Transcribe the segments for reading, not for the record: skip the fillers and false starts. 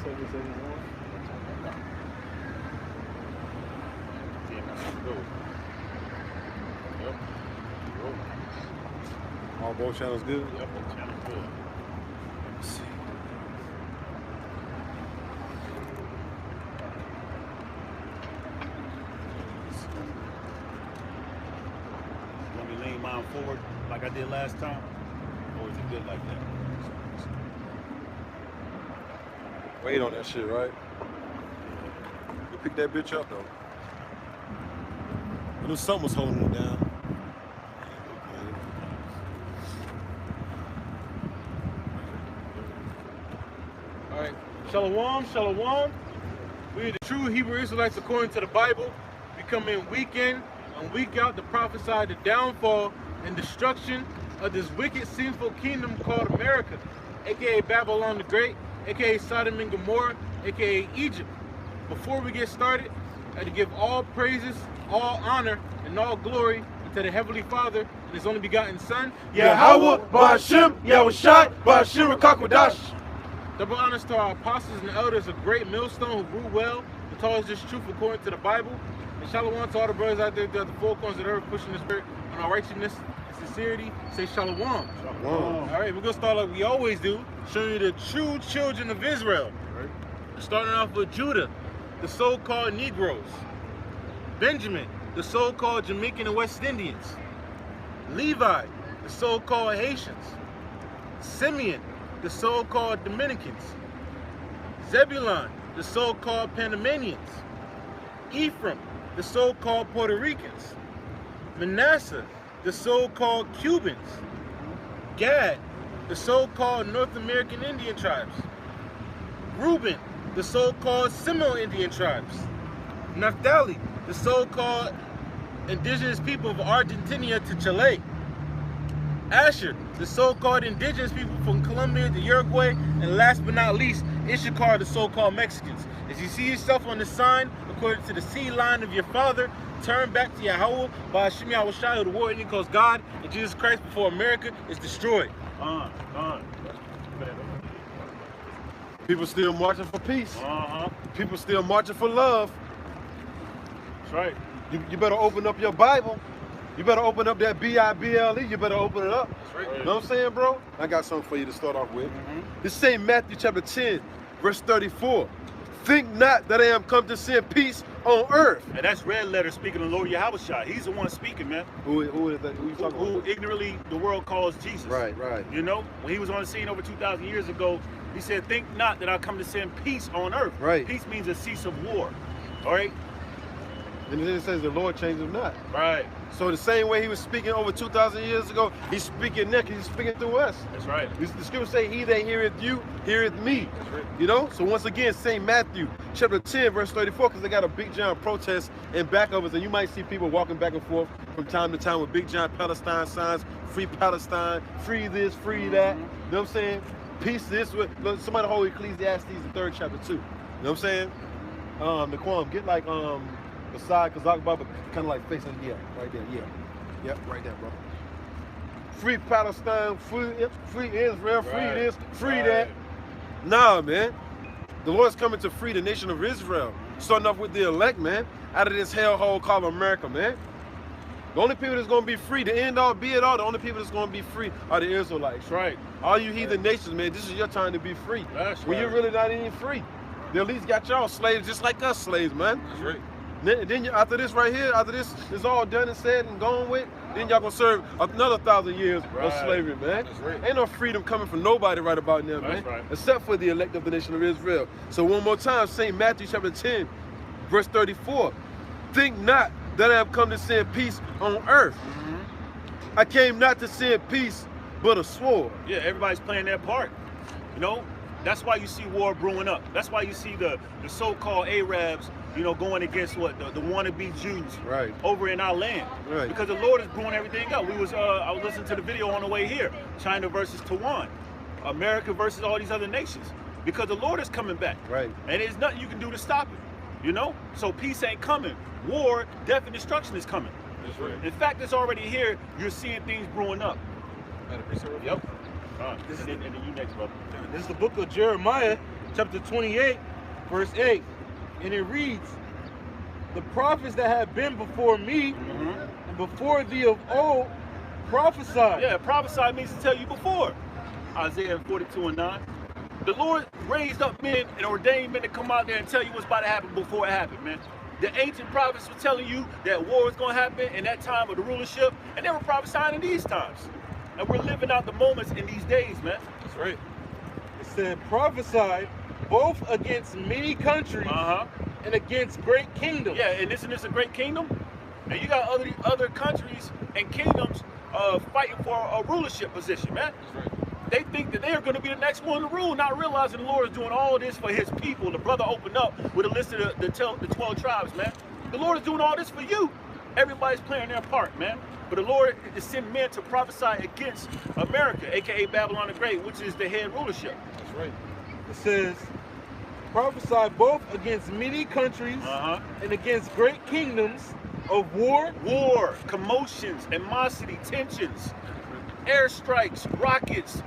Yep. All both channels good? Yep, both channels good. Let's see. Want me to lean mine forward like I did last time? Or is it good like that? Wait on that shit, right? You pick that bitch up though. I knew something was holding it down. All right, Shalom, Shalom. We are the true Hebrew Israelites according to the Bible. We come in week in and week out to prophesy the downfall and destruction of this wicked, sinful kingdom called America, aka Babylon the Great, aka Sodom and Gomorrah, aka Egypt. Before we get started, I had to give all praises, all honor, and all glory to the Heavenly Father and His only begotten Son, Yahweh, Ba'ashem, Yahushai, Ba'ashem, Rakakwadash. Double honors to our apostles and elders, a great millstone who grew well and taught us this truth according to the Bible. And shalom to all the brothers out there at the four corners of the earth pushing the spirit on our righteousness and sincerity. Say shalom. Shalom. All right, we're going to start like we always do, showing you the true children of Israel. Right. Starting off with Judah, the so-called Negroes. Benjamin, the so-called Jamaican and West Indians. Levi, the so-called Haitians. Simeon, the so-called Dominicans. Zebulon, the so-called Panamanians. Ephraim, the so-called Puerto Ricans. Manasseh, the so-called Cubans. Gad, the so-called North American Indian tribes. Reuben, the so-called Seminole Indian tribes. Naphtali, the so-called indigenous people of Argentina to Chile. Asher, the so-called indigenous people from Colombia to Uruguay, and last but not least, Issachar, the so-called Mexicans. As you see yourself on the sign, according to the seed line of your father, turn back to Yahweh, Ba'ashem Yahushai, the war Indian calls God, and Jesus Christ before America is destroyed. People still marching for peace. People still marching for love. That's right. You better open up your Bible. You better open up that Bible. You better open it up. That's right. You know what I'm saying, bro? I got something for you to start off with. This same Matthew chapter 10, verse 34. Think not that I am come to send peace on earth. And that's red letter speaking of Lord Yahushua. He's the one speaking, man. Who is that? Who you talking Who about? ignorantly the world calls Jesus. Right, right. You know, when he was on the scene over 2,000 years ago, he said, think not that I come to send peace on earth. Right. Peace means a cease of war. All right? And then it says the Lord changes not. Right. So the same way he was speaking over 2,000 years ago, he's speaking now, he's speaking through us. That's right. The scripture say, he that heareth you, heareth me. That's right. You know? So once again, St. Matthew chapter 10, verse 34, because they got a big giant protest in back of us, and you might see people walking back and forth from time to time with big giant Palestine signs, free Palestine, free this, free that. You know what I'm saying? Peace this. Look, somebody hold Ecclesiastes, the 3rd chapter 2. You know what I'm saying? Naquan, get like the side, because Baba kind of like facing, yeah, right there, yeah. Yep, right there, bro. Free Palestine, free Israel, free this, free that. Nah, man. The Lord's coming to free the nation of Israel. Starting off with the elect, man. Out of this hellhole called America, man. The only people that's going to be free, the end all, be it all, the only people that's going to be free are the Israelites. That's right. All you heathen nations, man, this is your time to be free. That's when you're really not even free. They at least got y'all slaves just like us slaves, man. That's right. Then after this right here, after this is all done and said and gone with, then y'all gonna serve another 1,000 years of slavery, man. That's right. Ain't no freedom coming from nobody right about now, man. That's right. Except for the elect of the nation of Israel. So one more time, St. Matthew chapter 10, verse 34. Think not that I have come to send peace on earth. I came not to send peace, but a sword. Yeah, everybody's playing their part. You know, that's why you see war brewing up. That's why you see the so-called Arabs, you know, going against what the wannabe Jews over in our land. Right. Because the Lord is brewing everything up. I was listening to the video on the way here. China versus Taiwan. America versus all these other nations. Because the Lord is coming back. Right. And there's nothing you can do to stop it. You know? So peace ain't coming. War, death, and destruction is coming. That's right. In fact, it's already here. You're seeing things brewing up. Yep. And then you next, brother. This is the book of Jeremiah, chapter 28, verse 8. And it reads, the prophets that have been before me and before thee of old prophesied. Yeah, prophesy means to tell you before. Isaiah 42:9. The Lord raised up men and ordained men to come out there and tell you what's about to happen before it happened, man. The ancient prophets were telling you that war was going to happen in that time of the rulership, and they were prophesying in these times. And we're living out the moments in these days, man. That's right. It said, prophesied both against many countries and against great kingdoms. Yeah, and isn't this a great kingdom? And you got other countries and kingdoms fighting for a rulership position, man. That's right. They think that they are going to be the next one to rule, not realizing the Lord is doing all this for his people. The brother opened up with a list of the 12 tribes, man. The Lord is doing all this for you. Everybody's playing their part, man. But the Lord is sending men to prophesy against America, aka Babylon the Great, which is the head rulership. That's right. It says, prophesy both against many countries and against great kingdoms of war. War, commotions, animosity, tensions, airstrikes, rockets,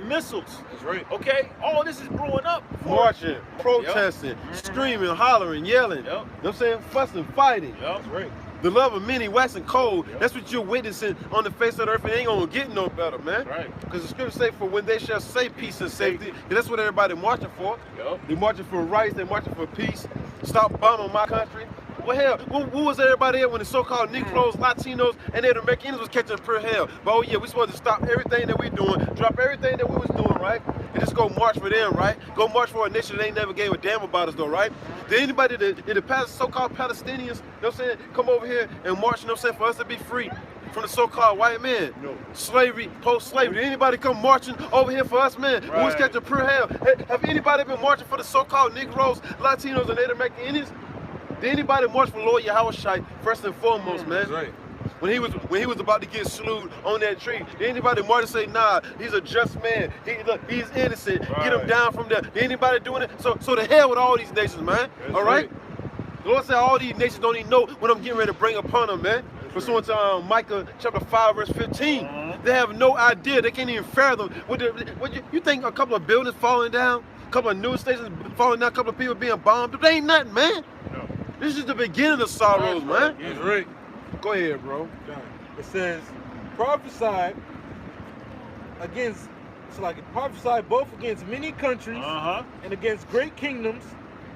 missiles. That's right. Okay? All this is brewing up. Marching, protesting, screaming, hollering, yelling. You know what I'm saying? Fussing, fighting. That's right. The love of many waxing cold. That's what you're witnessing on the face of the earth. It ain't gonna get no better, man. Right. Because the scriptures say, for when they shall say peace and safety, that's what everybody marching for. They're marching for rights, they're marching for peace. Stop bombing my country. Well, hell, who was everybody there when the so-called Negroes, Latinos, and Native Americans was catching pure hell? But oh yeah, we supposed to stop everything that we doing, drop everything that we was doing, right? And just go march for them, right? Go march for a nation that ain't never gave a damn about us, though, right? Did anybody, the so-called Palestinians, you know what I'm saying, come over here and march, you know what I'm saying, for us to be free from the so-called white man? No. Slavery, post-slavery. Did anybody come marching over here for us, man? Who was catching pure hell? Have anybody been marching for the so-called Negroes, Latinos, and Native American Indians? Did anybody march for Lord Yahweh first and foremost, man? That's right. When he was about to get slewed on that tree, did anybody march and say, nah, he's a just man, he's innocent, get him down from there? Did anybody doing it? So the hell with all these nations, man. That's all right? The Lord said all these nations don't even know what I'm getting ready to bring upon them, man. Pursuant to Micah chapter 5, verse 15. They have no idea. They can't even fathom. You think a couple of buildings falling down, a couple of news stations falling down, a couple of people being bombed? They ain't nothing, man. No. This is the beginning of sorrows, man. That's right. Go ahead, bro. It says, prophesy against, it's like prophesy both against many countries and against great kingdoms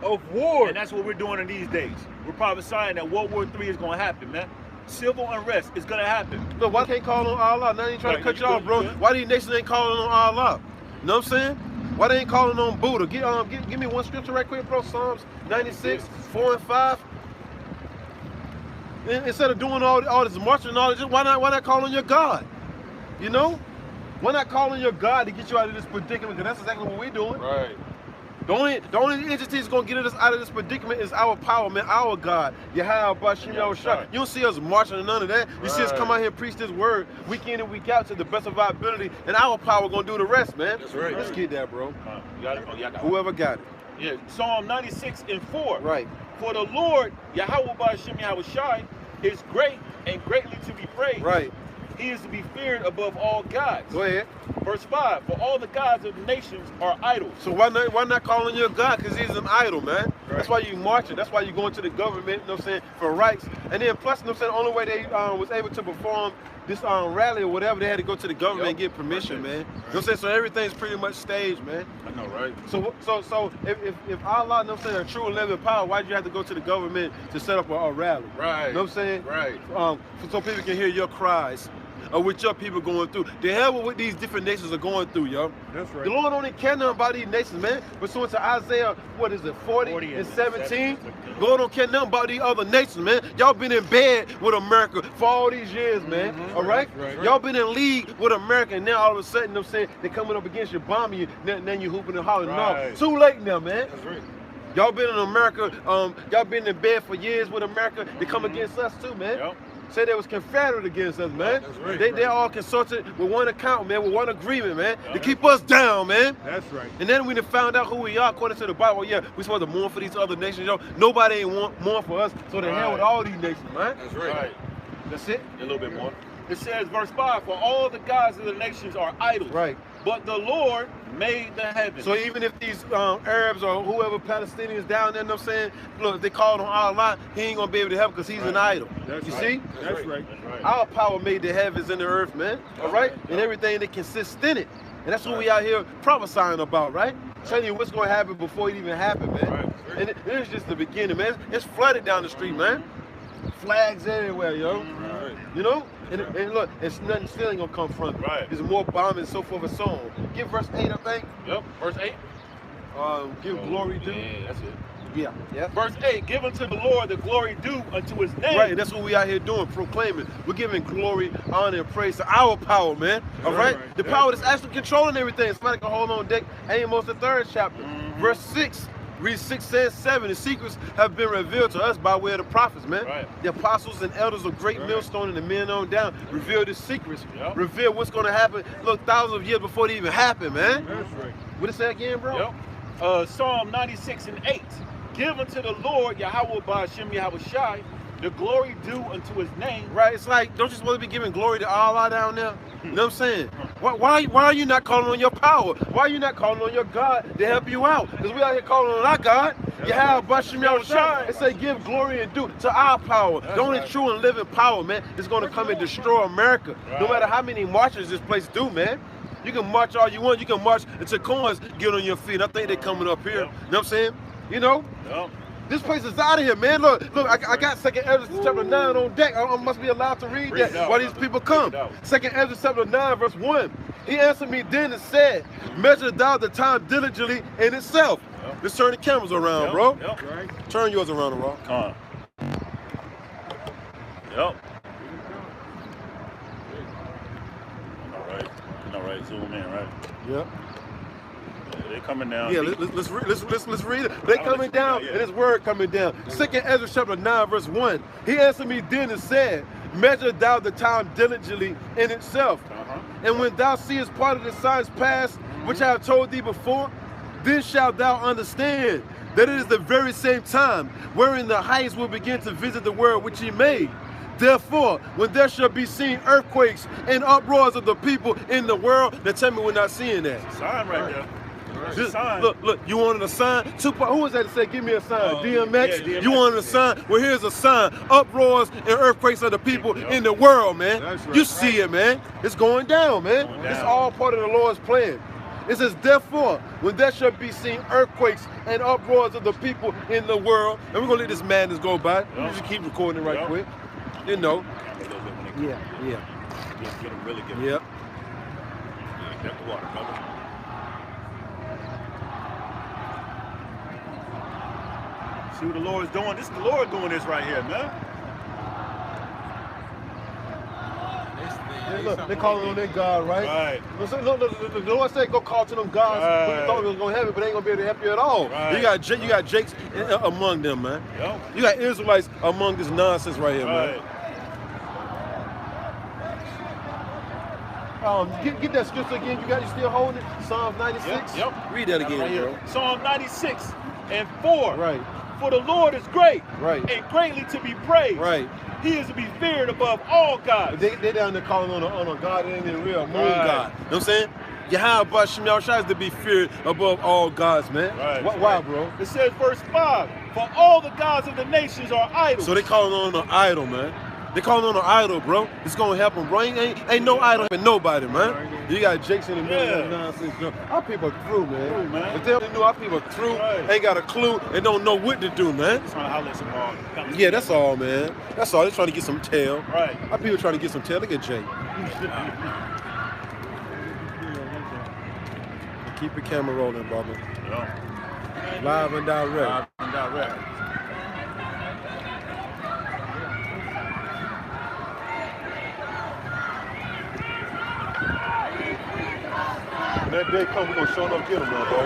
of war. And that's what we're doing in these days. We're prophesying that World War III is going to happen, man. Civil unrest is going to happen. Look, why can't call on Allah? Now they ain't trying to cut you off, bro. Why these nations ain't calling on Allah? You know what I'm saying? Why they ain't calling on Buddha? Give me one scripture right quick, bro. Psalms 96, 4 and 5. Instead of doing all this marching and all this, why not call on your God? You know? Why not call on your God to get you out of this predicament? Because that's exactly what we're doing. Right. The only entity that's gonna get us out of this predicament is our power, man, our God. Yahweh Bashim Yahushua. You don't see us marching or none of that. You see us come out here and preach this word week in and week out to the best of our ability, and our power gonna do the rest, man. That's right. Let's get that, bro. You got it? Oh, yeah, Whoever got it. Yeah, Psalm 96 and 4. Right. For the Lord, Yahweh Bashim Yahushua, is great and greatly to be praised. Right. He is to be feared above all gods. Go ahead. Verse 5, for all the gods of the nations are idols. So why not calling your God? Because he's an idol, man. Right. That's why you marching. That's why you going to the government, you know what I'm saying, for rights. And then plus, you know what I'm saying, the only way they was able to perform this rally or whatever, they had to go to the government and get permission, man. You know what I'm saying? So everything's pretty much staged, man. I know, right? So if Allah, you know what I'm saying, a true and living power, why did you have to go to the government to set up a rally? Right. You know what I'm saying? Right. So people can hear your cries. Or what your people going through. The hell with what these different nations are going through, yo. That's right. The Lord don't care nothing about these nations, man. Pursuant to Isaiah, what is it, 40 and 17? The Lord don't care nothing about these other nations, man. Y'all been in bed with America for all these years, man. All right? Y'all been in league with America, and now all of a sudden, you know what I'm saying, they're coming up against you, bombing you, then you hooping and hollering. No, too late now, man. That's right. Y'all been in America, y'all been in bed for years with America. They come against us too, man. Yep. Say they was confederate against us, man. That's right, they all consulted with one account, man, with one agreement, man, to keep us down, man. That's right. And then when they found out who we are, according to the Bible, yeah, we supposed to mourn for these other nations, yo. Nobody ain't mourn for us, so the hell with all these nations, man. That's right. That's it. A little bit more. It says, verse 5, for all the gods of the nations are idols. Right. but the Lord made the heavens. So even if these Arabs or whoever Palestinians down there, you know what I'm saying, look, if they called on Allah, he ain't gonna be able to help because he's an idol. You see? That's right. Our power made the heavens and the earth, man. All right? And everything that consists in it. And that's what we out here prophesying about, right? Telling you what's gonna happen before it even happened, man. And it's just the beginning, man. It's flooded down the street, man. Flags everywhere, yo. You know? And look, it's nothing still ain't gonna come from it. There's more bombing and so forth and so on. Give verse 8, I think. Yep, verse 8. Give glory due. Yeah, that's it. Yeah. Verse 8, give unto the Lord the glory due unto his name. Right, and that's what we out here doing, proclaiming. We're giving glory, honor, and praise to our power, man. All right? The power that's actually controlling everything. Somebody can hold on deck. Amos, the 3rd chapter. Verse 6. Read 6 and 7. The secrets have been revealed to us by way of the prophets, man. The apostles and elders of great millstone and the men on down revealed the secrets. Reveal what's going to happen, look, thousands of years before it even happened, man. That's right. What it say again, bro? Psalm 96 and 8. Give unto the Lord, Yahweh Ba'ashem Yahweh Shai, the glory due unto his name. Right, it's like, don't you supposed to be giving glory to Allah down there? You know what I'm saying? Why are you not calling on your power? Why are you not calling on your God to help you out? Because we out here calling on our God. Yahweh Ba'ashem Yahweh Shai. It say give glory and due to our power. The only true and living power, man, is going to come and destroy America. No matter how many marches this place do, man. You can march all you want. You can march until coins get on your feet. I think they're coming up here. You know what I'm saying? You know? This place is out of here, man. Look, I got 2nd Ezra chapter 9 on deck. I must be allowed to read that while these people come. 2nd Ezra chapter 9, verse 1. He answered me then and said, measure thou the time diligently in itself. Let's turn the cameras around, bro. Turn yours around, bro. Come on. All right, zoom in, right? They're coming down. Let's read it. They're coming down, and his word coming down. 2nd Ezra chapter 9, verse 1. He answered me then and said, measure thou the time diligently in itself. And when thou seest part of the signs past, which I have told thee before, then shalt thou understand that it is the very same time wherein the heights will begin to visit the world which he made. Therefore, when there shall be seen earthquakes and uproars of the people in the world, now tell me we're not seeing that. It's a sign right there. Look, you wanted a sign? Tupac, who was that to say, give me a sign? DMX? DMX? You wanted a sign? Well, here's a sign. Uproars and earthquakes of the people in the world, man. You see it, man. It's going down, man. It's all part of the Lord's plan. It says, therefore, when there shall be seen earthquakes and uproars of the people in the world, and we're going to let this madness go by. You just keep recording it right quick. You know. Get them really good. Yep. Get the water, brother. See what the Lord's doing? This is the Lord doing this right here, man. Look, they're calling on their God, right? The Lord said go call to them gods who you thought was going to have it, but they ain't going to be able to help you at all. You got Jakes among them, man. You got Israelites among this nonsense right here, man. Get that scripture again. You still holding it? Psalms 96? Read that again, bro. Psalm 96 and 4. For the Lord is great and greatly to be praised. He is to be feared above all gods. They down there calling on a God that ain't even real, moon God. You know what I'm saying? Yahweh Ba'ashem Yahweh Shai is to be feared above all gods, man. Why, bro? It says, verse 5, for all the gods of the nations are idols. So they calling on an idol, man. They calling on an idol, bro. It's gonna happen, bro. Ain't no idol in nobody, man. You got Jakes in the middle of that nonsense, bro. Our people are through, man. If they only knew our people are through, ain't got a clue, and don't know what to do, man. Yeah, that's all, man. That's all. They're trying to get some tail. Our people trying to get some tail. Look at Jake. Keep the camera rolling, brother. Live and direct. When that day comes, we're going to show up get them, man, bro.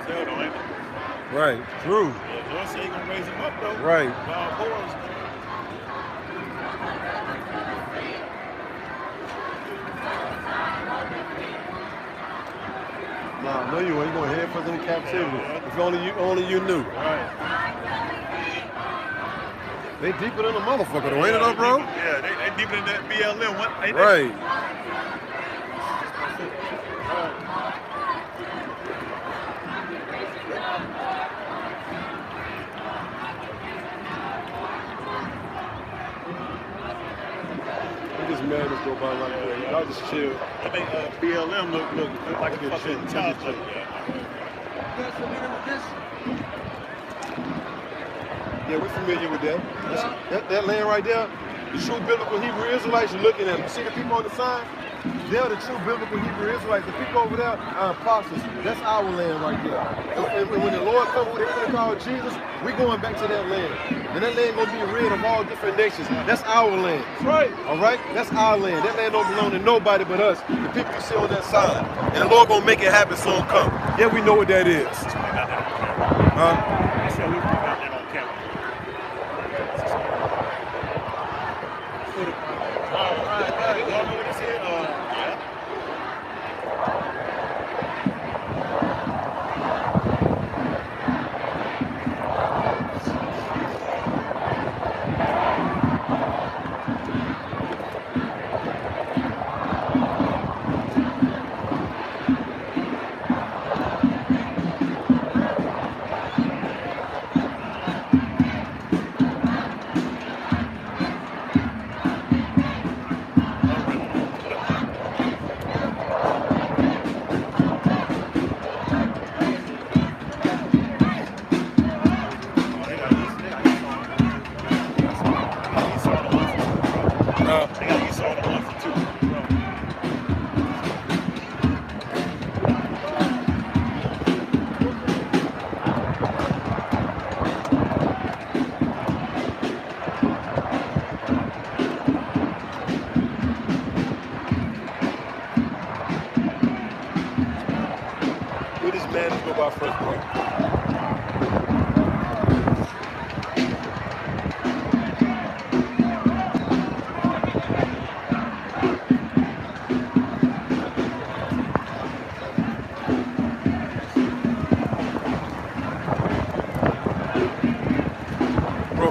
as hell, though, ain't it? Right. True. Yeah, Lord said he gonna raise him up, though. Right. God boys, man. Nah, no, you ain't gonna head first in captivity. If only you knew. Right. They deeper than a motherfucker, though, ain't it, though, bro? Yeah, they deeper than that BLM one, ain't Right. This madness go by like that. Y'all just chill. I think BLM look like a fucking child play. Yeah, we're familiar with that. That land right there, the true biblical Hebrew Israelites, you're looking at them. See the people on the sign? They're the true biblical Hebrew Israelites. The people over there are apostles. That's our land right there. And when the Lord comes, who they're going to call Jesus, we're going back to that land. And that land going to be rid of all different nations. That's our land. Right. All right? That's our land. That land don't belong to nobody but us. The people you see on that sign. And the Lord going to make it happen soon come. Yeah, we know what that is. Huh?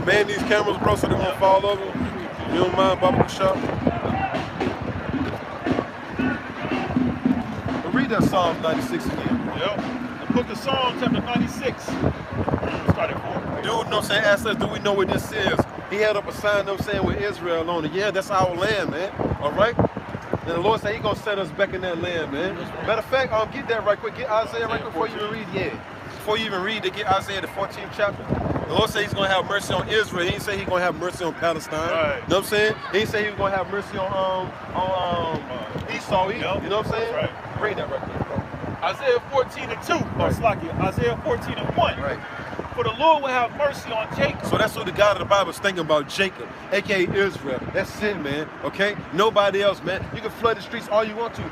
Man, these cameras, bro, so they're gonna fall over. You don't mind, Bubba Shop? Read that Psalm 96 again. Yep. The book of Psalms, chapter 96. Started for. Dude, you know what I'm saying? Ask us, do we know what this is? He held up a sign, you know what I'm saying, with Israel on it. Yeah, that's our land, man. All right? And the Lord said He's gonna set us back in that land, man. Matter of fact, get that right quick. Get Isaiah right quick before you even read. Yeah. Before you even read, they get Isaiah the 14th chapter. The Lord said He's going to have mercy on Israel. He didn't say He's going to have mercy on Palestine. Right. You know what I'm saying? He didn't say He was going to have mercy on Esau. Yep. You know what I'm saying? Right. Read that right quick. Isaiah 14:2. Right. Slakia. Isaiah 14:1. Right. For the Lord will have mercy on Jacob. So that's what the God of the Bible is thinking about, Jacob, a.k.a. Israel. That's it, man, okay? Nobody else, man. You can flood the streets all you want to.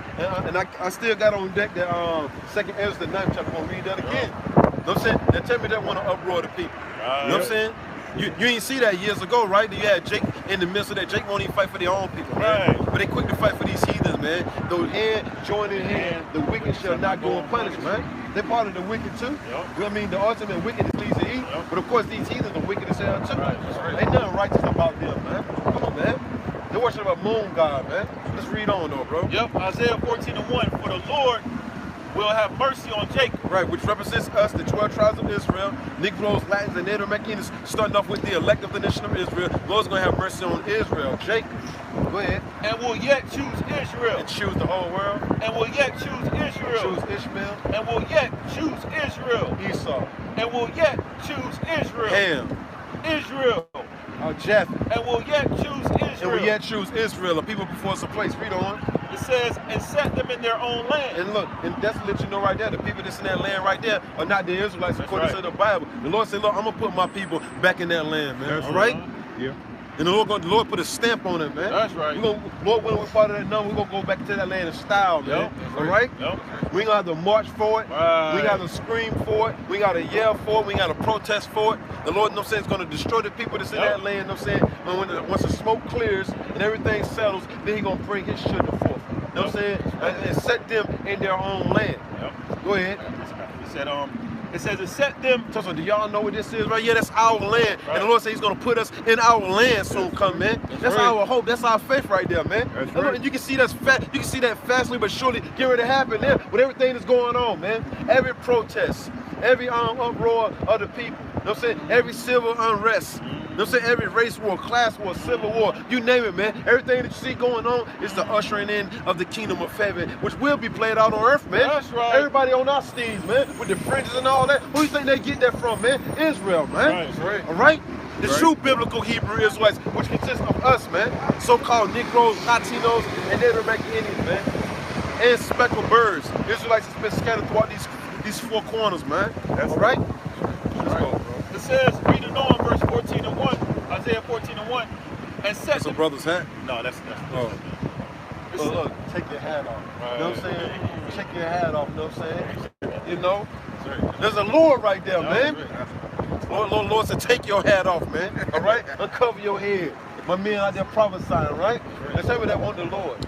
And I still got on deck that 2nd Ezra, the 9th chapter. I'm going to read that again. You know what I'm saying? Now tell me that want to uproar the people. You know what I'm saying? You ain't see that years ago, right? You had Jake in the midst of that. Jake won't even fight for their own people, man. Right. But they quick to fight for these heathens, man. Those hand join in hand, the wicked shall not go unpunished, man. They're part of the wicked too. Yep. You know what I mean? The ultimate wickedness leads to evil. Yep. But of course, these heathens are wicked as hell too. Right. That's right. Ain't nothing righteous about them, man. Come on, man. They worship a moon god, man. Let's read on though, bro. Yep. Isaiah 14:1. For the Lord will have mercy on Jacob. Right, which represents us, the 12 tribes of Israel, Negroes, Latins, and Native Americans, starting off with the elect of the nation of Israel. The Lord's going to have mercy on Israel. Jacob, go ahead. And will yet choose Israel. And choose the whole world. And will yet choose Israel. Choose Ishmael. And will yet choose Israel. Esau. And will yet choose Israel. Ham. Israel. Japheth. And will yet choose Israel. And will yet choose Israel, a people before us a place. Read on. It says, and set them in their own land. And look, and that's to let you know right there, the people that's in that land right there are not the Israelites That's according right. to the Bible. The Lord said, look, I'm going to put my people back in that land, man. That's all right? Yeah. And the Lord put a stamp on it, man. That's right. Lord, when we're part of that number, we're going to go back to that land in style, man. Yep. All right? Yep. We ain't going to have to march for it. Right. We ain't got to scream for it. We ain't got to yell for it. We ain't got to protest for it. The Lord, you know what I'm saying, is going to destroy the people that's in that land, you know what I'm saying? And once the smoke clears and everything settles, then He's going to bring His children forth. You know what I'm saying? And set them in their own land. Yep. Go ahead. It says it set them. So do y'all know what this is, right? Yeah, that's our land. Right. And the Lord said He's going to put us in our land soon come, man. That's right. our hope. That's our faith right there, man. That's right. right. You can see you can see that fastly but surely get ready to happen there with everything that's going on, man. Every protest, every uproar of the people. You know what I'm saying? Every civil unrest. You know what I'm saying? Every race war, class war, civil war, you name it, man. Everything that you see going on is the ushering in of the kingdom of heaven, which will be played out on earth, man. That's right. Everybody on our steeds, man, with the fringes and all that. Who do you think they get that from, man? Israel, man. Right, that's right. All right? The Right. true biblical Hebrew Israelites, which consists of us, man. So-called Negroes, Latinos, and Native American Indians, man. And speckled birds. Israelites has been scattered throughout these four corners, man. That's all right? Let's go, bro. It says, reading on verse 14 and 1, Isaiah 14 and 1, and set That's a them. brother's hat. No, that's Oh. It's- Look, take your hat off. Right. You know what I'm saying? Take your hat off, you know what I'm saying? You know? There's a Lord right there, man. Lord said, take your hat off, man. All right? Uncover your head. My men out there prophesying, right? Let's tell me that want the Lord.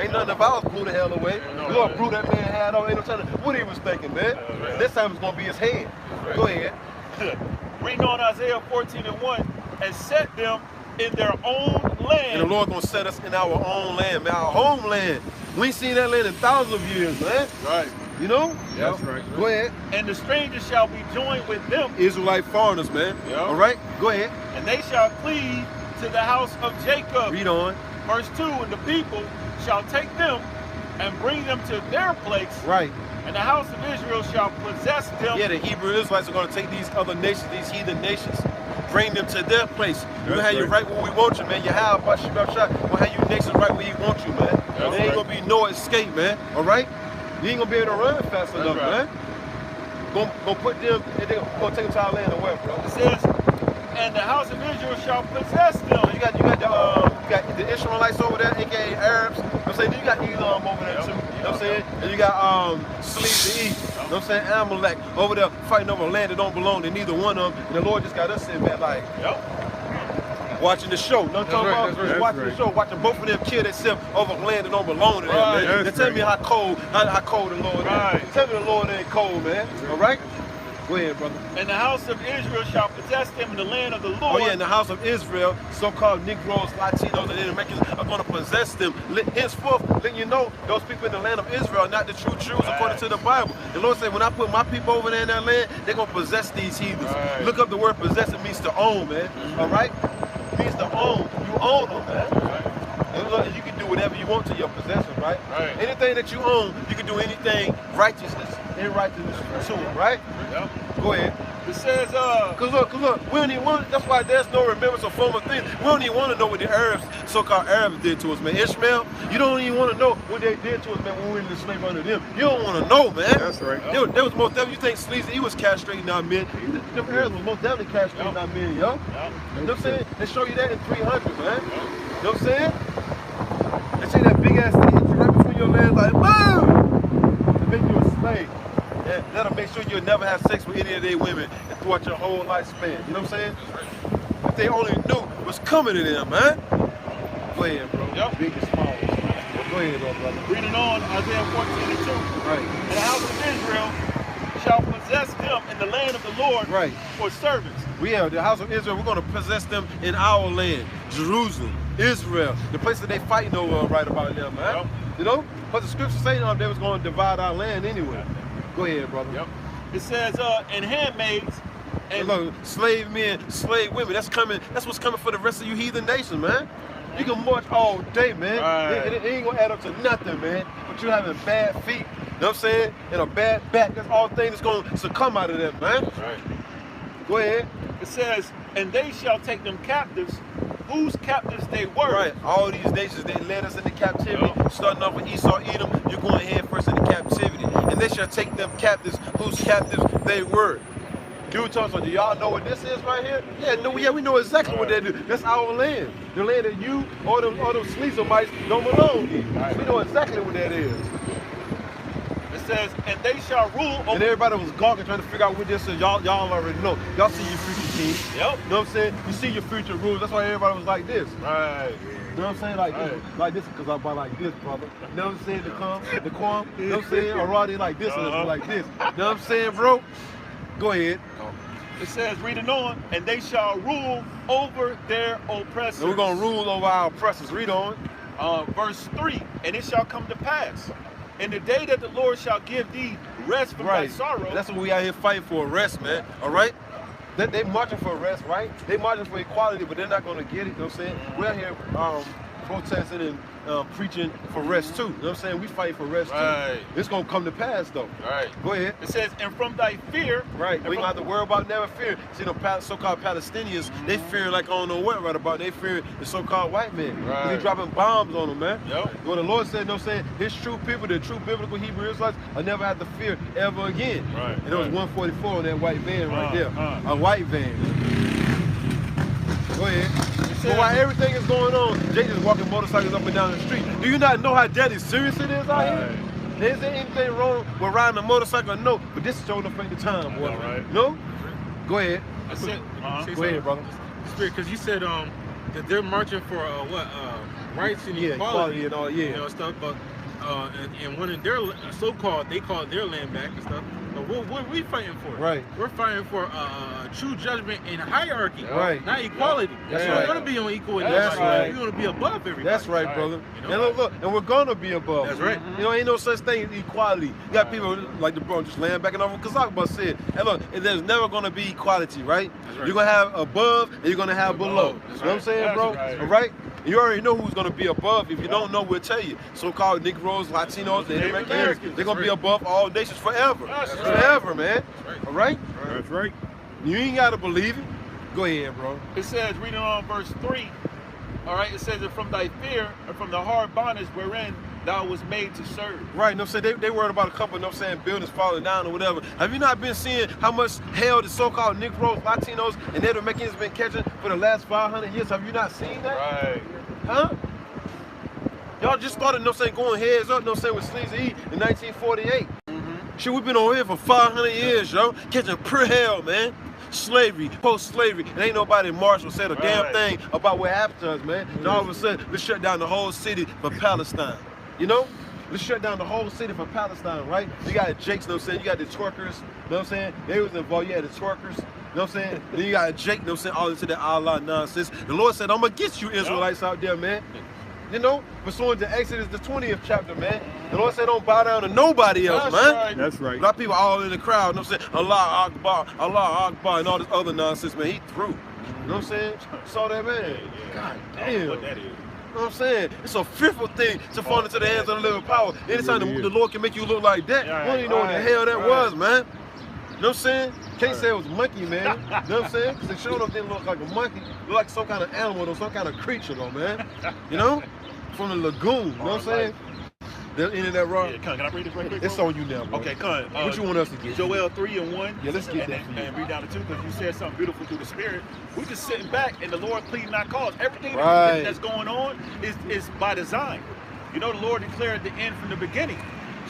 Ain't nothing if I was blew the hell away. The Lord blew that man hat off. Ain't no telling what he was thinking, man. This time it's going to be his head. Go ahead. reading on Isaiah 14 and 1, and set them in their own land. And the Lord gonna set us in our own land, man, our homeland. We ain't seen that land in thousands of years, man. Right. You know? Yeah. That's right. Go ahead. And the strangers shall be joined with them. Israelite foreigners, man. Yeah. All right? Go ahead. And they shall cleave to the house of Jacob. Read on. Verse 2, and the people shall take them and bring them to their place. Right. And the house of Israel shall possess them. Yeah, the Hebrew Israelites are going to take these other nations, these heathen nations, bring them to their place. We'll have you right where we want you, man. You have we'll have you nations right where you want you, man. There ain't going to be no escape, man. All right? You ain't going to be able to run fast enough, man. Gonna put them, and they're going to take them to our land of wealth, bro. It says, and the house of Israel shall possess them. You got the Ishmaelites over there, aka Arabs. You know what I'm saying? You got Elam over there too. You know what I'm saying? And you got Sleep to eat. You know what I'm saying? Amalek over there fighting over land that don't belong to neither one of them. And the Lord just got us sitting back like, watching the show. You know what I'm talking about? Just watching the show, watching both of them kill themselves over land that don't belong to them, man. And tell me how cold the Lord is. Tell me the Lord ain't cold, man. All right? Go ahead, brother. And the house of Israel shall possess them in the land of the Lord. Oh yeah, in the house of Israel, so-called Negroes, Latinos, and Native Americans are going to possess them. Henceforth, letting you know, those people in the land of Israel are not the true Jews according to the Bible. The Lord said, when I put my people over there in that land, they're going to possess these heathens. Look up the word possess, it means to own, man. All right? It means to own. You own them, man. You can do whatever you want to your possession, right? Anything that you own, you can do anything in righteousness to it, right? Go ahead. It says, Cause look, we don't even want, that's why there's no remembrance of former things. We don't even want to know what the Arabs, so-called Arabs did to us, man. Ishmael, you don't even want to know what they did to us, man, when we were in the slave under them. You don't want to know, man. That's right. There was most definitely, you think Sleazy, he was castrating our men. Them Arabs was most definitely castrating our men, yo. You know what I'm saying? They show you that in 300, man. You know what I'm saying? They say that big ass thing hit you right between your legs, like, boom! To make you a slave. And that'll make sure you'll never have sex with any of their women throughout your whole lifespan. You know what I'm saying? If they only knew what's coming to them, man. Go ahead, bro. Big and small. Go ahead, brother. reading on Isaiah 14 and 2. Right. And the house of Israel shall possess them in the land of the Lord for servants. The house of Israel, we're going to possess them in our land. Jerusalem, Israel, the place that they fighting over right about now, man. You know? But the scripture say they was going to divide our land anyway. Go ahead, brother. It says, and handmaids, and look, slave men, slave women. That's what's coming for the rest of you heathen nations, man. You can march all day, man. It ain't gonna add up to nothing, man. But you having bad feet, you know what I'm saying? And a bad back. That's all things that's gonna succumb out of that, man. Go ahead. It says, and they shall take them captives, whose captives they were. Right. All these nations, they led us into captivity. Starting off with Esau, Edom, you're going head first into captivity. And they shall take them captives, whose captives they were. Dude told us, do y'all know what this is right here? Yeah, no, yeah, we know exactly what that is. That's our land. The land that you or them Sleezermites don't belong in. We know exactly what that is. It says, and they shall rule over. And everybody was gawking trying to figure out what this is. Y'all already know. Y'all see your future king. Yep. You know what I'm saying? You see your future rules. That's why everybody was like this. Right. You know what I'm saying? Like this, because I'm about like this, brother. You know what I'm saying? The Quam, you know what I'm saying? Already like this and like this. You know what I'm saying, bro? Go ahead. It says, reading on, and they shall rule over their oppressors. And we're going to rule over our oppressors. Read on. Verse 3, and it shall come to pass, in the day that the Lord shall give thee rest from thy sorrow. That's what we out here fighting for, rest, man. All right? They marching for rest, right? They marching for equality, but they're not going to get it. You know what I'm saying? We're out here protesting and preaching for rest too. You know what I'm saying? We fight for rest too. It's going to come to pass though. Right. Go ahead. It says, and from thy fear. Right. We don't have to worry about never fear. See, the so-called Palestinians, they fear like I don't know what right about. They fear the so-called white man. Right. He's dropping bombs on them, man. Yep. What the Lord said, you know what I'm saying? His true people, the true biblical Hebrew Israelites, will never have to fear ever again. Right. And there was 144 in that white van right there. A white van. Go ahead. But while everything is going on, Jake is walking motorcycles up and down the street. Do you not know how deadly serious it is out here? Is there anything wrong with riding a motorcycle? No, but this is showing up at the time, boy. No? Go ahead. I said, Go ahead, brother. Spirit, because you said that they're marching for rights and equality and all, you know, stuff. But and one of their so-called, they call their land back and stuff. But what are we fighting for? Right. We're fighting for true judgment and hierarchy, right? Not equality. That's We're right. going to be on equal with That's everybody. right. We're going to be above everybody. That's right, brother. You know? And look, and we're gonna be above. That's right. You know, ain't no such thing as equality. You got people like the bro just laying back and off. Because Akbar said, hey, look, there's never gonna be equality, right? Right. You're gonna have above and you're gonna have below. You know what I'm saying, bro? All right. You already know who's gonna be above. If you don't know, we'll tell you. So-called Negroes, Latinos, and Americans, they're gonna be above all nations forever. Forever, man. All right? That's right. You ain't gotta believe it. Go ahead, bro. It says, reading on verse 3, all right, it says that from thy fear and from the hard bondage wherein thou was made to serve. Right, you know what I'm saying? They worried about a couple, you know what I'm saying, buildings falling down or whatever. Have you not been seeing how much hell the so-called Negroes, Latinos, and Native Americans been catching for the last 500 years? Have you not seen that? Right. Huh? Y'all just started, you know what I'm saying, going heads up, you know what I'm saying, with Sleazy E in 1948. Shit, we've been on here for 500 years, yo. Catching pure hell, man. Slavery, post-slavery, and ain't nobody marched or said a damn thing about what happened to us, man. And all of a sudden, let's shut down the whole city for Palestine. You know? Let's shut down the whole city for Palestine, right? You got the Jakes, you know what I'm saying? You got the twerkers, you know what I'm saying? They was involved, you had the twerkers, you know what I'm saying? Then you got Jake, you know what I'm saying? All into that Allah nonsense. The Lord said, I'm gonna get you Israelites out there, man. You know, pursuant to Exodus, the 20th chapter, man. The Lord said, don't bow down to nobody else, man. Right. That's right. A lot of people all in the crowd, you know what I'm saying? Allah Akbar, and all this other nonsense, man. He threw. You know what I'm saying? Saw that, man. God damn. What that is. You know what I'm saying? It's a fearful thing to fall into the hands of the living power. Anytime the Lord can make you look like that, you don't even know what the hell that was, man. You know what I'm saying? Can't say it was monkey, man. You know what I'm saying? Because they showed up didn't look like a monkey. Look like some kind of animal or some kind of creature, though, man. You know? From the lagoon. You know what I'm saying? The end of that rock. Yeah, can I read this right quick? It's on you now, bro. Okay, Con. What you want us to get? Joel 3:1. Yeah, let's get that for you. And read down to 2, because you said something beautiful through the Spirit. We're just sitting back and the Lord pleading our cause. Everything that's going on is by design. You know, the Lord declared the end from the beginning.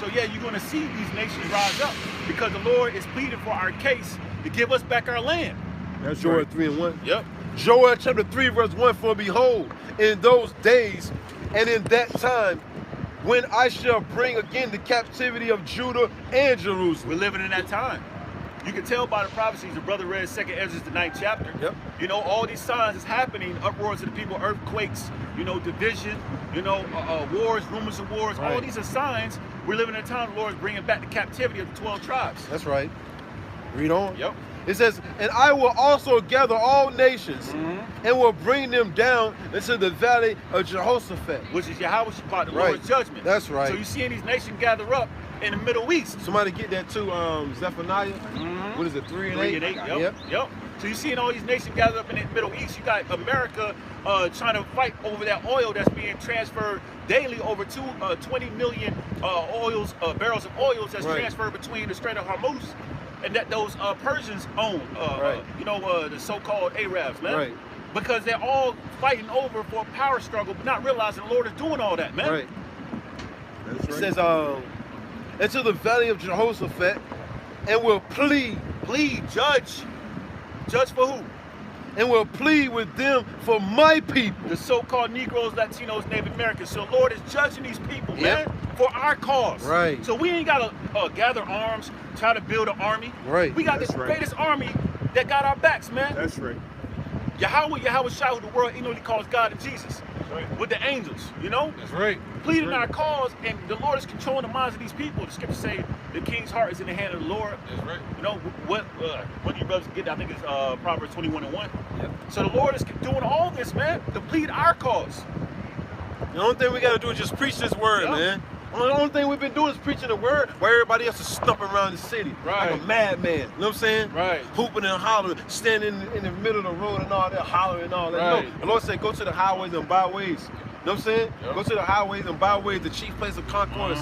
So yeah, you're going to see these nations rise up because the Lord is pleading for our case to give us back our land. That's Joel 3:1. Yep. Joel chapter 3 verse 1, for behold, in those days and in that time, when I shall bring again the captivity of Judah and Jerusalem. We're living in that time. You can tell by the prophecies. The brother read 2nd Ezra, the 9th chapter. Yep. You know, all these signs is happening, uproars of the people, earthquakes, you know, division, you know, wars, rumors of wars. Right. All these are signs. We're living in a time the Lord is bringing back the captivity of the 12 tribes. That's right. Read on. Yep. It says, and I will also gather all nations and will bring them down into the valley of Jehoshaphat. Which is Yahweh Shabbat, the Right. Lord's judgment. That's right. So you're seeing these nations gather up in the Middle East. Somebody get that too, Zephaniah. What is it, 3 and 8? 3 and 8, yep. So you're seeing all these nations gather up in the Middle East. You got America trying to fight over that oil that's being transferred daily, over 20 million barrels of oils that's transferred between the Strait of Hormuz. and that those Persians own, the so-called Arabs, man. Right. Because they're all fighting over for a power struggle, but not realizing the Lord is doing all that, man. Right. That's It right. says, into the valley of Jehoshaphat, and will plead, Judge for who? and will plead with them for my people. The so-called Negroes, Latinos, Native Americans. So Lord is judging these people, Yep. man, for our cause. Right. So we ain't gotta gather arms, try to build an army. Right. We got That's the right. greatest army that got our backs, man. That's right. Yahweh Shai, who the world ignorantly calls God and Jesus, right. with the angels, you know, That's right. pleading That's right. our cause, and the Lord is controlling the minds of these people. The scriptures say the king's heart is in the hand of the Lord. That's right. You know what you brothers get? I think it's Proverbs 21:1. Yep. So the Lord is doing all this, man, to plead our cause. The only thing we got to do is just preach this word, Yep. man. The only thing we've been doing is preaching the word while everybody else is stumping around the city like Right. a madman. You know what I'm saying? Right. Hooping and hollering, standing in the middle of the road and all that, hollering and all that. Right. No, the Lord said, go to the highways and byways. You know what I'm saying? Yep. Go to the highways and byways, the chief place of concourse,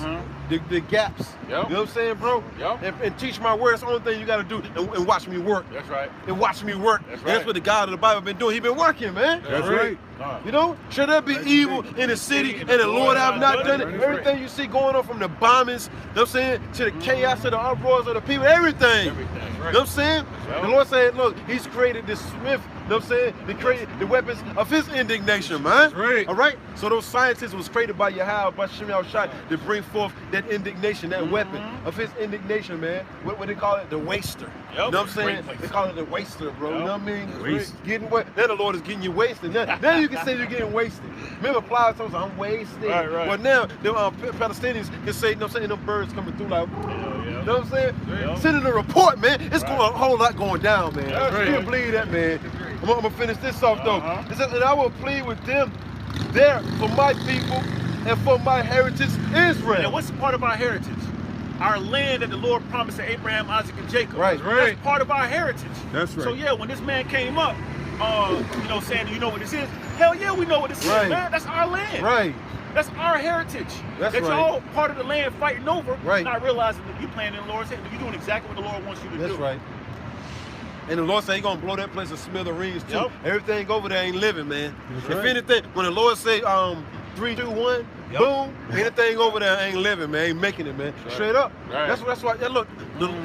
the gaps. Yep. You know what I'm saying, bro? Yep. And teach my word. That's the only thing you got to do, and watch me work. That's right. And watch me work. That's And that's right. what the God of the Bible been doing. He been working, man. That's right. You know, should there be evil in the city and the Lord have not done it? That's Everything you see going on, from the bombings, you know what I'm saying, to the chaos, to the uproars of the people, everything. Everything. That's You right. know what I'm saying? right. The Lord said, look, he's created this smith, you know what I'm saying? He created the weapons of his indignation, man. That's right. All right? So those scientists was created by Yahweh, by Shem Shai, to bring forth that indignation, that weapon of his indignation, man. What they call it? The waster. You know what I'm saying? Great They call it the waster, bro. You know what I mean? Waste. Getting what? Then the Lord is getting you wasted. Now you can say you're getting wasted. Remember, Plies told us, I'm wasted. Right, right. But now, the Palestinians can say, you know what I'm saying, them birds coming through like, you know what I'm saying? Yeah. Sending a report, man. It's going a whole lot going down, man. That's You can't right. believe that, man. I'm gonna finish this off though. Uh-huh. It says, and I will plead with them there for my people and for my heritage Israel. And what's part of our heritage? Our land that the Lord promised to Abraham, Isaac, and Jacob. Right. That's Right. part of our heritage. That's right. So yeah, when this man came up, saying, you know what this is? Hell yeah, we know what this Right. is, man. That's our land. Right. That's our heritage. That's that right. y'all part of the land fighting over, Right. not realizing that you playing in the Lord's hand. You're doing exactly what the Lord wants you to That's do. right. And the Lord said He gonna blow that place to smithereens too. Yep. Everything over there ain't living, man. That's If right. anything, when the Lord say 3, 2, 1, Yep. boom, anything over there ain't living, man. Ain't making it, man. Right. Straight up. Right. That's why. Yeah, look,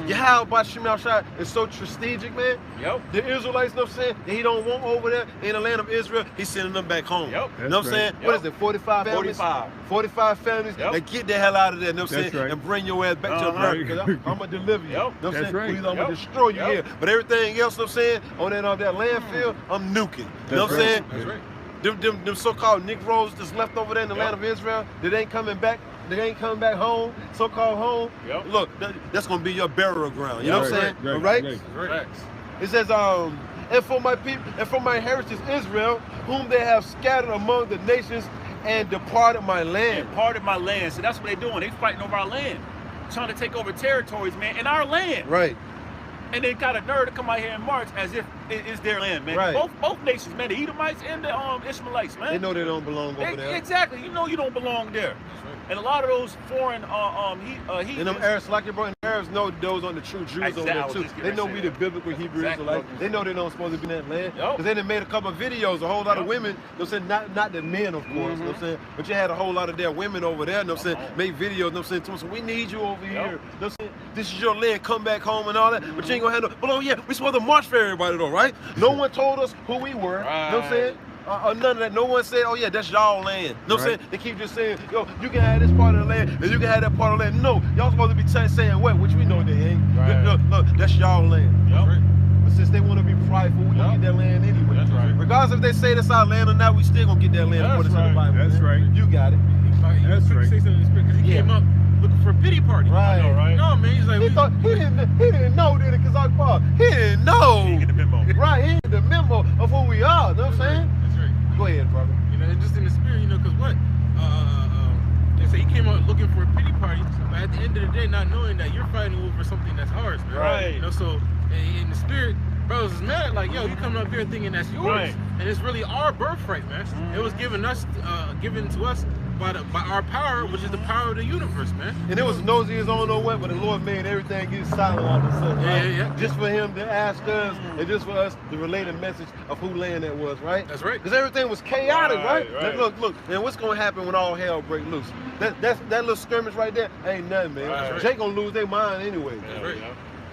Yahweh by Shemal Shai is so strategic, man. Yep. The Israelites, you know what I'm saying, that He don't want over there in the land of Israel, He's sending them back home. Yep. You know what I'm That's saying? right. What Yep. is it? 45 families. 45. 45 families. Yep. That get the hell out of there. You know what I'm That's saying? right. And bring your ass back to Uh-huh. America. 'Cause I'm gonna deliver you. Yep. You know what I'm That's saying? right. Either I'm gonna Yep. destroy you Yep. here, but everything else, you know what I'm saying, on that landfill, I'm nuking. You know what I'm saying? That's right. Them so-called Negroes that's left over there in the land of Israel that ain't coming back. They ain't coming back home, so-called home. Yep. Look, that's gonna be your burial ground. You know what I'm saying? Right, All right? right. Facts. It says, and for my people, and for my heritage Israel, whom they have scattered among the nations and departed my land. And part of my land. So that's what they're doing. They fighting over our land, trying to take over territories, man, in our land. Right. And they got a nerve to come out here and march as if it is their land, man. Right. Both nations, man, the Edomites and the Ishmaelites, man. They know they don't belong over there. Exactly. You know you don't belong there. And a lot of those foreign And them heathens, Arabs, like your brother, Arabs know those on the true Jews over Exactly, I there was too. just They getting know ready we to the say biblical Hebrew Exactly. Israelites. They know they don't supposed to be in that land. Yep. Because they done made a couple of videos, a whole lot of Yep. women, you know what I'm saying, not the men, of course, you know what I'm saying, but you had a whole lot of their women over there, you know what I'm saying, make videos, you know what I'm saying, to them, so we need you over here, you know what I'm saying, this is your land, come back home and all that, but you ain't gonna have no, but oh yeah, we supposed to march for everybody though, right? No one told us who we were, you know what I'm saying? None of that. No one said, oh yeah, that's y'all land. You know what I'm saying? They keep just saying, yo, you can have this part of the land and you can have that part of the land. No, y'all supposed to be saying what, which we know they ain't. Right. Look, that's y'all land. Yep. But since they want to be prideful, we gonna get that land anyway. That's right. Regardless if they say that's our land or not, we still gonna get that land according to the right. Bible. That's man. right. You got it. That's right. Say something in the spirit because he Yeah. came up looking for a pity party. Right. I know, right? No, man, he's like, He thought he didn't know, did it? Cause I thought he didn't know. You get the memo. Right, he didn't the memo of who we are. You know what I'm saying? That's right. Go ahead, brother. You know, just in the spirit, you know, because what? They say he came out looking for a pity party, but at the end of the day, not knowing that you're fighting over something that's ours, man. Right. You know, so in the spirit, brothers is mad, like, yo, you coming up here thinking that's yours, Right. and it's really our birthright, man. It was given to us by our power, which is the power of the universe, man. And it was nosy as on no way, but the Lord made everything get silent all of a sudden, right? Yeah. Just for him to ask us, and just for us to relay the message of who land that was, right? That's right. Because everything was chaotic, right? Right. Look, man, what's gonna happen when all hell break loose? That little skirmish right there ain't nothing, man. Right. Jake gonna lose their mind anyway. That's right.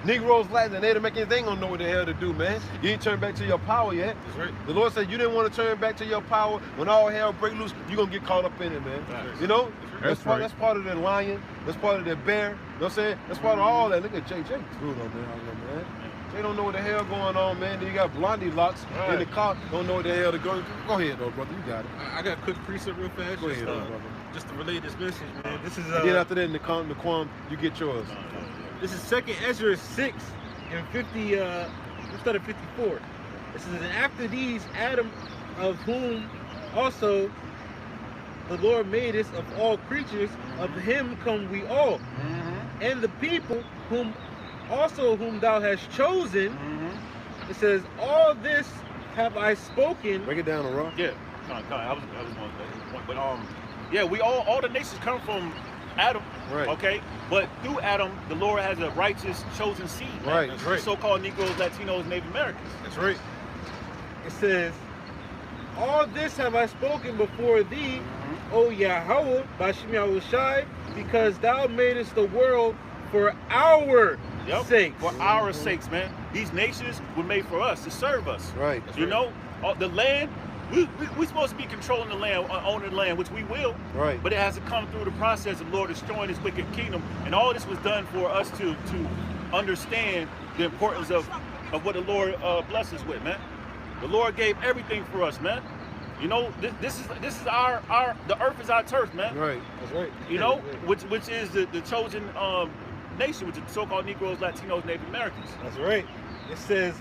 Negroes, Latin, and Native Americans, they ain't gonna know what the hell to do, man. You ain't turned back to your power yet. That's right. The Lord said you didn't want to turn back to your power. When all hell break loose, you're gonna get caught up in it, man. Right. You know? That's right. That's part of the lion. That's part of the bear. You know what I'm saying? That's part of all that. Look at Jay. Jay screwed on man. They don't know what the hell going on, man. Then you got blondie locks in the car. Don't know what the hell to go. Go ahead, though, brother. You got it. I got a quick precept real fast. Go ahead, brother. Just to relay this message, man. This is And then after that, in the Quam, you get yours. This is 2nd Ezra 6 and 50. Instead of 54. This is after these Adam, of whom also the Lord made us of all creatures, of him come we all, and the people whom thou hast chosen. It says, all this have I spoken. Break it down, Raw. Yeah, I was going to that point, but yeah, we all the nations come from Adam, Right. okay? But through Adam, the Lord has a righteous chosen seed, man. Right. That's right. So-called Negroes, Latinos, Native Americans. That's right. It says, all this have I spoken before thee, O Yahweh, Bashim Yahushai, because thou madest the world for our sake. For our sakes, man. These nations were made for us, to serve us. Right. You know, the land, we're supposed to be controlling the land, owning the land, which we will. Right. But it has to come through the process of Lord destroying this wicked kingdom. And all this was done for us to understand the importance of what the Lord blessed us with, man. The Lord gave everything for us, man. You know, this is the earth is our turf, man. Right. That's right. You know, which is the chosen nation, which is so-called Negroes, Latinos, Native Americans. That's right. It says,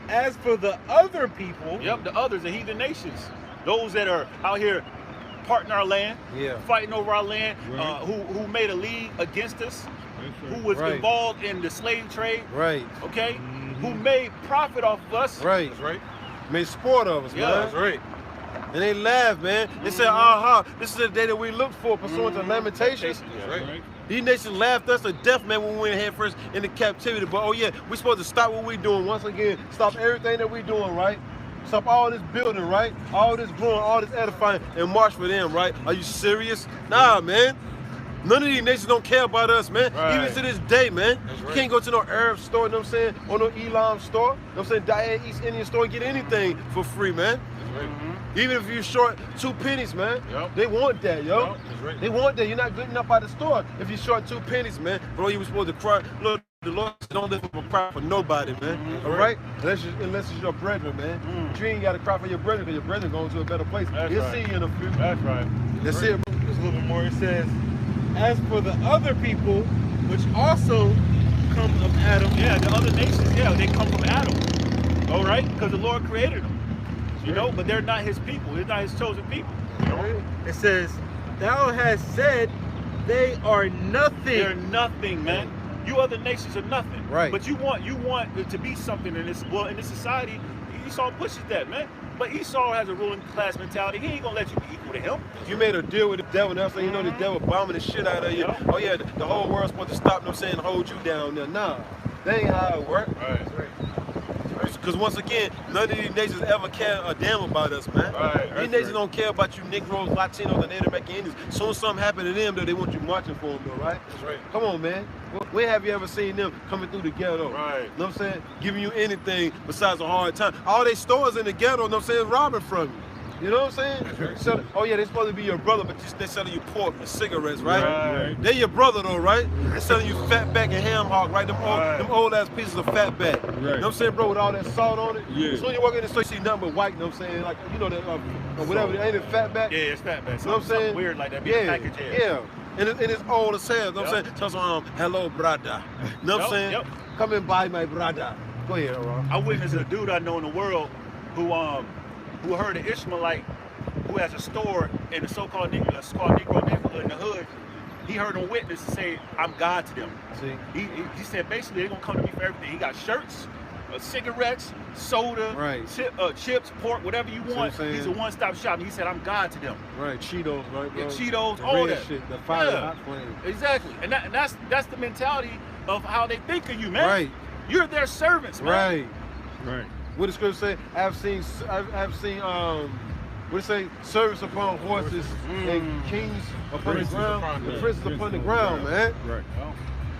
as for the other people, Yep, the others, the heathen nations, those that are out here parting our land, fighting over our land, Right. who made a league against us, That's who was Right. involved in the slave trade, Right. okay, who made profit off of us. Right. that's right. Made sport of us, Yeah, man. That's right. And they laughed, man. They said, aha, this is the day that we look for, pursuant to Lamentations. That's right. These nations laughed us to death, man, when we went head first into captivity. But oh yeah, we're supposed to stop what we're doing. Once again, stop everything that we're doing, right? Stop all this building, right? All this growing, all this edifying, and march for them, right? Are you serious? Nah, man. None of these nations don't care about us, man. Right. Even to this day, man. That's You right. can't go to no Arab store, you know what I'm saying? Or no Elam store, you know what I'm saying? Diane East Indian store and get anything for free, man. That's right. Even if you're short 2 pennies, man. Yep. They want that, yo. Yep. That's right. They want that. You're not good enough by the store if you're short 2 pennies, man. Bro, you were supposed to cry. Look, the Lord don't live for cry for nobody, man. All right? Unless it's your brethren, man. You ain't got to cry for your brethren because your brethren going to a better place. That's He'll right. see you in a few. That's right. That's it, bro. There's a little bit more. It says, as for the other people, which also come of Adam. Yeah, the other nations, yeah, they come from Adam. All right? Because the Lord created them. You know, but they're not his people. They're not his chosen people. You know? It says, thou hast said they are nothing. They're nothing, man. You other nations are nothing. Right. But you want it to be something in this society. Esau pushes that, man. But Esau has a ruling class mentality. He ain't gonna let you be equal to him. You made a deal with the devil, and that's how you know the devil bombing the shit out of you. Yeah. Oh yeah, the whole world's supposed to stop them saying hold you down there. Nah, that ain't how it works. Right. Because once again, none of these nations ever care a damn about us, man. Right, These that's nations right. don't care about you Negroes, Latinos, and Native American Indians. Soon as something happen to them, though, they want you marching for them, though, right? That's right. Come on, man. When have you ever seen them coming through the ghetto? Right. You know what I'm saying? Giving you anything besides a hard time. All they stores in the ghetto, you know what I'm saying, robbing from you. You know what I'm saying? So, oh yeah, they're supposed to be your brother, but they're selling you pork and cigarettes, right? Right. They're your brother though, right? They're selling you fatback and ham hock, right? Them old ass pieces of fatback. You know what I'm saying, bro, with all that salt on it? Yeah. So when you walk in the store, you see nothing but white, you know what I'm saying? Like, you know, that, or whatever, ain't it fatback? Yeah, it's fat, man. You know what I'm saying? Weird like that. Be Yeah, package, yeah. And it's old as hell, you know what I'm Yep. saying? So, hello, brother. You know what I'm saying? Yep. Come and buy my brother. Go ahead, Ron. I witnessed a dude I know in the world who heard an Ishmaelite who has a store in the so-called Negro neighborhood in the hood. He heard him witness and say, "I'm God to them." See? He said basically they're gonna come to me for everything. He got shirts, cigarettes, soda, Right. chips, pork, whatever you what want. I'm He's a saying? one-stop shop. And he said, I'm God to them. Right, Cheetos, right, bro? Yeah, Cheetos, the all red that. shit, the fire, Yeah. hot flame. Exactly. And that's the mentality of how they think of you, man. Right, You're their servants, man. right. Right. What the scripture say? I've seen what it say? Servants upon horses and kings upon Princes the ground, upon the the- princes upon the ground, man. Right.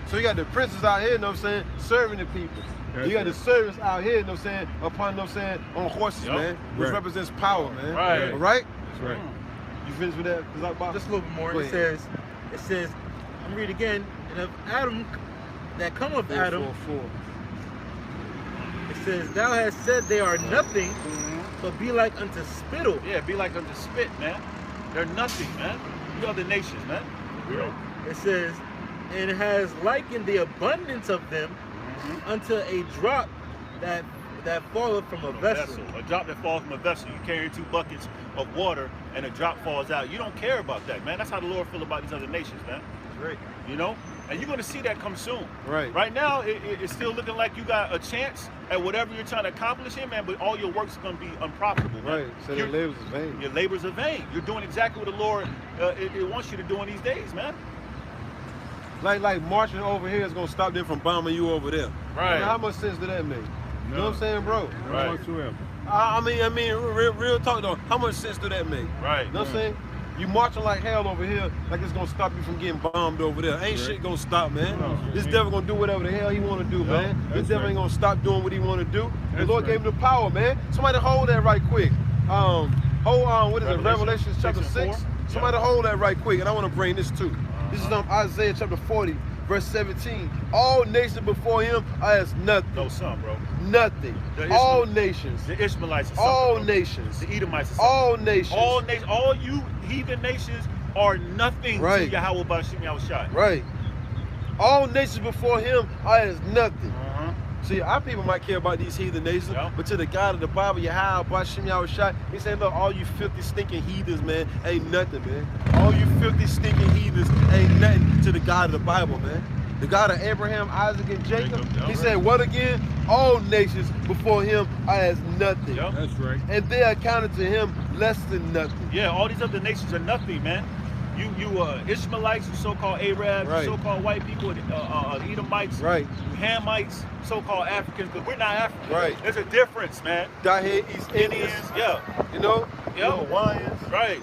So you got the princes out here, you know what I'm saying, serving the people. That's You got the right. servants out here, you know what I'm saying, upon, you know what I'm saying, on horses, Yup. man, which Right. represents power, man. Right. All right? That's right. You finished with that? Just a little bit more. Go It ahead. says, I'm read again, and of Adam, that come of Adam, it says, thou hast said they are nothing, but be like unto spittle. Yeah, be like unto spit, man. They're nothing, man. You other nations, man. It says, and has likened the abundance of them unto a drop that falleth from a vessel. A drop that falls from a vessel. You carry 2 buckets of water and a drop falls out. You don't care about that, man. That's how the Lord feel about these other nations, man. Right. You know? And you're going to see that come soon. Right. Right now, it's still looking like you got a chance at whatever you're trying to accomplish here, man, but all your work's going to be unprofitable, man. Right. So their labors is vain. Your labors are vain. You're doing exactly what the Lord it wants you to do in these days, man. Like marching over here is gonna stop them from bombing you over there. Right. Now, how much sense did that make? You know what I'm saying, bro? Right. Whatsoever. I mean, real talk though. How much sense do that make? Right. You know what I'm saying? You marching like hell over here, like it's gonna stop you from getting bombed over there. Ain't shit gonna stop, man. No. This devil gonna do whatever the hell he wanna do, man. This that's devil right. ain't gonna stop doing what he wanna do. The That's Lord right. gave him the power, man. Somebody hold that right quick. What is it? Revelation chapter 6 and 6. 4. Somebody hold that right quick, and I wanna bring this too. This is Isaiah chapter 40, verse 17. All nations before him are as nothing. No, son, bro. Nothing. The All Ishmael- nations. The Ishmaelites are something, All bro. nations. The Edomites are something. All nations. All nations. All you heathen nations are nothing Right. to Yahweh Bashim Yahushai. Right. All nations before him are as nothing. Uh-huh. See, our people might care about these heathen nations, Yeah. but to the God of the Bible, Yahweh Bashim Yahushai, he said, look, all you filthy, stinking heathens, man, ain't nothing, man. All you filthy, stinking heathens ain't nothing to the God of the Bible, man. The God of Abraham, Isaac, and Jacob, Jacob, yeah, he right. said, what again? All nations before him are as nothing. Yeah. That's right. And they are counted to him less than nothing. Yeah, all these other nations are nothing, man. You Ishmaelites, you so-called Arabs, Right. you so-called white people, Edomites, Right. you Hamites, so-called Africans, but we're not Africans. Right. There's a difference, man. Down here, East Indians, Indians, yeah, you know? Yeah. Hawaiians. right.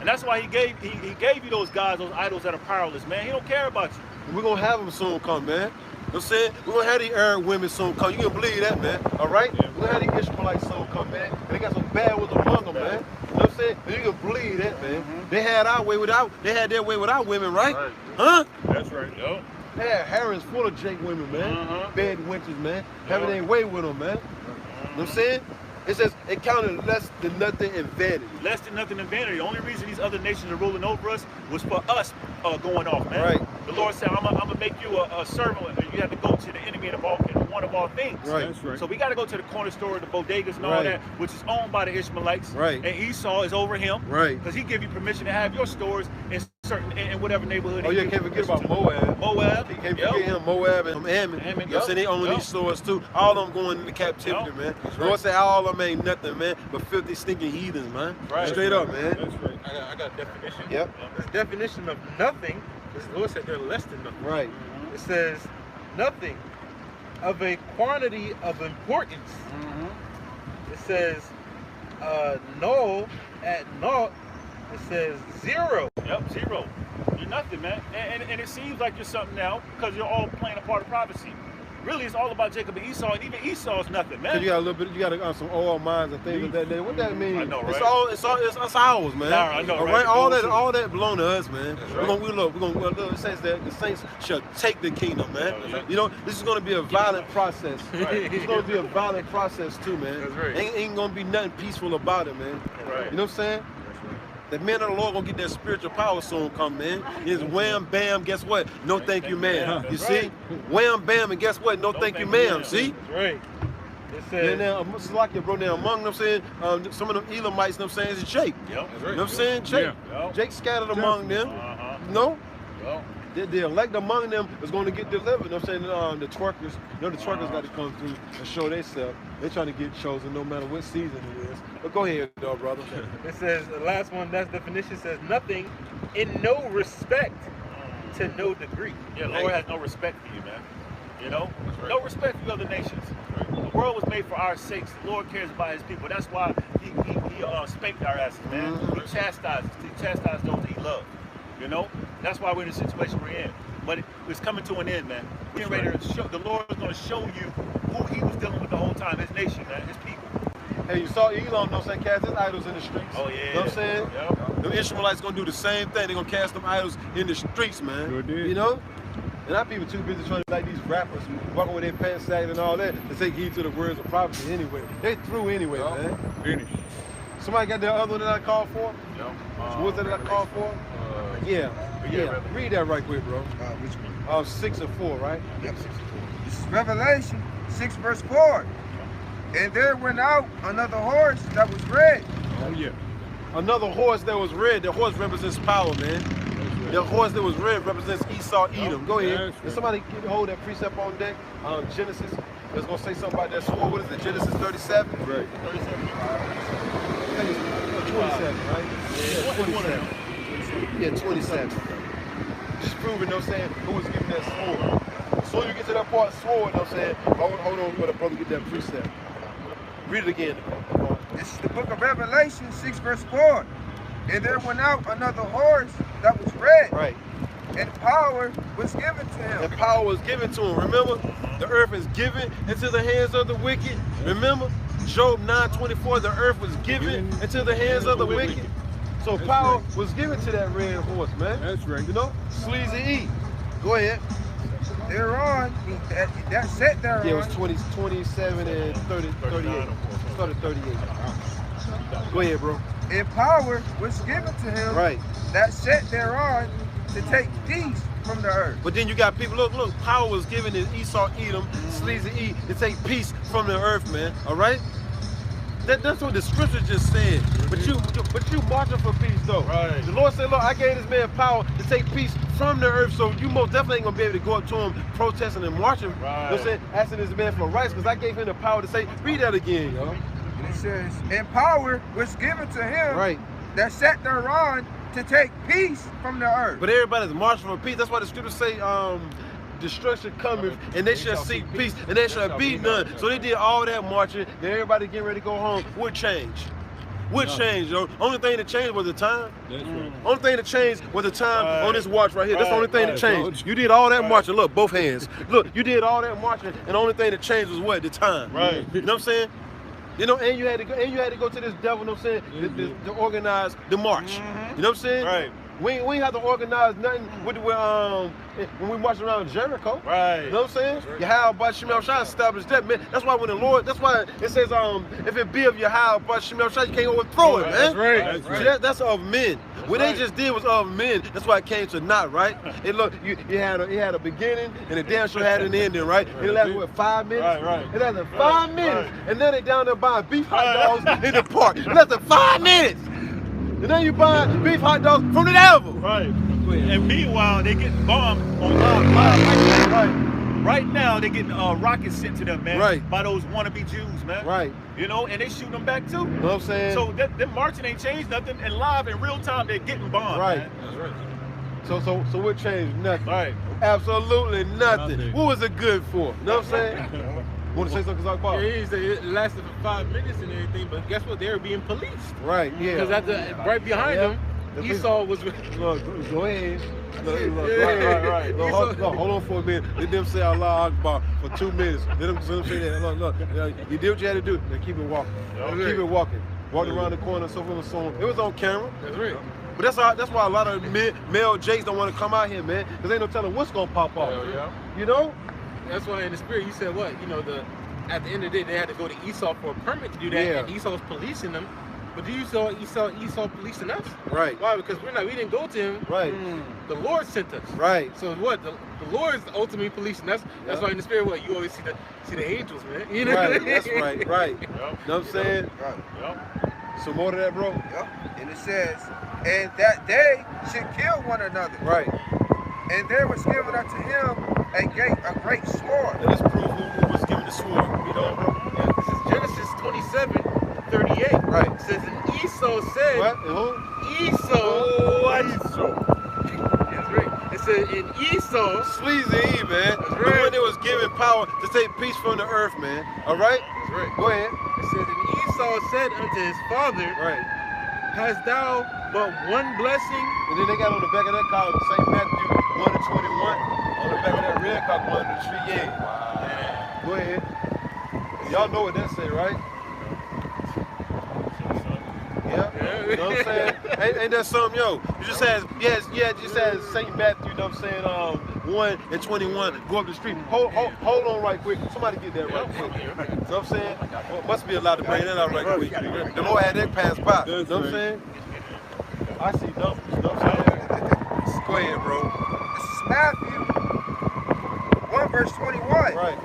And that's why he gave you those guys, those idols that are powerless, man. He don't care about you. We're gonna have them soon come, man. You know what I'm saying? We're gonna have these Arab women soon come. You can believe that, man. All right? Yeah. We're gonna have these Ishmaelites soon come, man. And they got some bad ones among them, man. You know what I'm saying? And you can believe that, man. They had their way with our women, right? Right. Huh? That's right. Yo. They had harems full of Jake women, man. Uh-huh. Bad wenches, man. Yeah. Having their way with them, man. You know what I'm saying? It says it counted less than nothing in vanity. Less than nothing in vanity. The only reason these other nations are ruling over us was for us going off, man. Right. The Lord said, I'm gonna make you a servant, and you have to go to the enemy in one of all things. Right. That's right. So we got to go to the corner store, the bodegas and all Right. that, which is owned by the Ishmaelites. Right. And Esau is over him. Right. Because he give you permission to have your stores in whatever neighborhood. Oh he yeah, give can't you forget about permission to. Moab. Moab. You can't Yep. forget him, Moab and Ammon. Ammon, You know what I'm saying? They yep, own yep. these stores too. All of them going into captivity, Yep. man. That's Lord right. said all of them ain't nothing, man, but filthy, stinking heathens, man. Right. Straight up, man. That's right. I got a definition. Yep. The definition of nothing, the Lord said they're less than nothing. Right. It says nothing of a quantity of importance. It says null at naught. It says zero. Yep, zero. You're nothing, man. And it seems like you're something now because you're all playing a part of prophecy. Really, it's all about Jacob and Esau, and even Esau is nothing, man. Cause you got a little bit, you got some oil mines and things like that. What that mean? I know, right? It's ours, man. Nah, I know, All right? All that belong to us, man. right. We're gonna. It says that the saints shall take the kingdom, man. That's right. You know, this is gonna be a violent process. Right. It's gonna be a violent process too, man. That's right. Ain't gonna be nothing peaceful about it, man. Right. You know what I'm saying? The men of the Lord gonna get that spiritual power soon come, man. It's wham, bam, guess what? No thank you, ma'am. That's You see? right. Wham, bam, and guess what? No thank you, ma'am. See? That's right. It And says now, Salakia, bro, now among them saying, some of them Elamites, you know what I'm saying, is Jake. Yep. You know what I'm saying? Jake. Yep. Jake scattered among them. Uh-huh. No? Yep. the elect among them is going to get delivered. You know what I'm saying? The twerkers, you know, the twerkers got to come through and show themselves. They're trying to get chosen no matter what season it is. But go ahead, though, brother. It says, the last one, that's definition, says nothing in no respect to no degree. Yeah, Lord has no respect for you, man. You know? No respect for the other nations. The world was made for our sakes. The Lord cares about his people. That's why he spanked our asses, man. He chastised those that he loved. You know? That's why we're in the situation we're in. But it's coming to an end, man. We're getting ready to show, the Lord is going to show you who he was dealing with the whole time, his nation, man, his people. Hey, you saw Elon, you know what I'm saying, cast his idols in the streets. Oh, yeah. You know what I'm saying? Yep. The Israelites going to do the same thing. They're going to cast them idols in the streets, man. Sure did. You know? And our people too busy trying to like these rappers walking with their pants sagged and all that to take heed to the words of prophecy anyway. They through anyway, man. Finish. Somebody got the other one that I called for? Yep. What was that I called for? Yeah. Read that right quick, bro. Which one? 6 and 4, right? Yep, 6 and 4. This is Revelation 6 verse 4. And there went out another horse that was red. Oh, yeah. Another horse that was red. The horse represents power, man. The horse that was red represents Esau, Edom. Go ahead. Can somebody get hold that precept on deck? Genesis. That's going to say something about that sword. What is it? Genesis 37? Right. 37. I think it's 27, right? Yeah, 27. Yeah, 27. Just proving, you know what I'm saying, who was giving that sword. As soon as you get to that part, sword, you know what I'm saying, hold on, let the brother get that precept. Read it again. This is the book of Revelation 6 verse 4. And there went out another horse that was red. Right. And power was given to him. And power was given to him. Remember, the earth is given into the hands of the wicked. Remember, Job 9:24, the earth was given into the hands of the wicked. So power was given to that red horse, man. That's right. You know, Sleazy E. Go ahead. Thereon, that set thereon. Yeah, it was 27 and 30, 38. Started 38. Go ahead, bro. And power was given to him. Right. That set thereon to take peace from the earth. But then you got people, look, power was given to Esau, Edom, Sleazy E, to take peace from the earth, man. All right? That's what the scripture just said. But you marching for peace, though. Right. The Lord said, look, I gave this man power to take peace from the earth, so you most definitely ain't going to be able to go up to him protesting and marching. Right. You know what I'm saying? Asking this man for rights, because I gave him the power to say, read that again, yo. And it says, and power was given to him. Right. That sat thereon to take peace from the earth. But everybody's marching for peace. That's why the scriptures say, destruction cometh, and they shall seek peace, and there shall be none. So they did all that marching, and everybody getting ready to go home. What changed? What changed, yo? Only thing that changed was the time. That's right. Only thing that changed was the time on this watch right here. That's the only thing that changed. You did all that marching. Look, both hands. Look, you did all that marching, and the only thing that changed was what? The time. Right. You know what I'm saying? You know, and you had to go to this devil, you know what I'm saying, to organize the march. You know what I'm saying? Right. We ain't have to organize nothing with when we march around Jericho. Right. You know what I'm saying? Yahweh Shemel Shai established that, man. That's why when the Lord, that's why it says, if it be of Yahweh Shemel Shai, you can't overthrow it, man. That's right. That's See, right. that's of men. What they just did was of men. That's why it came to naught, right? And look, it had a beginning, and it damn sure had an ending, right? It lasted, what, 5 minutes? Right. It lasted 5 minutes. And then they down there buying beef hot dogs in the park. It lasted 5 minutes. And then you buy beef hot dogs from the devil. Right. And meanwhile, they getting bombed on live. Right now, they getting rockets sent to them, man. Right. By those wannabe Jews, man. Right. You know, and they shooting them back too. You know what I'm saying? So them marching ain't changed nothing. And live in real time, they're getting bombed. Right. Man. That's right. So what changed? Nothing. Right. Absolutely nothing. What was it good for? You know what I'm saying? Want to say something, Paul? Yeah, he said it lasted for 5 minutes and everything, but guess what? They were being policed. Right, yeah. Because right behind them, Esau was. Look, go ahead. Look, right. Look, hold on for a minute. Let them say Allah Akbar for 2 minutes. Let them say that. Look. You did what you had to do. Now keep it walking. Keep it walking. Walking around the corner, so forth and so on. It was on camera. That's right. But that's why a lot of male Jakes don't want to come out here, man. Because ain't no telling what's going to pop off. You know? That's why in the spirit you said what? You know, at the end of the day they had to go to Esau for a permit to do that, and Esau was policing them. But do you saw Esau policing us? Right. Why? Because we didn't go to him. Right. The Lord sent us. Right. So what? The Lord is ultimately policing us. That's why in the spirit, what you always see the angels, man. You know? Right. That's right. Right. Yep. You know what I'm saying? Right. Yep. Some more to that, bro. Yep. And it says, and that they should kill one another. Right. And there was given unto him a great sword. And let's prove who was given the sword. You know, bro. Yeah, this is Genesis 27:38. Right. It says, and Esau said, What? And who? Esau, what? Esau. That's right. It said, in Esau, Sleazy E, man. That's The right. one that was given power to take peace from the earth, man. All right? that's right. Go ahead. It says, and Esau said unto his father, Right. hast thou but one blessing? And then they got on the back of that column, St. Matthew 1:21. On the back of that red column, 1 to 3. Yeah. Wow. Go ahead. Y'all know what that say, right? Yeah. You know what I'm saying? Ain't that something, yo? You just has, just has St. Matthew, you know what I'm saying, 1 and 21, go up the street. Hold on right quick. Somebody get that right quick. You know what I'm saying? Well, must be allowed to bring that out right quick. The Lord had that pass by. You know what I'm saying? I see numbers, you know what I'm saying? Go ahead, bro. This is Matthew 1 verse 21. Right.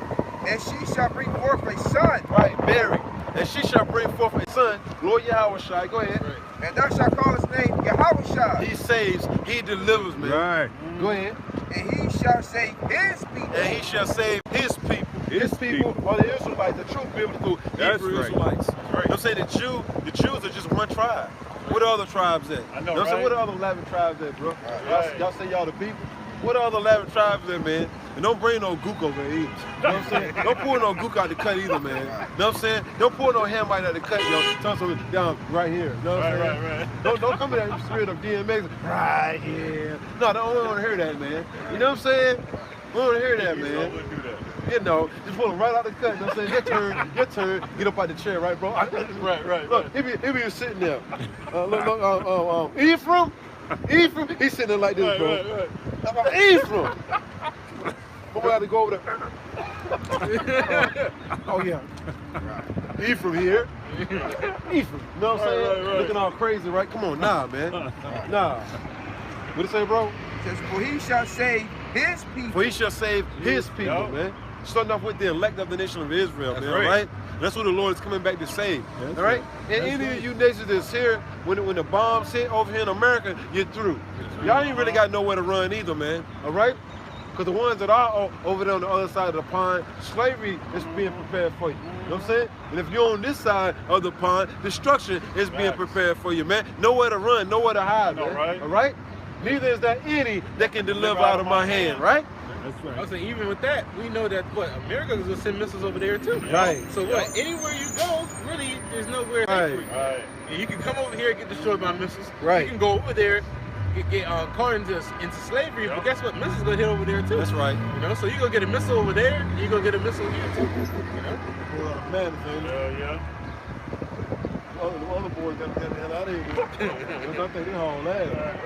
And she shall bring forth a son. Right, Mary. And she shall bring forth a son, Lord Yahweh. Go ahead. Right. And thou shalt call his name Yahweh. He saves, he delivers, man. Right. Go ahead. And he shall save his people. And he shall save his people. His people are the Israelites, the true biblical That's Hebrew right. Israelites. right. Don't say the Jews are just one tribe. What are other tribes at? I know, Don't say right? what are other 11 tribes at, bro? Right. Y'all say y'all the people. What are other 11 tribes at, man? And don't bring no gook over here either. You know what I'm saying? Don't pull no gook out the cut either, man. You know what I'm saying? Don't pull no Hamite out the cut, yo. Tell someone down right here. You know what I'm saying? Right. Don't come in that spirit of DMX. Right here. No, don't want to hear that, man. You know what I'm saying? We don't want to hear that, man. You know, just pull him right out the cut. You know what I'm saying? Your turn. Get up out the chair, right, bro? Right. Look, he be sitting there. Look, Ephraim, he's sitting there like this, bro. Ephraim. But we had to go over there. Oh yeah. Ephraim here. Ephraim. You know what I'm saying? Right. Looking all crazy, right? Come on, nah, man. Nah. What it say, bro? It says, for he shall save his people. For he shall save his people, Yup. man. Starting off with the elect of the nation of Israel, That's man, right. all right? That's what the Lord is coming back to save, That's all right? right. And That's any right. of you nations that's here, when the bombs hit over here in America, you're through. Y'all ain't really got nowhere to run either, man, all right? Because the ones that are over there on the other side of the pond, slavery is being prepared for you. You know what I'm saying? And if you're on this side of the pond, destruction is being Facts. prepared for you, man. Nowhere to run, nowhere to hide, know, man. right? All right? Neither is there any that can deliver out of my hand, right? That's I was right. saying, even with that, we know that America is gonna send missiles over there too. Right. So anywhere you go, really, there's nowhere Right. safe for you. Right. And you can come over here and get destroyed by missiles. Right. You can go over there, get caught into slavery, but guess what? Missiles gonna hit over there too. That's right. You know, so you gonna get a missile over there, and you gonna get a missile here too. You know. Man, Yeah. the other boys got to get the hell out of here. Because I think they haul ass.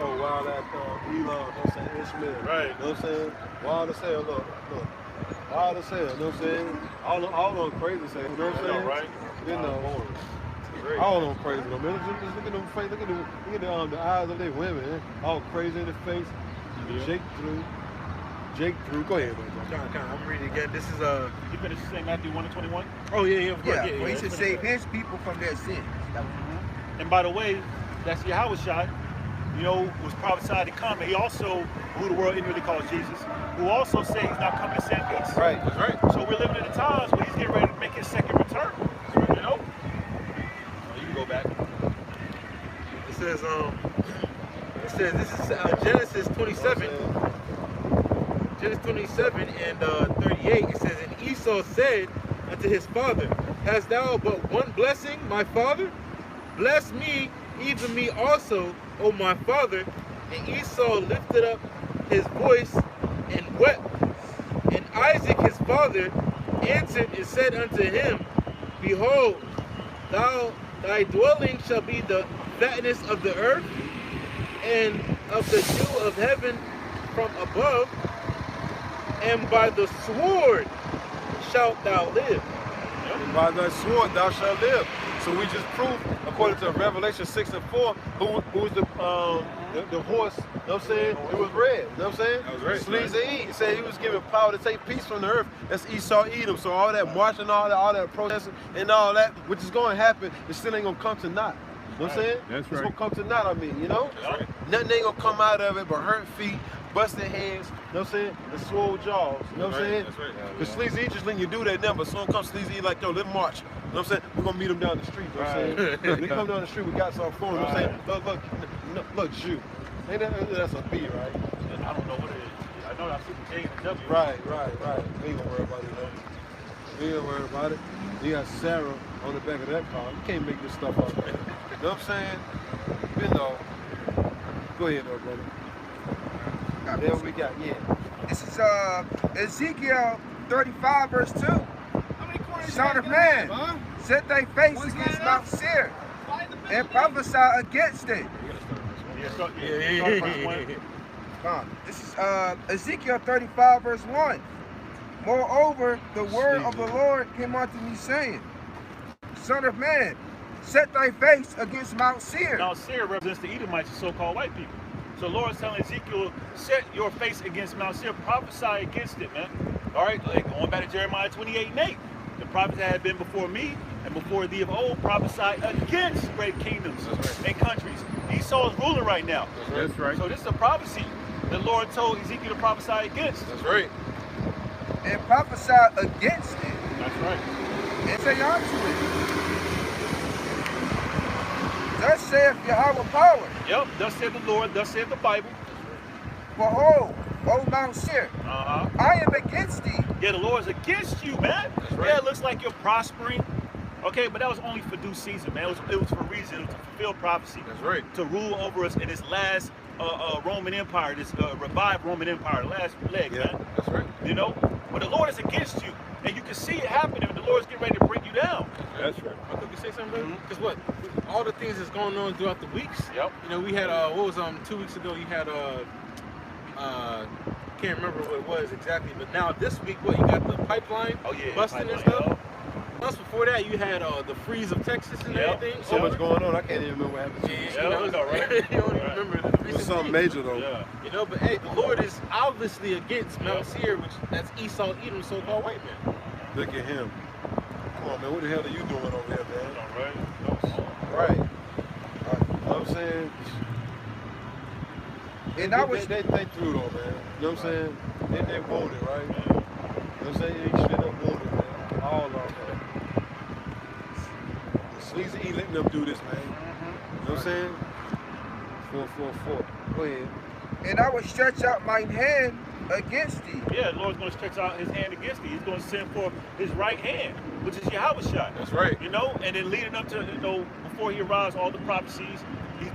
Oh, wild ass Elon, you know what I'm saying? Ishmael. Right. You know what I'm saying? Wild as hell, look. Wild as hell, you know what I'm saying? All on crazy as hell, you know what I'm saying? Right. You know. All on crazy though, man. Just look at them face, look at the eyes of their women, man. All crazy in the face. Yeah. Jake through. Go ahead, man. I'm reading again. This is You finished St. Matthew 1 and 21? Oh yeah, of course. Yeah, Yeah. for he should save his people from their sins. And by the way, that's Yahweh Shai, you know, was prophesied to come. And he also, who the world inwardly calls Jesus, who also said he's not coming to send peace. Right. That's right. So we're living in the times when he's getting ready to make his second return. You know? You can go back. It says this is Genesis 27. Genesis 27 and 38. It says, and Esau said unto his father, hast thou but one blessing, my father? Bless me, even me also, O my father. And Esau lifted up his voice and wept. And Isaac his father answered and said unto him, behold, thy dwelling shall be the fatness of the earth, and of the dew of heaven from above, and by the sword shalt thou live. And by thy sword thou shalt live. So we just proved, according to Revelation 6 and 4, who was the horse, you know what I'm saying? It was red, you know what I'm saying? That was right. Sleazy E. He said he was given power to take peace from the earth. That's Esau Edom. So all that marching, all that protesting, and all that, which is going to happen, it still ain't going to come to naught. You know what I'm saying? That's It's right. gonna come to naught, I mean, you know? That's right. Nothing ain't gonna come out of it but hurt feet, busted hands, you know what I'm saying? And swole jaws, you know what I'm saying? That's right. Because Sleazy E just letting you do that now, but soon comes Sleazy E like, yo, let's march. You know what I'm saying? We're gonna meet them down the street, you know what I'm saying? When they come down the street, we got something for them, you know what I'm saying? Look, Jew. Ain't that's a B, right? I don't know what it is. I know I see the J and the W. Right. We ain't gonna worry about it, though. We ain't gonna worry about it. You got Sarah on the back of that car. You can't make this stuff up, man. You know what I'm saying? You know. Go ahead, though, brother. There we got, This is Ezekiel 35, verse 2. Son of man, set thy face against Mount Seir and prophesy against it. Start verse 1. This is Ezekiel 35, verse 1. Moreover, the word of the Lord came unto me, saying, Son of man, set thy face against Mount Seir. Mount Seir represents the Edomites, the so-called white people. So the Lord is telling Ezekiel, set your face against Mount Seir, prophesy against it, man. All right, like going back to Jeremiah 28:8. The prophets that had been before me and before thee of old prophesied against great kingdoms and countries. Esau is ruling right now. That's right. So this is a prophecy the Lord told Ezekiel to prophesy against. That's right. And prophesy against it. That's right. And say unto it, Thus saith Yahweh power, Yep, thus said the Lord, thus said the Bible. Behold, O Mount Seir, Uh-huh. I am against thee. Yeah, the Lord's against you, man. That's right. Yeah, it looks like you're prospering. Okay, but that was only for due season, man. It was for a reason. It was to fulfill prophecy. That's right. To rule over us in this last Roman Empire, this revived Roman Empire, the last leg, man. That's right. You know? But the Lord is against you. And you can see it happening. The Lord's getting ready to bring you down. That's right. I think you say something, brother? Because what? All the things that's going on throughout the weeks. Yep. You know, we had what was 2 weeks ago? You had can't remember what it was exactly, but now this week, what you got the pipeline busting and stuff. Yep. Plus before that, you had the freeze of Texas and everything. So much going on, I can't even remember what happened. Yeah, Yeah, I know, right? you don't even remember the It was recent something weeks. major, though. Yeah. You know, but hey, the Lord is obviously against Mount Seir, which that's Esau, Edom, so-called white man. Look at him. Come on, man. What the hell are you doing over here, man? All right. Right. You know what I'm saying? And I was They through, though, man. You know what I'm saying? They wounded, right? You know what I'm saying? They straight up wounded, man. All of them. Sleazy E letting them do this, man. You know what I'm saying? 444. Go ahead. and I will stretch out mine hand against thee. Yeah, the Lord's going to stretch out his hand against thee. He's going to send forth his right hand, which is Yahweh shot. That's right. You know, and then leading up to, you know, before he arrives, all the prophecies, he's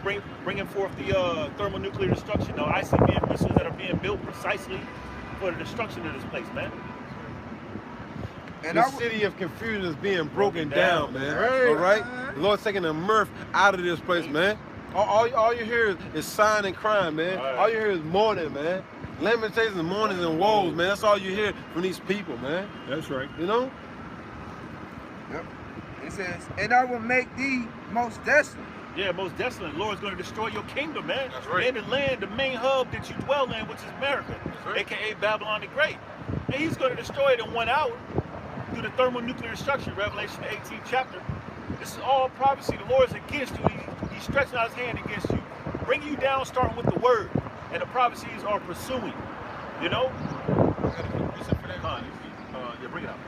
bringing forth the thermonuclear destruction, the ICBM missiles that are being built precisely for the destruction of this place, man. And the I will, city of confusion is being broken down, man. Right. All right? The Lord's taking the mirth out of this place, man. All you hear is sighing and crying, man. Right. All you hear is mourning, man. Lamentations, mournings, and woes, man. That's all you hear from these people, man. That's right. You know? Yep. It says, and I will make thee most desolate. Yeah, most desolate. The Lord's going to destroy your kingdom, man. That's right. And the land, the main hub that you dwell in, which is America, right. aka Babylon the Great. And he's going to destroy it in 1 hour through the thermonuclear destruction, Revelation 18th chapter. This is all prophecy. The Lord is against you. He's stretching out his hand against you, bringing you down, starting with the word. And the prophecies are pursuing. You know? Yeah, bring it out.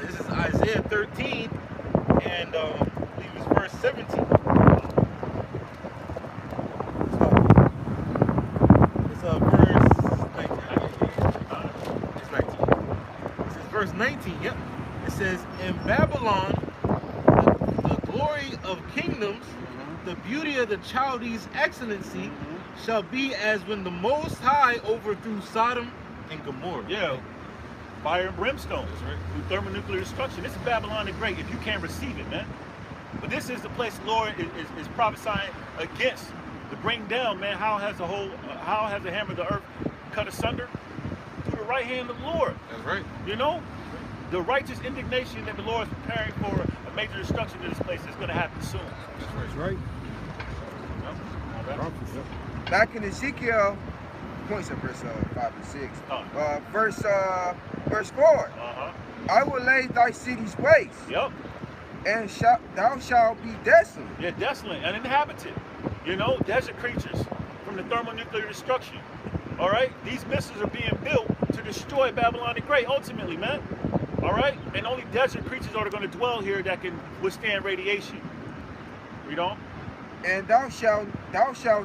This is Isaiah 13, and I believe it's verse 17. It's verse 19. It's 19. This is verse 19. Yep. It says, "In Babylon, the glory of kingdoms, the beauty of the Chaldees' excellency, shall be as when the Most High overthrew Sodom and Gomorrah." Yeah. Fire and brimstone. Through thermonuclear destruction. This is Babylon the Great if you can't receive it, man. But this is the place the Lord is prophesying against to bring down, man. How has the hammer of the earth cut asunder? Through the right hand of the Lord. That's right. You know? The righteous indignation that the Lord is preparing for a major destruction to this place is going to happen soon. That's right. Prophecy. Back in Ezekiel, points of verse 5 and 6. Verse 4. Uh-huh. I will lay thy cities waste, Yep. and thou shalt be desolate. Yeah, desolate, uninhabited. You know, desert creatures from the thermonuclear destruction. All right? These missiles are being built to destroy Babylon the Great, ultimately, man. All right? And only desert creatures are going to dwell here that can withstand radiation. Read on. And thou shalt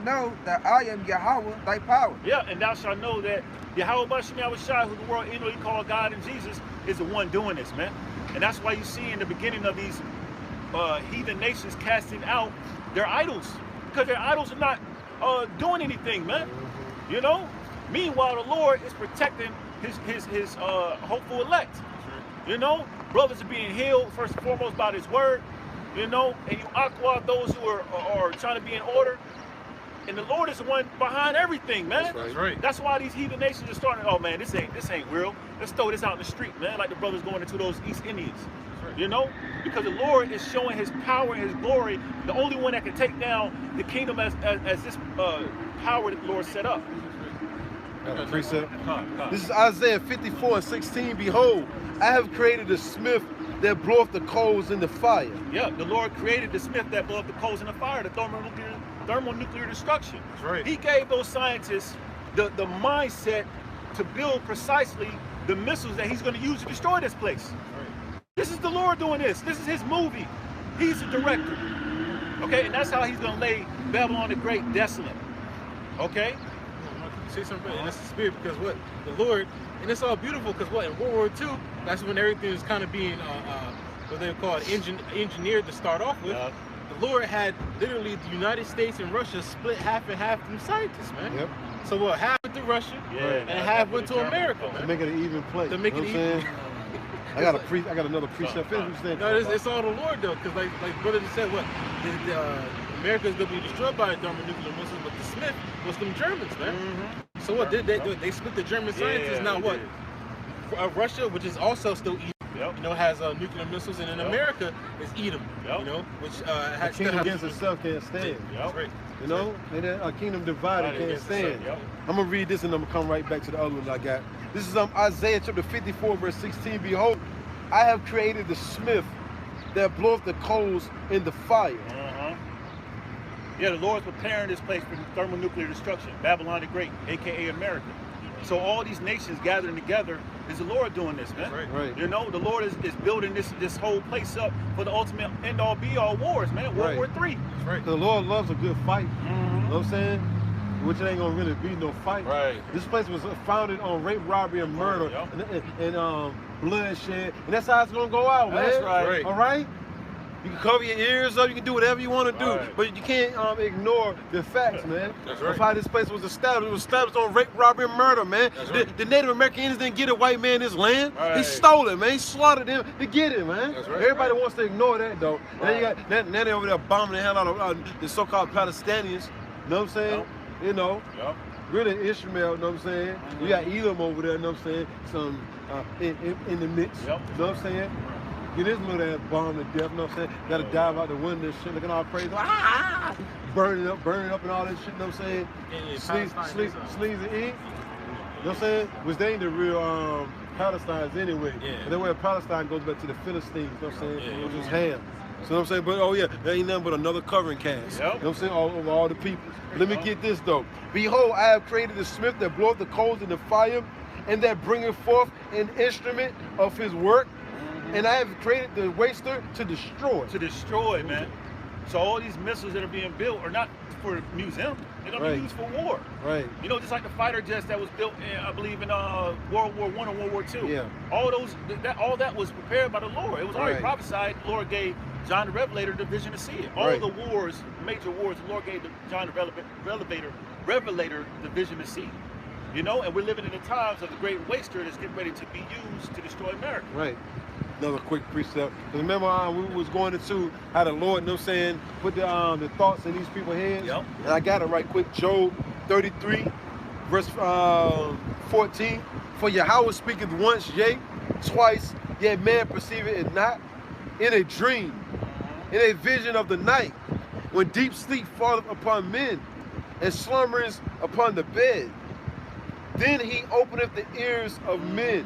know that I am Yahweh, thy power. Yeah, and thou shalt know that Yahweh Bashim Yahushua, who the world inwardly called God and Jesus, is the one doing this, man. And that's why you see in the beginning of these heathen nations casting out their idols, because their idols are not doing anything, man. You know. Meanwhile, the Lord is protecting his hopeful elect. You know, brothers are being healed first and foremost by His word. You know, and you aqua those who are trying to be in order. And the Lord is the one behind everything, man. That's right. That's why these heathen nations are starting. Oh man, this ain't real. Let's throw this out in the street, man. Like the brothers going into those East Indians. You know, because the Lord is showing His power and His glory. The only one that can take down the kingdom as this power that the Lord set up. Got a precept. This is Isaiah 54:16. Behold, I have created a smith that bloweth the coals in the fire. Yeah, the Lord created the smith that bloweth the coals in the fire, the thermonuclear destruction. That's right. He gave those scientists the mindset to build precisely the missiles that He's going to use to destroy this place. Right. This is the Lord doing this. This is His movie. He's the director. Okay, and that's how He's going to lay Babylon the Great desolate. Okay? Say something, and that's the spirit, because what the Lord, and it's all beautiful, because what in World War II, that's when everything was kind of being what they call engineered to start off with. The Lord had literally the United States and Russia split half and half from scientists, man. Yep. So what, half went to Russia, and half went to America, To man. make it an even play. To make it even. I got another precept. Finish what you're saying. No, it's all the Lord though, because like brother just said, what America is gonna be destroyed by thermonuclear missiles, but the Smith was them Germans, man. So what did they do? They split the German scientists. Now what? Russia, which is also still Edom, you know, has nuclear missiles, and in America is Edom, you know, which a kingdom against itself can't stand. That's right. You know, and a kingdom divided can't stand. I'm gonna read this and I'm gonna come right back to the other one I got. This is Isaiah chapter 54, verse 16. Behold, I have created the smith that bloweth the coals in the fire. Yeah, the Lord's preparing this place for thermonuclear destruction. Babylon the Great, aka America. So all these nations gathering together, is the Lord doing this, man. Right. You know, the Lord is building this whole place up for the ultimate end-all be-all wars, man. World War III. That's right. The Lord loves a good fight. You know what I'm saying? Which ain't gonna really be no fight. Right. This place was founded on rape, robbery, and murder, and bloodshed, and that's how it's gonna go out, man. That's right. All right. You can cover your ears up, you can do whatever you want to do, but you can't ignore the facts, man. That's right. Of how this place was established. It was established on rape, robbery, and murder, man. The Native American Indians didn't get a white man his land. He stole it, man. He slaughtered them to get it, man. Everybody wants to ignore that, though. And then you got now they over there bombing the hell out of the so-called Palestinians. You know what I'm saying? You know. Really Ishmael, you know what I'm saying? You got Edom over there, you know what I'm saying? Some in the mix. You know what I'm saying? Get this little ass bomb to death, you know what I'm saying? Gotta dive out the window and shit, looking all crazy. Burning up and all that shit, you know what I'm saying? Sleaze and ink. You know what I'm saying? Which they ain't the real Palestinians anyway. And then where Palestine goes back to the Philistines, you know what I'm saying? Which is Ham. So what I'm saying? But oh yeah, there ain't nothing but another covering cast. You know what I'm saying? All over all the people. But let me get this though. Behold, I have created the smith that bloweth the coals in the fire, and that bringeth forth an instrument of his work. And I have created the waster to destroy. To destroy, man. So all these missiles that are being built are not for museum. They're gonna be used for war. You know, just like the fighter jets that was built in, I believe, in World War I and World War II. All those, all that was prepared by the Lord. It was already prophesied. The Lord gave John the Revelator the vision to see it. All the wars, major wars, the Lord gave John the Revelator the vision to see. You know, and we're living in the times of the great waster that's getting ready to be used to destroy America. Another quick precept. Remember we was going into how the Lord, you know what I'm saying, put the thoughts in these people's heads? And I got it right quick. Job 33, verse 14. For Yahweh speaketh once, yea, twice, yet man perceiveth it not. In a dream, in a vision of the night, when deep sleep falleth upon men, and slumbereth upon the bed. Then he openeth the ears of men,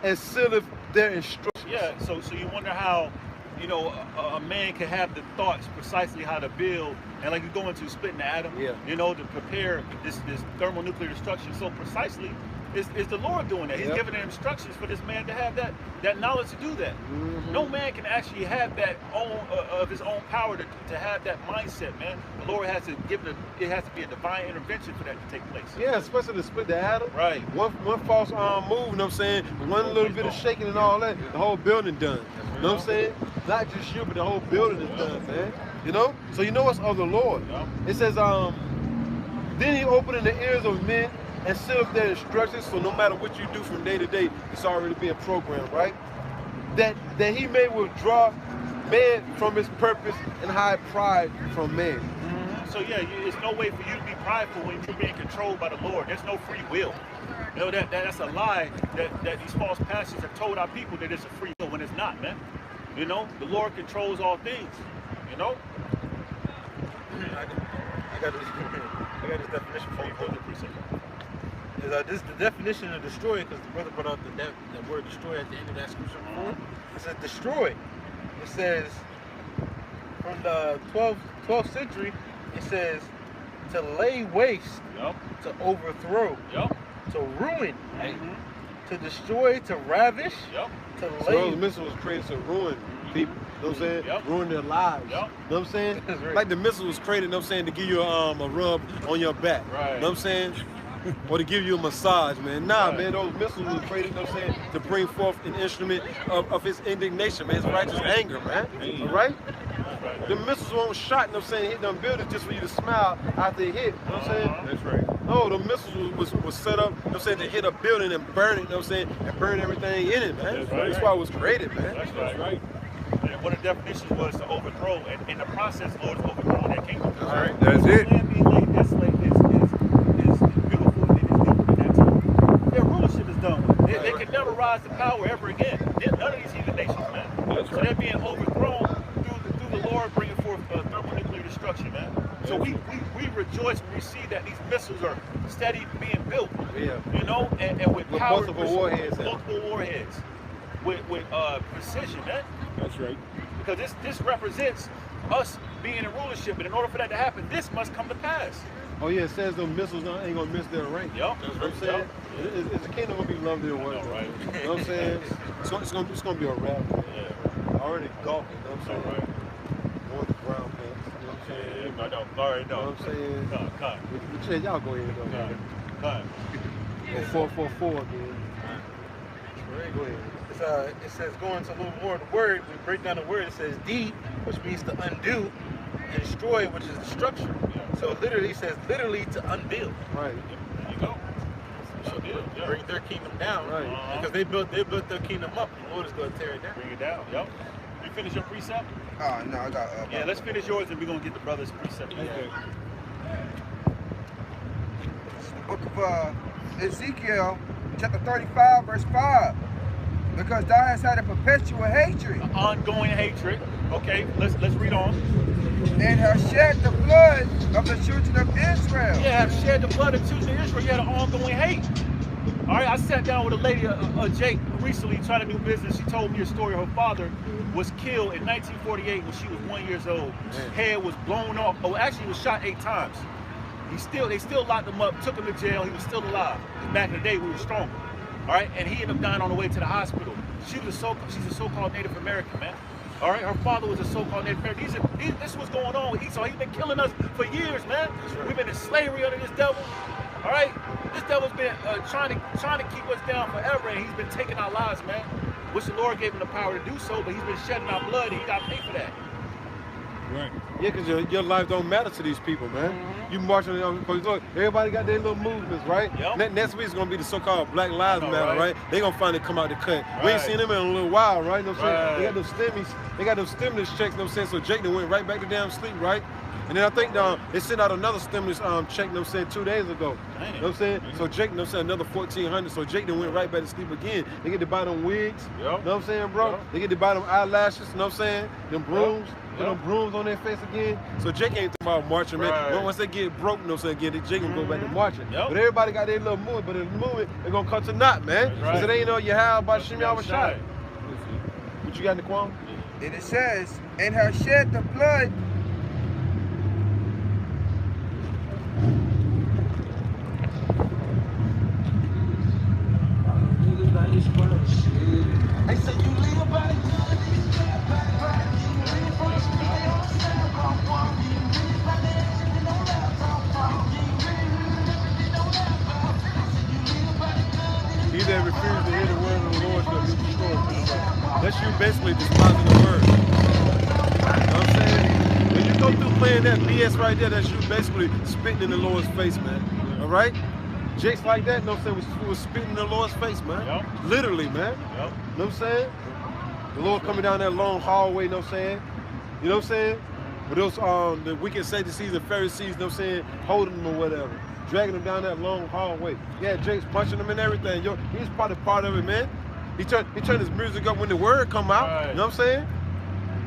and sealeth their instructions. So you wonder how you know, a man can have the thoughts precisely how to build, and like you go into splitting the atom, Yeah. you know, to prepare this thermonuclear destruction so precisely, is the Lord doing that. He's Yep. giving the instructions for this man to have that knowledge to do that. No man can actually have that of his own power to have that mindset, man. The Lord has to give it has to be a divine intervention for that to take place. Yeah, especially to split the atom. Right. One false move, you know what I'm saying? One little bit of shaking and all that, the whole building done. You know what I'm saying? Not just you, but the whole building is done, man. You know? So you know what's of the Lord. Yeah. It says, then he opened the ears of men and sealed up their instructions, so no matter what you do from day to day, it's already being programmed, right? That he may withdraw man from his purpose and hide pride from man. So yeah, it's no way for you to be prideful when you're being controlled by the Lord. There's no free will. You know, that's a lie that these false pastors have told our people that it's a free will when it's not, man. You know, the Lord controls all things. You know. I got this definition for you. This is the definition of destroy, because the brother brought out the word destroy at the end of that scripture before. It says destroy. It says from the 12th century, it says to lay waste, Yep. to overthrow, Yep. to ruin, to destroy, to ravish, Yep. to So those lay. missiles was created to ruin people. You know what I'm saying? Yep. Ruin their lives. Yep. You know what I'm saying? That's right. Like the missile was created, you know what I'm saying, to give you a rub on your back. Right. You know what I'm saying? Or to give you a massage, man. Nah, Right. man, those missiles were created, you know what I'm saying, to bring forth an instrument of his indignation, man, his righteous anger, man. All right? The missiles weren't shot, you know what I'm saying, hit them buildings just for you to smile after it hit. You know what I'm saying? That's right. No, the missiles was set up, you know what I'm saying, to hit a building and burn it, you know what I'm saying, and burn everything in it, man. That's right. That's why it was created, man. That's right. And one of the definitions was to overthrow, and in the process, Lord is overthrowing their kingdom. All right. That's it. Land being laid desolate is beautiful and is deeper than that too. Their rulership is done with. They can never rise to power ever again. None of these heathen nations, man. That's So right. they're being overthrown through the Lord bringing forth thermonuclear destruction, man. So we rejoice when we see that these missiles are steady being built. Yeah. You know, and with With power, multiple warheads. multiple warheads, with precision, man. That's right. Because this represents us being in rulership, and in order for that to happen, this must come to pass. Oh yeah, it says those missiles ain't gonna miss their rank. Yup. You know what I'm saying? Is the kingdom gonna be loved or what? I know, right? You know what I'm saying? So it's gonna be a rap. Yeah. Already golfing, you know what I'm All saying? right. Going to brown pants, you know what I'm saying? Yeah, no. All right, You know no. what I'm saying? Cut. But y'all go ahead though, man. Cut. Or 444 again. Go ahead. It says, going into a little more of the word, we break down the word, it says deed, which means to undo, and destroy, which is destruction. So literally, it says literally to unbuild. Right. There you go. So yeah. Bring their kingdom down. Right. Because they built their kingdom up. The Lord is going to tear it down. Bring it down. Yup. You finish your precept? No, I got. Yeah, let's finish yours, and we're gonna get the brother's precept. Okay. Book of Ezekiel, chapter 35, verse 5. Because thou hast had a perpetual hatred, Ongoing hatred. Okay, let's read on. and hast shed the blood of the children of Israel. Yeah, have shed the blood of children of Israel. You had an ongoing hate. All right, I sat down with a lady, Jake, recently trying to do business. She told me a story. Her father was killed in 1948 when she was 1 year old. Head was blown off. Oh, actually, he was shot 8 times. They still locked him up, took him to jail. He was still alive. Back in the day, we were stronger. All right, and he ended up dying on the way to the hospital. She's a so-called Native American, man. All right, her father was a so-called Native American. This is what's going on with Esau. He's been killing us for years, man. We've been in slavery under this devil. All right, this devil's been trying to keep us down forever, and he's been taking our lives, man. Which the Lord gave him the power to do so, but he's been shedding our blood, and he got to pay for that. Right. Yeah, because your life don't matter to these people, man. You marching, because look, everybody got their little movements, right? Yep. Next week's going to be the so-called Black Lives I know, Matter, right? right? They going to finally come out the cut. We ain't Right. seen them in a little while, right? You know what I'm saying? Right. They got those stimulus checks, you know what I'm saying? So Jake done went right back to damn sleep, right? And then I think they sent out another stimulus check, you know what I'm saying, 2 days ago. Damn. You know what I'm saying? So Jake, you know what I'm saying, another $1,400. So Jake done went right back to sleep again. They get to buy them wigs, you know what I'm saying, bro? Yep. They get to buy them eyelashes, you know what I'm saying? Them brooms. Put Yep. them brooms on their face again. So Jake ain't thinking about marching, man. Right. Once they get broke, you know what I'm saying, Jake gonna go back to marching. Yep. But everybody got their little movement, but in the movement, they're gonna come to naught, man. That's right. Because it ain't no you how about Shimmy I was shot. Let's see. What you got in the Quan? And it says, and have shed the blood He that refused to hear the word of the Lord shall be destroyed. That's you basically despising the word. You know what I'm saying? When you go through playing that BS right there, that's you basically spitting in the Lord's face, man. All right? Jakes like that, you know what I'm saying, was spitting in the Lord's face, man. Yep. Literally, man. Yep. You know what I'm saying? The Lord coming down that long hallway, you know what I'm saying? You know what I'm saying? With those the wicked Sadducees and Pharisees, you know what I'm saying, holding them or whatever. Dragging them down that long hallway. Yeah, Jake's punching them and everything. Yo, he's probably part of it, man. He turned his music up when the word come out. Right. You know what I'm saying?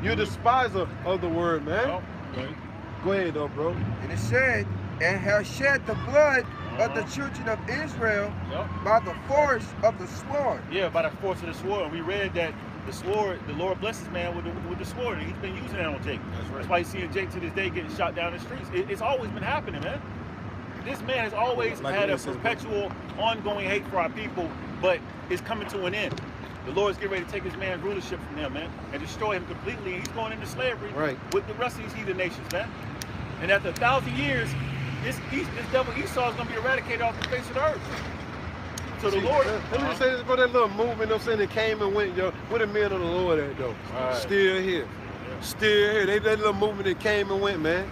You're a despiser of the word, man. Yep. Right. Go ahead though, bro. And it said, and have shed the blood of the children of Israel Yep. by the force of the sword. Yeah, by the force of the sword. And we read that the sword, the Lord blesses man with the sword, and he's been using that on Jake. That's why you see Jake to this day getting shot down in the streets. It's always been happening, man. This man has always had a perpetual, ongoing hate for our people, but it's coming to an end. The Lord's getting ready to take his man's rulership from them, man, and destroy him completely. He's going into slavery with the rest of these heathen nations, man. And after 1,000 years, this devil Esau is going to be eradicated off the face of the earth. So the Lord... Let me just say this, bro, that little movement, you know what I'm saying, that came and went, yo, where the men of the Lord at, though? Right. Still here. Still here. That little movement that came and went, man.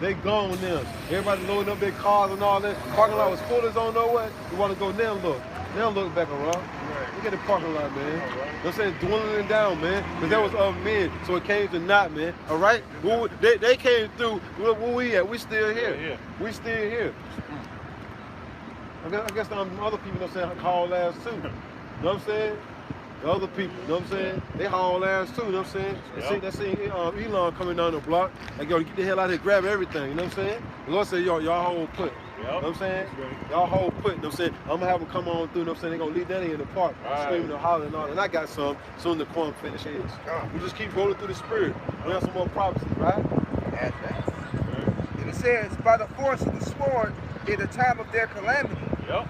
They gone now. Everybody loading up their cars and all that. Parking lot was full as on nowhere. You want to go now, look. Now look back around. Right. Look at the parking lot, man. Right. You know what I'm saying? Dwindling down, man. Because that was of men. So it came to not, man. All right? They came through. Where we at? We still here. Yeah. We still here. I guess other people, you know what I'm saying, haul ass too. You know what I'm saying? The other people, you know what I'm saying? They haul ass too, you know what I'm saying? Yep. They see Elon coming down the block, like, yo, get the hell out of here, grab everything, you know what I'm saying? The Lord said, y'all hold put. Yep. You know what I'm saying? Y'all hold put, you know what I'm saying? I'm gonna have them come on through, you know what I'm saying? They're gonna leave that in the park, screaming and hollering and all that. And I got some, soon the corn finish is. We just keep rolling through the spirit. We have some more prophecies, right? That's right. And it says, by the force of the sword in the time of their calamity. Yep.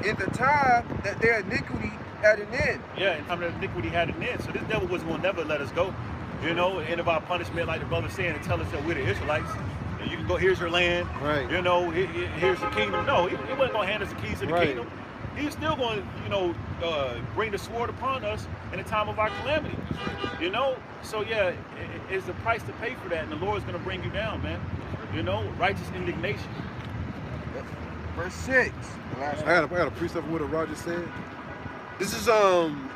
In the time that their iniquity had an end. Yeah, in time that iniquity had an end. So this devil was going to never let us go. You know, end of our punishment, like the brother saying, and tell us that we're the Israelites. And you can go, here's your land. Right. You know, here's the kingdom. No, he wasn't going to hand us the keys to the kingdom. He was still going to, you know, bring the sword upon us in the time of our calamity. You know? So yeah, it's the price to pay for that, and the Lord's going to bring you down, man. You know, righteous indignation. Verse 6. I got a precept of what Roger said. This is 2nd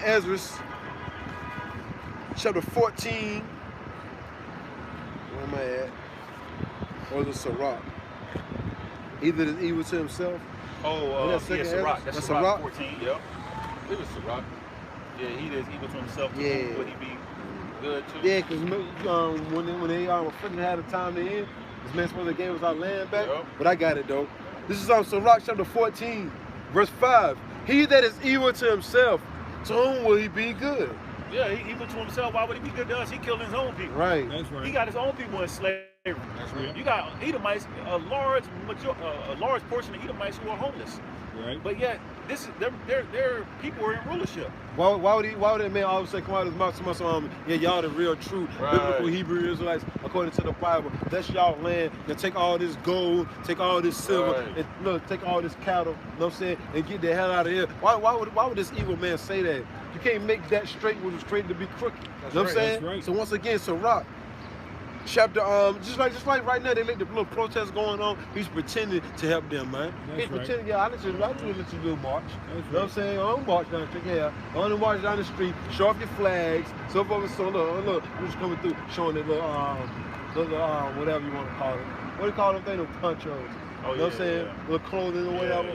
Ezra, chapter 14. Where am I at? Or is it Sirach? Either is evil to himself. Yeah, Sirach. That's Sirach 14. Yep. It was Sirach. Yeah, he does evil to himself. Yeah. Would he be good too? Yeah, because when they freaking had a time to end, this man supposed to gave us our land back. Yep. But I got it though. This is on Sirach chapter 14, verse 5. He that is evil to himself, to whom will he be good? Yeah, he evil to himself. Why would he be good to us? He killed his own people. Right. That's right. He got his own people in slavery. That's right. You got Edomites, a large portion of Edomites who are homeless. Right. But yet, this is their people are in rulership. Why would that man all of a sudden come out of his mouth to us, yeah, y'all the real true biblical Hebrew Israelites according to the Bible. That's y'all land. Now take all this gold, take all this silver, and look, take all this cattle, you know what I'm saying, and get the hell out of here. Why would this evil man say that? You can't make that straight when it's straight to be crooked. You know what I'm saying? That's right. So once again, Sirach chapter just like right now, they let the little protests going on. He's pretending to help them, man. He's pretending, yeah, I let you do a little march. You know what I'm saying? I don't march down the street, yeah. I only march down the street, show off your flags, so forth and so on. Look, we're just coming through, showing the little whatever you want to call it. What do you call them things? Them ponchos. Oh, you know what I'm saying? Little clothing or whatever.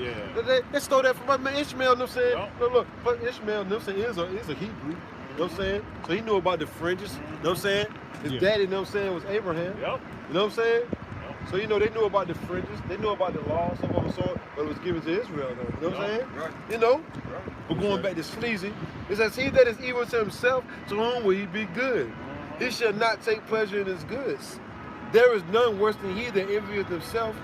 They stole that from my man Ishmael, you know what I'm saying? Look, but Ishmael, you know what I'm saying, is a Hebrew. You know what I'm saying? So he knew about the fringes, you know what I'm saying? His daddy, you know what I'm saying, was Abraham. Yep. You know what I'm saying? Yep. So, you know, they knew about the fringes. They knew about the law, so on and so on, but it was given to Israel, though. You know what I'm saying? Right. You know? Right. But going back to Sleazy, it says, he that is evil to himself, to whom will he be good? He shall not take pleasure in his goods. There is none worse than he that envieth himself.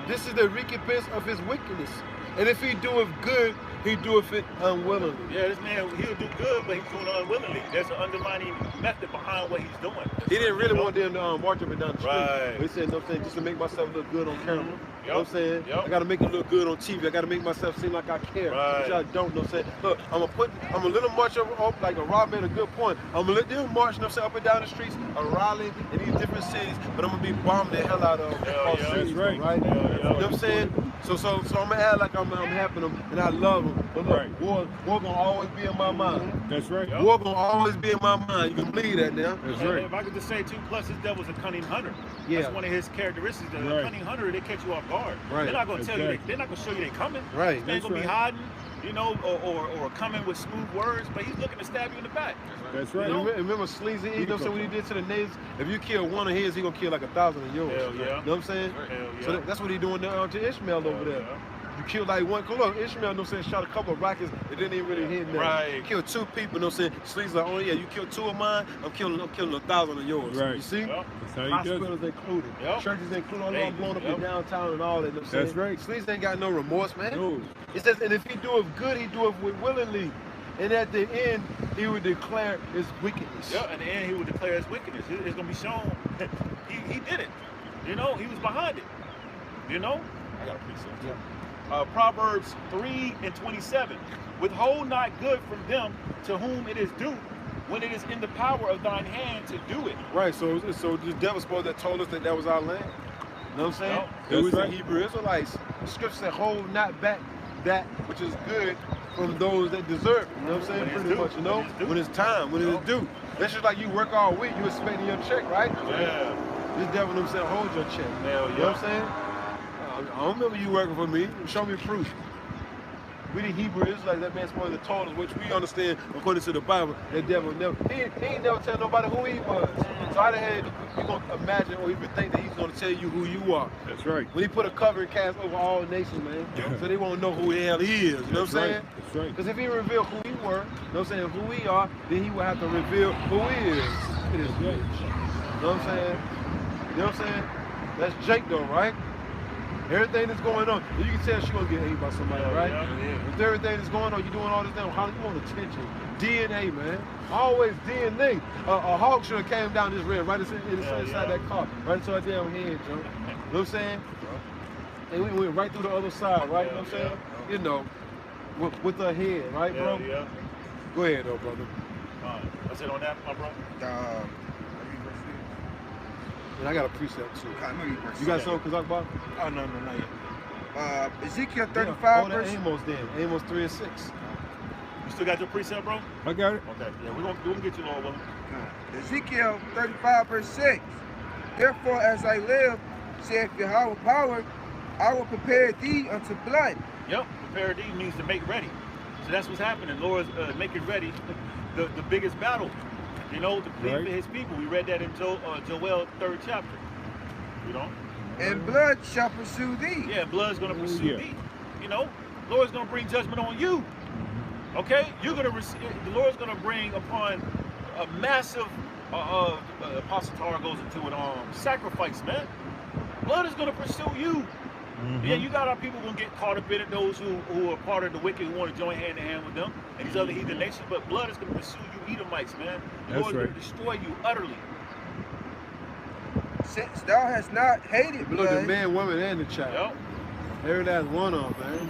This is the recompense of his wickedness. And if he doeth good, he doeth it unwillingly. Yeah, this man, he'll do good, but he's doing it unwillingly. There's an undermining method behind what he's doing. He didn't really want them to march up and down the street. Right. But he said, no, I'm saying, just to make myself look good on camera. You know what I'm saying? Yep. I gotta make it look good on TV. I gotta make myself seem like I care. Right. Which I don't, know what I'm saying? Look, I'm gonna let them march up like a Rob made a good point. I'm gonna let them march, you know what I'm saying, up and down the streets of Raleigh and these different cities, but I'm gonna be bombing the hell out of them. Yeah, cities, that's right. You know what I'm saying? So I'm gonna act like I'm helping them and I love them. But look, Right. war gonna always be in my mind. That's right. Yep. War gonna always be in my mind. You can believe that now. That's And right. if I could just say too, plus his devil's a cunning hunter. Yeah. That's one of his characteristics. That Right. A cunning hunter, they catch you off guard. Right. They're not gonna tell you. Exactly. They're not gonna show you they coming. Right. This man's That's gonna be right. hiding, you know, or coming with smooth words, but he's looking to stab you in the back. That's right. You know? Remember Sleazy, you know what he did to the natives? If you kill one of his, he gonna kill like 1,000 of yours. Hell yeah. You know what I'm saying? Hell yeah. So that's what he doing now to Ishmael over Hell there. yeah. You killed like one. Look, Ishmael, you know what I'm saying, shot a couple of rockets. It didn't even really hit them. Right. Killed 2 people. You know what I'm saying? Sleazy's like, oh yeah, you killed 2 of mine. I'm killing 1,000 of yours. Right. You see? Yep. That's how he does it. Hospitals included. Yep. Churches included. All Hey, them blowing up yep. in downtown and all that. You know what I'm saying? That's right. Sleazy ain't got no remorse, man. No. It says, and if he doeth good, he doeth willingly. And at the end, he would declare his wickedness. Yeah, in the end, he will declare his wickedness. It's gonna be shown that he did it. You know, he was behind it. You know? I got a precept. Yeah. Proverbs 3:27. Withhold not good from them to whom it is due, when it is in the power of thine hand to do it. Right, so the devil's supposed that told us that was our land. You know what I'm saying? Yep. It was That's the right. Hebrew Israelites. The scripture said, hold not back that which is good from those that deserve it. You know what I'm saying? When it's Pretty due. much, you know? When it's due. When it's time, when it's due. That's just like you work all week, you expecting your check, right? Yeah. This devil them said, hold your check. Hell You know what I'm saying? I don't remember you working for me. Show me proof. We the Hebrew Israelites, that man's supposed to told us, which we understand according to the Bible, that devil never, he ain't never tell nobody who he was. So how the hell you gonna imagine or even think that he's gonna tell you who you are? That's right. When he put a covering cast over all nations, man, so they won't know who the hell he is, you know what I'm That's saying? right. That's right. Because if he revealed who we were, you know what I'm saying, who we are, then he will have to reveal who he is. Look at this bitch. You know what I'm saying? You know what I'm saying? That's Jake though, right? Everything that's going on, you can tell she gonna get ate by somebody, Hell right? yeah. With everything that's going on, you doing all this damn, how you want attention? DNA, man. Always DNA. A hawk should have came down this red right inside that car, right into her damn head, Joe. You know what I'm saying? And we went right through the other side, right? You know what I'm saying? You know, with her head, right, bro? Yeah, yeah. Go ahead, though, brother. That's it on that, my bro. And I got a precept too. I know you verse. You got something, Kazak Bob? Oh, no, not yet. Ezekiel Yeah. 35 Oh, that verse. Amos then. Amos 3 and 6. You still got your precept, bro? I got it. Okay. Yeah, we're gonna get you, Lord willing. Ezekiel 35 verse 6. Therefore, as I live, saith Yahweh power, I will prepare thee unto blood. Yep. Prepare thee means to make ready. So that's what's happening. Lord's making ready the biggest battle. You know, to plead Right. for his people. We read that in Joel 3rd chapter. You know? And blood shall pursue thee. Yeah, blood's gonna pursue yeah. thee. You know, Lord's gonna bring judgment on you. Okay, you're gonna receive. The Lord's gonna bring upon a massive. Apostle Tara goes into it. Sacrifice, man. Blood is gonna pursue you. Yeah, you got our people gonna get caught up in it. Those who are part of the wicked who want to join hand in hand with them and these other heathen nations. But blood is gonna pursue you, Edomites, man. The That's Lord's right. gonna destroy you utterly. Since thou hast not hated Look, the blood, man, woman, and the child. Yep. Every last one of them, man.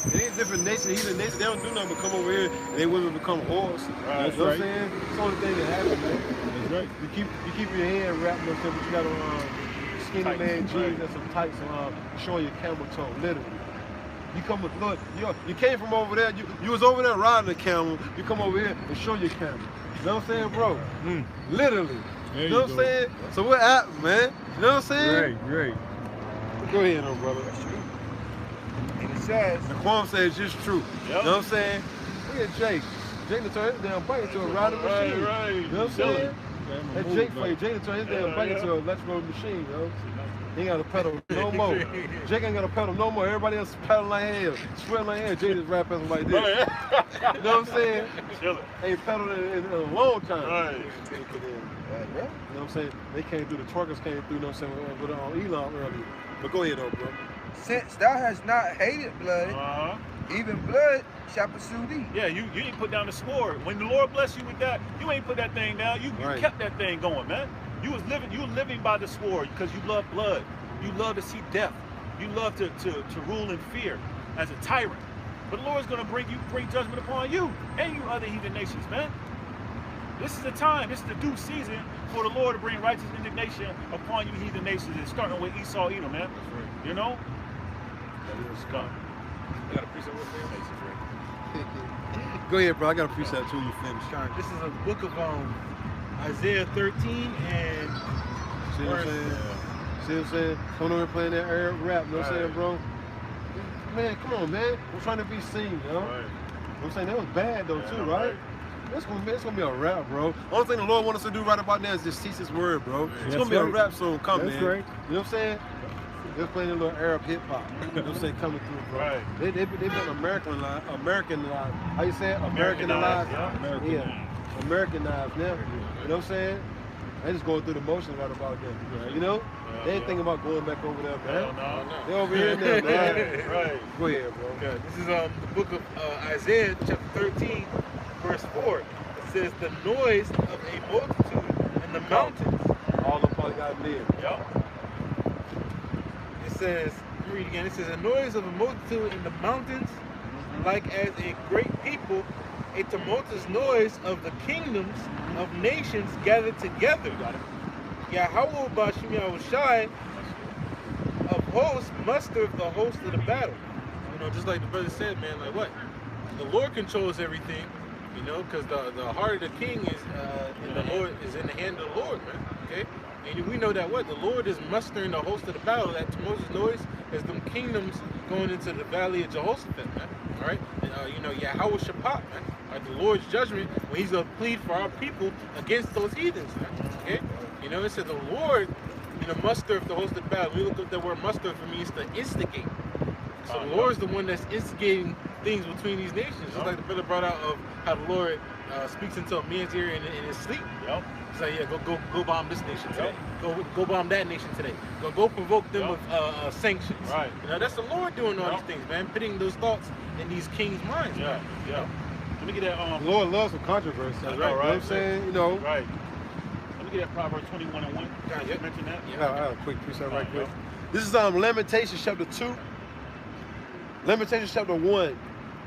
And these different nations, heathen nations, they don't do nothing but come over here and they women become whores. Right. You know what I'm right. saying? It's the only thing that happens, man. That's right. You keep your hand wrapped up, but you got on skinny Tights, man jeans right. and some tights showing your camel toe, literally. You come with, look, you came from over there, you was over there riding a camel, you come over here and show your camel. You know what I'm saying, bro? Literally. There You know what I'm go. saying? So what happened, man? You know what I'm saying? Right. Go ahead, though, brother. and it says, The quorum says it's true. Yep. You know what I'm saying? Look at Jake. Jake done turned his damn bike into a riding machine. Right. You know what I'm saying? I'm That a Jake move, for you. Jake done turned his damn bike Yeah. into an electrical machine, yo. He ain't got to pedal no more. Jake ain't got to pedal no more. Everybody else is pedaling like hell, sweating like hell. Jake just rap pedaling like this. You know what I'm saying? Chilling. Ain't pedaled in a long time. Right. You know what I'm saying? They came through, the twerkers came through, you know what I'm saying, with Elon earlier. But go ahead though, bro. Since thou hast not hated blood, even blood shall pursue thee. Yeah, you ain't put down the sword. When the Lord bless you with that, you ain't put that thing down. You kept that thing going, man. You were living by the sword because you love blood. You love to see death. You love to rule in fear as a tyrant. But the Lord's gonna bring judgment upon you and you other heathen nations, man. This is the time, this is the due season for the Lord to bring righteous indignation upon you heathen nations. It's starting with Esau, Edom, man. You know? I got a precept with me. Go ahead, bro. I got a precept too. You finish. This is a book of Isaiah 13 and See what I'm saying? See what I'm saying? Coming over playing that Arab rap, you know what I'm saying, bro? Man, come on, man. I'm trying to be seen, you know? Right. You know what I'm saying? That was bad though, too, right? It's gonna be a rap, bro. Only thing the Lord wants us to do right about now is just teach His word, bro. It's gonna be a rap song coming, man. Right. You know what I'm saying? They're playing a little Arab hip hop. You know what I'm saying? Coming through, bro. Right. They've been Americanized. How you say it? Americanized. Yeah. Americanized now. You know what I'm saying? They just going through the motions right about that. You know? They ain't thinking about going back over there, man. No. They over here now, man. Right. Go ahead, bro. Yeah, this is the book of Isaiah, chapter 13, verse 4. It says, the noise of a multitude in the mountains. All the probably got live. Yep. It says, let me read again. It says, a noise of a multitude in the mountains, like as a great people, a tumultuous noise of the kingdoms of nations gathered together. Yahweh Bashim Yahushai of hosts mustered the host of the battle. You know, just like the brother said, man, like what? The Lord controls everything, you know, because the heart of the king is in the Lord is in the hand of the Lord, man. Okay? And we know that what? The Lord is mustering the host of the battle. That tumultuous noise is them kingdoms going into the valley of Jehoshaphat, man. All right? You know, Yahweh Shaphat, man. Right? The Lord's judgment when He's going to plead for our people against those heathens, man. Okay? You know, it said the Lord, you know, muster the host of the battle. We look up that word muster for means to instigate. So the Lord's the one that's instigating things between these nations. Just like the brother brought out of how the Lord speaks into a man's ear in his sleep. Yep. He's like, yeah, go bomb this nation today. Go bomb that nation today. Go provoke them with sanctions. Right. You know, that's the Lord doing all these things, man. Putting those thoughts in these kings' minds. Yeah. Yeah. Let me get that. The Lord loves some controversy. That's You know what I'm saying? You know. Right. Let me get that Proverbs 21:1. Yeah, You mentioned that? I got a quick precept right quick. This is Lamentations chapter 2. Lamentations chapter 1,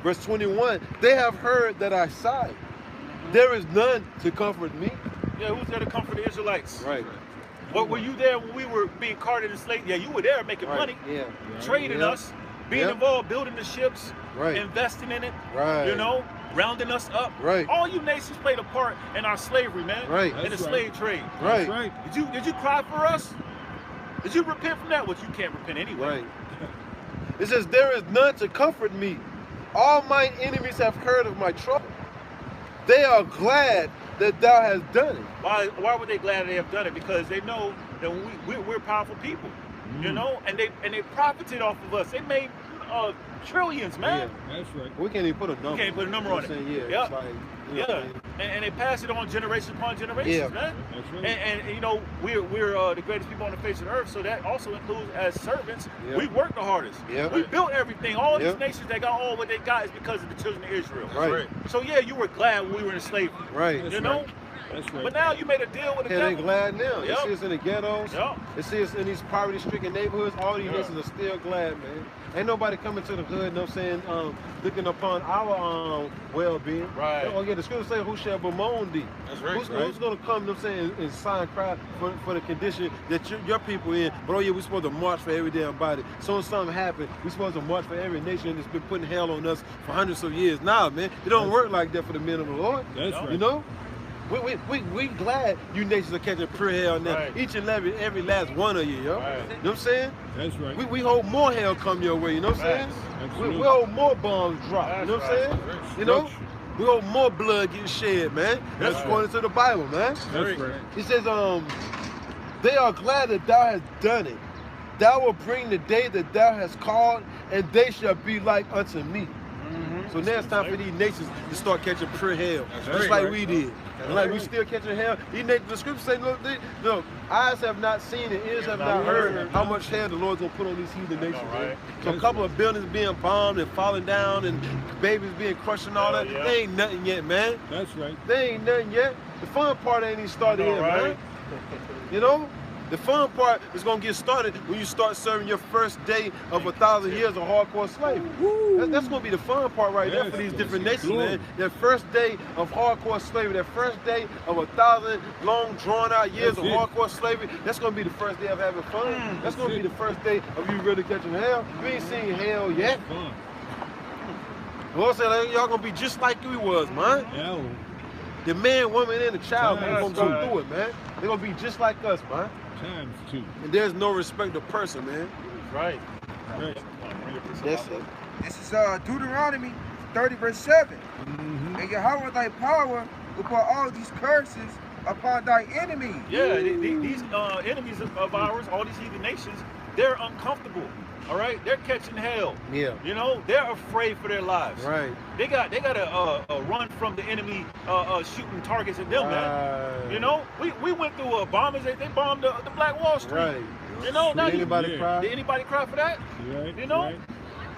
verse 21. They have heard that I sighed. There is none to comfort me. Yeah, who's there to comfort the Israelites? Right. What were you there when we were being carted and enslaved? Yeah, you were there making money, Yeah. trading us, being involved, building the ships, Right. investing in it, Right. you know, rounding us up. Right. All you nations played a part in our slavery, man. Right. In the That's slave trade. Right. Right. Did you cry for us? Did you repent from that? Which you can't repent anyway. Right. It says, there is none to comfort me. All mine enemies have heard of my trouble. They are glad that thou hast done it. Why were they glad they have done it? Because they know that we're powerful people, you know, and they profited off of us. They made trillions, man. Yeah. That's right. We can't even put a number. You can't put a number You on know what I'm it. saying? Yeah. Yep. It's like, you know Yeah, what I mean? and they pass it on generation upon generations, Yeah. man. That's right. And you know, we're the greatest people on the face of the earth, so that also includes as servants. Yeah. We work the hardest. Yeah. We built everything. All Yeah. these nations that got all what they got is because of the children of Israel. Right. So yeah, you were glad when we were in slavery. Right. You know? That's right. But now you made a deal with the Yeah, they devil. glad now. You Yep. see us in the ghettos. Yep. You see us in these poverty-stricken neighborhoods. All these Yeah. nations are still glad, man. Ain't nobody coming to the hood, you know what I'm saying, looking upon our well-being. Right. Oh, yeah, the scripture say, who shall bemoan thee? That's right. Who's going to come, you know what I'm saying, and sign cry for the condition that your people in? But oh yeah, we're supposed to march for every damn body. So when something happened, we're supposed to march for every nation that's been putting hell on us for hundreds of years. Nah, man, it don't work like that for the men of the Lord. That's right. You know? We glad you nations are catching pure hell now. Right. Each and every last one of you, yo. Right. You know what I'm saying? That's right. We hold more hell come your way, you know what I'm saying? Absolutely. We hold more bombs drop, you know what I'm saying? You know? We hold more blood getting shed, man. That's according to the Bible, man. That's right. He says, they are glad that thou hast done it. thou will bring the day that thou hast called, and they shall be like unto me. So now it's time for these nations to start catching pure hell, just like we did. And like we still catching hell. The scriptures say, look, eyes have not seen and ears have not heard how much hell the Lord's gonna put on these heathen nations. Right? So a couple of buildings being bombed and falling down and babies being crushed and all that, they ain't nothing yet, man. That's right. They ain't nothing yet. The fun part ain't even started yet, man. You know? The fun part is going to get started when you start serving your first day of 1,000 years of hardcore slavery. That's going to be the fun part right there for these different nations, man. Their first day of hardcore slavery, their first day of 1,000 long, drawn-out years of hardcore slavery, that's going to be the first day of having fun. That's going to be the first day of you really catching hell. You ain't seen hell yet. The Lord said, y'all going to be just like we was, man. Yeah. The man, woman, and the child are going to go through it, man. They're going to be just like us, man. Times two. And there's no respect of person, man. Right. That's it. This is Deuteronomy 30 verse 7. And Yahweh thy power will put all these curses upon thy enemies. Yeah, these enemies of ours, all these heathen nations, they're uncomfortable. All right, they're catching hell. Yeah. You know, they're afraid for their lives. Right. They got to run from the enemy shooting targets at them, man. You know, we went through bombers. They bombed the Black Wall Street. Right. You know, now anybody cry? Did anybody cry for that? Right. You know,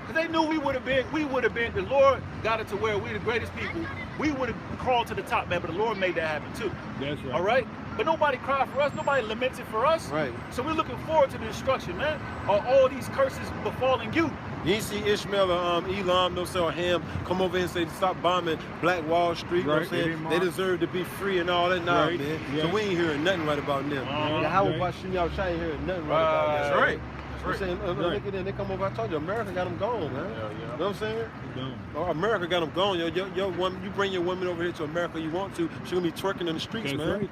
because they knew we would have been. The Lord got it to where we the greatest people. We would have crawled to the top, man. But the Lord made that happen too. That's right. All right. But nobody cried for us. Nobody lamented for us. Right. So we're looking forward to the destruction, man. All these curses befalling you. You ain't see Ishmael or Elam, or Ham come over here and say stop bombing Black Wall Street. You know what I'm saying? They deserve to be free and all that. Nah, man. So we ain't hearing nothing right about them. How about y'all ain't hearing nothing right about them? That's right. I'm saying, look at them. They come over. I told you, America got them gone, man. You know what I'm saying? America got them gone. Your woman, you bring your women over here to America, you want to. She's gonna be twerking in the streets, man. Right.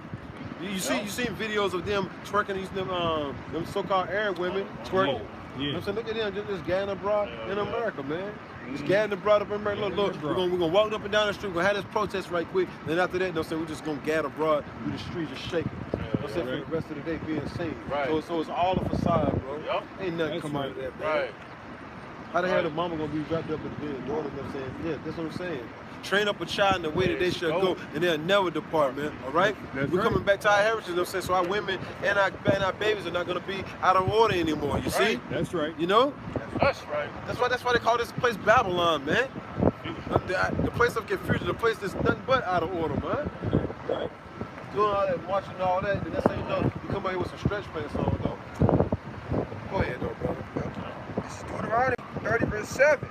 You seen videos of them twerking, them so-called Arab women twerking. You know what I'm saying? Look at them, just gathering abroad in America, man. Just gathering abroad up in America. Look, we're gonna walk up and down the street. We're gonna have this protest right quick. Then after that, we're just gonna gather abroad through the streets, just shaking. For the rest of the day being seen. Right. So it's all a facade, bro. Ain't nothing come out of that, man. Right. How the hell the mama gonna be wrapped up in the bed? You know what I'm saying? Yeah, that's what I'm saying. Train up a child in the way that they should go, and they'll never depart, man. All right? We're coming back to our heritage, you know what I'm saying? So our women and our babies are not gonna be out of order anymore. You see? That's right. You know? That's right. That's why they call this place Babylon, man. The place of confusion, the place that's nothing but out of order, man. Right. Doing all that, marching and all that, and that's how you know you come out here with some stretch pants on, though. Go ahead, though, brother. This is Deuteronomy 30 verse 7.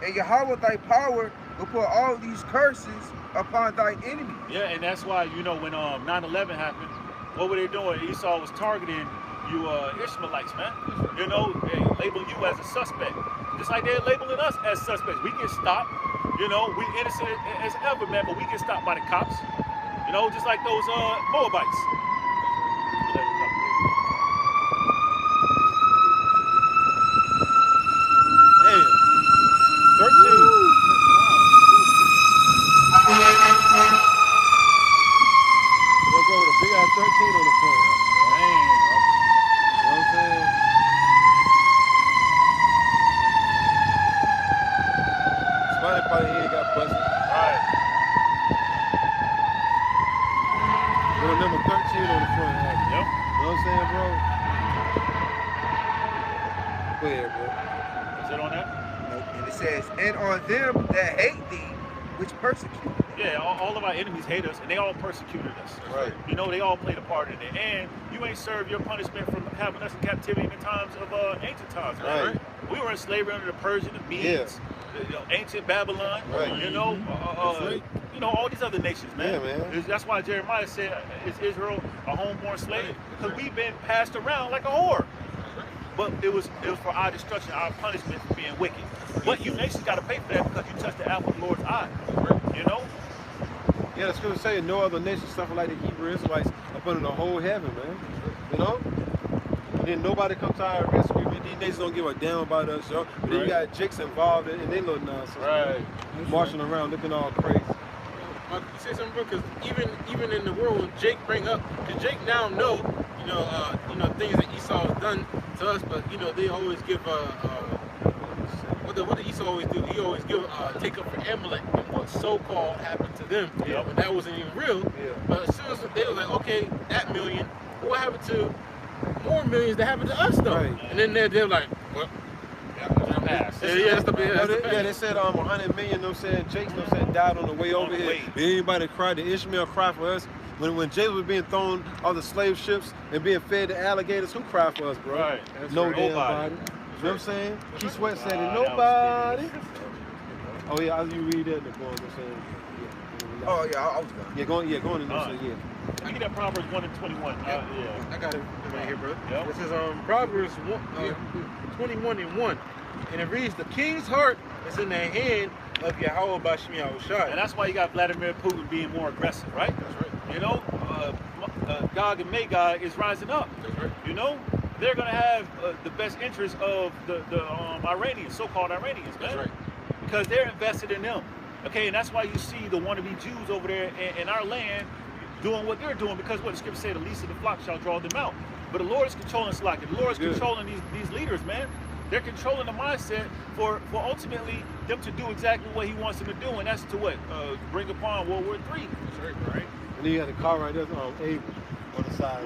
And Yahweh thy power will put all these curses upon thy enemies. Yeah, and that's why, you know, when 9/11 happened, what were they doing? Esau was targeting you Ishmaelites, man. You know, they label you as a suspect. Just like they're labeling us as suspects. We get stopped, you know, we innocent as ever, man, but we get stopped by the cops. You know, just like those Moabites. Damn. 13. We'll go with a big ass 13 on the front. Damn. You know what I'm saying? Somebody probably here got busted. Right. With number 13 on the front. Yep. You know what I'm saying, bro? Go ahead, bro. Is it on that? And it says, and on them that hate thee, which persecute. Yeah, all of our enemies hate us, and they all persecuted us. Right. You know, they all played a part in it. And you ain't served your punishment from having us in captivity in the times of ancient times, man. Right. We were in slavery under the Persian, the Medes, ancient Babylon, Right. you know, you know, all these other nations, man. Yeah, man. That's why Jeremiah said, is Israel a homeborn slave? Because we've been passed around like a whore. But it was for our destruction, our punishment for being wicked. But you nations got to pay for that because you touched the apple of the Lord's eye. You know? Yeah, the scripture say no other nation suffer like the Hebrew Israelites up under the whole heaven, man. You know? And then nobody comes to our rescue. These nations don't give a damn about us, yo. But then you got Jakes involved in their little nonsense. Right. Marching around looking all crazy. You say something, bro? Because even in the world, when Jake bring up, because Jake now know things that Esau has done to us, but they always give what did Esau always do? He always take up for Amalek and what so-called happened to them. Yeah. When that wasn't even real. Yeah. But as soon as they were like, okay, that million, what happened to more millions that happened to us though? Right. And then they're like, well, Pass. They said 100 million, you know what I'm saying, Jakes, you know what I'm saying, died on the way over here. Did anybody cry? Did Ishmael cry for us? When Jacob was being thrown off the slave ships and being fed to alligators, who cried for us, bro? Right. No right. damn Nobody. body. You know what I'm saying? Key Sweat said it, That nobody. was Oh yeah, as you read that in the book, you know what I'm saying? Oh yeah, I was done. Yeah, go on, in there, yeah. I get that Proverbs 1 and 21. Yeah. I got it right here, bro. Yep. This is Proverbs 21 and 1. And it reads, the king's heart is in the hand of Yahweh Bashmi Yahushai. And that's why you got Vladimir Putin being more aggressive, right? That's right. You know, Gog and Magog is rising up. That's right. You know, they're gonna have the best interest of the Iranians, so-called Iranians, man. That's right. Because they're invested in them. Okay, and that's why you see the wannabe Jews over there in our land doing what they're doing, because what the scripture said, the least of the flock shall draw them out. But the Lord is controlling Slack. The Lord is controlling these leaders, man. They're controlling the mindset for ultimately them to do exactly what he wants them to do, and that's to what? Bring upon World War III. That's right. And then you got the car right there, Abel on the side.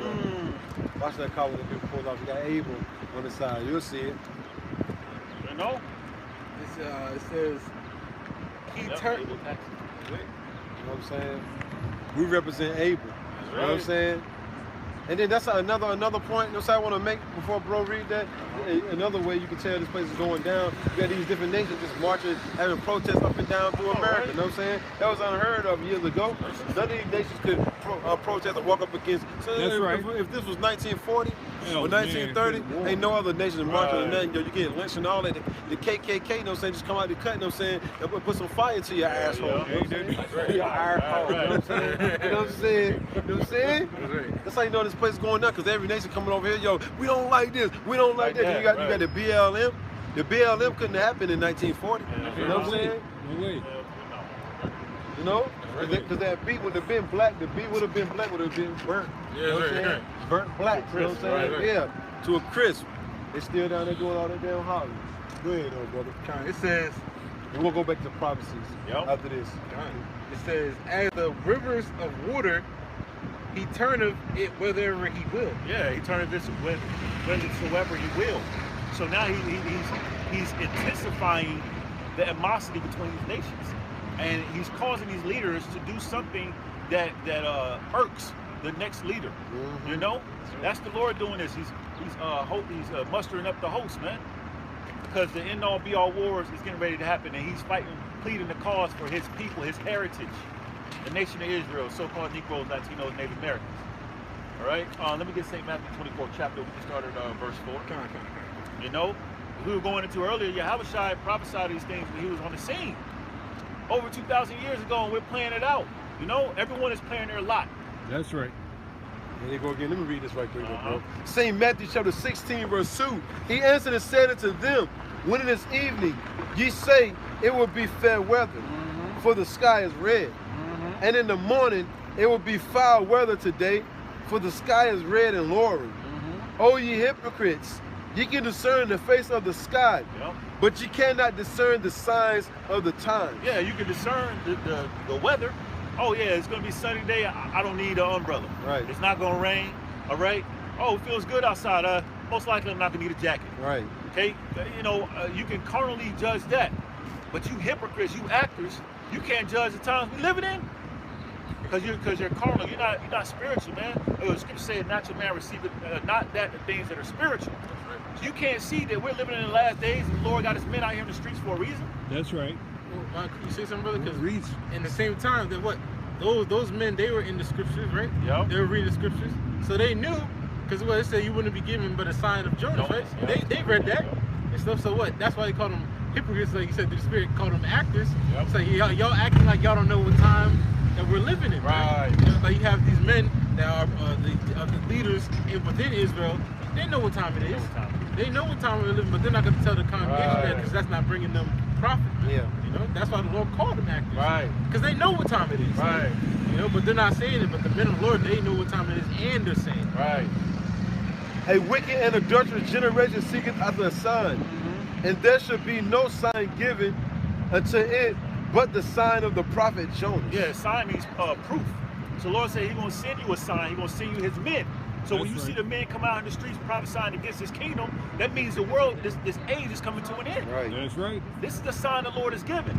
Watch that car when the people pull off. You got Abel on the side. You'll see it. You know? It says, he turned. You know what I'm saying? We represent Abel. You know what I'm saying? And then that's another point, you know what I want to make before bro read that. Another way you can tell this place is going down. You got these different nations just marching, having protests up and down through America. You know what I'm saying? That was unheard of years ago. None of these nations could protest or walk up against. So That's right. If this was 1940 Oh, or 1930, man, ain't no other nation marching or Right. nothing. Yo, you get lynched and all that. The KKK, you know what I'm saying, just come out the cut, you know what I'm saying, and put some fire to your asshole. yeah. You know what I'm saying? Your asshole. You know what I'm saying? You know what I'm saying? You know what I'm saying? That's right. That's how you know this place is going down, because every nation coming over here, yo, we don't like this, we don't like Like that. that, You got right. the BLM. The BLM couldn't happen in 1940. Yeah, You know what I'm saying? No way. You know? Right. Because that beat would have been black. The beat would have been black, would have been burnt. Yeah, You know what I'm right, saying? Burnt black. You know what I'm saying? Right, right. Yeah. To a crisp. They still down there doing all that damn hollering. Go ahead, though, brother. It says, And we'll go back to prophecies Yep. after this. it says, as the rivers of water, he turneth it whithersoever he will. Yeah, he turned this whensoever he will. So now he's intensifying the animosity between these nations, and he's causing these leaders to do something that irks the next leader. You know, that's the Lord doing this. He's mustering up the host, man, because the end all be all wars is getting ready to happen, and he's pleading the cause for his people, his heritage, the nation of Israel, so-called Negroes, Latinos, Native Americans. All right, let me get St. Matthew 24th chapter. We can start at verse 4. You know, we were going into earlier, Yahushua prophesied these things when he was on the scene over 2,000 years ago, and we're playing it out. You know, everyone is playing their lot. That's right. There you go again. Let me read this right quick, bro. St. Matthew chapter 16, verse 2. He answered and said unto them, when it is evening, ye say it will be fair weather, for the sky is red. And in the morning, it will be foul weather today, for the sky is red and lowering. O ye hypocrites, ye can discern the face of the sky, but ye cannot discern the signs of the times. Yeah, you can discern the weather. Oh yeah, it's gonna be sunny day. I don't need an umbrella. Right. It's not gonna rain. All right. Oh, it feels good outside. Most likely I'm not gonna need a jacket. Right. Okay. You know, you can carnally judge that, but you hypocrites, you actors, you can't judge the times we living in. Because you're carnal, you're not spiritual, man. The scripture said, natural man receiveth not that the things that are spiritual. So you can't see that we're living in the last days, and the Lord got his men out here in the streets for a reason. That's right. Well, can you say something, brother? Because Reads. in the same time, that what those men, they were in the scriptures, right? Yep. They were reading the scriptures, so they knew. Because what it said, you wouldn't be given but a sign of Jonas, right? Yep. They read that and stuff. So what? That's why they called them hypocrites. Like you said, the Spirit called them actors. Yep. So y'all acting like y'all don't know what time that we're living in, Right. You know, like you have these men that are the leaders within Israel. They know what time it is. They know what time we're living, but they're not going to tell the congregation that, because that's not bringing them profit. Yeah. You know, that's why the Lord called them actors. Right. Because they know what time it is. Right. You know, but they're not saying it. But the men of the Lord, they know what time it is, and they're saying it. Right. A wicked and adulterous generation seeketh after a sign, and there should be no sign given unto it but the sign of the prophet Jonas. Yeah, sign means proof. So the Lord said He's going to send you a sign. He's going to send you His men. So when you see the men come out in the streets prophesying against His kingdom, that means the world, this age is coming to an end. Right. That's right. This is the sign the Lord has given.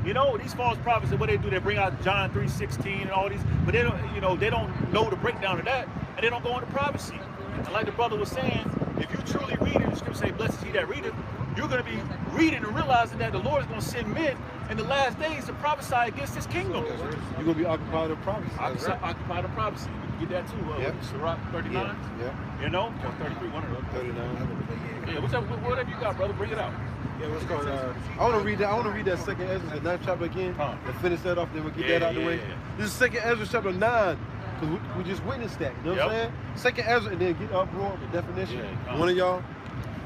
You know, these false prophets, what they do, they bring out John 3:16 and all these, but they don't, you know, they don't know the breakdown of that, and they don't go into prophecy. And like the brother was saying, if you truly read it, the scripture say, blessed is he that readeth, you're going to be reading and realizing that the Lord is going to send men in the last days to prophesy against His kingdom. You're going to be occupied in prophecy. Occupied in prophecy. You get that too. Yep. Sirach 39. Yeah. You know, or 33, one of them. 39. Yeah, whatever you got, brother, bring it out. Yeah, what's called? I want to read that. I want to read that second Ezra, the 9th chapter again, and finish that off. Then we'll get that out the way. This is second Ezra chapter 9, because we just witnessed that. You know what I'm saying? Second Ezra, and then get uproar the definition. One of y'all.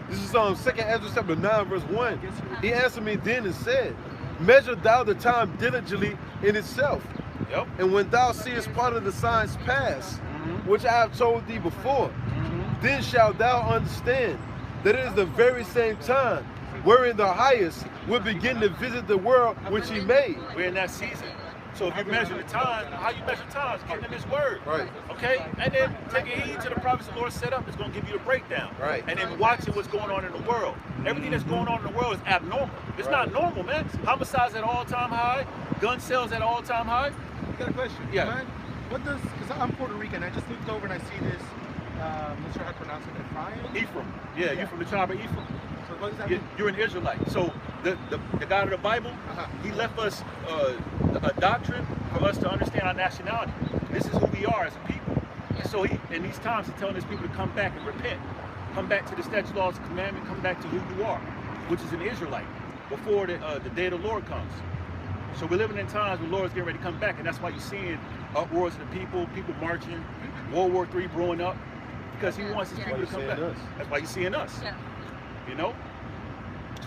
This is second Ezra chapter 9, verse 1. He answered me then and said, measure thou the time diligently in itself. Yep. And when thou seest part of the signs pass, which I have told thee before, then shalt thou understand that it is the very same time wherein the highest will begin to visit the world which He made. We're in that season. So if you measure the time, how you measure time is getting in His word. Right. Okay? And then taking heed to the prophets the Lord set up is going to give you the breakdown. Right. And then watching what's going on in the world. Everything that's going on in the world is abnormal. It's not normal, man. Homicides at all-time high. Gun sales at all-time high. I got a question. Yeah. Man, what does, because I'm Puerto Rican, I just looked over and I see this, I'm not sure how to pronounce it, Ephraim? Ephraim. Yeah, you're from the tribe of Ephraim. So what does that mean? You're an Israelite. So the God of the Bible, He left us a doctrine for us to understand our nationality. This is who we are as a people. And so in these times, He's telling His people to come back and repent. Come back to the statutes, laws, commandment. Come back to who you are, which is an Israelite, before the day of the Lord comes. So we're living in times where the Lord's getting ready to come back, and that's why you're seeing uproars of the people marching, World War III brewing up, because He wants His people to come back. That's why you're seeing us. Yeah. You know?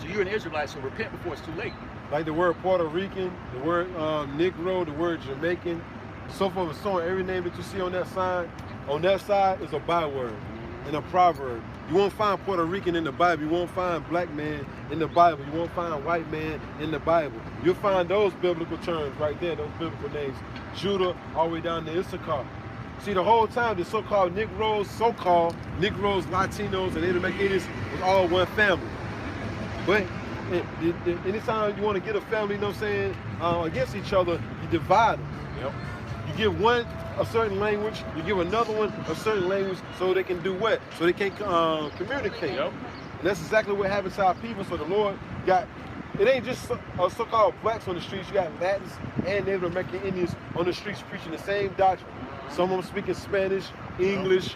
So you're an Israelite, so repent before it's too late. Like the word Puerto Rican, the word Negro, the word Jamaican, so forth and so on. Every name that you see on that sign, on that side is a byword and a proverb. You won't find Puerto Rican in the Bible. You won't find black man in the Bible. You won't find white man in the Bible. You'll find those biblical terms right there, those biblical names. Judah all the way down to Issachar. See, the whole time, the so-called Negroes, Latinos, and Native Indians was all one family. But anytime you want to get a family, you know what I'm saying, against each other, you divide them. Yep. You give one a certain language, you give another one a certain language so they can do what? So they can communicate. Yep. And that's exactly what happened to our people. So the Lord got, it ain't just so-called blacks on the streets, you got Latins and Native American Indians on the streets preaching the same doctrine. Some of them speaking Spanish, English,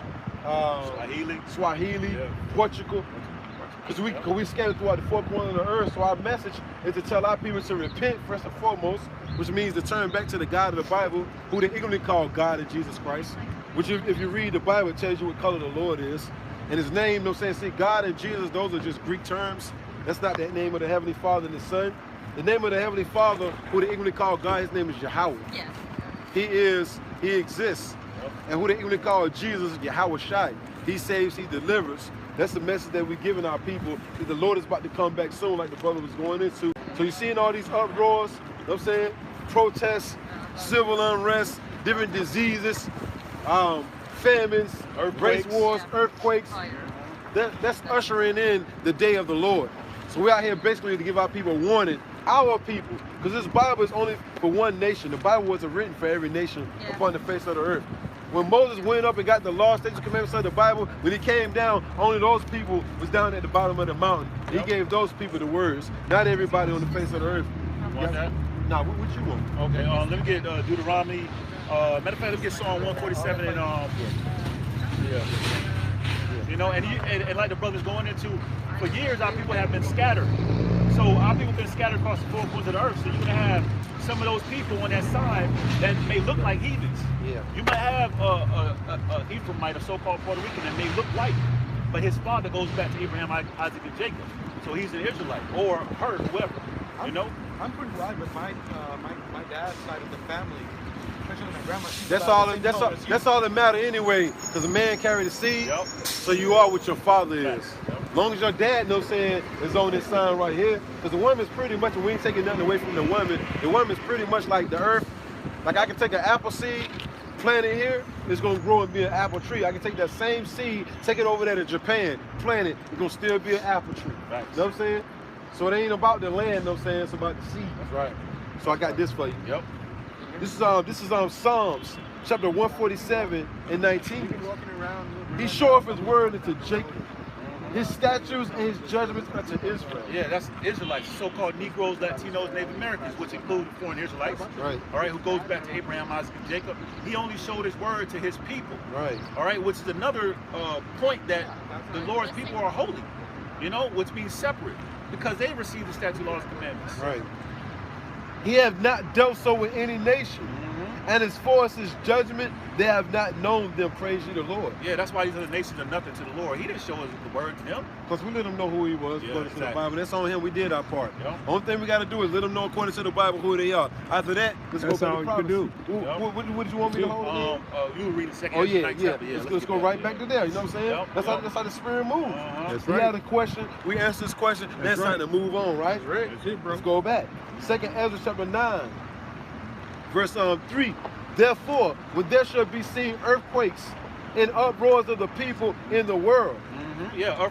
Swahili, Portugal. Because we scattered throughout the four corners of the earth, so our message is to tell our people to repent first and foremost, which means to turn back to the God of the Bible, who they ignorantly call God and Jesus Christ. Which if you read the Bible, it tells you what color the Lord is. And His name, you know what I'm saying? See, God and Jesus, those are just Greek terms. That's not the name of the Heavenly Father and the Son. The name of the Heavenly Father, who they ignorantly call God, His name is Yahweh. Yes. He exists. And who they ignorantly call Jesus, Yahweh Shai. He saves, He delivers. That's the message that we're giving our people, that the Lord is about to come back soon, like the brother was going into. So you're seeing all these uproars, you know what I'm saying? Protests, civil unrest, different diseases, famines, race wars, earthquakes. That's ushering in the day of the Lord. So we're out here basically to give our people warning, our people, because this Bible is only for one nation. The Bible wasn't written for every nation upon the face of the earth. When Moses went up and got the law, statutes, commandments of the Bible, when he came down, only those people was down at the bottom of the mountain. He gave those people the words, not everybody on the face of the earth. You want that? Nah, what you want? Okay, let me get Deuteronomy. Matter of fact, let me get Psalm 147 and you know, and like the brother's going into, for years our people have been scattered. So our people have been scattered across the four corners of the earth. So you're gonna have some of those people on that side that may look like heathens. Yeah. You might have a Ephraimite, a so-called Puerto Rican, that may look white, but his father goes back to Abraham, Isaac, and Jacob. So he's an Israelite, or her, whoever. You know? I'm pretty right with my dad's side of the family. Especially my grandma. That's all that matter anyway. Because a man carry the seed, Yep. so you are what your father is. Facts. Yep. As long as your dad knows saying is on this sign right here. Because the woman's pretty much, we ain't taking nothing away from the woman's pretty much like the earth. Like I can take an apple seed, plant it here, it's gonna grow and be an apple tree. I can take that same seed, take it over there to Japan, plant it, it's gonna still be an apple tree. Facts. You know what I'm saying? So it ain't about the land, you know what I'm saying? It's about the seed. That's right. So I got this for you. Yep. This is Psalms chapter 147 and 19. He showeth his word unto Jacob, his statutes and his judgments unto Israel. Yeah, that's Israelites, so-called Negroes, Latinos, Native Americans, which include foreign Israelites. Right. All right, who goes back to Abraham, Isaac, and Jacob. He only showed his word to his people. Right. All right, which is another point that the Lord's people are holy. You know, which means separate, because they receive the statute, laws, and commandments. Right. He have not dealt so with any nation. And as far as his judgment, they have not known them. Praise ye the Lord. Yeah, that's why these other nations are nothing to the Lord. He didn't show us the word to them. Because we let them know who he was, Yeah, according to the exactly. Bible. That's on him. We did our part. Yep. Only thing we got to do is let them know, according to the Bible, who they are. After that, let's That's go all back to you can do. prophecy. Yep. What did you want me to hold again? You were reading second Oh Ezra yeah, 9th yeah. chapter. Let's get go that, right yeah. back to there. You know what I'm saying? Yep, That's yep. how the spirit moves. That's We right. had a question. We answered this question. That's right. time to move on, right? That's it, bro. Let's go back. Second Ezra chapter 9, verse 3. Therefore, when there shall be seen earthquakes and uproars of the people in the world. Yeah,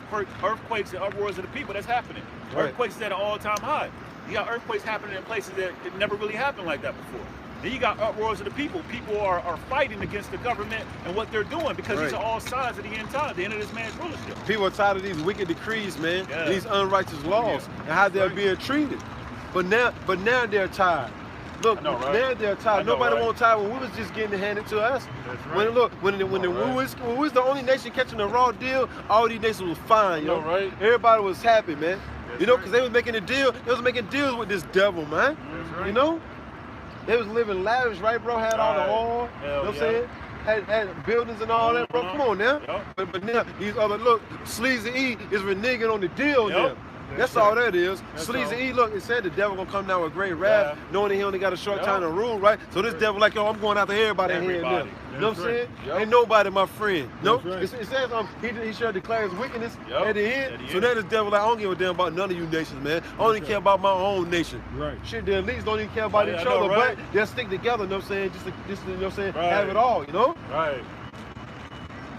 earthquakes and uproars of the people, that's happening. Right. Earthquakes is at an all-time high. You got earthquakes happening in places that it never really happened like that before. Then you got uproars of the people. People are fighting against the government and what they're doing, because these Right. are all signs of the end time, the end of this man's rulership. People are tired of these wicked decrees, man. Yeah. These unrighteous laws and how they're being treated. But now they're tired. Look, I know, right? now they're I tired. know, Nobody right? won't tired when we was just getting it handed to us. That's When right. look, when we was the only nation catching a raw deal, all these nations was fine, yo. I know, right? Everybody was happy, man. That's You know, right. because they was making a deal. They was making deals with this devil, man. That's right. You know, they was living lavish, right, bro? Had all the Right. oil. Hell You know what I'm yeah. saying? Had buildings and all that, bro. Mhm. Come on now. Yup. But now these other look, Sleazy E is reneging on the deal Yup. now. That's all that is. That's Sleazy all. E, look, it said the devil gonna come down with great wrath, Yeah. knowing that he only got a short Yup. time to rule, right? So this devil like, yo, I'm going after everybody here and there. Everybody. You know what I'm That's saying? Yup. Ain't nobody my friend. Nope. right. It says he shall declare his wickedness Yup. at the end. At the So end. now this devil like, I don't give a damn about none of you nations, man. I only That's care right. about my own nation. Right. Shit, they at least don't even care about Yeah, each I know, other, right? but they'll stick together, you know what I'm saying? Just to you know what I'm saying? Right. Have it all, you know? Right.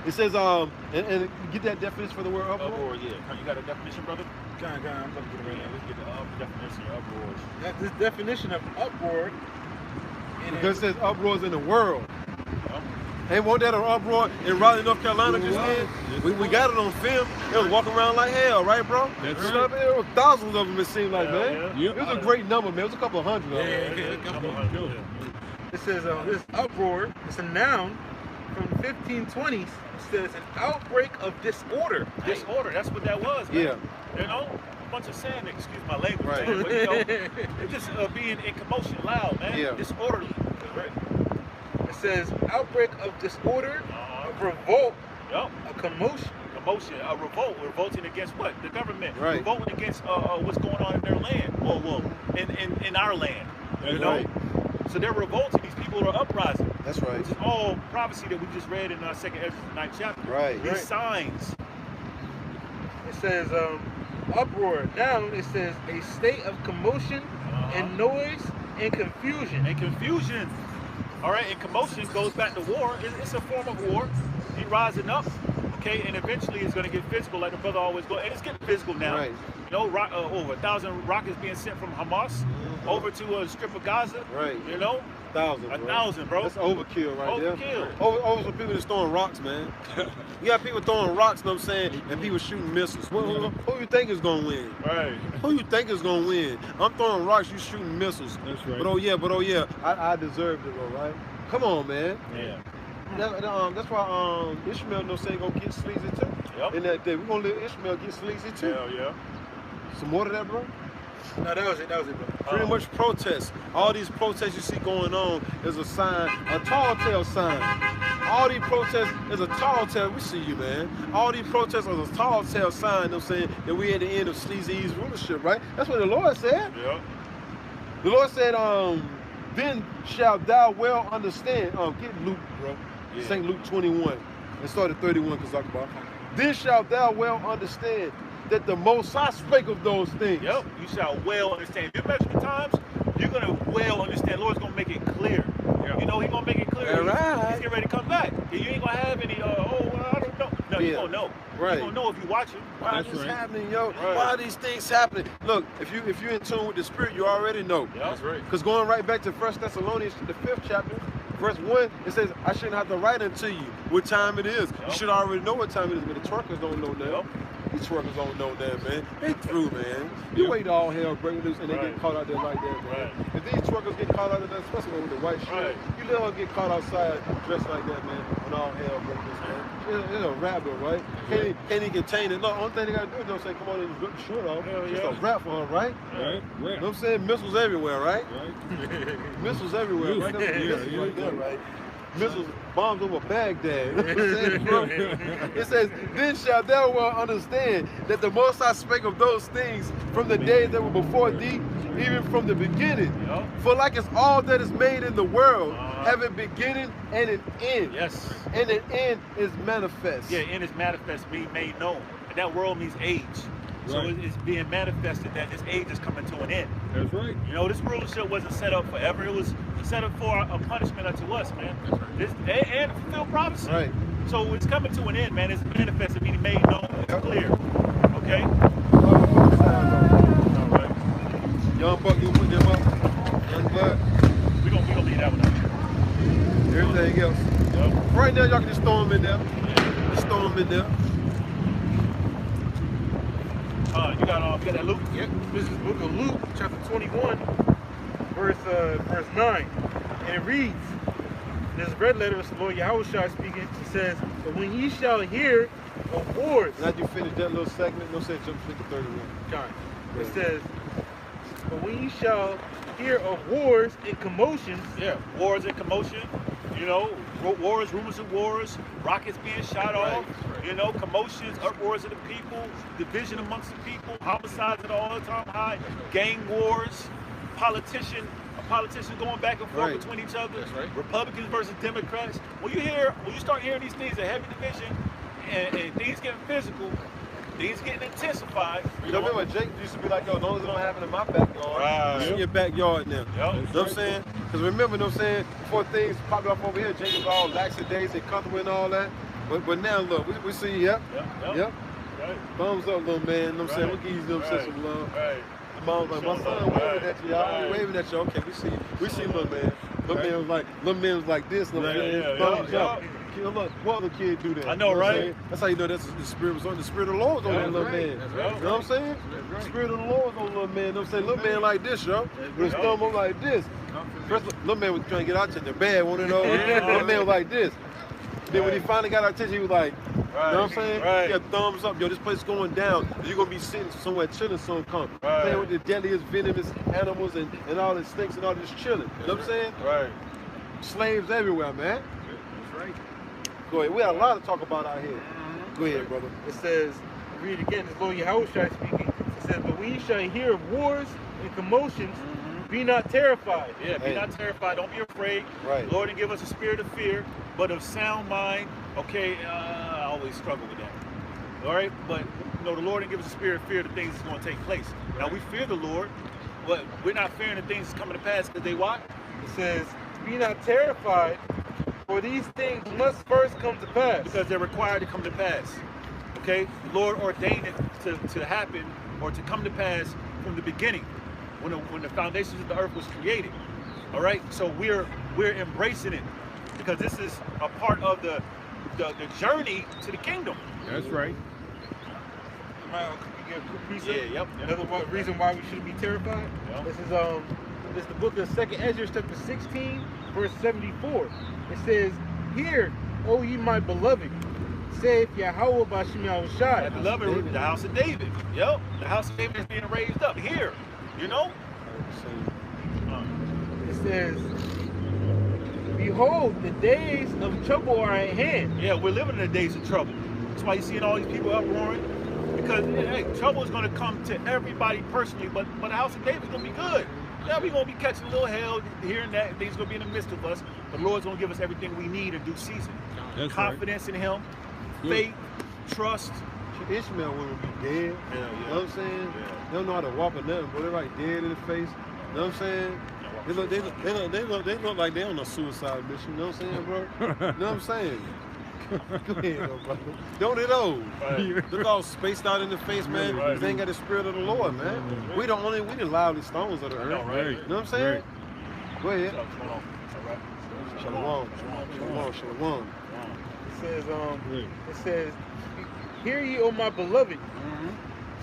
It says, and get that definition for the word uproar. Uproar, yeah. You got a definition, brother? I'm looking at it right now. Let's get the definition of uproars. That this definition of uproar. Because it says uproars in the world. Yup. Hey, won't that an uproar in Raleigh, North Carolina just did? We got it on film. They was walking around like hell, right, bro? That's You know what I mean? There was thousands of them, it seemed like, Hell man. yeah. Yep. It was a great number, man. It was a couple of hundred of them. It says this uproar. It's a noun from the 1520s. It says an outbreak of disorder. Disorder, that's what that was, man. Yeah. You know? A bunch of saying, excuse my language, Right. man, but you know, it's just being in commotion, loud, man. Yeah. Disorderly. Right. It says outbreak of disorder, Uh-huh. of revolt, Yup. a commotion. Commotion, a revolt. Revolting against what? The government. Right. Revolting against what's going on in their land. Well, in our land. That's you know? right. So they're revolting. These people are uprising. That's right. Which is all prophecy that we just read in our second Ezra 9th chapter. Right. These Right. signs. It says uproar. Noun. It says a state of commotion and noise and confusion. And confusion. All right, and commotion goes back to war. It's a form of war. He rising up, okay, and eventually it's going to get physical, like the brother always goes. And it's getting physical now. Right. You know, over 1,000 rockets being sent from Hamas over to a strip of Gaza. Right. You know, Thousands, bro. 1,000, bro. That's overkill right there. Overkill. Over some people that's throwing rocks, man. You got people throwing rocks, you know what I'm saying, and people shooting missiles. Who you think is going to win? Right. Who you think is gonna win? I'm throwing rocks, you shooting missiles. That's right. But oh yeah, I deserved it, though, right? Come on, man. Yeah. That's why Ishmael, you know, saying gonna get sleazy too. Yep. In that day, we're gonna let Ishmael get sleazy too. Hell yeah. Some more to that, bro. No, that was it. That was it, bro. Pretty much protests. All these protests you see going on is a sign, a tall tale sign. All these protests is a tall tale. We see you, man. All these protests are a tall tale sign, you know what I'm saying, that we at the end of Sleazy's rulership, right? That's what the Lord said. Yeah. The Lord said, then shalt thou well understand. Get Luke, bro. Yeah. St. Luke 21 and start at 31 because talk about. Then shalt thou well understand that the Most High spake of those things. Yep, you shall well understand. If you measure the times, you're gonna well understand. The Lord's gonna make it clear. Yep. You know, He's gonna make it clear. All right. He's getting ready to come back. You ain't gonna have any, I don't know. No, Yeah. you're gonna know. Right. You're gonna know if you watch Him. Why is That's this right. happening, yo? Right. Why are these things happening? Look, if you're in tune with the Spirit, you already know. Yep. That's right. Because going right back to 1 Thessalonians, the 5th chapter, verse 1, it says, I shouldn't have to write unto you what time it is. You should already know what time it is, but the truckers don't know now. Yep. These truckers don't know that, man. They through, man. You wait all hell break loose and they get caught out there like that, man. Right. If these truckers get caught out there, especially with the white shirt, you let them get caught outside dressed like that, man, when all hell break loose, man. It's a rabbit, right? Can't even contain it. Look, only thing they gotta do is don't say, come on and rip the shirt off. It's a rap for her, right? Right. You know what I'm saying? Missiles everywhere, right? Missiles everywhere, right? That's missiles right there, right? Missiles, bombs over Baghdad. You know what I'm saying, bro? It says, then shalt thou well understand that the Most High spake of those things from the days that were before thee, even from the beginning. Yep. For like as all that is made in the world have a beginning and an end. Yes. And an end is manifest. Yeah, end is manifest, being made known. And that world means age. So Right. it's being manifested that this age is coming to an end. That's right. You know, this rulership wasn't set up forever. It was set up for a punishment unto us, man. This, and to fulfill prophecy. Right. So it's coming to an end, man. It's manifested, meaning made known. It's clear. Okay? All right. Young Buck, you put them up. Young Buck. We're gonna leave that one out. Everything else. Yep. Right now, y'all can just throw them in there. Just throw them in there. You got that Luke? Yep. This is the book of Luke, chapter 21, verse 9. And it reads, this red letter is the Lord Yahushua speaking. It says, but when ye shall hear of wars, Now you finish that little segment, no say jump straight to 31. John, it says, but when ye shall hear of wars and commotions, Yeah, wars and commotion, you know, wars, rumors of wars, rockets being shot off, you know, commotions, uproars of the people, division amongst the people, homicides at all time high, gang wars, politicians going back and forth between each other, Republicans versus Democrats. When you start hearing these things, a heavy division, and things getting physical, things getting intensified. You know, remember Jake used to be like, yo, as long as it don't happen in my backyard, Right. it's in your backyard now. Yep. You know what I'm saying? Because remember, you know what I'm saying, before things popped up over here, Jake was all lackadays and comfortable and all that. But now, look, we see, yep. Right. Thumbs up, little man, you know what I'm saying? We'll give you some some love. Right. Mom's like, my son waving at you, y'all. Waving at you. Okay, we see little man. Little man was like this, little man. Thumbs up. Look, what other kid do that? I know, right? That's how you know that's the spirit was on. The spirit of the Lord was on that little man. You know what I'm saying? The spirit of the Lord was on little man. You know what I'm saying? Little man like this, yo. With his thumb up like this. First, little man was trying to get out to the bad one of those. Little man was like this. Then when he finally got our attention, he was like, you know what I'm saying? Right. He got thumbs up. Yo, this place going down. You're going to be sitting somewhere chilling soon come. Playing with the deadliest venomous animals and all the snakes and all this chilling. You know what I'm saying? Right. Slaves everywhere, man. that's right. Go ahead. We had a lot to talk about out here. Go ahead, brother. It says, read again, this is Lord Yahushua speaking. It says, but when ye shall hear of wars and commotions, be not terrified. Yeah, be not terrified. Don't be afraid. Right. Lord didn't give us a spirit of fear, but of sound mind. Okay, I always struggle with that. All right, but you know, the Lord didn't give us a spirit of fear. The things that's going to take place. Now we fear the Lord, but we're not fearing the things that's coming to pass because they what? It says, be not terrified, for these things must first come to pass. Because they're required to come to pass. Okay, the Lord ordained it to happen or to come to pass from the beginning, when the foundations of the earth was created. All right, so we're embracing it because this is a part of the journey to the kingdom. That's right. Could you give a quick precept? Yeah, yep. Another reason why we shouldn't be terrified. Yep. This is the book of 2nd Ezra, chapter 16, verse 74. It says, "Hear, O ye my beloved, saith Yahweh Bashim Yahushai." And beloved, the house of David. Yep, the house of David is being raised up here. You know. It says, "Behold, the days of trouble are at hand." Yeah, we're living in the days of trouble. That's why you're seeing all these people uproaring. Because hey, trouble is going to come to everybody personally, but the house of David is going to be good. Yeah, we're going to be catching a little hell here and that. Things going to be in the midst of us. But the Lord's going to give us everything we need in due season. That's Confidence in Him, faith, trust. Ishmael would be dead. You know what I'm saying? Yeah. They don't know how to walk or nothing, but they're like dead in the face. You know what I'm saying? They look like they on a suicide mission. You know what I'm saying, bro? You know what I'm saying? Go ahead, though, brother. Don't they though? Right. Look all spaced out in the face, man. Right. They ain't got the spirit of the Lord, man. We the lively stones of the earth. Right. You know what I'm saying? Right. Go ahead. Shalom. Shalom. It says, hear ye, O my beloved,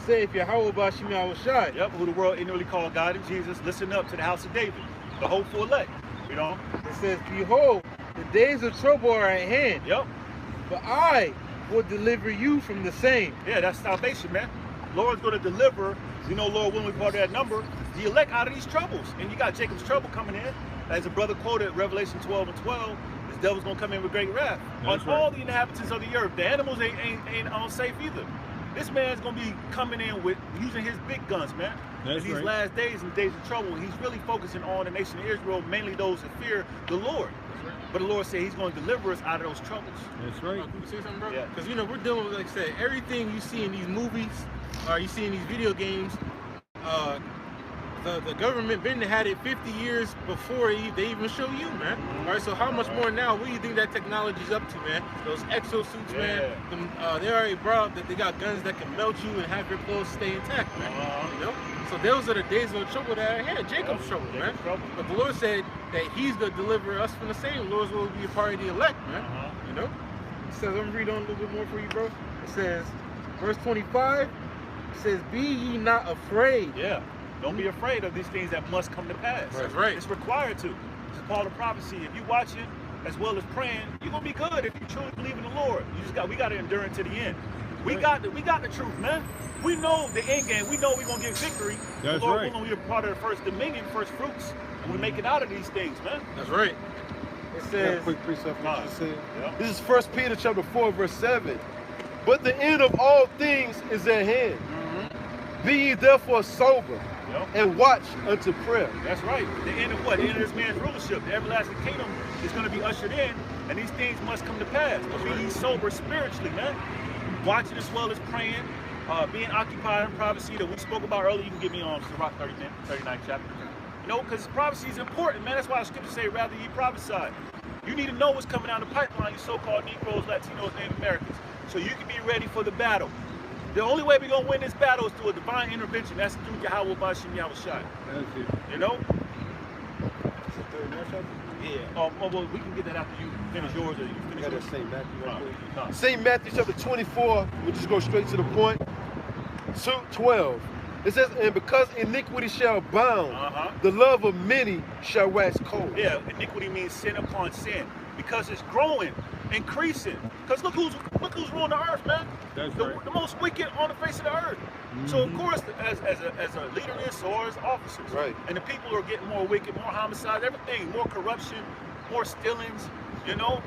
say if Yahweh Bashim Yahushai. Yep, who the world ignorantly called God and Jesus. Listen up to the house of David, the hopeful elect. You know? It says, behold, the days of trouble are at hand, Yep. but I will deliver you from the same. Yeah, that's salvation, man. Lord's going to deliver, you know, Lord, when we part of that number, the elect out of these troubles. And you got Jacob's trouble coming in. As a brother quoted, Revelation 12:12, this devil's going to come in with great wrath on all the inhabitants of the earth. The animals ain't unsafe either. This man's going to be coming in with using his big guns, man. That's in these last days and days of trouble, he's really focusing on the nation of Israel, mainly those that fear the Lord. But the Lord said he's going to deliver us out of those troubles. That's right. Can you say something, bro? Yeah. Because, you know, we're dealing with, like I said, everything you see in these movies, or you see in these video games, the government been had it 50 years before they even show you, man. All right, so how much more now? What do you think that technology's up to, man? Those exosuits, man. They already brought up that they got guns that can melt you and have your clothes stay intact, man. You know? So those are the days of trouble that I had. Jacob's trouble, man. But the Lord said that he's going to deliver us from the same. The Lord's will be a part of the elect, man. You know? It says, let me read on a little bit more for you, bro. It says, verse 25, it says, be ye not afraid. Yeah. Don't be afraid of these things that must come to pass. That's right. It's required to. It's part of prophecy. If you watch it as well as praying, you're gonna be good if you truly believe in the Lord. We gotta endure it to the end. We got the truth, man. We know the end game. We know we're gonna get victory. That's Lord, right. We're gonna be a part of the first dominion, first fruits, and we make it out of these things, man. That's right. It says, Quick precept what you said. Yeah. This is 1 Peter chapter 4, verse 7. But the end of all things is at hand. Be ye therefore sober and watch unto prayer. That's right. The end of what? The end of this man's rulership. The everlasting kingdom is going to be ushered in, and these things must come to pass. But be ye sober spiritually, man. Watching as well as praying, being occupied in prophecy that we spoke about earlier. You can get me on Sirach 39th chapter. You know, because prophecy is important, man. That's why the scriptures say, rather ye prophesy. You need to know what's coming down the pipeline, you so-called Negroes, Latinos, Native Americans, so you can be ready for the battle. The only way we're going to win this battle is through a divine intervention. That's through Yahweh Bashim Yahushai. That's it. You know? Yeah. Well, we can get that after you finish yours or you finish Got yours. that St. Matthew right quick. No. St. Matthew chapter 24, we'll just go straight to the point. 12. It says, and because iniquity shall abound, the love of many shall wax cold. Yeah, iniquity means sin upon sin. Because it's growing, increasing. Because look who's ruling the earth, man. That's the, right. the most wicked on the face of the earth. So of course, as a leader is, so are as officers. Right. And the people are getting more wicked, more homicides, everything, more corruption, more stealings, you know.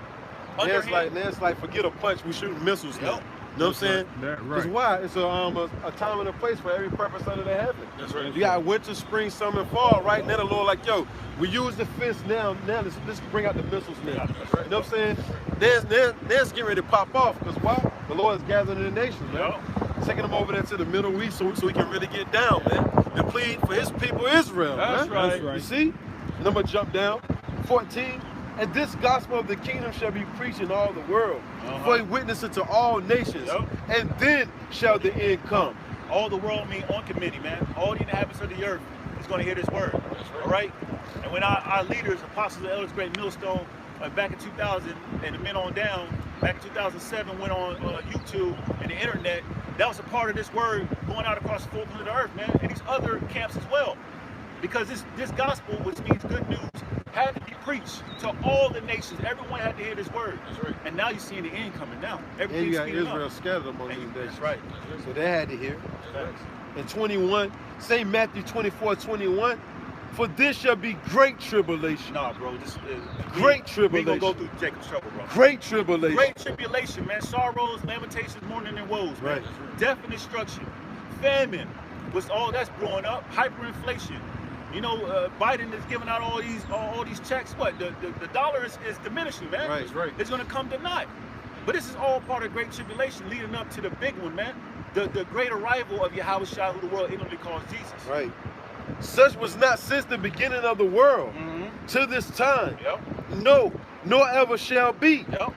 Now it's like forget a punch, we shoot missiles now. Yep. You know what I'm saying? That Because right. why? It's a time and a place for every purpose under the heaven. That's right. You got winter, spring, summer, and fall, right? Now the Lord like, yo, we use the fence now let's bring out the missiles now. That's right. You know what I'm saying? There's getting ready to pop off, because why? The Lord is gathering the nations, man. Taking them over there to the Middle East so we can really get down, man. And plead for his people Israel, That's man. right. That's right. You see? And I'm gonna jump down. 14. And this gospel of the kingdom shall be preached in all the world, for a witness unto all nations, and then shall the end come. All the world mean on committee, man. All the inhabitants of the earth is going to hear this word. All right? And when our leaders, apostles, elders, great millstone, back in 2000, and the men on down, back in 2007, went on YouTube and the internet, that was a part of this word going out across the four corners of the earth, man, and these other camps as well. Because this gospel, which means good news, had to be preached to all the nations. Everyone had to hear this word. That's right. And now you're seeing the end coming down. And you Everything's got speeding Israel up. scattered among these nations. That's right. So they had to hear. Facts. And 21, St. Matthew 24:21, for this shall be great tribulation. Nah, bro. This is Great We tribulation. gonna go through Jacob's trouble, bro. Great tribulation. Great tribulation, man. Sorrows, lamentations, mourning, and woes, man. Right. Death and destruction. Famine was all that's growing up. Hyperinflation. You know, Biden is giving out all these checks. What the dollar is diminishing, man. Right, right. It's going to come to naught. But this is all part of great tribulation leading up to the big one, man. The great arrival of Yahweh Shai, who the world ignorantly calls Jesus. Right. Such was not since the beginning of the world to this time. Yep. No, nor ever shall be. Yep.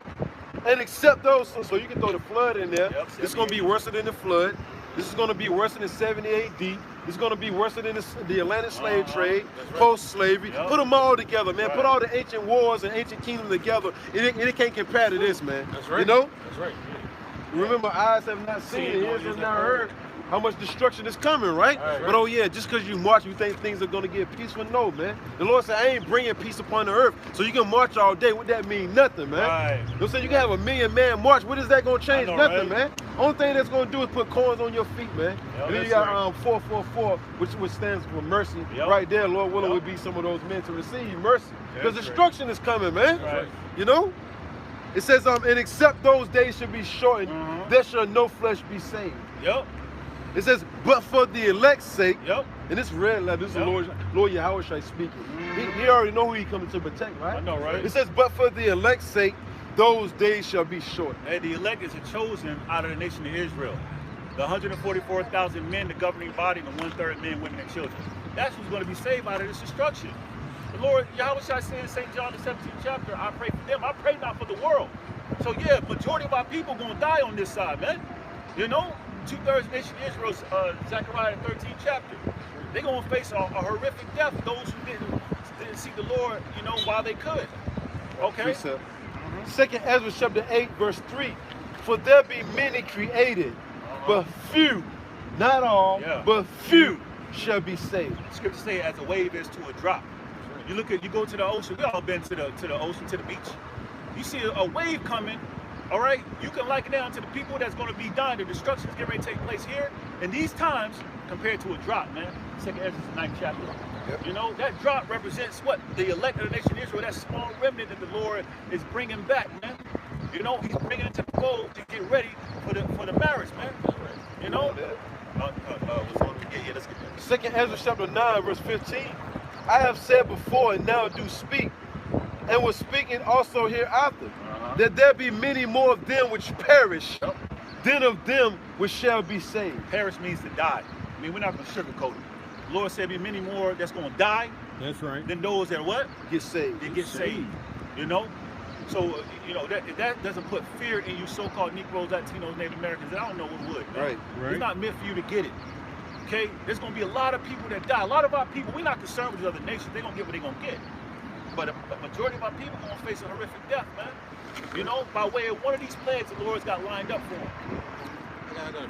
And except those, so you can throw the flood in there. Yep, It's going to be worse than the flood. This is going to be worse than 70 AD. It's going to be worse than the Atlantic slave trade, That's right. post-slavery. Yep. Put them all together, man. Right. Put all the ancient wars and ancient kingdoms together. It can't compare to this, man. That's right. You know? That's right. Remember, eyes have not seen, ears have not heard how much destruction is coming, right? Right. But oh yeah, just because you march, you think things are going to get peaceful? No, man. The Lord said, I ain't bringing peace upon the earth. So you can march all day. What that mean? Nothing, man. Right. You know what I'm saying? You can have a 1,000,000-man march. What is that going to change? I know, Nothing, right? man. Only thing that's going to do is put corns on your feet, man. Yep, And then you that's got 444, which stands for mercy. Yep. Right there, Lord willing, Yep. would be some of those men to receive mercy. Because That's right. destruction is coming, man. Right. You know? It says, and except those days should be shortened, there shall no flesh be saved. Yep. It says, but for the elect's sake, Yep. and this red letter, this is Yep. Lord Yahweh Shai speaking. He already know who he coming to protect, right? I know, right? It says, but for the elect's sake, those days shall be short. And the elect is chosen out of the nation of Israel. The 144,000 men, the governing body, and the 1/3 men, women, and children. That's who's going to be saved out of this destruction. The Lord, Yahweh Shai said in St. John the 17th chapter, I pray for them. I pray not for the world. So yeah, majority of our people going to die on this side, man. You know, 2/3 nation of Israel's Zechariah 13th chapter. They're going to face a horrific death. Those who didn't seek the Lord, you know, while they could. Okay? Precept. Second Ezra chapter 8, verse 3. For there be many created, but few, not all, Yeah. but few shall be saved. Scripture say as a wave is to a drop. You go to the ocean. We all been to the ocean, to the beach. You see a wave coming, all right? You can liken down to the people that's going to be dying. The destruction is getting ready to take place here in these times compared to a drop, man. Second Ezra 9th chapter. Yep. You know, that drop represents what? The elect of the nation of Israel, that small remnant that the Lord is bringing back, man. You know, he's bringing it to the fold to get ready for the marriage, man. You know? Yeah, let's get that. Second Ezra chapter 9, verse 15. I have said before and now do speak, and was speaking also hereafter, that there be many more of them which perish than of them which shall be saved. Perish means to die. I mean, we're not going to sugarcoat it. The Lord said be many more that's going to die That's right. than those that what? Get saved. They get saved. You know? So, you know, that doesn't put fear in you so-called Negroes, Latinos, Native Americans. I don't know what would. Man. Right. It's not meant for you to get it. Okay? There's going to be a lot of people that die. A lot of our people, we're not concerned with the other nations. They're going to get what they're going to get. But a majority of our people are going to face a horrific death, man. You know, by way of one of these plagues the Lord's got lined up for them.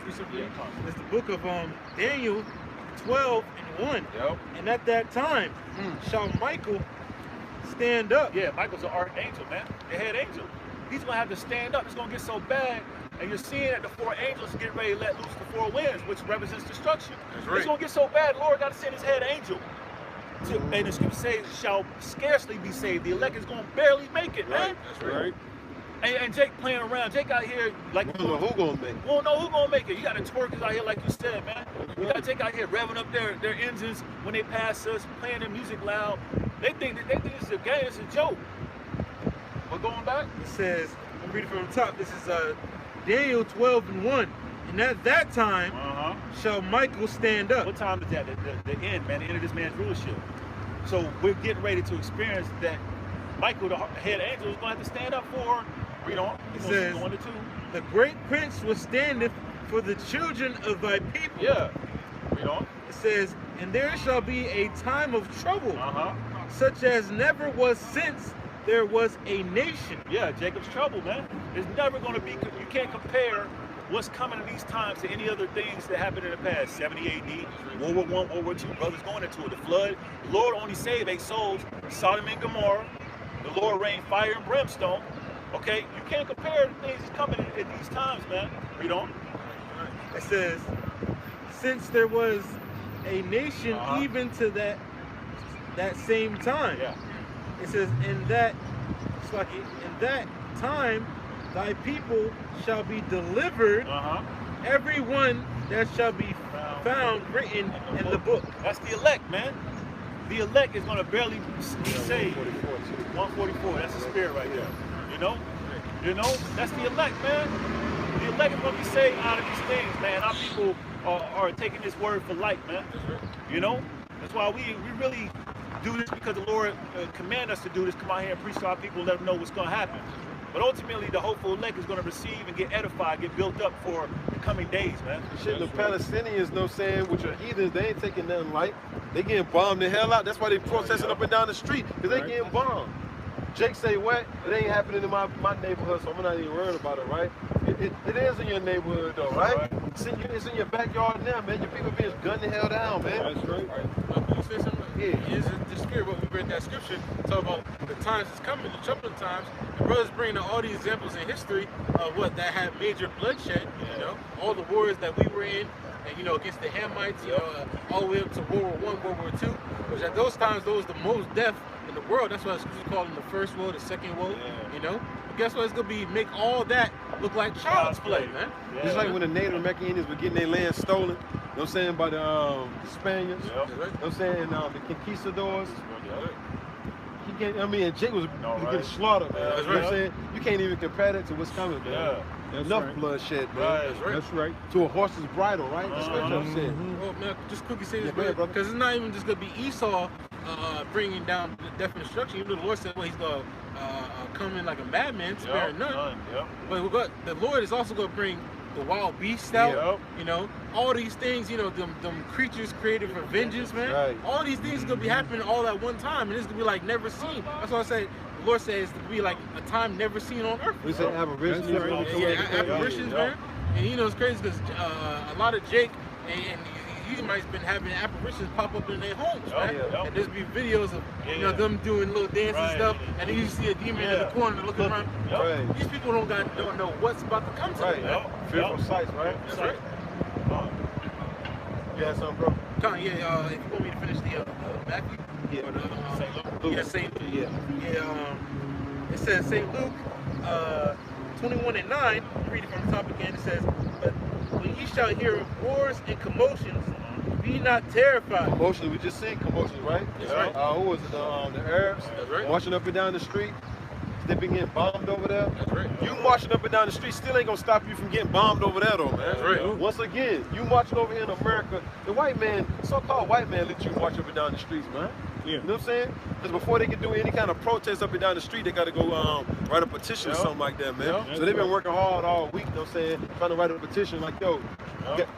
It's the book of Daniel 12:1. Yep. And at that time shall Michael stand up. Yeah, Michael's an archangel, man. The head angel. He's going to have to stand up. It's going to get so bad. And you're seeing that the 4 angels get ready to let loose the 4 winds, which represents destruction. That's right. It's going to get so bad, the Lord got to send his head angel. And the scripture says, shall scarcely be saved. The elect is going to barely make it, man. That's right. And Jake playing around. Jake out here, like, We don't know who gonna make it. we don't know who's gonna make it. You got the twerkers out here, like you said, man. You got Jake out here revving up their engines when they pass us, playing their music loud. They think it's a game, it's a joke. But going back, It says, I'm reading from the top. This is Daniel 12:1. And at that time shall Michael stand up. what time is that? The end, man. The end of this man's rulership. So we're getting ready to experience that. Michael, the head angel, is going to have to stand up for. Read on. It says, 1 to 2. The great prince was standeth for the children of thy people. Yeah. Read on. It says, and there shall be a time of trouble, such as never was since there was a nation. Yeah, Jacob's trouble, man. It's never going to be. You can't compare what's coming in these times to any other things that happened in the past. 70 AD, World War I, World War II, brothers going into it. The flood. The Lord only saved 8 souls. Sodom and Gomorrah. The Lord rained fire and brimstone. Okay, you can't compare the things that's coming in these times, man. Read on. It says, since there was a nation even to that same time. Yeah. It says, in that time thy people shall be delivered, every one that shall be found written in the book. That's the elect, man. the elect is going to barely be saved. 144, that's the spirit right there. You know? You know? That's the elect, man. The elect is going to be saved out of these things, man. Our people are taking this word for light, man. You know? That's why we really do this, because the Lord commanded us to do this. Come out here and preach to our people, let them know what's going to happen. But ultimately, the hopeful elect is going to receive and get edified, get built up for the coming days, man. Shit, the Palestinians, know saying, with your heathens, they ain't taking nothing light. They getting bombed the hell out. That's why they protesting up and down the street, because they getting bombed. Jake say what? It ain't happening in my neighborhood, so I'm not even worried about it, right? It is in your neighborhood, though, right? It's in your backyard now, man. Your people being gunned the hell down, man. That's right. Can you say something? Yeah. Is the spirit, what we read that scripture, talk about the times is coming, the troubling times. The brothers bringing all these examples in history of what that had major bloodshed, you know, all the wars that we were in, and, you know, against the Hamites, you know, all the way up to World War I, World War II, which at those times, those was the most death in the world. That's why it's called the first world, the second world, you know. But guess what? It's going to be, make all that look like child's play, man. Just like when the Native Americans were getting their land stolen, you know what I'm saying, by the Spaniards, you know what I'm saying, the conquistadors. I mean, Jake was getting slaughtered, man. You know what I'm saying? You can't even compare that to what's coming, man. Enough bloodshed, man. That's right. To a horse's bridle, right? That's what I'm saying. Well, man, just quickly say this, because it's not even just going to be Esau bringing down death and destruction. Even though the Lord said, well, he's going to come in like a madman, sparing none. But the Lord is also going to bring the wild beasts out, you know, all these things, you know, them creatures created for vengeance, man. All these things are going to be happening all at one time, and it's going to be like never seen. That's why I say, the Lord says, it's going to be like a time never seen on earth. We say apparitions. Apparitions, man. And you know, it's crazy because a lot of Jake and these Edomites been having apparitions pop up in their homes, man. And there's be videos of you know them doing little dance and stuff, and then you see a demon in the corner looking around. These people don't know what's about to come to them. Fearful sights, right? That's right. Yeah, something, bro. If you want me to finish the Matthew, St. Luke. It says St. Luke 21:9. Read it from the top again. It says, "But when ye shall hear of wars and commotions, be not terrified." Commotions, we just seen commotions, right? That's right. Who was it? The Arabs. That's right. Marching up and down the street. They been getting bombed over there. That's right. You marching up and down the street still ain't gonna stop you from getting bombed over there, though, man. That's right. Once again, you marching over here in America, the white man, so-called white man, let you march up and down the streets, man. You know what I'm saying? Because before they can do any kind of protest up and down the street, they got to go write a petition or something like that, man. So they've been working hard all week, you know what I'm saying, trying to write a petition like, yo,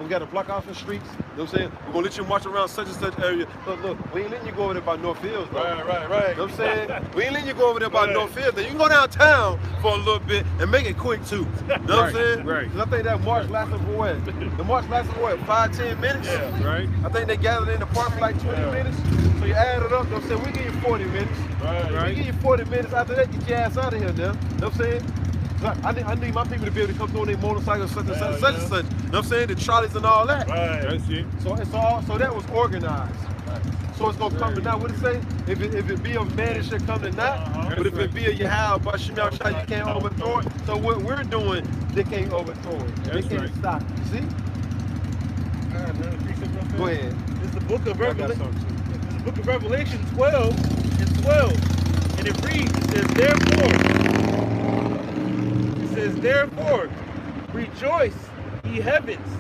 we got to block off the streets, you know what I'm saying? We're going to let you march around such and such area. Look, we ain't letting you go over there by North Hills, bro. Right. You know what I'm saying? We ain't letting you go over there by North Hills. Then you can go downtown for a little bit and make it quick, too. You know what I'm saying? Because I think that march lasted for what? The march lasted for what, 5-10 minutes? Right. I think they gathered in the park for like 20 minutes. So you add it up, you know what I'm saying? We give you 40 minutes. We give you 40 minutes. After that, get your ass out of here now. You know what I'm saying? I need my people to be able to come through on their motorcycles, such and such, such and such. You know what I'm saying? The trolleys and all that. That's it. So that was organized. So it's gonna come to now. What it say? If it be of man, it should come to not. But if it be a Yahweh, but you can't overthrow it. So what we're doing, they can't overthrow it. They can't stop it. See? Go ahead. It's the book of Revelation. It's the book of Revelation 12:12, and it reads. It says, therefore, rejoice, ye heavens,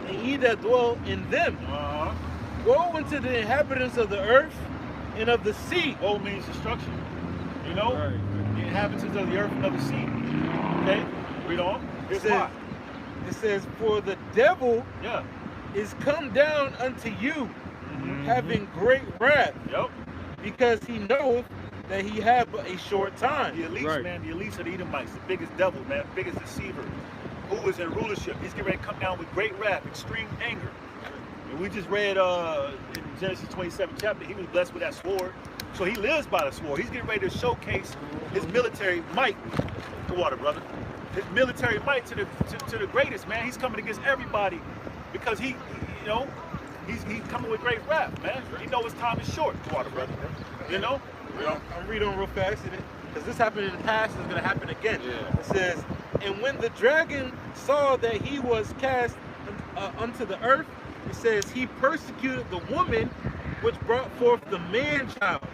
and ye that dwell in them. Woe unto the inhabitants of the earth and of the sea. Woe means destruction. You know? The inhabitants of the earth and of the sea. Okay? Read on. It says, for the devil is come down unto you, having great wrath, because he knoweth that he have but a short time. The elites, man, the elites of the Edomites, the biggest devil, man, biggest deceiver, who is in rulership. He's getting ready to come down with great wrath, extreme anger. And we just read in Genesis 27 chapter, he was blessed with that sword. So he lives by the sword. He's getting ready to showcase his military might. The water, brother. His military might to the greatest, man. He's coming against everybody because he's coming with great wrath, man. He knows his time is short. The water, brother. You know? I'll read on real fast, because this happened in the past, it's going to happen again. It says, and when the dragon saw that he was cast unto the earth, it says he persecuted the woman which brought forth the man-child.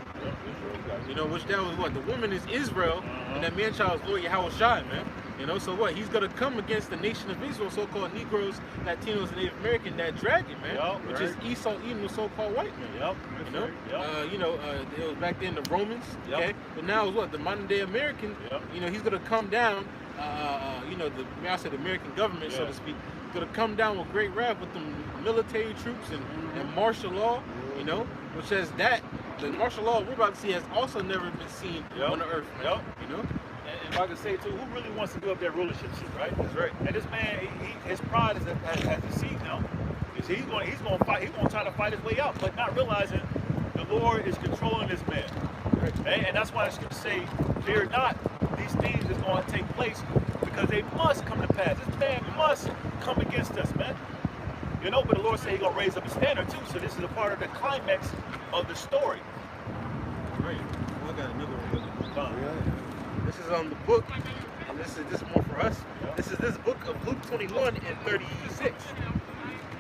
You know, which that was what? The woman is Israel, and that man-child is Lord Yahweh Shai, man. You know, so what? He's gonna come against the nation of Israel, so-called Negroes, Latinos, and Native American, that dragon, man, which is Esau, Edom, the so-called white man. You know, it was back then the Romans, okay, but now it's what? The modern-day American. You know, he's gonna come down. You know, I said the American government, so to speak, gonna come down with great wrath with the military troops and martial law. You know, which says that the martial law we're about to see has also never been seen on the earth. You know. And if I could say too, who really wants to give up their rulership shit, right? That's right. And this man, his pride has deceived him. You see, he's gonna fight. He's gonna try to fight his way out, but not realizing the Lord is controlling this man. Right? And that's why the scriptures say, "Fear not; these things is going to take place because they must come to pass. This man must come against us, man." You know, but the Lord said He's gonna raise up a standard too. So this is a part of the climax of the story. Right. I got another one. This is on the book, and this is more for us. This is this book of Luke 21 and 36.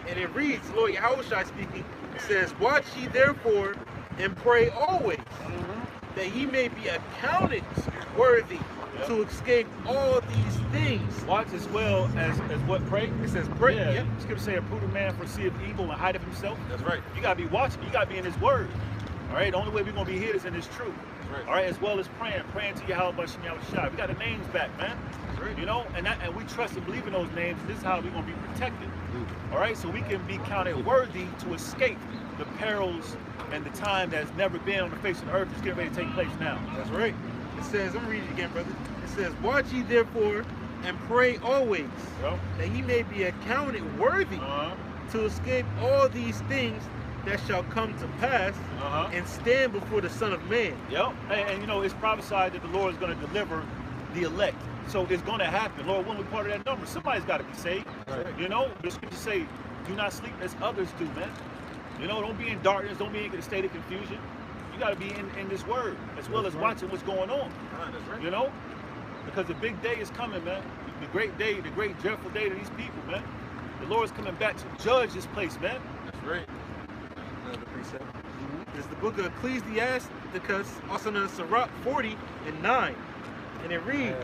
And it reads, Lord Yahushua speaking, it says, "Watch ye therefore and pray always, that ye may be accounted worthy to escape all these things." Watch as well as what? Pray? It says pray. Yeah. Scripture say a prudent man foreseeth evil and hideth himself. That's right. You gotta be watching, you gotta be in His word. All right, the only way we're gonna be hid is in His truth. Right. All right, as well as praying to Yahweh Bashem Yahweh Shai. We got the names back, man. Right. You know, and we trust and believe in those names. This is how we're gonna be protected. All right, so we can be counted worthy to escape the perils and the time that's never been on the face of the earth is getting ready to take place now. That's right. It says, I'm reading it again, brother. It says, "Watch ye therefore and pray always, that ye may be accounted worthy to escape all these things that shall come to pass and stand before the Son of Man." And you know, it's prophesied that the Lord is going to deliver the elect. So it's going to happen. Lord, when we're part of that number, somebody's got to be saved. Right. You know, the scriptures say, "Do not sleep as others do," man. You know, don't be in darkness, don't be in a state of confusion. You got to be in this word, as well as watching what's going on. You know, because the big day is coming, man. The great day, the great dreadful day to these people, man. The Lord's coming back to judge this place, man. That's right. Another precept. It's the book of Ecclesiasticus, also known as Sirach 40 and 9. And it reads,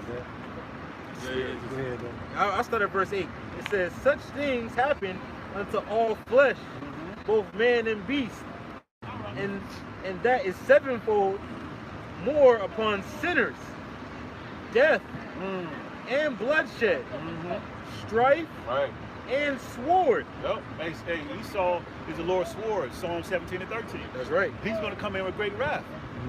I'll start at verse 8. It says, "Such things happen unto all flesh, both man and beast, and that is sevenfold more upon sinners, death and bloodshed, strife and sword." Hey, Esau is the Lord's sword, Psalm 17 and 13. That's right. He's going to come in with great wrath.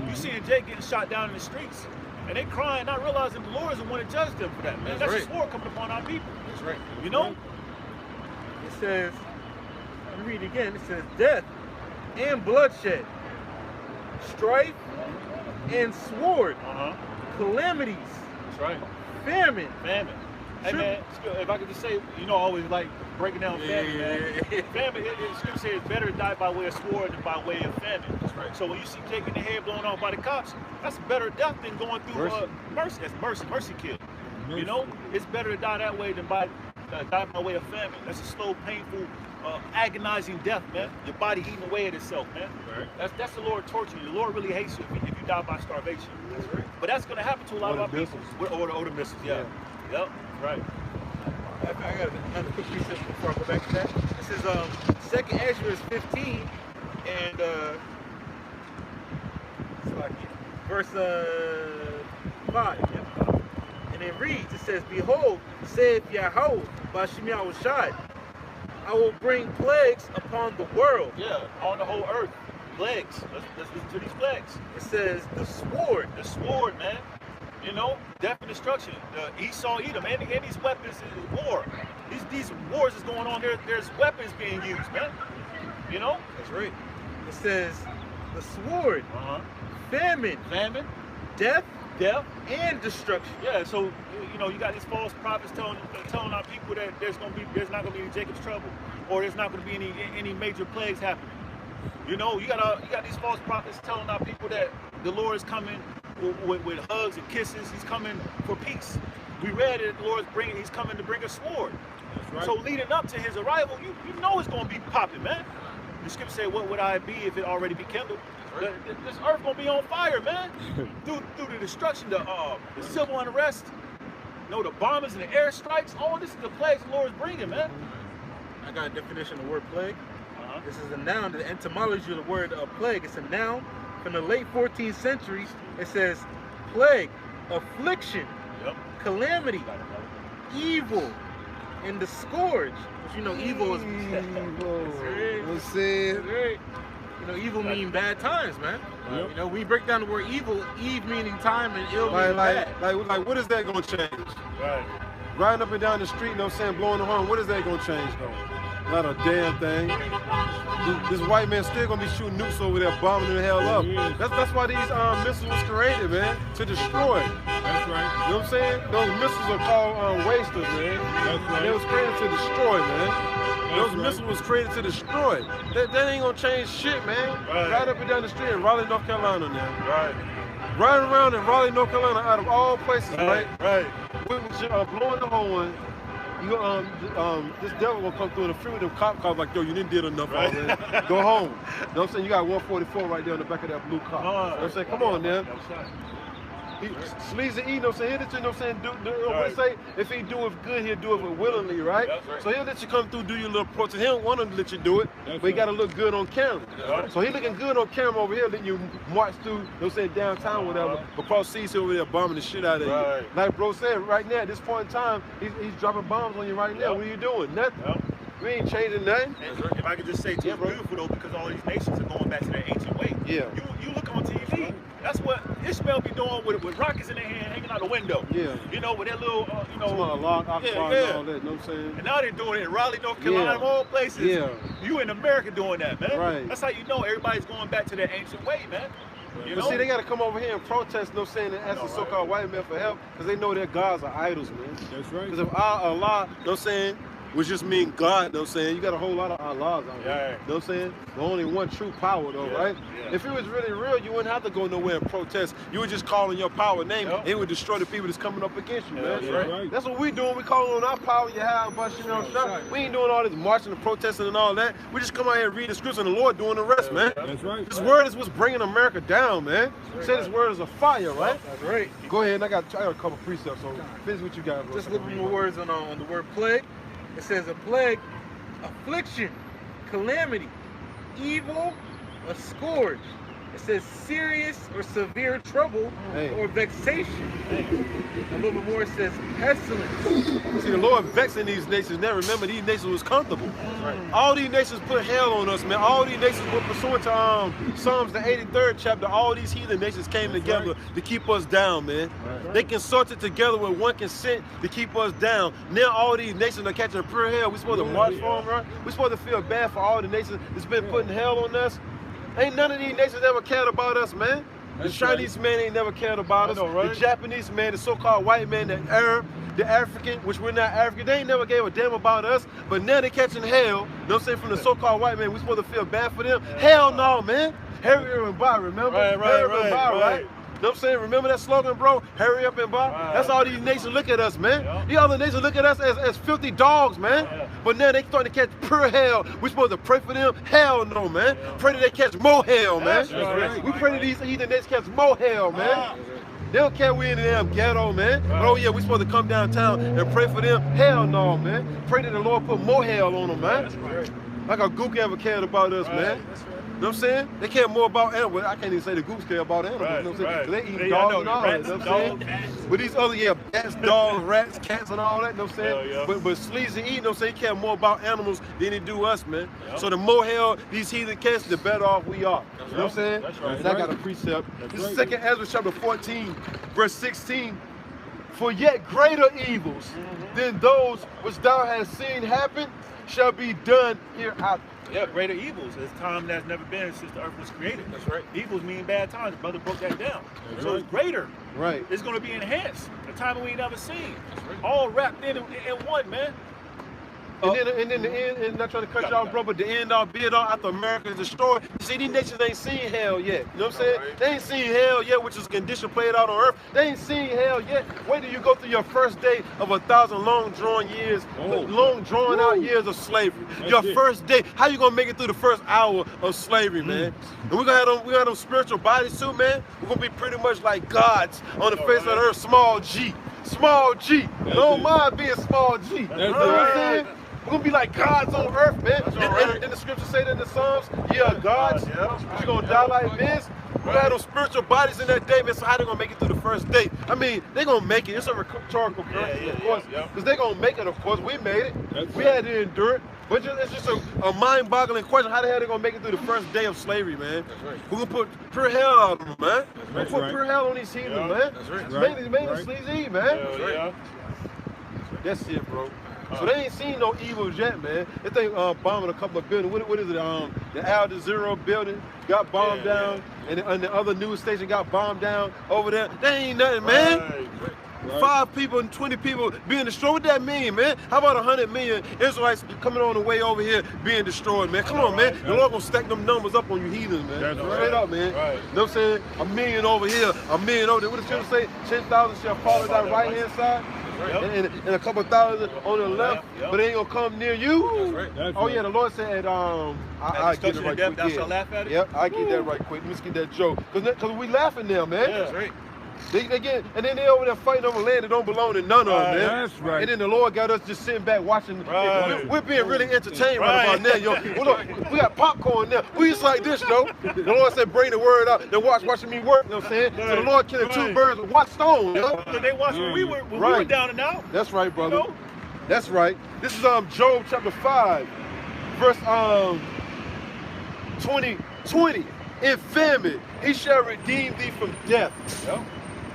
You see Jake getting shot down in the streets, and they crying, not realizing the Lord is the one to judge them for that, man. That's a sword coming upon our people. That's right. You know? It says, let me read it again. It says, "Death and bloodshed, strife and sword, calamities, that's right, famine." Hey man, if I could just say, you know, I always like breaking down famine, man. Famine, the scripture says it's better to die by way of sword than by way of famine. That's right. So when you see Jake getting the head blown off by the cops, that's a better death than going through mercy. That's mercy kill. You know, it's better to die that way than die by way of famine. That's a slow, painful, agonizing death, man. Your body eating away at itself, man. Right. That's the Lord torturing you. The Lord really hates you if you die by starvation. That's right. But that's going to happen to a lot of our people. Or the missiles, Yep. Right. I got another quick precept before I go back to that. This is 2nd Ezra 15 and verse 5. And it reads, it says, "Behold, saith Yahweh Bashem Yahweh Shai, I will bring plagues upon the world." On the whole earth. Plagues. Let's listen to these plagues. It says, "The sword." The sword, man. You know, death and destruction. Esau, Edom, and these weapons in war. These wars is going on. There's weapons being used, man. You know? That's right. It says, "The sword, famine, death, and destruction." Yeah. So you know, you got these false prophets telling our people that there's not gonna be any Jacob's trouble, or there's not gonna be any major plagues happening. You know, you got these false prophets telling our people that the Lord is coming with hugs and kisses. He's coming for peace. We read it, the Lord's He's coming to bring a sword. That's right. So leading up to His arrival, you know it's going to be popping, man. The scripture say, what would I be if it already be kindled? This earth gonna be on fire, man. Through the destruction, the civil unrest, the bombers and the airstrikes. All this is the plagues the Lord is bringing, man. I got a definition of the word plague. This is a noun. The etymology of the word plague. It's a noun from the late 14th century. It says plague, affliction, calamity, evil, and the scourge. Which evil is evil mean bad times, man. We break down the word evil, Eve meaning time and ill meaning bad. Like, what is that gonna change? Right. Riding up and down the street, blowing the horn, what is that gonna change though? Not a damn thing. This white man still gonna be shooting nukes over there, bombing the hell up. That's why these missiles was created, man, to destroy. That's right. You know what I'm saying? Those missiles are called wasters, man. That's right. They was created to destroy, man. Those right. missiles was created to destroy. That ain't gonna change shit, man. Right up and down the street in Raleigh, North Carolina now. Right. Riding around in Raleigh, North Carolina, out of all places, right? Right. We blowing the horn. You this devil will come through and a few of them cop cars like, yo, you didn't did enough already. Go home. You know what I'm saying? You got 144 right there on the back of that blue car. You know what I'm saying? Come on, man. Sleazy E, you know what I'm saying? He'll let you, know what I'm saying, what it say? If he do it good, he'll do it willingly, right? So he'll let you come through, do your little protest. He don't want to let you do it, but he got to look good on camera. So he looking good on camera over here, letting you march through, you know what I'm saying, downtown, whatever, across seas over there bombing the shit out of you. Like bro said, right now, at this point in time, he's dropping bombs on you right now. What are you doing? Nothing. We ain't changing nothing. If I could just say, too, it's beautiful, though, because all these nations are going back to their ancient way. Yeah. You look on TV. That's what Ishmael be doing with rockets in their hand, hanging out the window. Yeah. With that little, and all that, you know what I'm saying? And now they're doing it in Raleigh, North Carolina, of all places. Yeah. You in America doing that, man. Right. That's how you know everybody's going back to their ancient way, man. But see, they got to come over here and protest, you know what I'm saying, and ask the so-called white men for help, because they know their gods are idols, man. That's right. Because if Allah, you know what I'm saying, which just mean God, you know what I'm saying? You got a whole lot of Allahs out there. You know what I'm saying? The only one true power though, right? If it was really real, you wouldn't have to go nowhere and protest. You would just call on your power name. It would destroy the people that's coming up against you, man. Right. That's what we doing. We calling on our power, we ain't doing all this marching and protesting and all that. We just come out here and read the scripture and the Lord doing the rest, man. That's right. This word is what's bringing America down, man. Say this word is a fire, right? That's right. Go ahead, and I got a couple precepts, so finish what you got, bro. Just looking more words on the word plague. It says a plague, affliction, calamity, evil, a scourge. It says serious or severe trouble or vexation. A little bit more, it says pestilence. See, the Lord vexing these nations. Now remember, these nations was comfortable. All these nations put hell on us, man. All these nations were pursuant to Psalms, the 83rd chapter. All these heathen nations came together to keep us down, man. They consulted together with one consent to keep us down. Now all these nations are catching pure hell. We supposed to march for them, right? We supposed to feel bad for all the nations that's been putting hell on us. Ain't none of these nations ever cared about us, man. The Chinese man ain't never cared about us. The Japanese man, the so-called white man, the Arab, the African, which we're not African, they ain't never gave a damn about us. But now they catching hell, you know what I'm saying, from the so-called white man. We supposed to feel bad for them? Hell no, man. Hurry and buy, remember? Hurry up and buy, right? You know what I'm saying? Remember that slogan, bro? Hurry up and buy? That's all these nations look at us, man. These other nations look at us as filthy dogs, man. But now they starting to catch pure hell. We supposed to pray for them? Hell no, man. Pray that they catch more hell, man. We pray that these heathen nations catch more hell, man. They don't care we in the damn ghetto, man. But oh yeah, we supposed to come downtown and pray for them? Hell no, man. Pray that the Lord put more hell on them, man. Like a gook ever cared about us, man. You know what I'm saying? They care more about animals. I can't even say the gooks care about animals. You know what I'm saying? They eat dogs and all that. You know what I'm saying? But these other, bats, dogs, rats, cats, and all that. You know what I'm saying? But sleazy eat, you know what I'm saying? He care more about animals than they do us, man. So the more hell these heathen catch, the better off we are. You know what I'm saying? And I got a precept. This is 2 Ezra chapter 14, verse 16. For yet greater evils than those which thou hast seen happen shall be done hereafter. Yeah, greater evils. It's time that's never been since the earth was created. That's right. Evils mean bad times. The brother broke that down. So it's greater. Right. It's going to be enhanced. A time we ain't never seen. All wrapped in one, man. And then the end, and not trying to cut y'all, bro, but the end all, be it all, after America is destroyed. See, these nations ain't seen hell yet. You know what I'm saying? They ain't seen hell yet, which is a condition played out on earth. They ain't seen hell yet. Wait till you go through your first day of 1,000 long drawn years, long drawn out years of slavery. Your first day. How you gonna make it through the first hour of slavery, man? And we gonna have them spiritual bodies too, man. We're gonna be pretty much like gods on the face of the earth, small G. Small G. Don't mind being small G. You know what I'm saying? We're gonna be like gods on earth, man. And the scriptures say that in the Psalms, gods, but you're gonna die like this. We're gonna have those spiritual bodies in that day, man. So how they gonna make it through the first day? I mean, they gonna make it. It's a rhetorical question, of course. Because they gonna make it, of course. We made it. We had to endure it. But it's just a mind-boggling question. How the hell they gonna make it through the first day of slavery, man? We're gonna put pure hell out of them, man. We're gonna put pure hell on these heathens, man. It's mainly sleazy, man. That's it, bro. So they ain't seen no evils yet, man. They think bombing a couple of buildings. What is it? The Al Jazeera building got bombed down, and the other news station got bombed down over there. They ain't nothing, man. 5 people and 20 people being destroyed. What that mean, man? How about 100 million Israelites coming on the way over here being destroyed, man? Come on, man. The Lord gonna stack them numbers up on you heathens, man. Straight up, man. You know what I'm saying? 1 million over here, 1 million over there. What does the scripture say? 10,000 shall fall at thy right hand side. And a couple thousand on the left, but they ain't gonna come near you. Oh yeah, the Lord said, I get it right quick. Thou shalt laugh at it? Yep, I get that right quick. Let's get that joke, cause we laughing now, man. That's right. They get, and then they over there fighting over land that don't belong to none of them, man. That's right. And then the Lord got us just sitting back watching. We're being really entertained right about now, yo. Look, we got popcorn now. We just like this, yo. The Lord said, bring the word out. Then watching me work, you know what I'm saying? So the Lord killing 2 birds with 1 stone, yo. So they watched when we were down and out. That's right, brother. You know? That's right. This is Job chapter 5, verse 20. In famine, he shall redeem thee from death. Yep.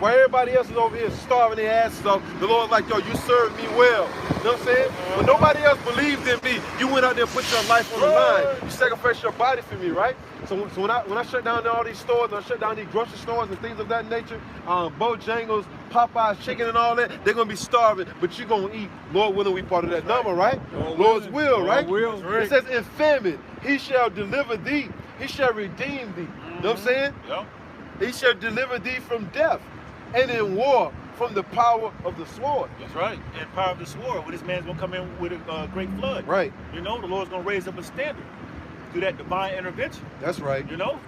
While everybody else is over here starving their asses off, the Lord's like, yo, you served me well. You know what I'm saying? When nobody else believed in me, you went out there and put your life on the line. You sacrificed your body for me, right? So when I shut down all these stores, I shut down these grocery stores and things of that nature, Bojangles, Popeye's chicken and all that, they're gonna be starving, but you're gonna eat. Lord willing, we part of that number, right? Lord's will, right? It says in famine, he shall deliver thee. He shall redeem thee. You know what I'm saying? Yep. He shall deliver thee from death, and in war from the power of the sword. That's right. And power of the sword. Well, this man's gonna come in with a great flood. Right. You know, the Lord's gonna raise up a standard through that divine intervention. That's right. You know?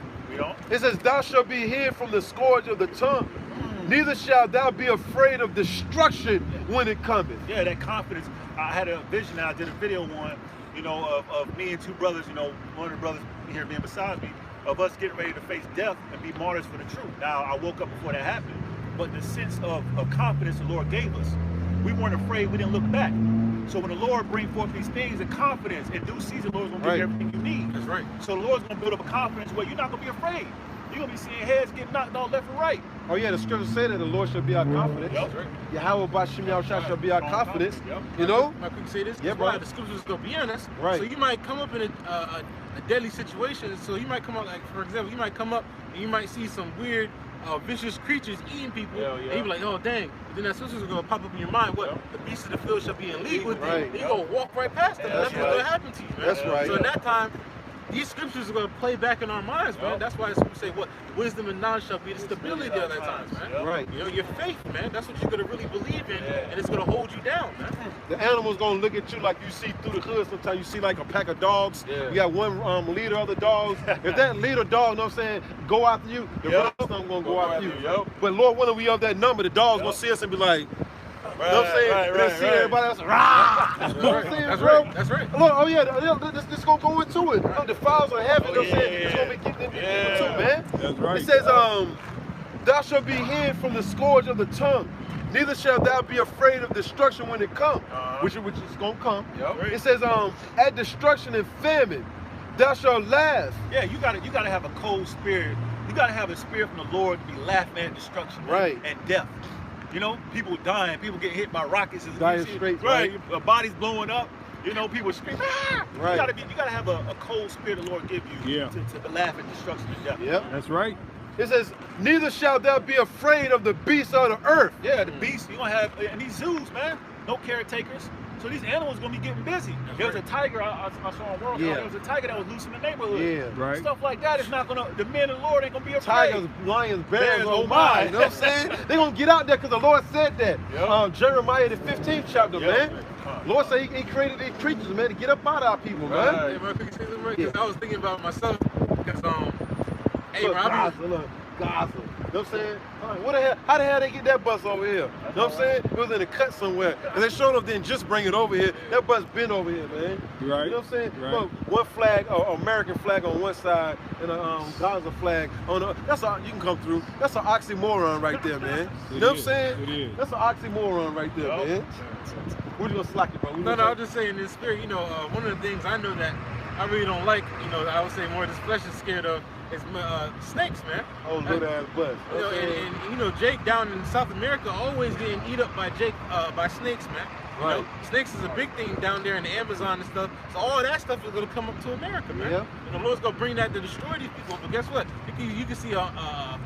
It says, thou shalt be hid from the scourge of the tongue. Neither shalt thou be afraid of destruction when it cometh. Yeah, that confidence. I had a vision, I did a video one, you know, of me and 2 brothers, you know, one of the brothers here being beside me, of us getting ready to face death and be martyrs for the truth. Now, I woke up before that happened, but the sense of confidence the Lord gave us, we weren't afraid, we didn't look back. So when the Lord brings forth these things in confidence, in due season, the Lord's going to give you everything you need. That's right. So the Lord's going to build up a confidence where you're not going to be afraid. You're going to be seeing heads getting knocked off left and right. Oh yeah, the scriptures say that the Lord shall be our confidence. Yep. Yahweh Bashim Yahushua shall be our confidence. You know? I quick say this. Yeah, bro. The scriptures is going to be on us. Right. So you might come up in a deadly situation. So you might come up, like, for example, you might come up and you might see some weird vicious creatures eating people, and you be like, oh dang, but then that scripture is going to pop up in your mind, what, the beasts of the field shall be in league with thee. You're going to walk right past them, and that's what's going to happen to you, man. That's right. So in that time, these scriptures are going to play back in our minds, man. That's why the scriptures say, what, wisdom and knowledge shall be the stability of that times, man. Right. You know, your faith, man, that's what you're going to really believe in, and it's going to hold you down, man. The animal's gonna look at you like you see through the hood. Sometimes you see like a pack of dogs. You got one leader of the dogs. If that leader dog, you know what I'm saying, go after you, the rest of them gonna go after you. But Lord willing, we of that number, the dogs gonna see us and be like, you know what I'm saying? They see everybody else, rah! You know what I'm saying, bro? That's right. Look, oh yeah, this gonna go into it. The files of heaven, you know what I'm saying? It's gonna be getting into it too, man. That's right. It says, thou shalt be hid from the scourge of the tongue. Neither shalt thou be afraid of destruction when it comes, which is gonna come. It says, at destruction and famine, thou shalt laugh. Yeah, you gotta have a cold spirit. You gotta have a spirit from the Lord to be laughing at destruction and death. You know, people dying, people getting hit by rockets, dying straight, right? Bodies blowing up. You know, people screaming. Ah! Right. You gotta have a cold spirit the Lord give you to laugh at destruction and death. Yep, that's right. It says, neither shalt thou be afraid of the beasts of the earth. Yeah, the beasts. You're gonna have in these zoos, man. No caretakers. So these animals gonna be getting busy. There was a tiger I saw on World. Yeah. There was a tiger that was loose in the neighborhood. Yeah. Right. Stuff like that is not gonna. The men of the Lord ain't gonna be afraid. Tigers, lions, bears, oh oh my. my. You know what I'm saying? They're going to get out there because the Lord said that. Yep. Jeremiah, the 15th chapter, Yep. man. Lord said he created these creatures, man, to get up out of our people, man. Hey, bro, can you say something, right? 'Cause I was thinking about myself. Because, hey, Look, bro, I Gaza, look, Gaza. You know what I'm saying? What the hell? How the hell they get that bus over here? You know what I'm saying? It was in a cut somewhere. And they showed up, didn't just bring it over here. That bus been over here, man. Right. You know what I'm saying? Right. Look, one flag, American flag on one side, and a Gaza flag on the other. That's all, you can come through. That's an oxymoron right there, man. You know what I'm saying? It is. That's an oxymoron right there, Yup. man. We're just gonna slack it, bro. No, I'm just saying in spirit, you know, one of the things I know that I really don't like, you know, I would say more this flesh is scared of is snakes, man. Oh, little ass bus. You know, and you know, Jake down in South America always getting eat up by by snakes, man. You know, snakes is a big thing down there in the Amazon and stuff. So all that stuff is gonna come up to America, man. Yep. And the Lord's gonna bring that to destroy these people. But guess what? You can see a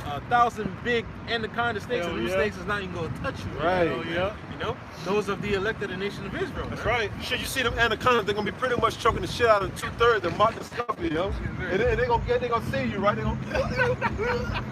1,000 big anaconda snakes, Hell and those yeah. snakes is not even gonna touch you. Right. You know, Yeah. You know, those of the elected of the nation of Israel. That's man. right. Shit, you see them anacondas, they're gonna be pretty much choking the shit out of 2/3 and marking stuff, you know? And they're gonna see you, right? They're gonna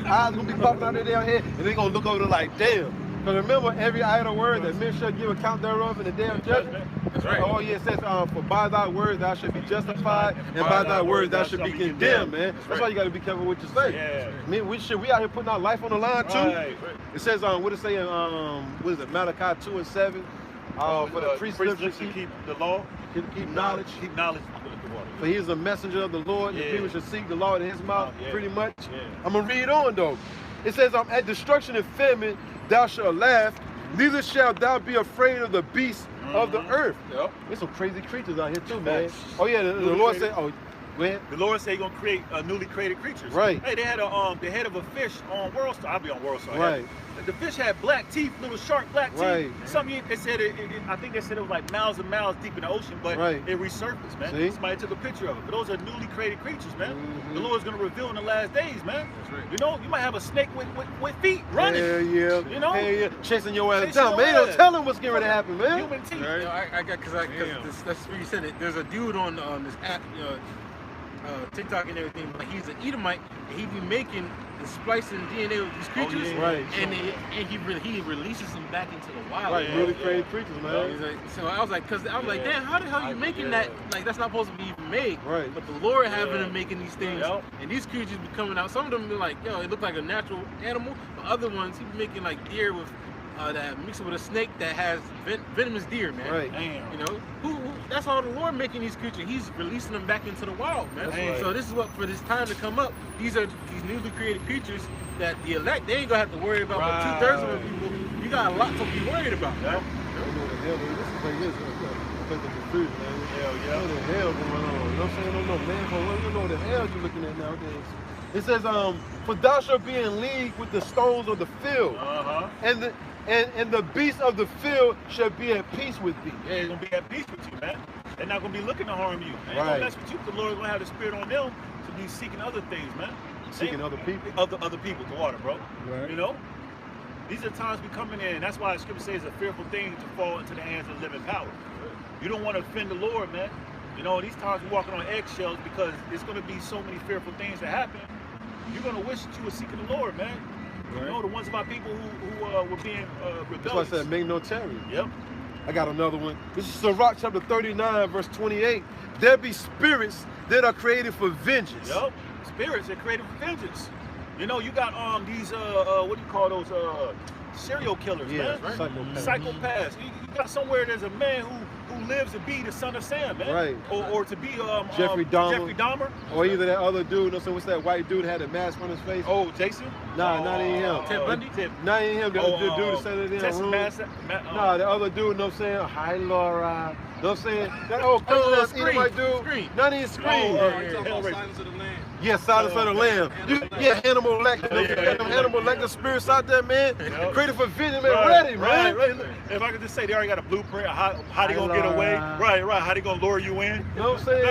eyes gonna be popping out of their head, and they're gonna look over there like, damn. Because remember, every idle word that men shall give account thereof in the day of judgment. That's right. Oh yeah, it says, for by thy words thou should be justified, and by thy words thou should be condemned, man. That's why you gotta be careful what you say. Yeah. Man, we out here putting our life on the line too. Right. It says, what it say in, what is it, Malachi 2:7? For the precepts to keep the law, keep knowledge. keep knowledge. For he is a messenger of the Lord, and Yeah. people should seek the Lord in his mouth, Yeah. pretty much. Yeah. I'm gonna read on though. It says, at destruction and famine thou shalt laugh, neither shalt thou be afraid of the beasts of the earth. Yep. There's some crazy creatures out here too, man. Facts. Oh yeah, the Newly Lord created. said, oh, go ahead. The Lord said He's gonna create newly created creatures. Right. Hey, they had the head of a fish on World Star. I'll be on World Star. Right. The fish had black teeth, little sharp black teeth. Right. Something they said I think they said it was like miles and miles deep in the ocean, but Right. it resurfaced, man. See? Somebody took a picture of it. But those are newly created creatures, man. Mhm. The Lord's gonna reveal in the last days, man. That's right. You know, you might have a snake with feet running. Hell yeah. You know? Hell yeah. Chasing your ass Chasing down, your man. Don't ass. tell him what's getting ready to happen, man. Human teeth. You know, I got because Damn. that's what you said. There's a dude on this app, you know, TikTok and everything. But he's an Edomite, and he be making and splicing DNA with these creatures, yeah. Right. and he releases them back into the wild. Right, Yeah. newly created creatures, man. He's like, so I was like, damn, how the hell are you making that? Like, that's not supposed to be even made. Right. But the Lord having Yeah. them making these things, Yep. and these creatures be coming out. Some of them be like, yo, it look like a natural animal. But other ones, he be making like deer with that mixed with a snake that has venomous deer, man. Right. Damn. You know, who that's all the Lord making these creatures. He's releasing them back into the wild, man. That's right. So this is what for this time to come up. These are these newly created creatures that the elect they ain't gonna have to worry about. But 2/3 of the people, you got a lot to be worried about. Yeah. I don't know what the hell, man. This is like this. Place of confusion, man. Hell yeah. What the hell going on? You know what I'm saying? I don't know, man. But you know what the hell you looking at nowadays? It says, for thou shalt be in league with the stones of the field, and the beasts of the field shall be at peace with thee. Yeah, they're gonna be at peace with you, man. They're not gonna be looking to harm you. They ain't Right. gonna mess with you. The Lord's gonna have the spirit on them to be seeking other things, man. Seeking other people. Other people to water, bro. Right. You know? These are times we coming in. That's why the scripture says it's a fearful thing to fall into the hands of living power. You don't want to offend the Lord, man. You know, these times we're walking on eggshells because there's gonna be so many fearful things that happen. You're gonna wish that you were seeking the Lord, man. Right. You know, the ones of our people who were being rebellious. That's why I said, make no tarry. Yep. I got another one. This is Sirach chapter 39, verse 28. There be spirits that are created for vengeance. Yep. Spirits are created for vengeance. You know, you got these what do you call those serial killers, Yeah, man? psychopaths. Psychopaths. You got somewhere there's a man who lives to be the son of Sam, man. Right. Or to be Jeffrey Dahmer. Jeffrey Dahmer. Or either that other dude, you know, so what's that white dude had a mask on his face? Oh, Jason. Nah, not even him. Ted Bundy. Not even him. The dude that said it in the Texas room. Nah, The other dude, you know what I'm saying? Hi, Laura. You know what I'm saying? That old Oh, crazy ass Edomite dude. Scream. Not even Scream. Silence of the Lamb. Yeah, Silence of the Lamb. Yeah, Hannibal Lecter. Hannibal Lecter spirits out there, man. Yeah. Created for vision, man. Ready, man. Right. if I could just say they already got a blueprint of how they gonna get away. Right, how they gonna lure you in. You know what I'm saying?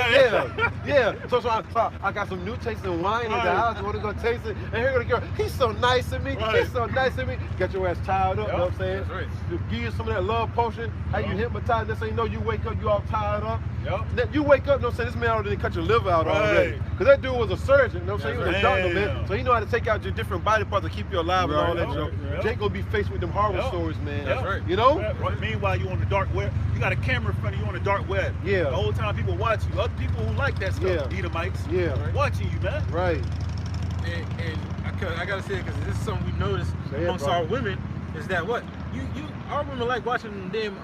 Yeah. So I got some new tasting wine in the house. You want to go taste it? And here go the girl. He's so nice to me. He's so nice to me. Got your ass tied up. You know what I'm saying? That's right. Give you some of that love potion. How you hypnotize this? Ain't know you wake up, you all tied up. Yep. You wake up, you know what I'm saying? This man already cut your liver out already. Because that dude was a surgeon, you know what I'm saying? He was a doctor, man. So he know how to take out your different body parts to keep you alive and all that, you know. Jake gonna be faced with them horror stories, man. That's right. You know? Meanwhile, you on the dark web. You got a camera in front of you on the dark web. Yeah. The whole time people watch you. Other people who like that stuff, Edomites, watching you, man. Right. And I gotta say, because this is something we noticed amongst our women, is that what? Our women like watching them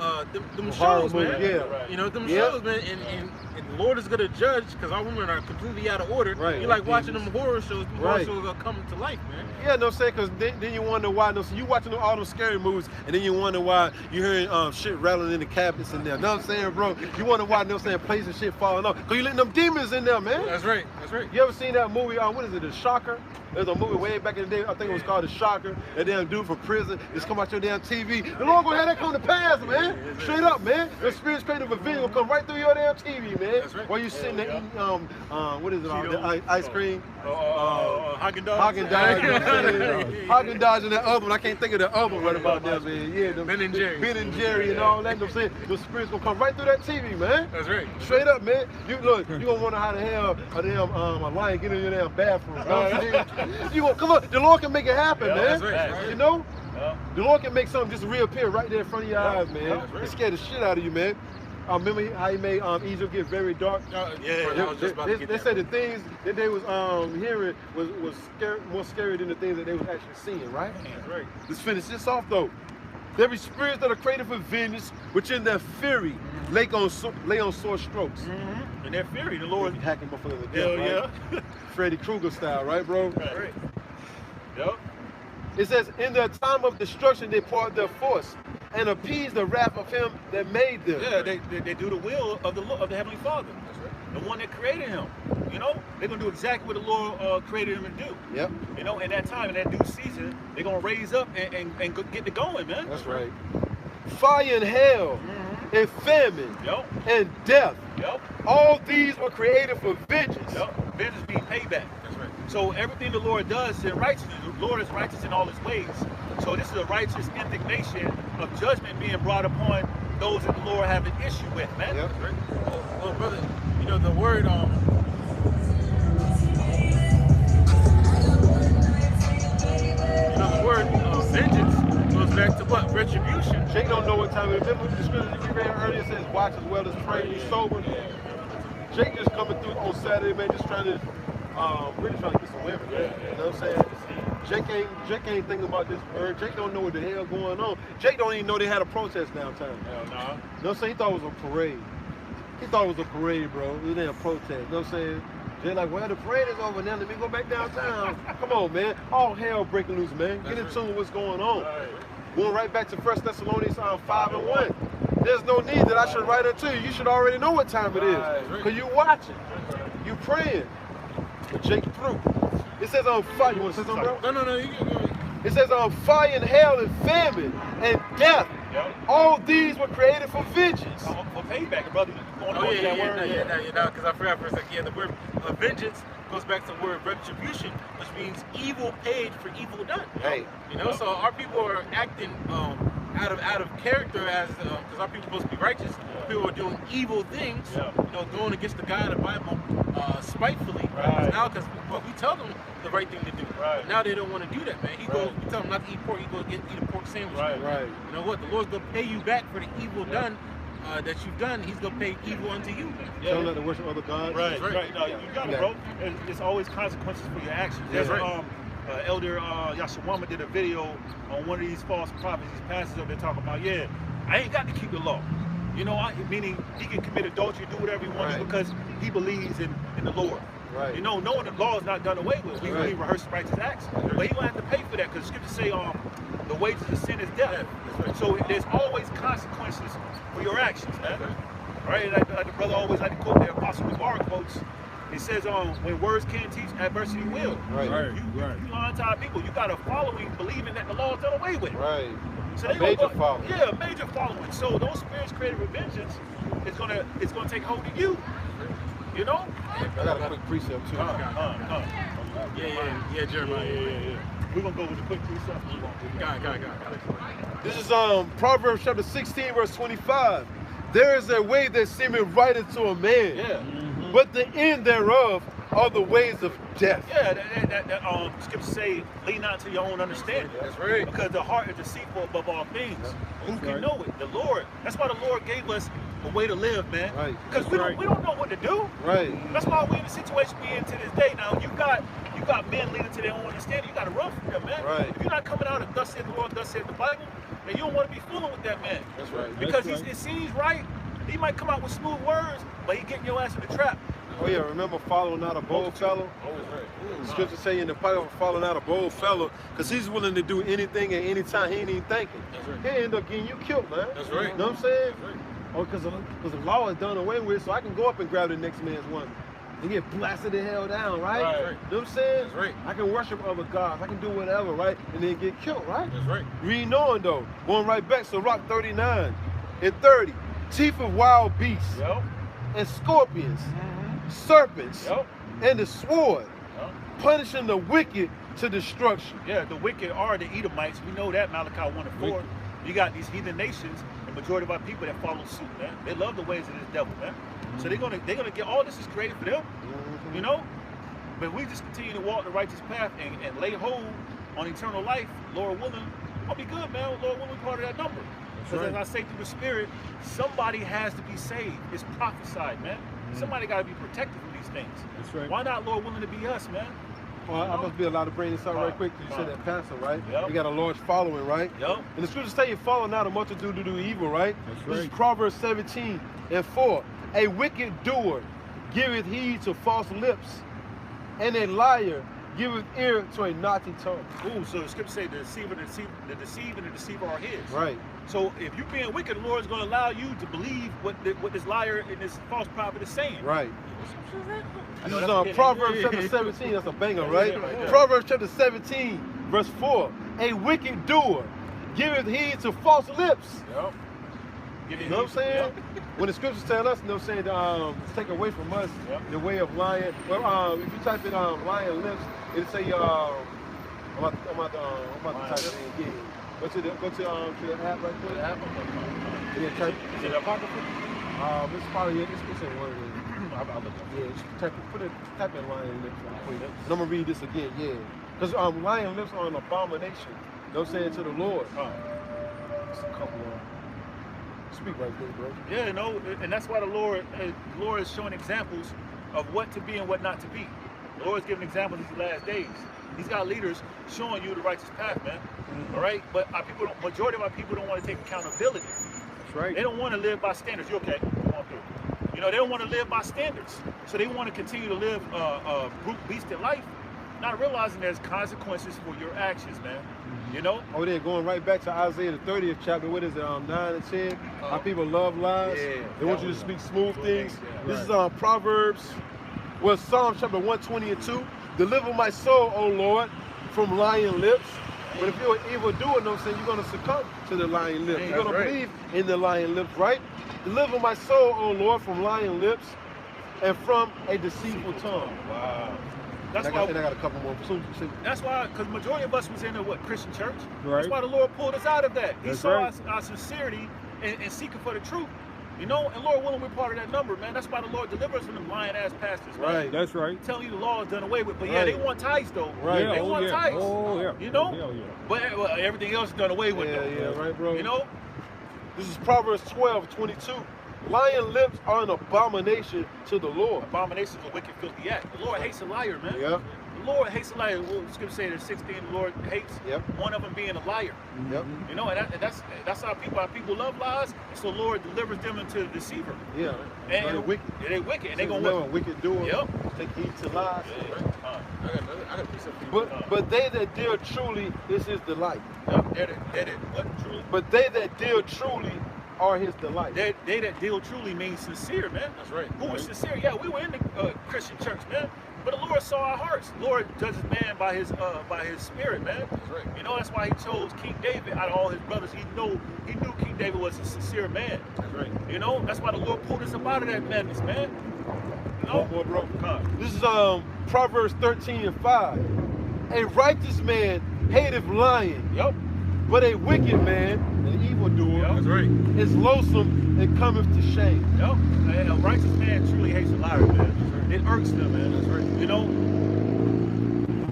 shows, man. You know, them shows, man, and the Lord is gonna judge because our women are completely out of order. Right. You like watching them horror shows. Them horror shows are coming to life, man. Yeah, no, saying, because then you wonder why. No, so you watching all those scary movies, and then you wonder why you hearing shit rattling in the cabinets in there. Know what I'm saying, bro? You wonder why, no saying, plates and shit falling off. Because you letting them demons in there, man. That's right. That's right. You ever seen that movie? What is it? The Shocker? There's a movie way back in the day. I think it was called The Shocker. That damn dude from prison just come out your damn TV. The Lord gonna have that come to pass, man. Straight up, man. The spirit's creative event will come right through your damn TV, man. That's right. While you sitting there eating what is it? The ice cream. Haagen-Dazs. Haagen-Dazs, you know what I'm saying? Haagen-Dazs and that other one. I can't think of the other one about that, man. Yeah, Ben and Jerry. Ben and Jerry and all that. You know what I'm saying? The spirit's gonna come right through that TV, man. That's right. Straight up, man. You look, you gonna wonder how the hell a damn a lion get in your damn bathroom. You know what I'm saying? You gonna come on, the Lord can make it happen, man. That's right. That's right. You know? The Lord can make something just reappear right there in front of your eyes, man. He scared the shit out of you, man. Remember how he made Egypt get very dark? They said the things that they was hearing was more scary than the things that they was actually seeing, right? That's right. Let's finish this off though. Every spirit that are created for vengeance, which in their fury lay on sore strokes. In their fury, the Lord hacking before the death, right? Freddy Krueger style, right, bro? Right. Yep. It says, in their time of destruction, they poured their force and appeased the wrath of him that made them. Yeah, they do the will of the Heavenly Father. That's right. The one that created him. You know, they're gonna do exactly what the Lord created him to do. Yep. You know, in that time, in that due season, they're gonna raise up and get it going, man. That's right. Fire and hell and famine and death. Yep. All these were created for vengeance. Yep. Vengeance being payback. That's right. So everything the Lord does is righteous. The Lord is righteous in all his ways. So this is a righteous indignation of judgment being brought upon those that the Lord have an issue with, man. Yep. That's right. Well, brother, you know the word vengeance goes back to what? Retribution. Jake don't know what time it is. Remember the scripture you read earlier says, watch as well as pray, be sober. Jake just coming through on Saturday, man, just trying to really trying to get some women, man. You know what I'm saying? Jake ain't thinking about this bird. Jake don't know what the hell going on. Jake don't even know they had a protest downtown. Hell no. You know what I'm saying? He thought it was a parade. He thought it was a parade, bro. It ain't a protest. You know what I'm saying? Jake like, well, the parade is over now. Let me go back downtown. Come on, man. All hell breaking loose, man. Get in tune with what's going on. Going right back to 1 Thessalonians 5:1. There's no need that I should write it to you. You should already know what time it is. Because you watching. You praying. But Jake through. It says on fire. You want to say something, bro? No. You go. It says on fire and hell and famine and death. Yep. All these were created for vengeance. For payback, brother. Because I forgot for a second. Yeah, the word vengeance goes back to the word retribution, which means evil paid for evil done. Hey. You know, so our people are acting out of character as because our people are supposed to be righteous. People are doing evil things, you know, going against the God of the Bible spitefully. Now, because we tell them the right thing to do. Now they don't want to do that, man. We tell them not to eat pork. He goes eat a pork sandwich. You know what? The Lord's gonna pay you back for the evil done that you've done. He's gonna pay evil unto you. Tell them not to worship other gods. Right. No, you got it, bro. It's always consequences for your actions. There's Elder Yashawama did a video on one of these false prophets, these pastors up there talking about, I ain't got to keep the law. You know, meaning he can commit adultery, do whatever he wants to because he believes in the Lord. You know, knowing the law is not done away with. We rehearse righteous acts. But he gonna have to pay for that because scripture say the wages of sin is death. So there's always consequences for your actions, man. Right? Like the brother always like to quote the Apostle Bar quotes. It says, when words can't teach, adversity will. You lying to our people. You got a following believing that the law is done away with. So A they major gonna go, following. Yeah, a major following. So those spirits created revengeance is gonna take hold of you. You know? I got a quick precept too. Yeah, Jeremiah. Yeah. We're gonna go with the quick precept. Got it. This is Proverbs chapter 16, verse 25. There is a way that seemeth right unto a man, Yeah. but the end thereof are the ways of death. Yeah, that scriptures say, lean not to your own understanding. That's right. Because the heart is deceitful above all things. Who can know it? The Lord. That's why the Lord gave us a way to live, man. Right. Because we don't know what to do. Right. That's why we're in the situation we're in to this day. Now, you got men leading to their own understanding. You got to run from them, man. Right. If you're not coming out of thus said the Lord, thus said the Bible, then you don't want to be fooling with that man. That's right. Because it seems right. He might come out with smooth words, but he getting your ass in the trap. Oh yeah, remember following out a bold fellow? Always right. The scripture say in the Bible, following out a bold fellow, because he's willing to do anything at any time. He ain't even thinking. That's right. He'll end up getting you killed, man. That's right. You know what I'm saying? That's right. Oh, because the law is done away with, so I can go up and grab the next man's woman and get blasted the hell down, right? Right. You know what I'm saying? That's right. I can worship other gods. I can do whatever, right? And then get killed, right? That's right. Reading on though, going right back, so Rock 39 and 30, teeth of wild beasts Yep. and scorpions, serpents, Yep. and the sword, Yep. punishing the wicked to destruction. Yeah, the wicked are the Edomites. We know that, Malachi 1 and 4. You got these heathen nations, the majority of our people that follow suit, man. They love the ways of this devil, man. So they're gonna get all this is created for them, you know? But we just continue to walk the righteous path and lay hold on eternal life, Lord willing, we'll be good, man. Lord willing, we're part of that number. Because as I say through the Spirit, somebody has to be saved. It's prophesied, man. Somebody got to be protected from these things. That's right. Why not, Lord willing, to be us, man? Well, I must be allowed to bring this out right quick. You said that pastor, right? Yep. You got a large following, right? Yep. And the scriptures say you're following out a multitude to do evil, right? That's This is right. Proverbs 17 and 4. A wicked doer giveth heed to false lips, and a liar giveth ear to a naughty tongue. Ooh, so the scripture say the deceiver and the deceiver are his. Right. So if you're being wicked, the Lord is going to allow you to believe what this liar and this false prophet is saying. Right. I This know is that's a hit. Proverbs chapter 17. That's a banger, right? Yeah. Proverbs chapter 17, verse 4. A wicked doer giveth heed to false lips. Yep. You know what I'm saying? When the scriptures tell us, you know what I'm saying, to take away from us the way of lying. Well, if you type in lying lips, it'll say, I'm about to type it in again. Go to the app right quick. The app? Yeah, type. Is it apocryphal? It's probably it's in one of them. I'll look up. Yeah, just type in lying lips. And I'm gonna read this again. Yeah, because lying lips are an abomination. You know what I'm saying, to the Lord. Just a couple of. Speak right quick, bro. Yeah, you know, and that's why the Lord is showing examples of what to be and what not to be. The Lord is giving examples these last days. He's got leaders showing you the righteous path, man. All right, but majority of our people don't want to take accountability. That's right. They don't want to live by standards. You okay? Come on through. You know, they don't want to live by standards, so they want to continue to live a brute beasted life, not realizing there's consequences for your actions, man. You know? Oh, they're going right back to Isaiah the 30th chapter. What is it? 9 and 10. How people love lies. Yeah, They want you to speak smooth things. This is Proverbs. Well, Psalm chapter 120 and 2. Deliver my soul, O Lord, from lying lips. But if you're an evil doer, you know what I'm saying, you're going to succumb to the lying lips. You're going to believe in the lying lips, right? Deliver my soul, O Lord, from lying lips and from a deceitful tongue. Wow. I got a couple more. That's why, because majority of us was in a Christian church. Right. That's why the Lord pulled us out of that. He That's saw right. our sincerity and seeking for the truth. You know, and Lord willing, we're part of that number, man. That's why the Lord delivers us from them lying ass pastors, man. Right. That's right. Telling you the law is done away with, but yeah, Right. they want tithes though. Right. Yeah, They want yeah. tithes. Oh, yeah. You know? Hell yeah. But everything else is done away with though. Yeah, right, bro. You know? This is Proverbs 12:22. Lying lips are an abomination to the Lord. Abomination is a wicked, filthy act. The Lord hates a liar, man. Yep. The Lord hates a liar. Well, the scripture say there's 16 the Lord hates. Yep. One of them being a liar. Yep. You know, and that's how people love lies. So the Lord delivers them into the deceiver. Yeah. And Very wicked. Yeah, they wicked. And they Remember, gonna work. wicked doer. Yep. Take heed to lies. I got a piece of people. But they that deal truly is his delight. Yep. They what truly? But they that deal truly are his delight. They that deal truly means sincere, man. That's right. Who was sincere? Yeah, we were in the Christian church, man. But the Lord saw our hearts. The Lord judges man by his spirit, man. That's right. You know, that's why he chose King David out of all his brothers. He knew King David was a sincere man. That's right. You know, that's why the Lord pulled us up out of that madness, man. You know? Boy, bro. God. This is Proverbs 13:5. A righteous man hateth lying, Yep. but a wicked man, an evildoer, Yep. That's right. is loathsome and cometh to shame. Yep. And a righteous man truly hates a liar, man. It irks them, man. That's right. You know?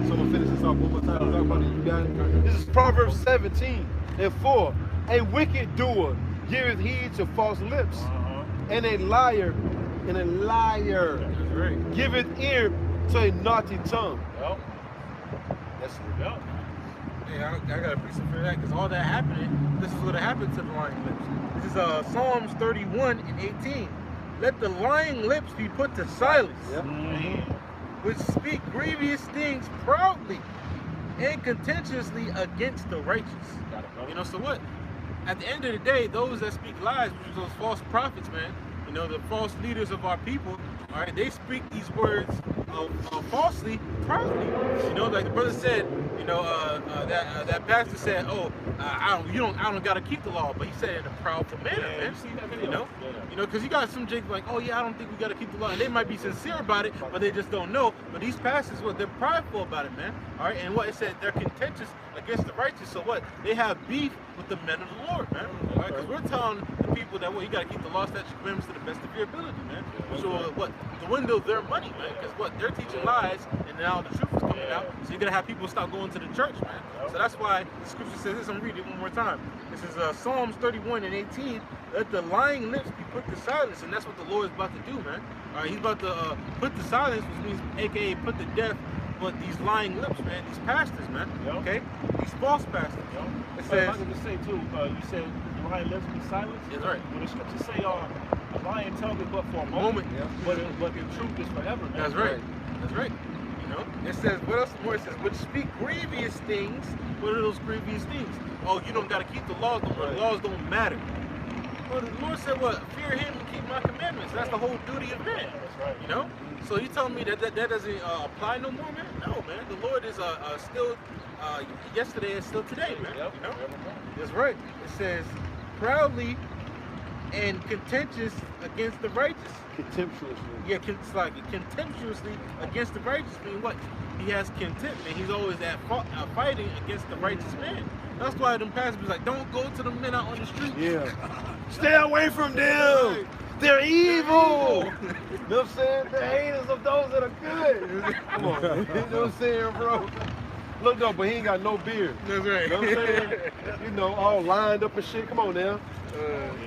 So I'm gonna finish this off one more time. Talk about it, you got it. This is Proverbs 17:4. A wicked doer giveth heed to false lips, and a liar That's right. giveth ear to a naughty tongue. Yep. That's it. Yep. Hey, I got a piece of for that because all that happening, this is what happened to the lying lips. This is Psalms 31:18. Let the lying lips be put to silence, Yep. which speak grievous things proudly and contentiously against the righteous. Got it, brother. You know, so what? At the end of the day, those that speak lies, which are those false prophets, man, you know, the false leaders of our people, all right, they speak these words falsely, proudly. You know, like the brother said, you know, that pastor said, "Oh, I don't gotta keep the law," but he said it in a proudful manner, Yeah, man. you see that video? You know, Yeah. you know, because you got some jakes like, "Oh yeah, I don't think we gotta keep the law," and they might be sincere about it, but they just don't know. But these pastors, what, they're prideful about it, man. All right, and what it said, they're contentious against the righteous. So what? They have beef with the men of the Lord, man. All right, because we're telling the people that, well, you gotta keep the law, statutes, commandments to the best of your ability, man. So what? To window their money, man. Because what? They're teaching lies, and now the truth is coming out. So you're gonna have people stop going to the church, man. So that's why the scripture says this. I'm reading it one more time. This is Psalms 31:18. Let the lying lips be put to silence, and that's what the Lord is about to do, man. All right, He's about to put to silence, which means, AKA, put to death. But these lying lips, man, these pastors, man. Yep. Okay, these false pastors. Yep. It But says, I was gonna say too, you said the lying lips be silenced. That's right. When the scriptures say, a lying tongue is but for a moment, but the truth is forever, man. That's right. That's right. You know, it says, what else more? It says, which speak grievous things. What are those grievous things? Oh, you don't got to keep the laws. The laws don't matter. Well, the Lord said, what? Fear Him and keep My commandments. That's the whole duty of man. That's right. You know? So you telling me that doesn't apply no more, man? No, man. The Lord is still yesterday and still today, man. Yep. You know? That's right. It says, proudly and contentious against the righteous. Contemptuously. Yeah, it's like contemptuously against the righteous. I mean, what? He has contempt, man. He's always fighting against the righteous man. That's why them pastors be like, don't go to the men out on the street. Yeah. Stay away from them. They're evil. You know what I'm saying? They're haters of those that are good. Come on. You know what I'm saying, bro? Look, though, but he ain't got no beard. That's right. You know what I'm saying? You know, all lined up and shit. Come on now.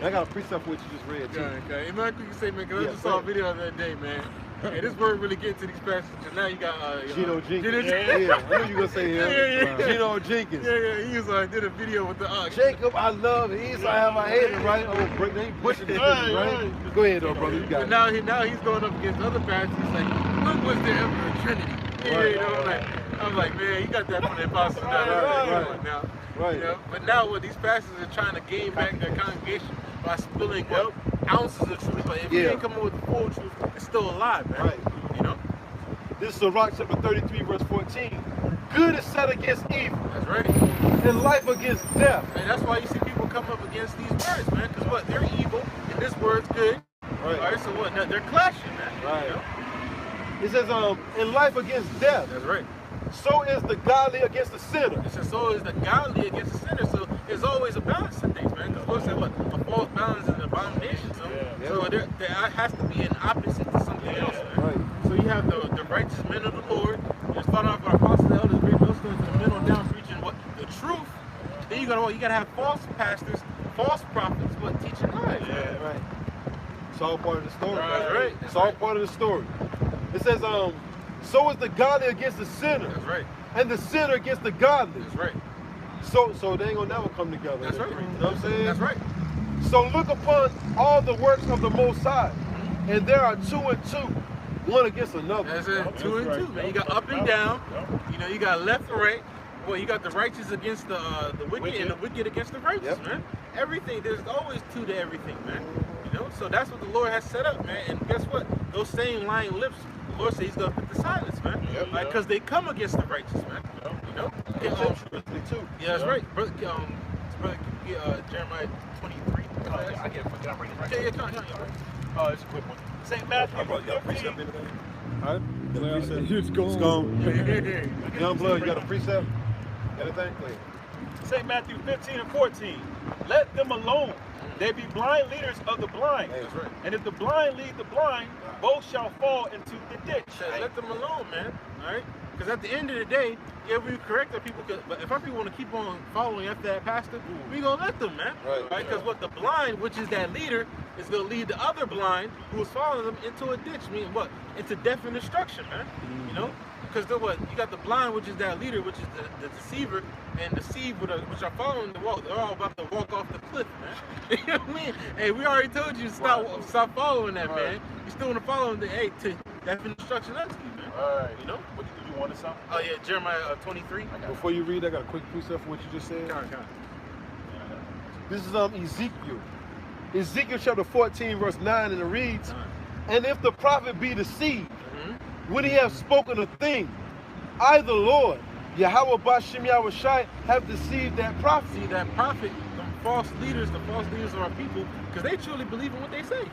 I got a precept for what you just read, too. Okay. Hey, man, quick say, man, because I just saw a say it. video the other day, man. Hey, this word really getting to these pastors. And now you got Gino Jenkins. Gino Yeah, I knew you were going to say him. Yeah. Gino Jenkins. Yeah, he was did a video with the Jacob, I love it. He's I have my head right. Oh, break they pushing it, right? Go ahead, though, brother. You got But it. now he's going up against other pastors. He's like, when was there ever a Trinity? Yeah, Right. you know, I'm like, man, you got that from the apostles. Right. Now, Right. you know, but now what these pastors are trying to gain back their congregation by spilling ounces of truth. But if you ain't coming with the full truth, it's still a lie, man. Right. You know? This is Sirach chapter 33, verse 14. Good is set against evil, That's right. and life against death. And that's why you see people come up against these words, man. Because what? They're evil, and this word's good. Right. All right, so what? No, they're clashing, man. Right. You know? It says, and life against death. That's right. So is the godly against the sinner. It says, so is the godly against the sinner. So there's always a balance in things, man. Because Lord said, what? A false balance is an abomination. So there has to be an opposite to something else, man. Right. So you have the righteous men of the Lord. Just found out our apostles, elders, great millstones, the men on down preaching what? The truth. Then you gotta have false pastors, false prophets, what? Teaching lies. Yeah, right. It's all part of the story. That's right. It's all part of the story. It says, so is the godly against the sinner, That's right. and the sinner against the godly. That's right. So they ain't gonna never come together. That's right. You know what I'm saying? That's right. So look upon all the works of the Most High, and there are 2 and 2, one against another. That's it. That's 2 and 2, right. man. You got up and down. You know, you got left and right. Well, you got the righteous against the wicked, and the wicked against the righteous, man. Everything, there's always 2 to everything, man. You know, so that's what the Lord has set up, man. And guess what? Those same lying lips, the Lord said He's gonna put the silence, man. Yep, Like, cause they come against the righteous, man. You know. Yeah, that's right. Brother, Jeremiah 23. I can't forget. I'm reading right. Yeah, come on. It's a quick one. St. Matthew. All right. It's gone. It's gone. Young blood, you got a precept? Anything? St. Matthew 15 and 14. Let them alone. They be blind leaders of the blind. That's right. And if the blind lead the blind, both shall fall into the ditch. Let them alone, man. All right. Because at the end of the day, yeah, we correct our people. But if our people want to keep on following after that pastor, we gonna let them, man. Right. Because what the blind, which is that leader, is gonna lead the other blind who is following them into a ditch. Meaning what? Into death and destruction, man. You know. Because you got the blind, which is that leader, which is the deceiver, and the seed, which are following the walk. They're all about to walk off the cliff, man. You know what I mean? Hey, we already told you to stop following that, man. You still want to follow the to death and destruction unto you, man. All right. You know? What did you want to something? Oh yeah, Jeremiah 23. Before you read, I got a quick precept for what you just said. This is Ezekiel. Ezekiel chapter 14, verse 9, and it reads, and if the prophet be deceived, when he have spoken a thing, I the Lord, Yahweh Bashem Yahushai, have deceived that prophet. See, that prophet, the false leaders of our people, because they truly believe in what they say.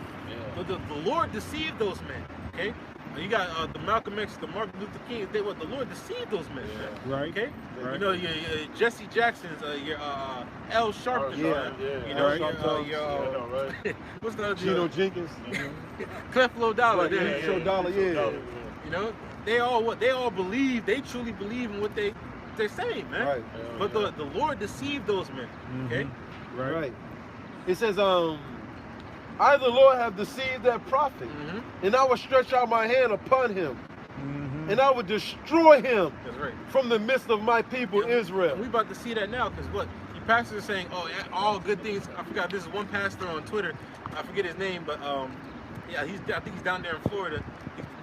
So the Lord deceived those men, okay? You got the Malcolm X, the Martin Luther King. The Lord deceived those men, Right. okay? Right. You know, your Jesse Jackson's, your L. Sharpton, you know, what's the other? Geno Jenkins. Creflo Dollar, Show Dollar, You know, they all believe, they truly believe in what they're saying, man. Right. But the Lord deceived those men, okay? Right. It says, I the Lord have deceived that prophet, and I will stretch out my hand upon him, and I will destroy him from the midst of my people Israel. We about to see that now, because what? The pastors are saying, oh, all good things. I forgot, this is one pastor on Twitter, I forget his name, but yeah, I think he's down there in Florida.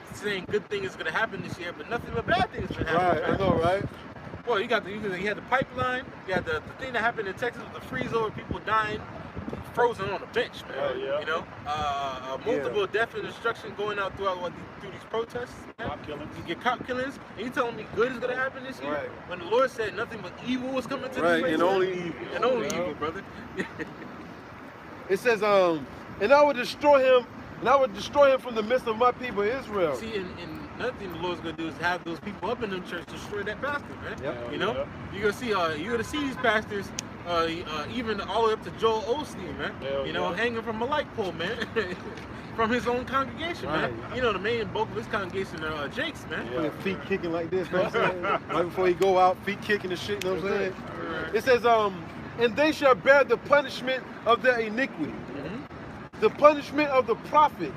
He's saying good things is going to happen this year, but nothing but bad things is going to happen. Right, I know, right? Well, you had the pipeline, you had the thing that happened in Texas with the freeze over, people dying, frozen on a bench, man. You know, multiple death and destruction going out through these protests. Cop killings. You get cop killings, and you telling me good is gonna happen this year? Right. When the Lord said nothing but evil was coming to this place, and only evil. And only evil, brother. It says, and I will destroy him, from the midst of my people Israel. See, and another thing the Lord's gonna do is have those people up in them church destroy that pastor, man. You know, you're gonna see these pastors. Even all the way up to Joel Osteen, man. You know, hanging from a light pole, man. From his own congregation, man. You know, the main bulk of his congregation are Jake's, man. With his feet kicking like this, you know what I'm saying? Right before he go out, feet kicking and shit, you know what I'm saying? It says, and they shall bear the punishment of their iniquity. The punishment of the prophet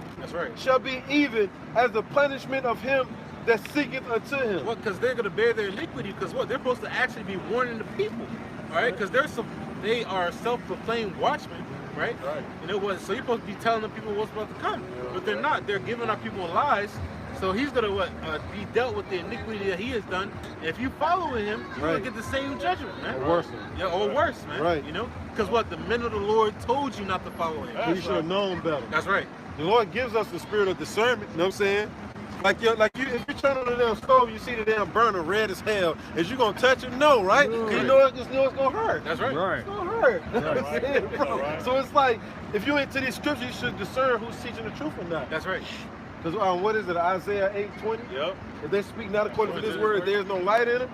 shall be even as the punishment of him that seeketh unto him. What? Because they're going to bear their iniquity, because what? They're supposed to actually be warning the people. All right, because they are self-proclaimed watchmen, right? You know what? So you're supposed to be telling the people what's about to come, but they're not. They're giving our people lies. So he's gonna be dealt with the iniquity that he has done. And if you follow him, you're gonna get the same judgment, man. Or worse. Yeah, or worse, man. You know, because what? The men of the Lord told you not to follow him. You should have known better. That's right. The Lord gives us the spirit of discernment. You know what I'm saying? Like you, if you turn on the damn stove, you see the damn burner red as hell. Is you gonna touch it? No, right? Because you know it's gonna hurt. That's right. It's gonna hurt. You know what I'm saying, bro? So it's like, if you into these scriptures, you should discern who's teaching the truth or not. That's right. Because what is it, Isaiah 8:20? Yep. If they speak not according to this word, there's no light in them.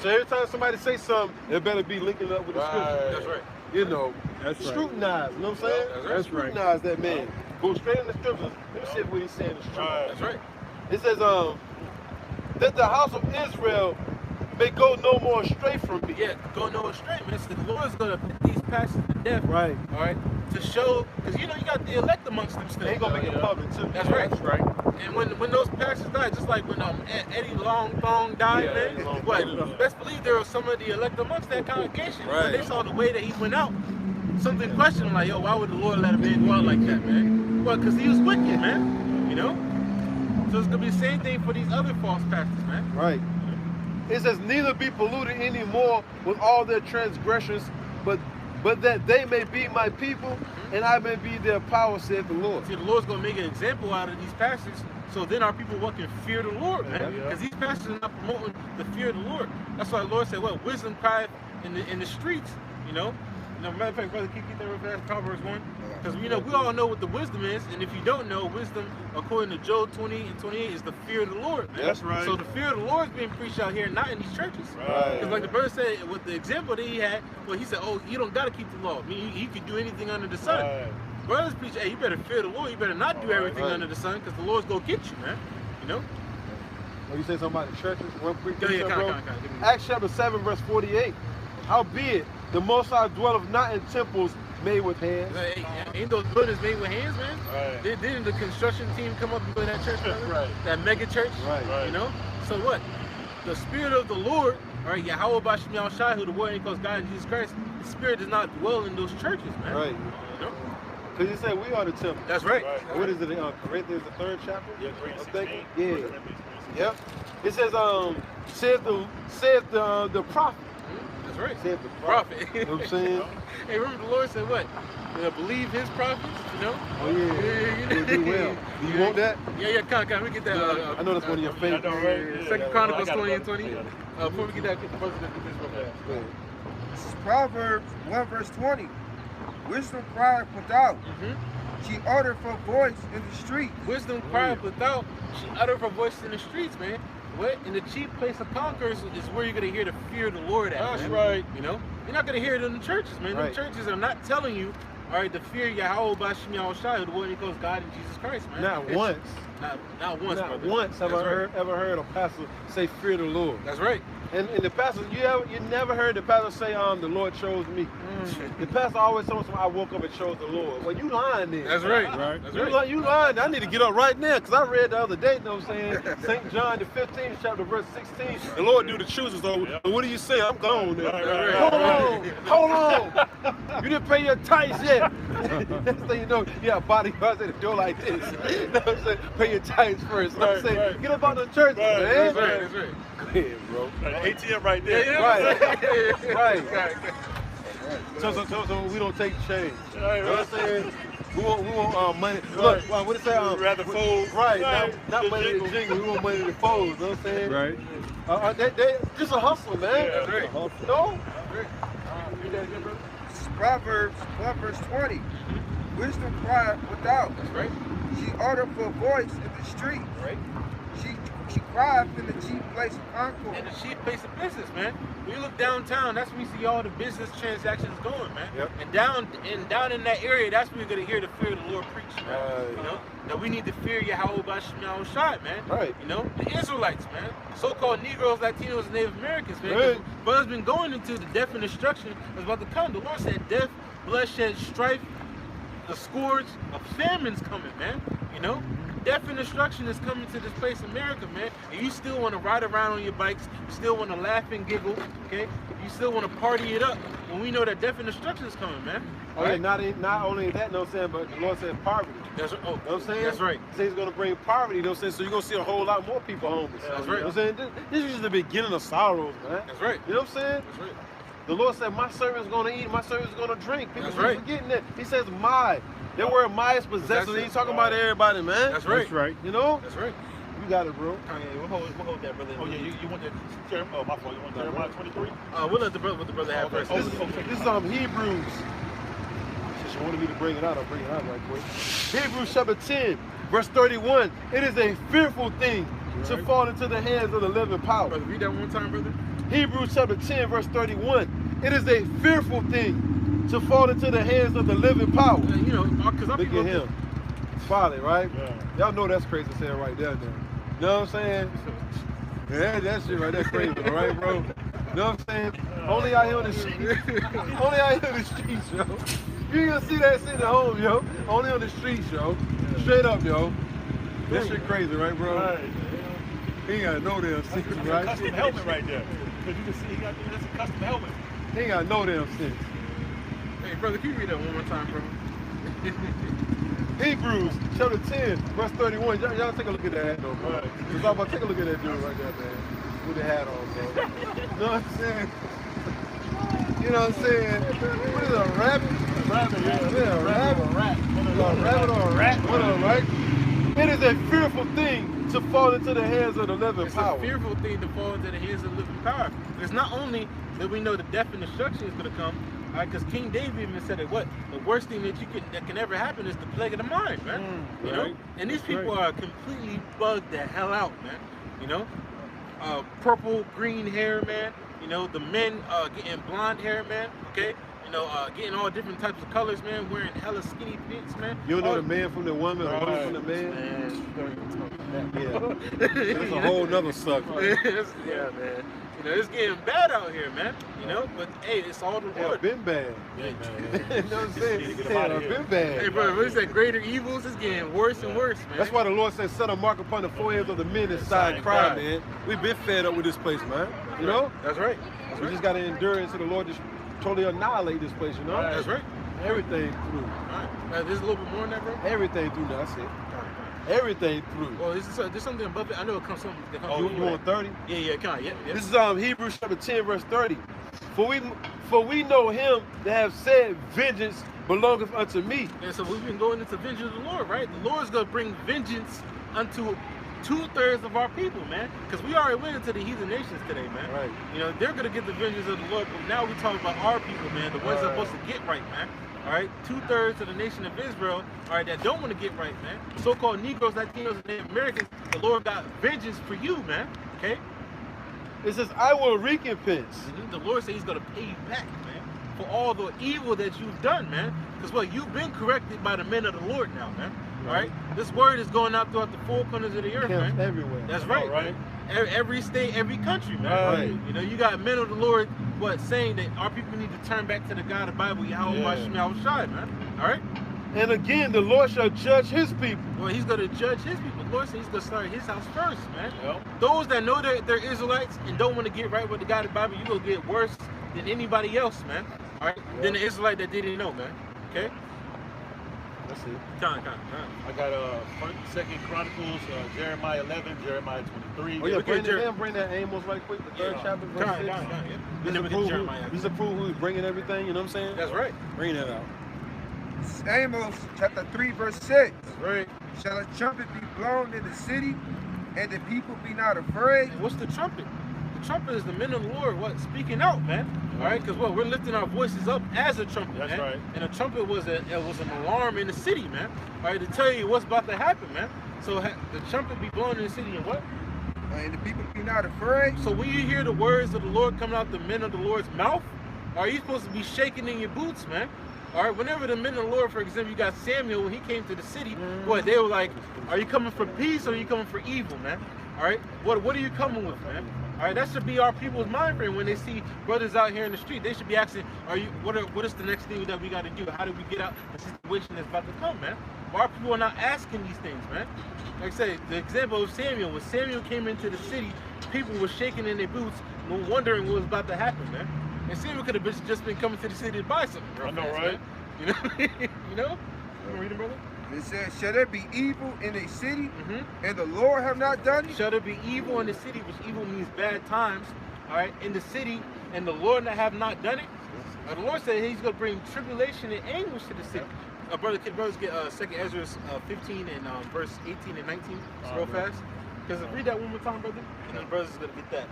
So every time somebody say something, it better be linking up with the scripture. That's right. You know, That's scrutinize. You know what I'm saying? That's right. Scrutinize that man. Go straight in the scriptures. Let me see if what he's saying is true. That's right. It says, that the house of Israel may go no more astray from me. Yeah, go no astray, man. So the Lord's gonna put these pastors to death. Right. All right. To show, because you know you got the elect amongst them still. They ain't gonna make it public too. That's right. That's right. And when those pastors died, just like when Eddie Long Thong died, man, best believe there was some of the elect amongst that congregation. When they saw the way that he went out, something questioned like, yo, why would the Lord let a man go out like that, man? Well, because he was wicked, man. You know? So it's gonna be the same thing for these other false pastors, man. Right. It says, neither be polluted anymore with all their transgressions, but that they may be my people, and I may be their power, saith the Lord. See, the Lord's gonna make an example out of these pastors, So then our people walk in fear of the Lord, man. Because these pastors are not promoting the fear of the Lord. That's why the Lord said, what? Wisdom cried in the streets, you know? Matter of fact, brother, keep that real fast, Proverbs 1. Because we all know what the wisdom is, and if you don't know, wisdom, according to Job 20 and 28, is the fear of the Lord, man. That's right. So the fear of the Lord is being preached out here, not in these churches. Right. Because like the brother said, with the example that he had, well, he said, oh, you don't got to keep the law. I mean, you can do anything under the sun. Right. Brothers preach, hey, you better fear the Lord. You better not do everything under the sun, because the Lord's going to get you, man. You know? Oh, you say something about the churches? One quick Yeah, precept, bro. come on. Acts chapter 7, verse 48. Howbeit, the Most High dwelleth not in temples made with hands. Hey, ain't those buildings made with hands, man? Right. Didn't the construction team come up and build that church, brother? Right. That mega church? Right. You know? So what? The Spirit of the Lord, all right, Yahweh Bashim Yahweh Shai, who the word equals God in Jesus Christ, the Spirit does not dwell in those churches, man. Right. You know? Because you say we are the temple. That's right. Right. What is it? Corinthians, the 3rd chapter? Yeah, I 3:16. think. Yeah. Yep. It says, saith the prophet. That's right. Saith the Prophet. You know what I'm saying? Hey, remember the Lord said what? Believe his prophets, you know? Oh, yeah. You'll do well. Do you want that? Yeah, come on, we get that. I know that's one of your favorites. I know, right? Second Yeah, Chronicles I got 20 it, and 20. brother. Before we get that, get the brother that this real fast. Go ahead. This is Proverbs 1 verse 20. Wisdom cried without. She uttered her voice in the street. Wisdom cried without, she uttered her voice in the streets, man. What? In the chief place of conquerors is where you're going to hear the fear of the Lord at, That's man. right. You know? You're not going to hear it in the churches, man. Right. The churches are not telling you, all right, the fear of Yahweh Bashim Yahweh Shai, the one that calls God in Jesus Christ, man. Not once. Not once, Not brother. once have That's I right. ever heard a pastor say fear the Lord. That's right. And the pastor, you never heard the pastor say, the Lord chose me. The pastor always told me, I woke up and chose the Lord. Well, you lying then. That's right. Right. That's You, right. you lying. I need to get up right now because I read the other day, you know what I'm saying? St. John, the 15th chapter, verse 16. The Lord do the choosing. So what do you say? I'm gone now. Right. Hold on. You didn't pay your tithes yet. Next thing you know, you have bodyguards at the door like this. You know what I'm saying? Pay your tithes first. You know what I'm saying? Right. Get up out the church, Right. man. That's right. That's right. Go ahead, bro. ATM right there. Right. Right. So we don't take change. You know what I'm saying? We want money. Look, what it say? Rather fold. Right, Right. not money to jingle. We want money to fold. You know what I'm saying? Right. They just a hustle, man. Yeah, right. No? This is Proverbs 1 verse 20. Wisdom cried without. That's right. She uttered her voice in the street. Right. She cried in the chief place of And concord. the chief place of business, man. When you look downtown, that's where you see all the business transactions going, man. Yep. And down in that area, that's where you're gonna hear the fear of the Lord preach, man. Right. You know, that we need to fear Yahweh Bashim Yahweh Shai, man. Right. You know, the Israelites, man. So-called Negroes, Latinos, and Native Americans, man. Right. Brothers been going into the death and destruction that's about to come. The Lord said death, bloodshed, strife, the scourge of famines coming, man. You know? Death and destruction is coming to this place, America, man. And you still want to ride around on your bikes. You still want to laugh and giggle, okay? You still want to party it up when we know that death and destruction is coming, man. Oh, yeah, not only that, you know what I'm saying, but the Lord said poverty. That's right. Oh, You know what I'm saying? that's right. He said he's going to bring poverty, you know what I'm saying? So you're going to see a whole lot more people homeless. That's right. You know what I'm saying? This is just the beginning of sorrows, man. That's right. You know what I'm saying? That's right. The Lord said, my servant's going to eat, my servant's going to drink. People That's keep right. forgetting that. He says, my. That word my is possessive. He's talking about everybody, man. That's right. That's right. You know? That's right. You got it, bro. Kanye, we'll hold that, brother. Oh yeah, you want that? Oh my fault. You want Jeremiah 23? We'll let the brother have first. This is Hebrews. Since you wanted me to bring it out, I'll bring it out right quick. Hebrews chapter 10, verse 31. It is a fearful thing to fall into the hands of the living power. Brother, read that one time, brother. Hebrews chapter 10, verse 31. It is a fearful thing to fall into the hands of the living power. You know, because I'm Look at him. Folly, right? Yeah. Y'all know that's crazy to say it right there, now. You know what I'm saying? Yeah, that shit right there crazy, all right, bro? You know what I'm saying? Only out here on the streets. Only out here on the streets, yo. You ain't gonna see that sitting at home, yo. Only on the streets, yo. Straight up, yo. That shit crazy, right, bro? Right. He ain't got no damn sense, That's a right? custom helmet right there. Because you can see he got that's a custom helmet. He ain't got no damn sense. Hey, brother, can you read that one more time, bro? Hebrews chapter 10, verse 31. Y'all take a look at that, though, bro. Right. Cause I'm about to take a look at that dude right there, man. With the hat on, bro. You know what I'm saying? You know what I'm saying? What is it, a rabbit? Rabbit, yeah. Yeah, a rabbit. Rat. A rabbit or a rat? Whatever, right? It is a fearful thing to fall into the hands of the living It's power. a fearful thing to fall into the hands of the living power. It's not only that we know the death and destruction is going to come, because King David even said it. What the worst thing that can ever happen is the plague of the mind, man. You know, and these people are completely bugged the hell out, man. You know, purple, green hair, man. You know, the men getting blonde hair, man. Okay. You know, getting all different types of colors, man. Wearing hella skinny pants, man. You don't know the man from the woman, or woman from the man. Yeah, that's a whole nother subject. Yeah, man. You know, it's getting bad out here, man. You know, but hey, it's all the Yeah, Lord. been bad. Yeah, man. You know what I'm saying? Need to get 'em outta Yeah, here. been bad. Hey, bro, what is that? Greater evils is getting worse and worse, man. That's why the Lord said, set a mark upon the foreheads of the men inside cry, man. We've been fed up with this place, man. You know? That's right. That's We right. just got to endure it until the Lord just totally annihilate this place, you know? That's right. Everything through. All right. There's a little bit more in that, bro. Everything through, that's it. Everything through. Well, there's something above it. I know it comes something. That comes You before want that. 30? Yeah, come on, yeah. This is Hebrews chapter 10, verse 30. For we know him that have said, vengeance belongeth unto me. And so we've been going into vengeance of the Lord, right? The Lord's gonna bring vengeance unto 2/3 of our people, man. Because we already went into the heathen nations today, man. Right. You know, they're gonna get the vengeance of the Lord, but now we're talking about our people, man, the ones that are supposed to get right, man. All right, 2/3 of the nation of Israel, all right, that don't want to get right, man. So-called Negroes, Latinos, and Native Americans, the Lord got vengeance for you, man. Okay? It says, I will recompense. The Lord said He's gonna pay you back, man, for all the evil that you've done, man. Because what you've been corrected by the men of the Lord now, man. All right, this word is going out throughout the four corners of the earth, Camps man. everywhere. That's right, right. man. Every state, every country, man. Right. You know, you got men of the Lord, saying that our people need to turn back to the God of the Bible, Yahweh Hashem Yahushai, man. All right. And again, the Lord shall judge his people. Well, He's gonna judge His people. The Lord said He's gonna start His house first, man. Yep. Those that know that they're Israelites and don't want to get right with the God of the Bible, you gonna get worse than anybody else, man. All right. Than the Israelite that didn't know, man. Okay. That's it. Come on. I got Second Chronicles, Jeremiah 11, Jeremiah 23. Oh yeah, Look at bring that Amos right quick, the third chapter, verse Come 6. on. This Then we is get Jeremiah. who's bringing everything, you know what I'm saying? That's right. Bring that out. Amos chapter 3, verse 6. Right. Shall a trumpet be blown in the city, and the people be not afraid? And what's the trumpet? The trumpet is the men of the Lord, speaking out, man. All right, because we're lifting our voices up as a trumpet, That's man. right. And a trumpet was an alarm in the city, man. All right, to tell you what's about to happen, man. So the trumpet be blown in the city, and what? And the people be not afraid? So when you hear the words of the Lord coming out the men of the Lord's mouth, are you supposed to be shaking in your boots, man? All right, whenever the men of the Lord, for example, you got Samuel, when he came to the city, what, they were like, are you coming for peace or are you coming for evil, man? All right, what are you coming with, man? All right, that should be our people's mind frame when they see brothers out here in the street. They should be asking, what is the next thing that we got to do? How do we get out of the situation that's about to come, man? Well, our people are not asking these things, man. Like I say, the example of Samuel, when Samuel came into the city, people were shaking in their boots, wondering what was about to happen, man. And Samuel could have just been coming to the city to buy something. I know, fast, right? Man. You know? You know? You reading, brother? It says, shall there be evil in a city, Mm-hmm. and the Lord have not done it? Shall there be evil in the city, which evil means bad times, all right, in the city, and the Lord have not done it? The Lord said He's going to bring tribulation and anguish to the city. Brothers get 2 Ezra 15 and verse 18 and 19 real fast. Because read that one more time, brother, and then brothers is going to get that.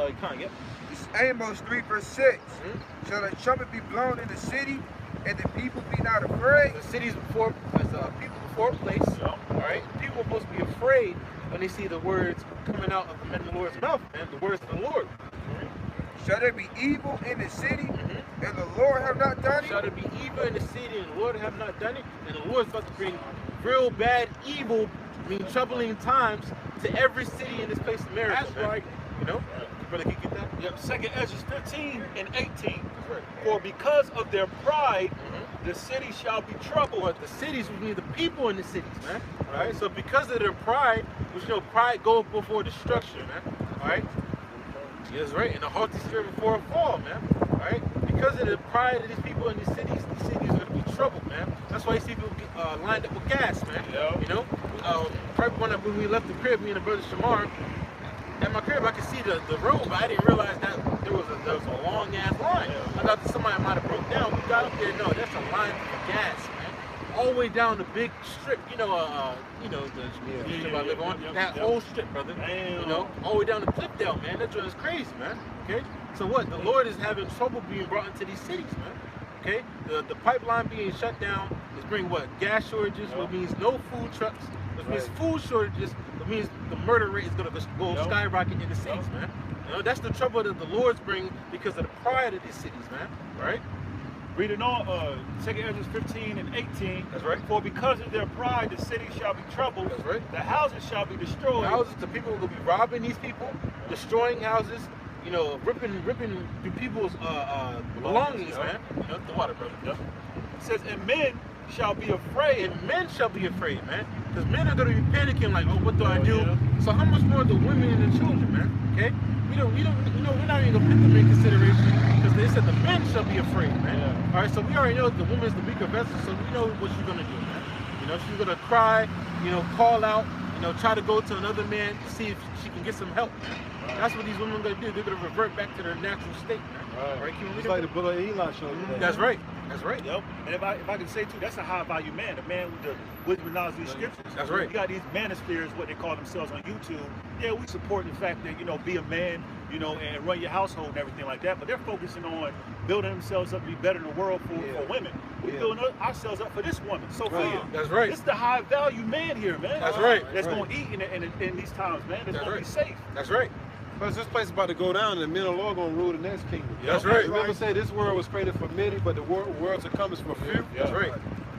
You can't get. It's Amos 3, verse 6. Shall the trumpet be blown in the city, and the people be not afraid? The city's before, people before a place, all right? People are supposed to be afraid when they see the words coming out of the men of the Lord's mouth, man, the words of the Lord. Shall there be evil in the city, and the Lord have not done Shall it? there be evil in the city, and the Lord have not done it? And the Lord's about to bring real bad evil, troubling times to every city in this place of America. That's man. right. You know? Brother, can you get that? Yep, 2 Ezra 15 and 18. For because of their pride, the city shall be troubled. But the cities, we need the people in the cities, man. All right? So because of their pride, which pride goes before destruction, man. All right? Yes, right. And the haughty spirit before a fall, man. All right? Because of the pride of these people in these cities are going to be troubled, man. That's why you see people get, lined up with gas, man. Yeah. You know? Probably when we left the crib, me and the brother Shamar, at my crib, I could see the road, but I didn't realize that there was a long ass line. I thought that somebody might have broke down. We got up there, no, that's a line for gas, man. all the way down the big strip, the strip I live on. That whole strip, brother. Damn. You know, all the way down to Cliffdale, man. That joint is crazy, man. Okay? So what? The Lord is having trouble being brought into these cities, man. Okay? The pipeline being shut down is bringing what? Gas shortages, which means no food trucks, which means food shortages, which means the murder rate is going to go skyrocket in the cities, man. You know, that's the trouble that the Lord's bringing because of the pride of these cities, man. Right? Reading on, 2 Ezra 15 and 18. That's right. For because of their pride, the city shall be troubled. That's right. The houses shall be destroyed. The people will be robbing these people, destroying houses, you know, ripping through people's belongings, man. You know, the water, brother. Yep. It says, and men shall be afraid. And men shall be afraid, man. Because men are going to be panicking like, oh, what do I do? So how much more the women and the children, man? Okay? We're not even going to put them in consideration because they said the men shall be afraid, man. Yeah. All right, so we already know the woman's the weaker vessel, so we know what she's going to do, man. You know, she's going to cry, you know, call out, you know, try to go to another man to see if she can get some help, man. That's what these women are going to do. They're going to revert back to their natural state, man. Right? It's like the Bill of Eli show. That's right. That's right. Yep. And if I can say too, that's a high value man, the man with the wisdom and knowledge of the scriptures. That's right. You got these manospheres, what they call themselves on YouTube. Yeah, we support the fact that, you know, be a man, you know, and run your household and everything like that. But they're focusing on building themselves up to be better in the world for women. We're building ourselves up for this woman, Sophia. That's right. It's the high value man here, man. That's right. That's going to eat in these times, man. That's going to be safe. That's right. Because this place is about to go down, and the men of the Lord going to rule the next kingdom. That's right. Remember, say this world was created for many, but the world to come is for few. That's right.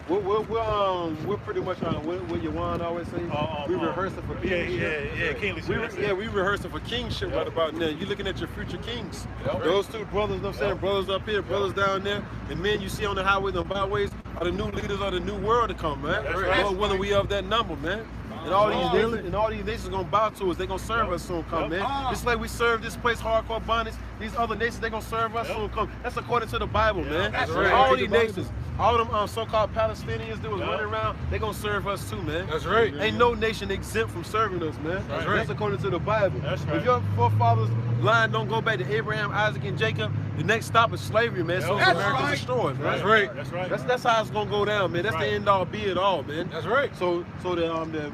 We're pretty much on what Yawan always say. We rehearsing for kingship. We rehearsing for kingship right about now. You're looking at your future kings. Those two brothers, you know what I'm saying, brothers up here, brothers down there, and men you see on the highways and byways are the new leaders of the new world to come, man. Lord willing, we of that number, man. And all these nations gonna bow to us. They gonna serve us soon come, man. Just like we serve this place, hardcore bondage. These other nations, they gonna serve us soon come. That's according to the Bible, man. That's right. All these nations, all them so-called Palestinians that was running around, they gonna serve us too, man. That's right. Ain't no nation exempt from serving us, man. That's right. That's according to the Bible. That's right. If your forefathers' line don't go back to Abraham, Isaac, and Jacob, the next stop is slavery, man. So America's destroyed, man. That's right. That's right. That's how it's gonna go down, man. That's the end all be it all, man. That's right. So the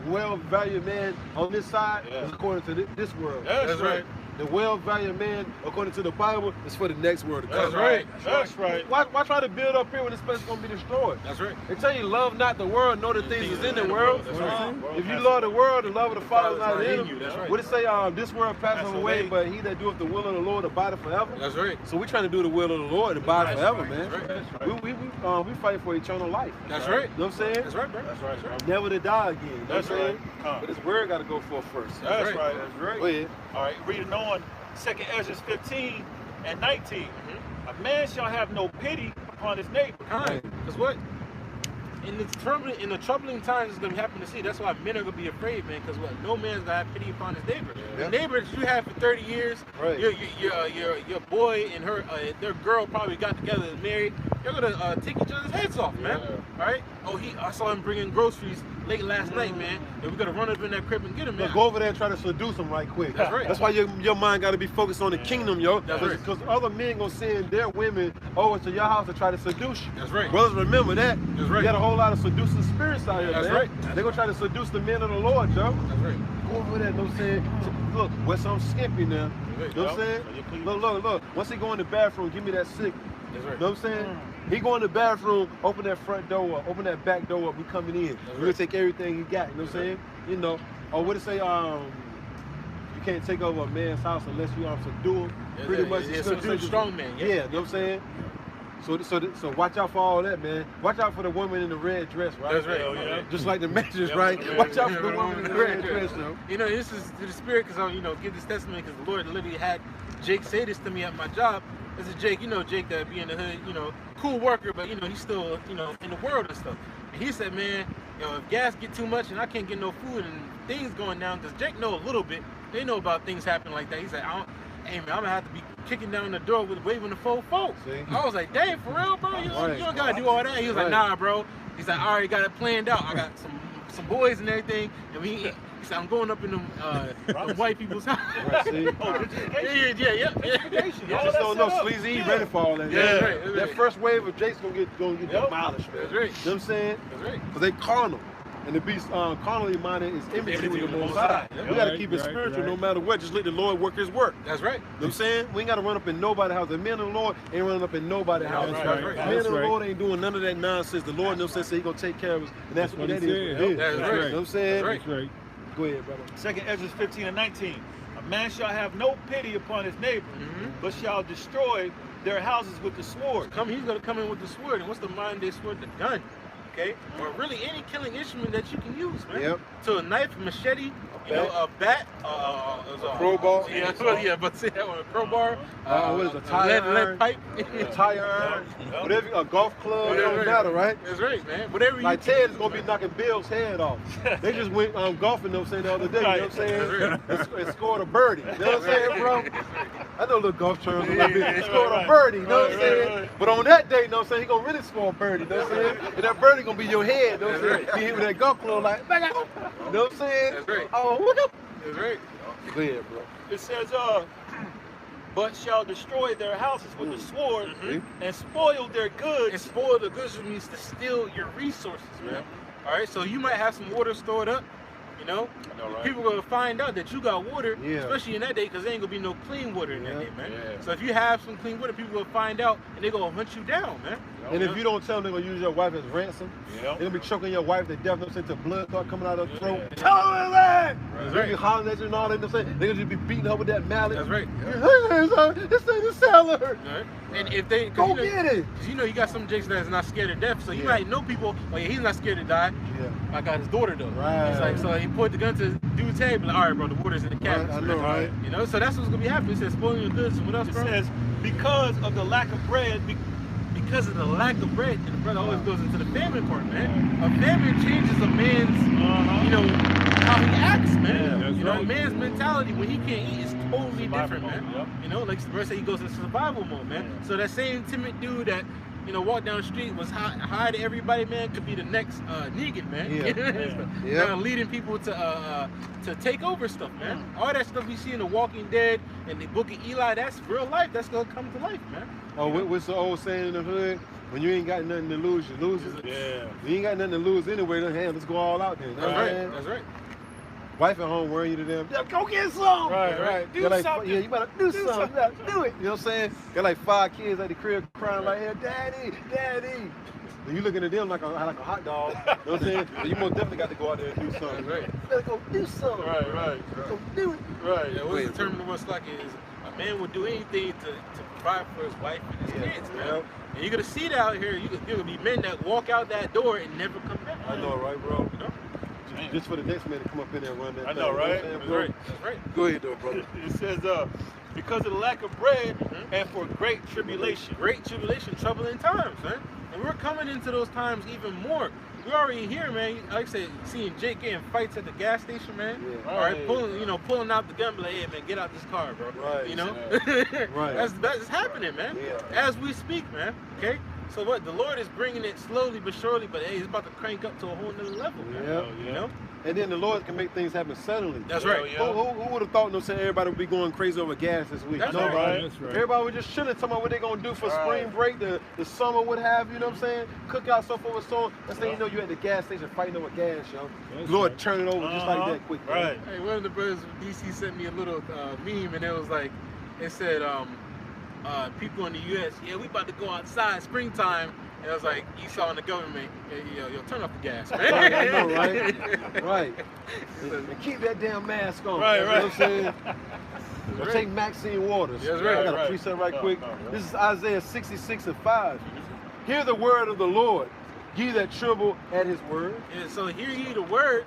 well-valued man on this side is according to this world. That's right. The well-valued man, according to the Bible, is for the next world to come. That's right. That's right. Why try to build up here when this place is going to be destroyed? That's right. They tell you, love not the world, know the things that's in the world. That's right. If you love the world, the love of the Father is not in you. That's right. What it say, this world passes away, but he that doeth the will of the Lord abideth forever. That's right. So we're trying to do the will of the Lord and abide forever, right. man. That's right. We fight for eternal life. That's right. You know what I'm saying? That's right, bro. That's right. That's right. Never to die again. You know That's what I'm saying? right. But this word got to go forth first. That's right. That's right. Go ahead. All right, reading on 2 Ezra 15 and 19. A man shall have no pity upon his neighbor. Because what? In the troubling times it's gonna happen to see. That's why men are gonna be afraid, man. Because what? No man's gonna have pity upon his neighbor. The neighbor that you had for 30 years, your boy and her, their girl probably got together and married. You're gonna take each other's heads off, man. Right? Oh, I saw him bringing groceries late last night, man. And we gotta run up in that crib and get him, man. Go over there and try to seduce them right quick. That's right. That's why your mind got to be focused on the kingdom, yo. That's right. Because other men gonna send their women over to your house to try to seduce you. That's right. Brothers, remember that. That's right. You got a whole lot of seducing spirits out here, That's man. right. They're gonna try to seduce the men of the Lord, yo. That's right. Go over there, you know what I'm saying? Look, wear something skimpy now. You know what I'm saying? Look. Once he go in the bathroom, give me that sick. That's right. You know what I'm saying? He go in the bathroom, open that front door up, open that back door up, we coming in. We're gonna take everything he got, you know what I'm saying? You know, or what it say, you can't take over a man's house unless you subdue him. Pretty much it's a strong man. Yeah, you know what I'm saying? So watch out for all that, man. Watch out for the woman in the red dress, right? That's right. Just like the matches, right? Watch out for the woman in the red dress, yo. You know, this is to the spirit because I, give this testimony because the Lord literally had Jake say this to me at my job. This is Jake, Jake that be in the hood, cool worker, but he's still, in the world and stuff. And he said, man, if gas get too much and I can't get no food and things going down, because Jake know a little bit, they know about things happening like that. He said, hey man, I'm gonna have to be kicking down the door with waving the full folk. I was like, dang, for real, bro? You don't gotta do all that. He was like, nah, bro. He's like, I already got it planned out. I got some boys and everything, and He said, I'm going up in them white people's house. Right, see? Yeah. You just don't know. Sleazy, he ready for all that. Yeah, that's right, that's That right. first wave of Jake's gonna get demolished, man. That's right. You know what I'm saying? That's right. Because they carnal. And to be carnally minded is enmity with the Most High. Yeah. We got to Right, keep it right, spiritual no right. matter what. Just let the Lord work his work. That's right. You know what I'm saying? We ain't got to run up in nobody's house. The men of the Lord ain't running up in nobody's house. That's right, The right. men that's of the right. Lord ain't doing none of that nonsense. The Lord knows says he going to take care of us. And that's what what that he is. said. That's You right. know what I'm saying? That's That's right. Go ahead, brother. 2nd Ezra 15 and 19. A man shall have no pity upon his neighbor, but shall destroy their houses with the sword. He's gonna come in with the sword, and what's the modern day sword? The gun, okay? Or really any killing instrument that you can use, man. Yep. So a knife, machete, a bat, a crowbar. Yeah, but say that one, a crowbar. What is it, a tire iron? lead pipe. A tire iron, whatever, a golf club, it Yeah, don't right. matter, right? That's right, man. Whatever Like you Ted is gonna be knocking Bill's head off. They just went golfing, you know what I'm saying, the other day, you know what I'm saying? And scored a birdie. You know what I'm saying, bro? I know little golf terms a little bit. He scored a birdie, you know what I'm saying? But on that day, you know what I'm saying, he gonna really score a birdie, you know what I'm saying? And that birdie gonna be your head, you know what I'm saying? He hit with that golf club like, bang out. You know what I'm saying? That's right. Oh, look up. That's right. Go ahead, bro. It says, but shall destroy their houses with the sword and spoil their And goods. spoil the goods means to steal your resources, man. All right, so you might have some water stored up, you know. People gonna find out that you got water, Yeah. especially in that day, because there ain't gonna be no clean water in that day, man. Yeah. So if you have some clean water, people gonna find out and they gonna hunt you down, man. And if you don't tell them they're gonna use your wife as ransom, Yep. they're gonna be choking your wife to death, until blood start coming out of her throat. Tell them that! They be hollering at you and all that, you know what I'm saying? They're gonna just be beating her with that mallet. That's right. This ain't a seller. All right. And if they Go get it. Cause you know you got some Jakes that's not scared of death, so you might know people. Oh yeah, he's not scared to die. Yeah. I got his daughter though. Right. It's like, so he put the gun to the dude's head, but like, all right, bro, the water's in the cabinet. I know, right? You know, so that's what's gonna be happening. It says spoiling your goods. And what else, It bro? says, because of the lack of bread, Because of the lack of bread, and the brother always goes into the famine part, man. A famine changes a man's, you know, how he acts, man. Yeah, you know, right. a man's mentality when he can't eat is totally Survival different, mode, man. yep. You know, like the verse said, he goes into survival mode, man. So that same timid dude that, you know, walked down the street, was high to everybody, man, could be the next Negan, man. Yeah. Now leading people to take over stuff, man. All that stuff we see in The Walking Dead and the Book of Eli, that's real life. That's gonna come to life, man. Oh, what's the old saying in the hood? When you ain't got nothing to lose, you lose it. yeah. You ain't got nothing to lose anyway, then hey, let's go all out there. You know That's what I'm right. saying? That's right. Wife at home worrying you to them, yeah, go get some. Right. They're like, yeah, you better do something. You better do it. You know what I'm saying? Got like 5 kids at the crib crying like, hey, daddy. And you looking at them like a hot dog. You know what I'm saying? So you most definitely got to go out there and do something. Right. You better go do something. Right. Go do it. Right. Yeah, what's the term in the West like is a man would do anything to provide for his wife and his kids, man. Yeah. And you're gonna see that out here. You're gonna be men that walk out that door and never come back. I know, right, bro? You know? Just for the next man to come up in there and run that I thing, know, you what I'm right? saying, That's bro? right. That's right. Go ahead, though, brother. It says, because of the lack of bread and for great tribulation. Great tribulation, troubling times, man. And we're coming into those times even more. We're already here, man. Like I said, seeing Jake getting fights at the gas station, man. Yeah. All right, pulling out the gun, be like, hey, man, get out this car, bro. Right. You know? Right. That's happening, man. Yeah. As we speak, man. Okay? So what? The Lord is bringing it slowly but surely, but hey, it's about to crank up to a whole nother level, man. Yeah. You know? And then the Lord can make things happen suddenly. That's right. Who would have thought, no, saying everybody would be going crazy over gas this week? That's Nobody. right. That's right. Everybody was just chilling, talking about what they're going to do for spring break, the summer, what have you know what I'm saying? Cookout, so forth and so on. That's how you know you at the gas station fighting over gas, yo. That's Lord, right. turn it over just like that quick. man. Right. Hey, one of the brothers from DC sent me a little meme, and it was like, it said, people in the U.S., yeah, we about to go outside springtime. And I was like, Esau and the government, hey, yo, turn off the gas, man. Right, I know, right? Right. And keep that damn mask on. Right, you know right. what I'm saying? Or take Maxine Waters. That's right, I got a right. preset right quick. This is Isaiah 66:5. Hear the word of the Lord, ye that tremble at his word. And so hear ye the word,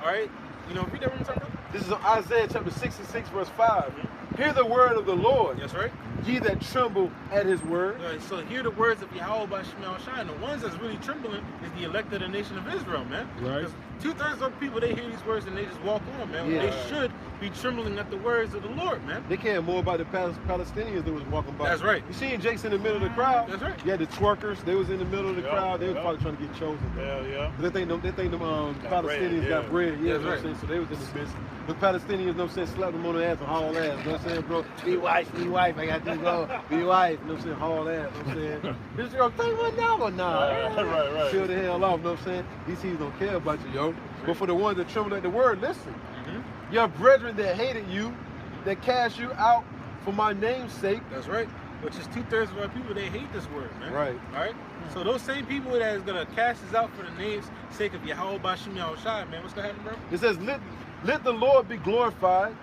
all right? You know, read that one more time, bro. This is Isaiah chapter 66, verse 5. Hear the word of the Lord, That's right. ye that tremble at his word. So hear the words of Yahweh by Shema Shai. And the ones that's really trembling is the elect of the nation of Israel, man. Right. Because 2/3 of people, they hear these words and they just walk on, man. Yeah. They should be trembling at the words of the Lord, man. They care more about the Palestinians that was walking by. That's right. You seen Jake's in the middle of the crowd? That's right. You had the twerkers. They was in the middle of the Yeah, crowd. They was yeah. probably trying to get chosen. Hell yeah. They think them Palestinians bread, got yeah. bread. Yeah, That's you know what right. I'm saying? So they was in the midst. The Palestinians, you know what I'm saying, slapped them on the ass and haul ass. You know what I'm saying, bro? Be wife, I got to go. Be wife, you know what I'm saying, haul ass. You know what I'm saying? This girl, $31 or nah. Right. Chill the hell off, you know what I'm saying? These heathens don't care about you, yo. But for the ones that tremble at the word, listen. Your brethren that hated you, that cast you out for my name's sake. That's right. Which is 2/3 of our people, they hate this word, man. Right. All right? So those same people that is going to cast us out for the name's sake of Yahweh Bashim Yahushai, man, what's going to happen, bro? It says, let the Lord be glorified,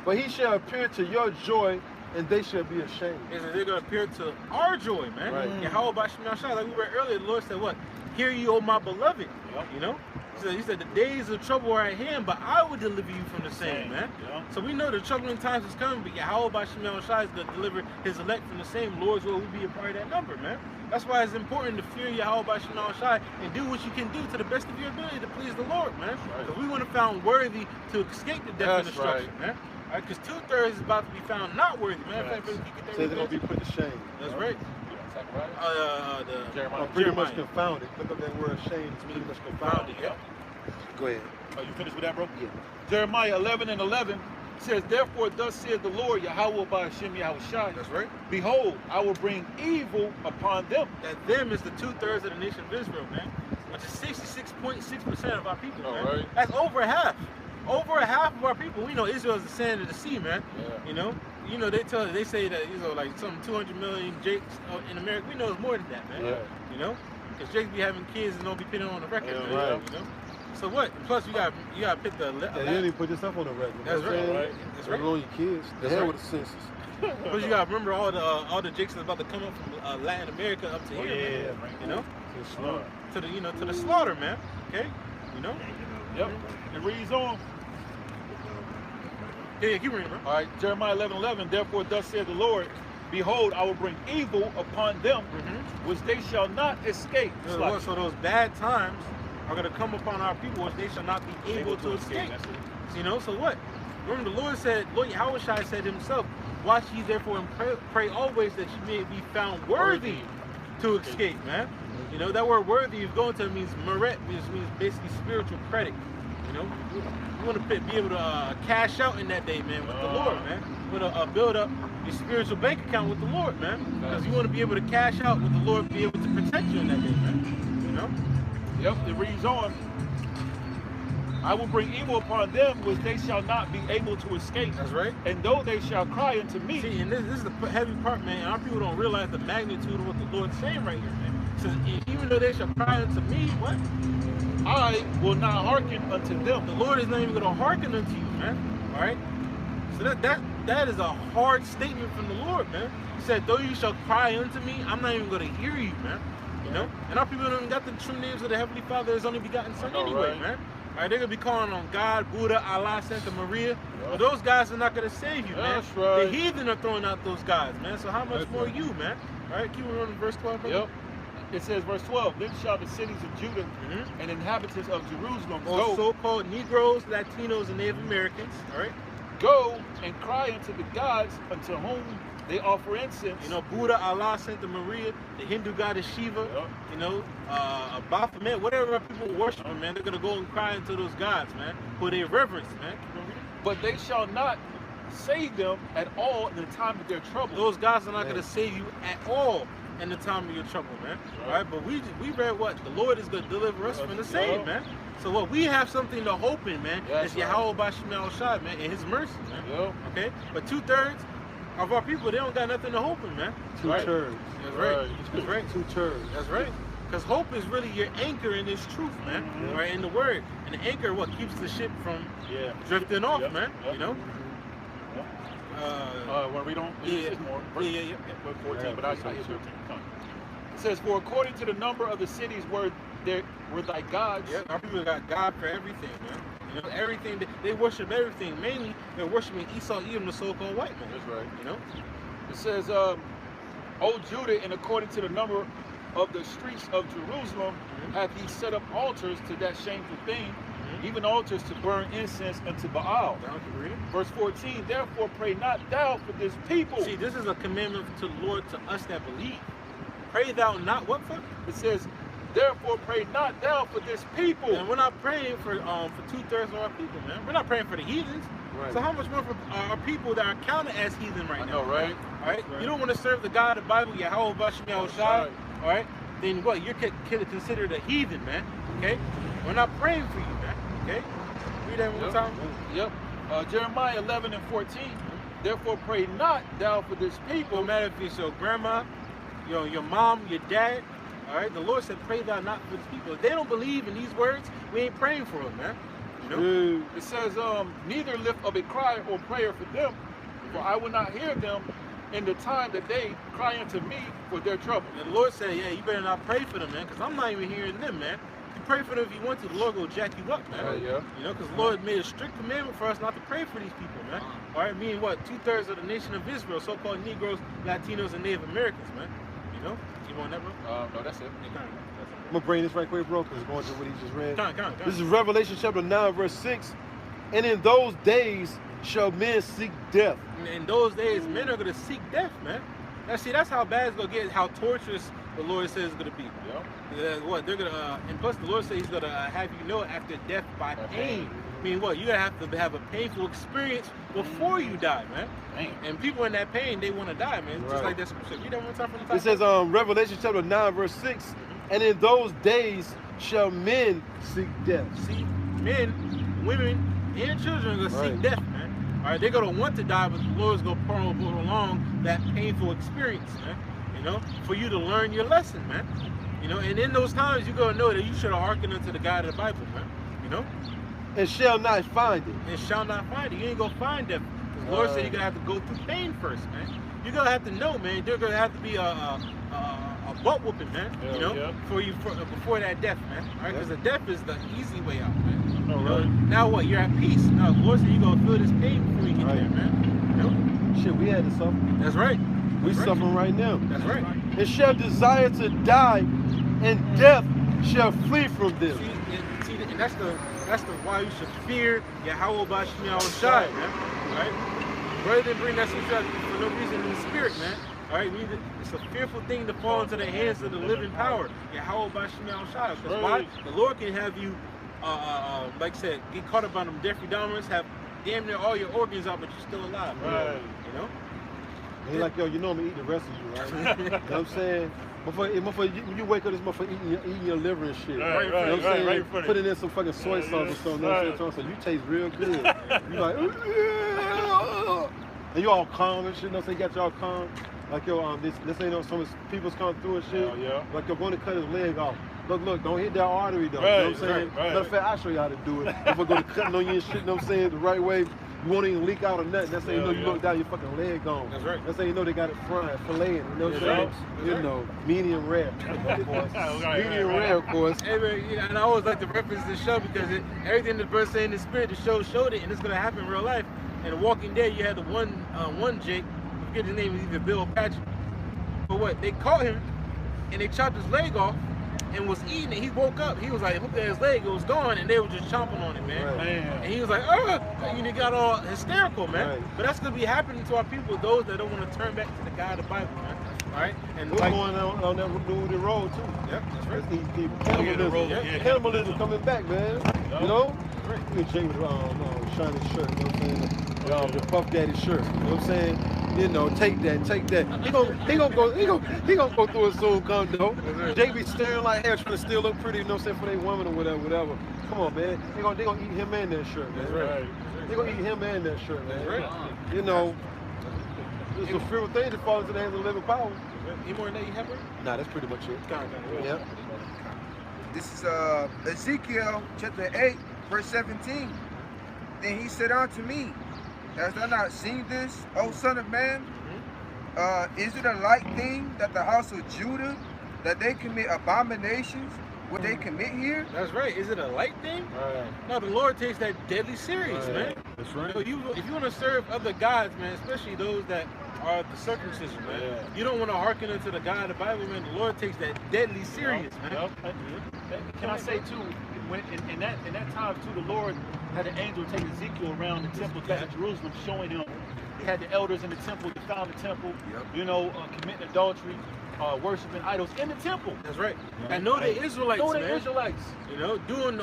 for he shall appear to your joy, and they shall be ashamed. Is that they're going to appear to our joy, man. Right. Yahweh Bashim Yahushai, like we read earlier, the Lord said what? Hear ye, O my beloved. Yep. You know? He said, the days of trouble are at hand, but I will deliver you from the same, man. Yeah. So we know the troubling times is coming, but Yahweh Bashim Yahushai is going to deliver his elect from the same. Lord's will we be a part of that number, man. That's why it's important to fear Yahweh Bashim Yahushai and do what you can do to the best of your ability to please the Lord, man. Because we want to be found worthy to escape the death and That's destruction, man. All right, because 2/3 is about to be found not worthy, man. In fact, if you get that Says they're going to be put to shame. That's right. Jeremiah. Pretty much confounded. Look up that word shame. It's pretty much confounded. Yeah. Go ahead. Are you finished with that, bro? Yeah. Jeremiah 11:11 says, therefore thus saith the Lord, Yahweh by Hashem Yahushai. That's right. Behold, I will bring evil upon them. That them is the 2/3 of the nation of Israel, man. Which is 66.6% of our people, man. right. That's over half. Over a half of our people. We know Israel is the sand of the sea, man. Yeah. You know, they say that, like some 200 million Jakes in America. We know it's more than that, man. Yeah. You know? Because Jakes be having kids and don't be putting on the record, Yeah, man. right. You know? So what? Plus you got to pick the Yeah, you didn't even put yourself on the record. That's right. Right. That's Right. right. On your kids. The That's hell right. with the census. But you gotta remember all the Jakes that's about to come up from Latin America up to here, man. right. You know? It's smart. To the slaughter, man. Okay? You know? Yep. It reads on. Yeah, keep reading, bro. All right, Jeremiah 11:11. Therefore, thus saith the Lord, behold, I will bring evil upon them, which they shall not escape. So those bad times are gonna come upon our people, which they shall not be able to escape. That's it. You know, so what? Remember, the Lord said, Lord Yahweh said himself, watch ye therefore and pray always that you may be found worthy to escape, man. You know, that word worthy, if going to it means meret, which means basically spiritual credit. You know, you want to be able to cash out in that day, man, with the Lord, man. You want to build up your spiritual bank account with the Lord, man. Because you want to be able to cash out with the Lord, be able to protect you in that day, man. You know? Yep, it reads on. I will bring evil upon them, which they shall not be able to escape. That's right. And though they shall cry unto me. See, and this is the heavy part, man. Our people don't realize the magnitude of what the Lord's saying right here, man. It says, even though they shall cry unto me, what? I will not hearken unto them. The Lord is not even going to hearken unto you, man. All right? So that is a hard statement from the Lord, man. He said, though you shall cry unto me, I'm not even going to hear you, man. You know? And our people don't even got the true names of the Heavenly Father, his only begotten Son anyway, right? man. All right, they're going to be calling on God, Buddha, Allah, Santa Maria. But those guys are not going to save you, man. That's right. The heathen are throwing out those guys, man. So how much more you, man? All right, keep on verse 12, brother. Yep. It says, verse 12, then shall the cities of Judah and inhabitants of Jerusalem Or go, so-called Negroes, Latinos, and Native Americans, all right? go and cry unto the gods unto whom they offer incense. You know, Buddha, Allah, Santa Maria, the Hindu goddess Shiva, you know, Baphomet, whatever people worship, man, they're going to go and cry unto those gods, man, who they reverence, man. But they shall not save them at all in the time of their trouble. Those gods are not going to save you at all in the time of your trouble, man. All right, but we read what? The Lord is going to deliver us from the same, man. So what? We have something to hope in, man. It's Yahweh Bashim Yahushai, man, and his mercy, man. Okay? But 2/3 of our people, they don't got nothing to hope in, man. Two-thirds. That's right. That's right. Two-thirds. That's right. Because hope is really your anchor in this truth, man. Right, in the word. And the anchor, what keeps the ship from drifting off, man. You know? When we don't, Yeah. more. Yeah. 14, but I hear 13. It says, for according to the number of the cities where thy gods. Yeah, our people got God for everything, man. You know, everything, they worship everything. Mainly, they're worshiping Esau, Edom, the so-called white man. That's right. You know? It says, O Judah, and according to the number of the streets of Jerusalem, hath he set up altars to that shameful thing, even altars to burn incense unto Baal. Verse 14, therefore pray not thou for this people. See, this is a commandment to the Lord to us that believe. Pray thou not what for? It says, therefore pray not thou for this people. And we're not praying for 2/3 of our people, man. We're not praying for the heathens. Right. So how much more for our people that are counted as heathen right now? I know, right? All right? You don't want to serve the God of the Bible, Yahweh Bashmi Al-Shai, all right? Then what? You're considered a heathen, man. Okay? We're not praying for you, man. Okay? Read that one more time. Yep. Jeremiah 11 and 14. Therefore pray not thou for this people. No matter if it's your grandma, your mom, your dad, all right? The Lord said, pray thou not for this people. If they don't believe in these words, we ain't praying for them, man. You know? It says, neither lift up a cry or prayer for them, for I will not hear them in the time that they cry unto me for their trouble. And the Lord said, yeah, you better not pray for them, man, because I'm not even hearing them, man. You pray for them if you want to, the Lord will jack you up, man. Yeah. You know, because the Lord made a strict commandment for us not to pray for these people, man. All right, meaning what? 2/3 of the nation of Israel, so-called Negroes, Latinos, and Native Americans, man. You know? You want that, bro? No, that's it. I'm gonna bring this right quick, bro, because it's going to what he just read. Come on. This is Revelation chapter 9, verse 6. And in those days shall men seek death. In those days, men are going to seek death, man. Now, see, that's how bad it's going to get, how torturous the Lord says it's going to be. What? They're going to, and plus the Lord says he's going to have you know after death by pain. I mean, what? You're going to have to have a painful experience before you die, man. And people in that pain, they want to die, man. Just like that scripture. Read that one time from the top. It says, Revelation chapter 9, verse 6. And in those days shall men seek death. See, men, women, and children are going to seek death, man. All right, they're going to want to die, but the Lord's going to prolong that painful experience, man. You know, for you to learn your lesson, man. You know, and in those times, you're going to know that you should have hearkened unto the God of the Bible, man. You know? And shall not find it. And shall not find it. You ain't going to find death. The Lord said you're going to have to go through pain first, man. You're going to have to know, man. There's going to have to be a butt whooping, man. You know, before that death, man. All right, because the death is the easy way out, man. You know? Now what? You're at peace. Now the Lord said you're gonna feel this pain before you get there, man. You know? Shit, we had to suffer. That's right. We suffering right now. That's right. And shall desire to die, and death shall flee from them. See, and that's the why you should fear Yahweh Bashmi Al-Shai, man. All right. Rather than bring that scripture for no reason in the spirit, man. All right, it's a fearful thing to fall into the hands of the living power. Yahweh Bashmi Al-Shai. Because why? The Lord can have you, like I said, get caught up on them Jeffrey Dahmers, have damn near all your organs out, but you're still alive. Right. You know? And he's like, yo, you know I'm gonna eat the rest of you, right? You know what I'm saying? When you wake up, this motherfucker eating your liver and shit. Right, you know what I'm saying? Right, putting in some fucking soy sauce or something. You know what I'm saying? So you taste real good. You like, and you all calm and shit. You know what I'm saying? You got y'all calm. Like, yo, this ain't some people's come through and shit. Like, you're going to cut his leg off. Look, don't hit that artery though. You know what I'm saying? Matter of fact, I'll show you how to do it. If I go to cutting on you and shit, you know what I'm saying? The right way, you won't even leak out or nothing. That's how you know you look down, your fucking leg gone. That's right. That's how you know they got it fried, filleting. You know what I'm saying? You know, medium rare, of course. Medium rare, of course. Hey, man, and I always like to reference this show because everything the verse saying in the spirit, the show showed it, and it's gonna happen in real life. And The Walking Dead, you had the one Jake, I forget his name, is either Bill or Patrick. But what? They caught him and they chopped his leg off and was eating it. He woke up. He was like, looked at his leg, it was gone, and they were just chomping on it, man. And he was like, oh, and he got all hysterical, man. But that's gonna be happening to our people, those that don't want to turn back to the God of the Bible, man. All right? And we're going on that road too. Yep, that's right. Cannibalism, cannibalism coming back, man. You know? You and Jay with shiny shirt, you know what I'm saying? The Puff Daddy shirt, you know what I'm saying? You know, take that. He gonna go through it soon, come though. Jay be staring like hell, trying to still look pretty, you know what I'm saying, for their woman or whatever. Come on, man. They gonna eat him and that shirt, man. That's right. They gonna eat him and that shirt, man. That's right. You know, it's a fearful thing to fall into the hands of the living power. Any more than that you have, bro? Nah, that's pretty much it. Yep. This is Ezekiel chapter 8, verse 17. Then he said unto me, hast thou not seen this, O son of man? Is it a light thing that the house of Judah, that they commit abominations, what they commit here? That's right. Is it a light thing? No, the Lord takes that deadly serious, man. That's right. You know, if you want to serve other gods, man, especially those that are the circumcision, man. Yeah. You don't want to hearken into the God of the Bible, man. The Lord takes that deadly serious, man. Can I say too, when in that time too, the Lord had an angel take Ezekiel around the temple back in Jerusalem, showing him. He had the elders in the temple, defiled the temple, committing adultery, worshiping idols in the temple. That's right. I know the Israelites, Know the man. Israelites. You know, doing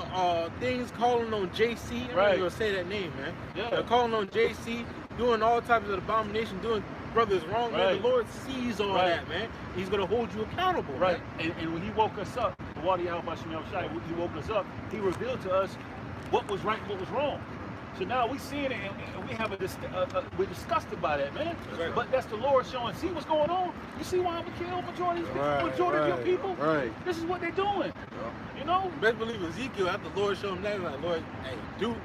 things, calling on JC. I'm not gonna say that name, man. Yeah. Calling on JC, doing all types of abomination, doing brothers wrong, man. The Lord sees all that, man. He's gonna hold you accountable, right? Man. And when He woke us up, He woke us up. He revealed to us what was right and what was wrong. So now we seeing it, and we have we're disgusted by that, man. Right. But that's the Lord showing. See what's going on. You see why I'm gonna kill majority of your people? Right. This is what they're doing. You know. Best believe Ezekiel, after the Lord showed him that, he was like, Lord, hey, do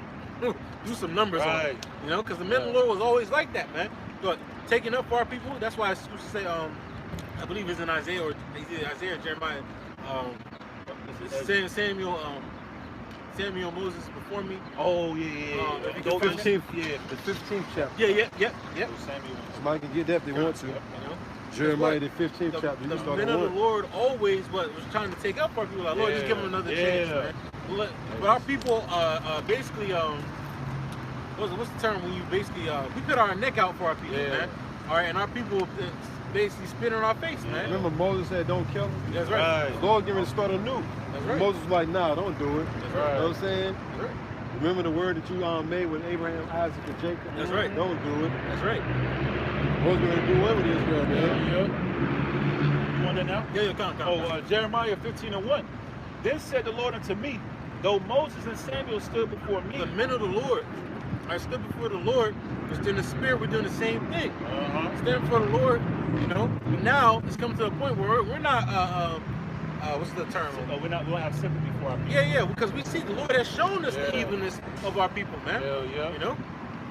some numbers on it. You know, because the men of the Lord was always like that, man. But taking up for our people, that's why I used to say, I believe it's in Isaiah or Isaiah or Jeremiah, Samuel, Moses before me. Oh yeah. The 15th, the 15th chapter. Yeah. Samuel. Somebody can get that if they want to. You know, Jeremiah, the 15th chapter. You the start men on of the one. Lord always was trying to take up our people. Like, Lord, just give them another chance, man. But our people, basically, what's the term when you basically we put our neck out for our people, man. All right, and our people basically spit in our face, man. Remember Moses said, "Don't kill him." That's right. The Lord giving to start anew. That's right. Moses was like, "Nah, don't do it." That's right. You know what I'm saying? That's right. Remember the word that you made with Abraham, Isaac, and Jacob? That's right. Don't do it. That's right. Moses going to do away with Israel, man. You want that now? Yeah, come. Jeremiah 15:1. Then said the Lord unto me, though Moses and Samuel stood before me. The men of the Lord, I stood before the Lord, just in the spirit, we're doing the same thing. Stand before the Lord, you know. And now it's come to a point where we're not, what's the term? We don't have sympathy for our people. Yeah, because we see the Lord has shown us the evilness of our people, man. You know,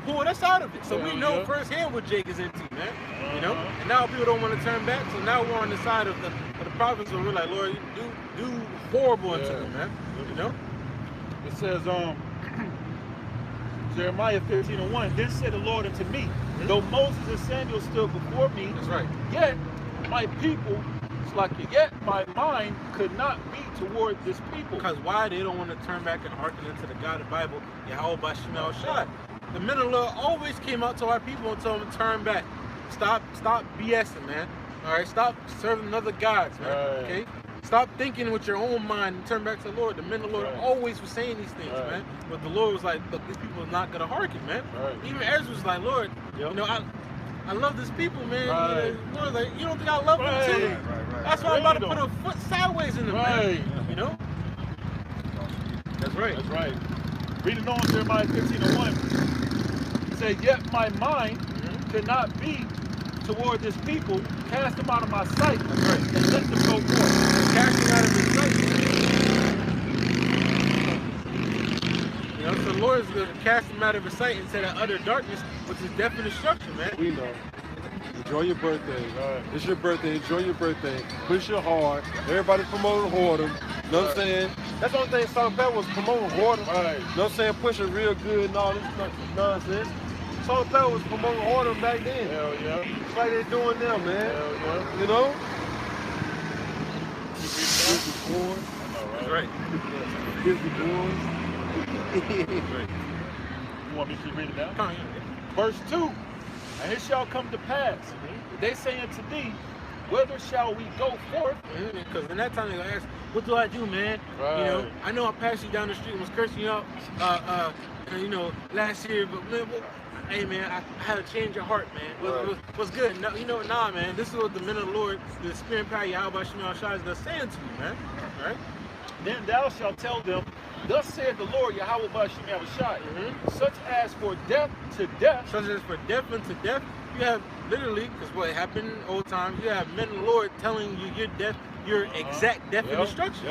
pulled us out of it. So we know firsthand what Jake is into, man. You know, and now people don't want to turn back. So now we're on the side of the prophets, where we're like, Lord, you do horrible unto them, man. You know. It says, Jeremiah 15:1. Then said the Lord unto me, though Moses and Samuel stood before me, That's right. Yet my people, yet my mind could not be toward this people. Because why? They don't want to turn back and hearken into the God of the Bible, Yahweh Bashimel Shai. The men of the Lord always came out to our people and told them to turn back. Stop BSing, man. All right, stop serving other gods, man. Okay? Stop thinking with your own mind and turn back to the Lord. The men of the Lord always were saying these things, man. But the Lord was like, look, these people are not going to hearken, man. Even Ezra was like, Lord, you know, I love this people, man. You know, Lord, like, you don't think I love them too? That's why I'm about to put a foot sideways in them, man. You know? That's right. That's right. Reading on Jeremiah 15:1. It said, yet my mind could not be toward this people, cast them out of my sight, and let them go forth. Cast them out of his sight. You know, so the Lord is going to cast them out of his sight into that utter darkness, which is death and destruction, man. We know. Enjoy your birthday. It's your birthday. Enjoy your birthday. Push your hard. Everybody's promoting whoredom. You know what I'm saying? That's the only thing Salt Pepper was promoting whoredom. You know what I'm saying? Pushing real good and all this nonsense. Salt Pepper was promoting whoredom back then. It's like they're doing now, man. You know? That's right. You want me to read it down? Verse 2. And it shall come to pass, they say unto thee, whither shall we go forth? Because in that time they gonna ask, what do I do, man? You know, I know I passed you down the street and was cursing you out, you know, last year, but man, hey man, I had to change your heart, man. What's good? No, you know, nah, man. This is what the men of the Lord, the Spirit and power Yahweh Shemel Shai is saying to you, man. All right? Then thou shalt tell them, thus saith the Lord Yahweh Bashim Shai, such as for death to death. Such as for death unto death. You have literally, because what happened in old times, you have men of the Lord telling you your death, your exact death and destruction.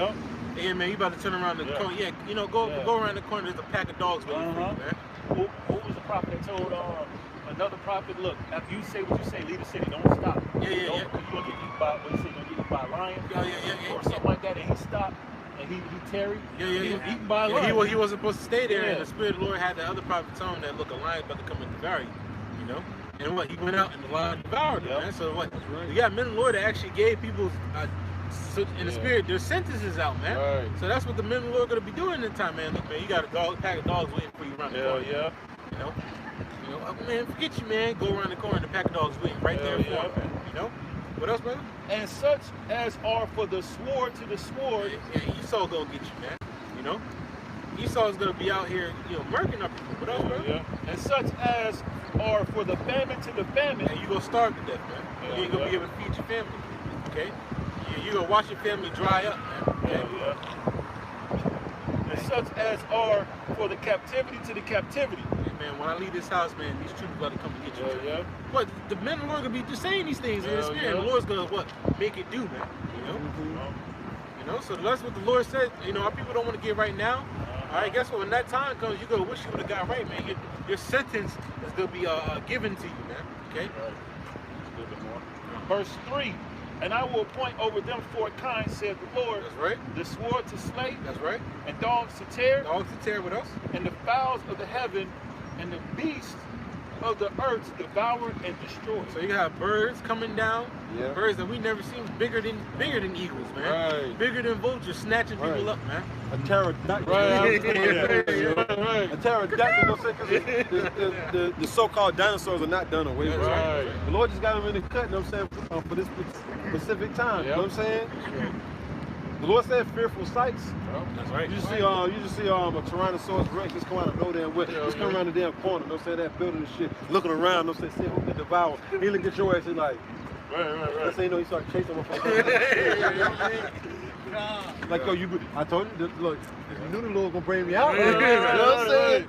Yeah, man, you about to turn around the corner. Yeah, you know, go around the corner. There's a pack of dogs waiting for you, man. Who was the prophet that told another prophet, look, after you say what you say, leave the city, don't stop. You're gonna get eaten by, what you say, you're gonna get eaten by a lion, or something like that, and he stopped. And he tarried. He was eaten by a lion. He wasn't supposed to stay there. And the Spirit of the Lord had the other prophet tell him that, look, a lion about to come and devour you. You know? And what? He went out and the lion devoured them, Yep. man. So what? That's right. You got men of the Lord that actually gave people, in the spirit, their sentences out, man. Right. So that's what the men of the Lord are going to be doing in time, man. Look, man, you got a pack of dogs waiting for you around the corner. Yeah. You know, man, forget you, man. Go around the corner and the pack of dogs waiting right there for you, man. You know. What else, brother? And such as are for the sword to the sword. Yeah, Esau gonna get you, man. You know, Esau's gonna be out here, murking up people. What else, brother? Yeah. And such as are for the famine to the famine. And you gonna starve to death, man. You ain't gonna be able to feed your family. Okay? You gonna watch your family dry up, man. Okay? And such as are for the captivity to the captivity. Hey, man, when I leave this house, man, these troops gotta come to get you. Yeah. What? The men of the Lord gonna be just saying these things in the spirit. And the Lord's gonna make it do, man. You know. So that's what the Lord said. Our people don't want to get right now. All right, guess what? When that time comes, you're gonna wish you would have got right, man. Your sentence is gonna be given to you, man. Okay. Right. A little bit more. Verse 3. And I will appoint over them 4 kinds, saith the Lord. That's right. The sword to slay, That's right. and dogs to tear, Dogs to tear with us. and the fowls of the heaven, and the beasts of the earth to devour and destroy. So you have birds coming down, Yeah. birds that we never seen, bigger than eagles, man. Right. Bigger than vultures, snatching people Right. up, man. A pterodactyl. Right. A pterodactyl, the so-called dinosaurs are not done away with. That's right. The Lord just got them in the cut, for this specific time. You know what I'm saying? The Lord said fearful sights. That's right. You just see a Tyrannosaurus Rex just come out of no damn way. Just come around the damn corner, you know what I'm saying? That building and shit, looking around, you know what I'm saying? See who can devour. He look at your ass and like, let's say, he started chasing him. Like, yo, I told you, look, if you knew the Lord gonna bring me out, you know what I'm saying?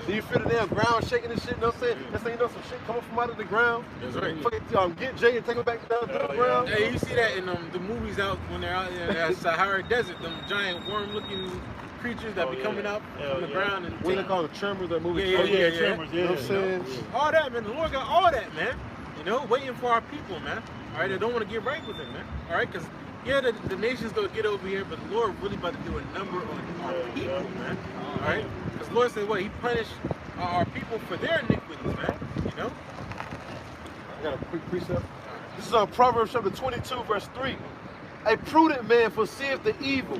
Do you feel the damn ground shaking and shit, you know what I'm saying? Let's say, some shit coming from out of the ground. That's right. Fucking, get Jay and take him back down to the ground. Hey, you see that in the movies out when they're out there in that Sahara Desert, them giant worm-looking creatures that be coming up from the ground and What they call the tremors, that movie? Yeah. Tremors, You know what I'm saying? all that, man. The Lord got all that, man. Waiting for our people, man. All right, they don't want to get right with Him, man. All right, because the nation's gonna get over here, but the Lord really about to do a number on our people, man. All right, because the Lord said, He punished our people for their iniquities, man. I got a quick precept. This is on Proverbs chapter 22, verse 3. A prudent man foreseeth the evil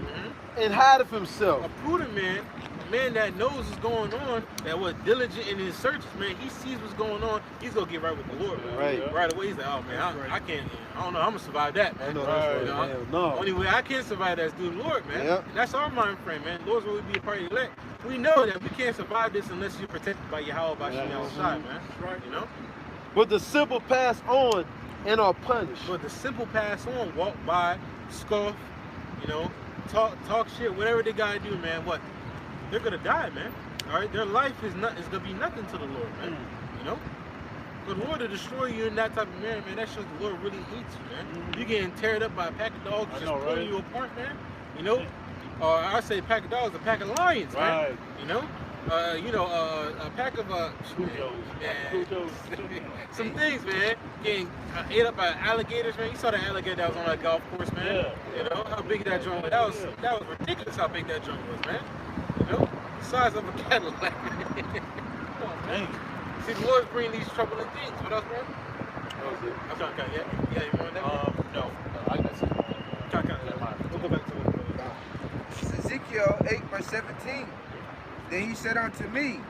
and hideth himself. A prudent man, a man that knows what's going on, that was diligent in his searches, man, he sees what's going on, he's gonna get right with the Lord, man. Right away, he's like, oh man, I can't, I don't know, I'm gonna survive that, man. I know that's right. No. Only way I can survive that is through the Lord, man. Yep. That's our mind frame, man. Lord's where we be a part of the elect. We know that we can't survive this unless you're protected by Yahweh, by Shem outside, man. Right. But the simple pass on and are punished. But the simple pass on, walk by, scoff, talk shit, whatever they gotta do, man. What? They're gonna die, man. All right, their life is gonna be nothing to the Lord, man. For the Lord to destroy you in that type of manner, man, that shows the Lord really hates you, man. You getting teared up by a pack of dogs just pulling you apart, man. Or I say pack of dogs, a pack of lions, man. A pack of some things, man. Getting ate up by alligators, man. You saw the alligator that was on that golf course, man. How big that joint was. That was ridiculous how big that joint was, man. The size of a Cadillac. Come on, man. See, the Lord's bringing these troubling things. What else, man? Okay, yeah, you want that? No, I got some. We'll go back to it. This is Ezekiel 8, verse 17. Then he said unto me,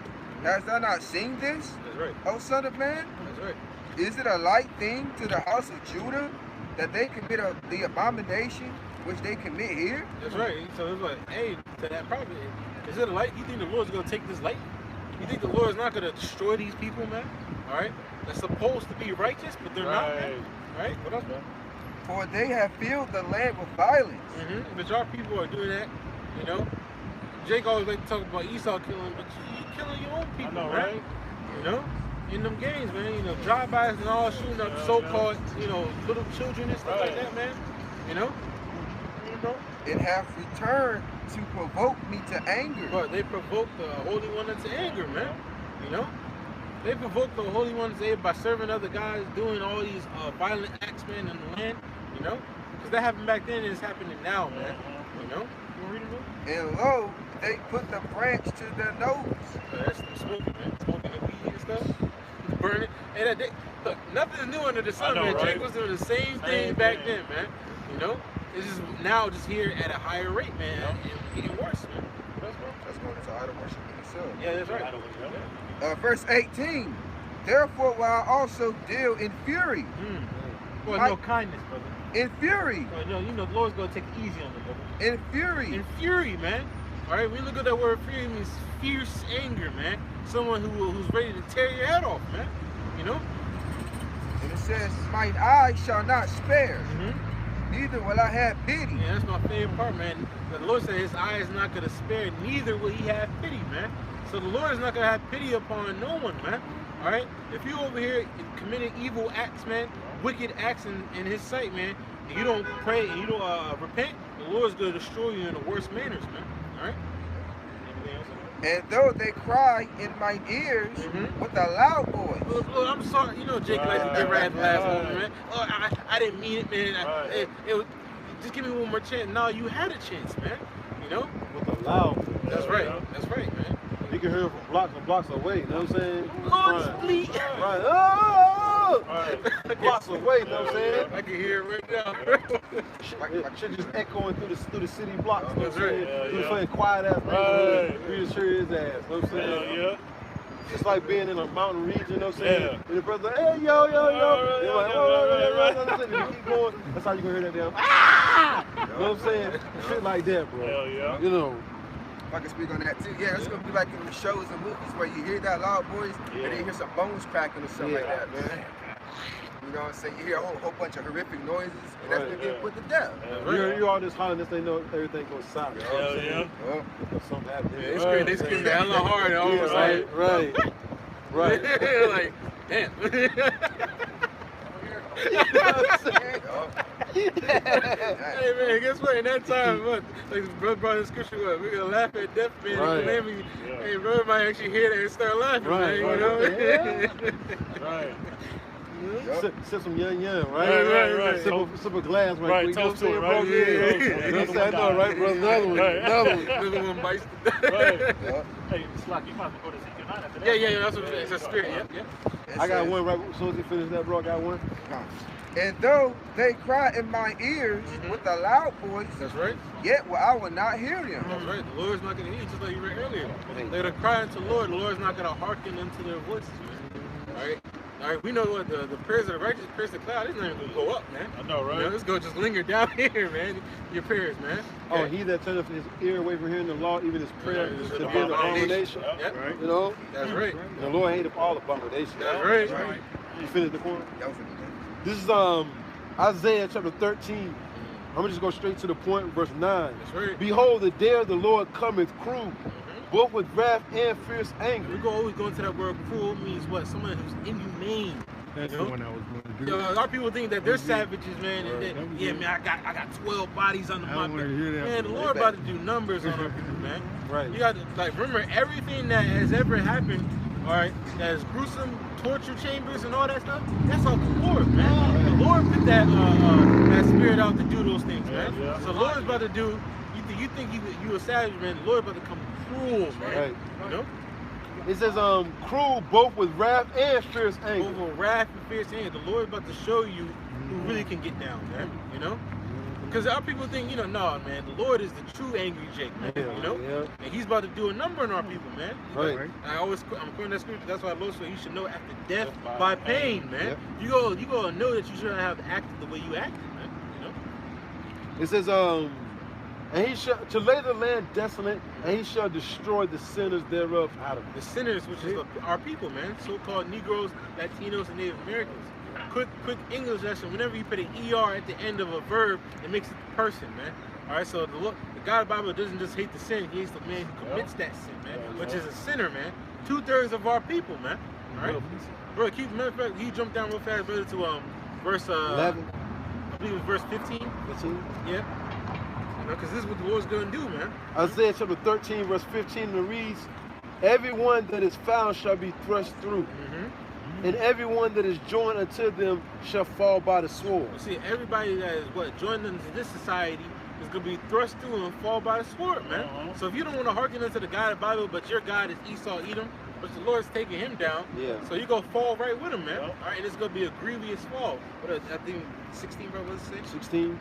hast thou not seen this, That's right. O son of man? That's right. Is it a light thing to the house of Judah that they commit the abomination which they commit here? That's right. So it's like, hey, to that prophet, is it a light? You think the Lord's going to take this light? You think the Lord's not going to destroy these people, man? All right? They're supposed to be righteous, but they're not, man. All right? What else, man? For they have filled the land with violence. But y'all people are doing that, Jake always like to talk about Esau killing, but you killing your own people, I know, man. right? In them games, man, drive-bys and all, shooting up so-called, little children and stuff like that, man. It hath returned to provoke me to anger. But they provoke the Holy One into anger, man. They provoke the Holy One to anger by serving other guys, doing all these violent acts, man, in the land, Because that happened back then and it's happening now, man. You want to read it, man? And lo, they put the branch to their nose. That's them smoking, man. Smoking the weed and stuff. burn it. And that look, nothing's new under the sun, I know, man. right? Jake was doing the same thing back then, man. You know, it's just now just here at a higher rate, man, and getting worse, man. That's going into idol worship in itself. Yeah, that's right. Verse 18. Therefore will I also deal in fury. Well, My- no kindness, brother. In fury. Well, no, you know, the Lord's gonna take it easy on them, brother. In fury. In fury, man. All right, we look at that word fury, it means fierce anger, man. Someone who's ready to tear your head off, man. You know? And it says, mine eye shall not spare, neither will I have pity. Yeah, that's my favorite part, man. The Lord said his eye is not going to spare, neither will he have pity, man. So the Lord is not going to have pity upon no one, man. All right? If you over here committing evil acts, man, wicked acts in his sight, man, and you don't pray and you don't repent, the Lord's going to destroy you in the worst manners, man. All right? Anything else? And though they cry in my ears with a loud voice. Look, I'm sorry. You know Jake likes to get right at the last moment, man. Oh, I didn't mean it, man. It was, just give me one more chance. No, you had a chance, man. You know? With a loud. That's right. That's right, man. You can hear it from blocks and blocks away. You know what I'm saying? Lord, please. Right. Oh! Blocks away. You know what I'm saying? I can hear it right now. Shit just echoing through the city blocks. You know what I'm That's right. saying? Through the fucking quiet ass neighborhood. You just hear his ass. You know what I'm saying? Yeah. It's like being in a mountain region, you know what I'm saying? Yeah. And the brother's like, hey, yo. You're like, oh, you keep going. That's how you gonna hear that damn, ah! You know what I'm saying? Shit like that, bro. Hell yeah. You know. If I can speak on that too. Yeah, it's gonna be like in the shows and movies where you hear that loud voice and then you hear some bones cracking or something like that, man. You know what I'm saying? You hear a whole bunch of horrific noises, and that's gonna get put to death. You all this hollering, they know everything goes south. You know what I'm saying? Oh. Something happened. Yeah, they scream hella hard. And all of a sudden, Right. like, damn. Hey man, guess what? In that time, what? Like brother brought in scripture, what? We're gonna laugh at death, man. Right. Maybe, hey, brother might actually hear that and start laughing, man. You know? Right. Sip some young, Right. Sip a glass, Right, quick. toast to it, bro. right? Yeah. You know what I'm saying? I know, right, brother? Another one. Another one bites. Right. Hey, Slack, you might go to Ezekiel 9 after that. Yeah, that's what it's a spirit. Yeah. I got one right as soon as he finished that, bro. I got one. And though they cry in my ears with a loud voice, That's right. yet I will not hear them. That's right. The Lord's not going to hear, just like you read earlier. They're going to cry unto the Lord. The Lord's not going to hearken unto their voices, man. All right. We know what the prayers of the righteous pierce the cloud. It's not even going to go up, man. I know, right? You know, it's going to just linger down here, man. Your prayers, man. Oh, he that turneth his ear away from hearing the law, even his prayer, Yeah, to be an abomination. Yep. Right. You know? That's right. The Lord hated all abominations. That's right. You finished the corner? That was a good one. This is Isaiah chapter 13. I'm gonna just go straight to the point, verse 9. That's right. Behold, the day of the Lord cometh cruel, both with wrath and fierce anger. We always go into that word cruel means what? Someone who's inhumane. That's You the know? one I was going to do. Yo, a lot of people think that they're savages, man. And that, That was yeah, it. man, I got 12 bodies under I my don't want to belt. hear that. Man, the one. Lord about to do numbers on our people, man. Right. You got to, like, remember everything that has ever happened, all right, that is gruesome, torture chambers and all that stuff, that's all the Lord, man. The Lord put that spirit out to do those things, man. Yeah. So the Lord's about to do, you think you a savage, man, the Lord about to come cruel, man. Right. You know? It says, cruel, both with wrath and fierce anger. Over wrath and fierce anger, the Lord about to show you who really can get down, man. You know? Because our people think, no, man, the Lord is the true angry Jake, man. Yeah, You know? yeah. And he's about to do a number on our people, man. Right. I'm quoting that scripture. That's why Lord said you should know after death by pain, man. Yep. You gotta know that you shouldn't have acted the way you acted, man. You know? It says, and he shall to lay the land desolate, and he shall destroy the sinners thereof out of it. The sinners, which is our people, man. So-called Negroes, Latinos, and Native Americans. Quick English lesson. Whenever you put an ER at the end of a verb, it makes it the person, man. All right, so the God of the Bible doesn't just hate the sin; He hates the man who commits that sin, man, which is a sinner, man. 2/3 of our people, man. All right, bro. Matter of fact, he jumped down real fast, brother, to verse 11, I believe it was verse 15. 15. Yeah. Because this is what the Lord's gonna do, man. Isaiah chapter 13, verse 15, and it reads, everyone that is found shall be thrust through, and everyone that is joined unto them shall fall by the sword. You see, everybody that is joined into this society is gonna be thrust through and fall by the sword, man. So if you don't want to hearken unto the God of the Bible, but your God is Esau, Edom, but the Lord's taking him down. Yeah. So you're going to fall right with him, man. Yep. All right, and it's going to be a grievous fall. I think 16, bro, what does it say? 16.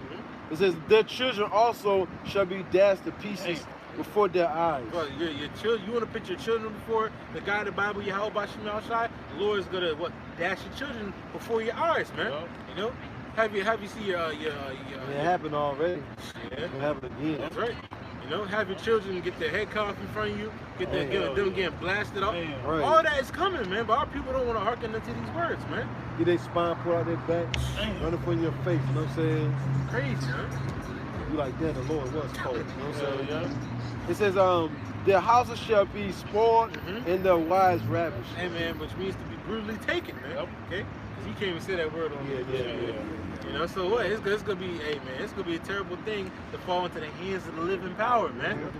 It says, their children also shall be dashed to pieces before their eyes. Bro, your children, you want to put your children before the God of the Bible, Yahweh Bashim Shai? The Lord is going to, dash your children before your eyes, man. Yep. You know? Have you see your It happened already. yeah. It happened again. That's right. You know, have your children get their head cut off in front of you, get them getting blasted up. Damn. Right. All that is coming, man. But our people don't want to hearken into these words, man. Get their spine pulled out their back, Damn. running from your face, you know what I'm saying? Crazy, man. You like that, the Lord was cold, you know what I'm saying? Yeah. It says, their houses shall be spoiled and their wives ravished. Hey, man, which means to be brutally taken, man. Yep. Okay? Because you can't even say that word on Yeah. You know, so what? It's gonna be, hey, man, it's gonna be a terrible thing to fall into the hands of the living power, man.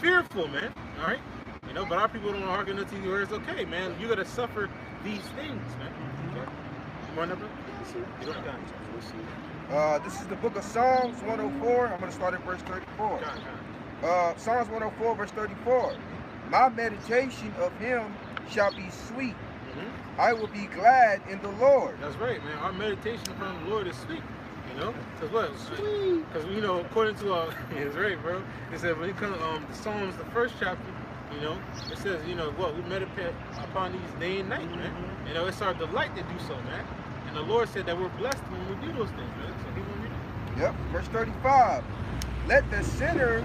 Fearful, man. All right? You know, but our people don't want to hearken into these words. Okay, man, you gotta suffer these things, man. Okay? You want to You don't got it. This is the book of Psalms 104. I'm going to start at verse 34. Psalms 104, verse 34. My meditation of him shall be sweet. I will be glad in the Lord. That's right, man. Our meditation from the Lord is sweet. You know? Because what? Because, you know, according to, it's right, bro. It says, when it comes the Psalms, the first chapter, you know, it says, you know, we meditate upon these day and night, man. You know, it's our delight to do so, man. And the Lord said that we're blessed when we do those things, man. So he won't read it. Yep, verse 35. Let the sinners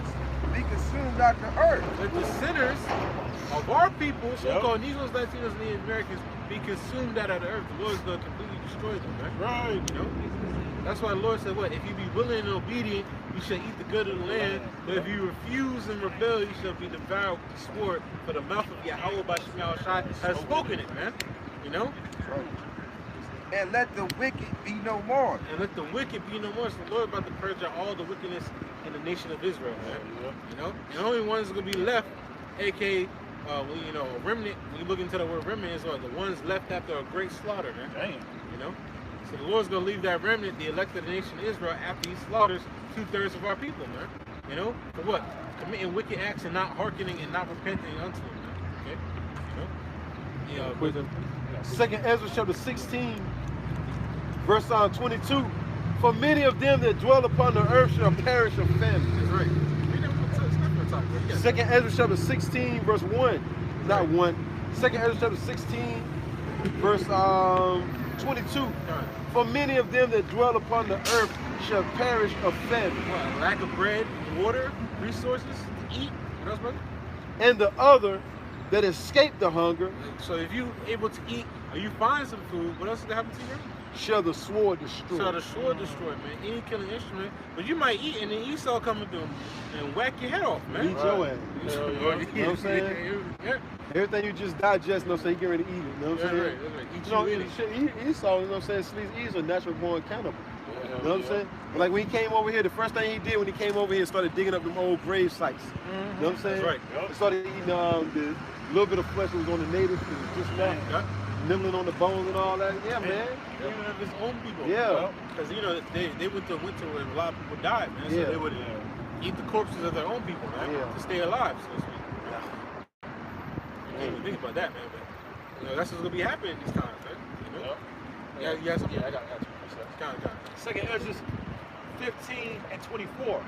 be consumed out the earth. Let the sinners of our people, so-called Negroes, Latinos, and Native Americans, be consumed out of the earth. The Lord is going to completely destroy them, man. Right. You know? That's why the Lord said, what? If you be willing and obedient, you shall eat the good of the land. But if you refuse and rebel, you shall be devoured with the sword. For the mouth of Yahweh by Shemal Shai has spoken it, man. You know? And let the wicked be no more. And let the wicked be no more. So the Lord about to purge out all the wickedness in the nation of Israel, man. You know? And the only ones going to be left, a.k.a. You know, a remnant, when you look into the word remnant, is what? The ones left after a great slaughter, man. Damn. You know? So the Lord's going to leave that remnant, the elected nation of Israel, after he slaughters 2/3 of our people, man. You know? For what? Committing wicked acts and not hearkening and not repenting unto him, man. Okay? You know? Yeah, Second Ezra chapter 16, verse 22. For many of them that dwell upon the earth shall perish of famine. That's right. Read that from the top, bro. You got it. Second Ezra chapter 16, verse 1. Not 1. Second Ezra chapter 16, verse 22. For many of them that dwell upon the earth shall perish of famine. What? Lack of bread, water, resources to eat. What else, brother? And the other that escape the hunger So if you able to eat or you find some food, what else is going to happen to you? shall the sword destroy. So the sword destroy, man. Any killing instrument. But you might eat and then Esau come through and whack your head off, man. Eat your ass. You know what I'm saying? Yeah. Everything you just digest, you know what I'm saying, you get ready to eat it. You know what I'm That's saying? right. That's right. Eat You know, you in it. shit, Esau, you know what I'm saying, he's a natural born cannibal. You know what I'm saying? But like when he came over here, the first thing he did when he came over here, started digging up them old grave sites. You know what I'm saying? That's right. He started eating the little bit of flesh that was on the natives, it was just left, nibbling on the bones and all that. Yeah, man. Even of his own people. Yeah. Because, you know, they went to a winter where a lot of people died, man. So Yeah. they would eat the corpses of their own people, man, Yeah. to stay alive, so to speak. You can't even think about that, man. But, you know, that's what's going to be happening these times, man. You know? Yeah, you got something? Yeah, I got you. Got it. Second Ezra 15 and 24.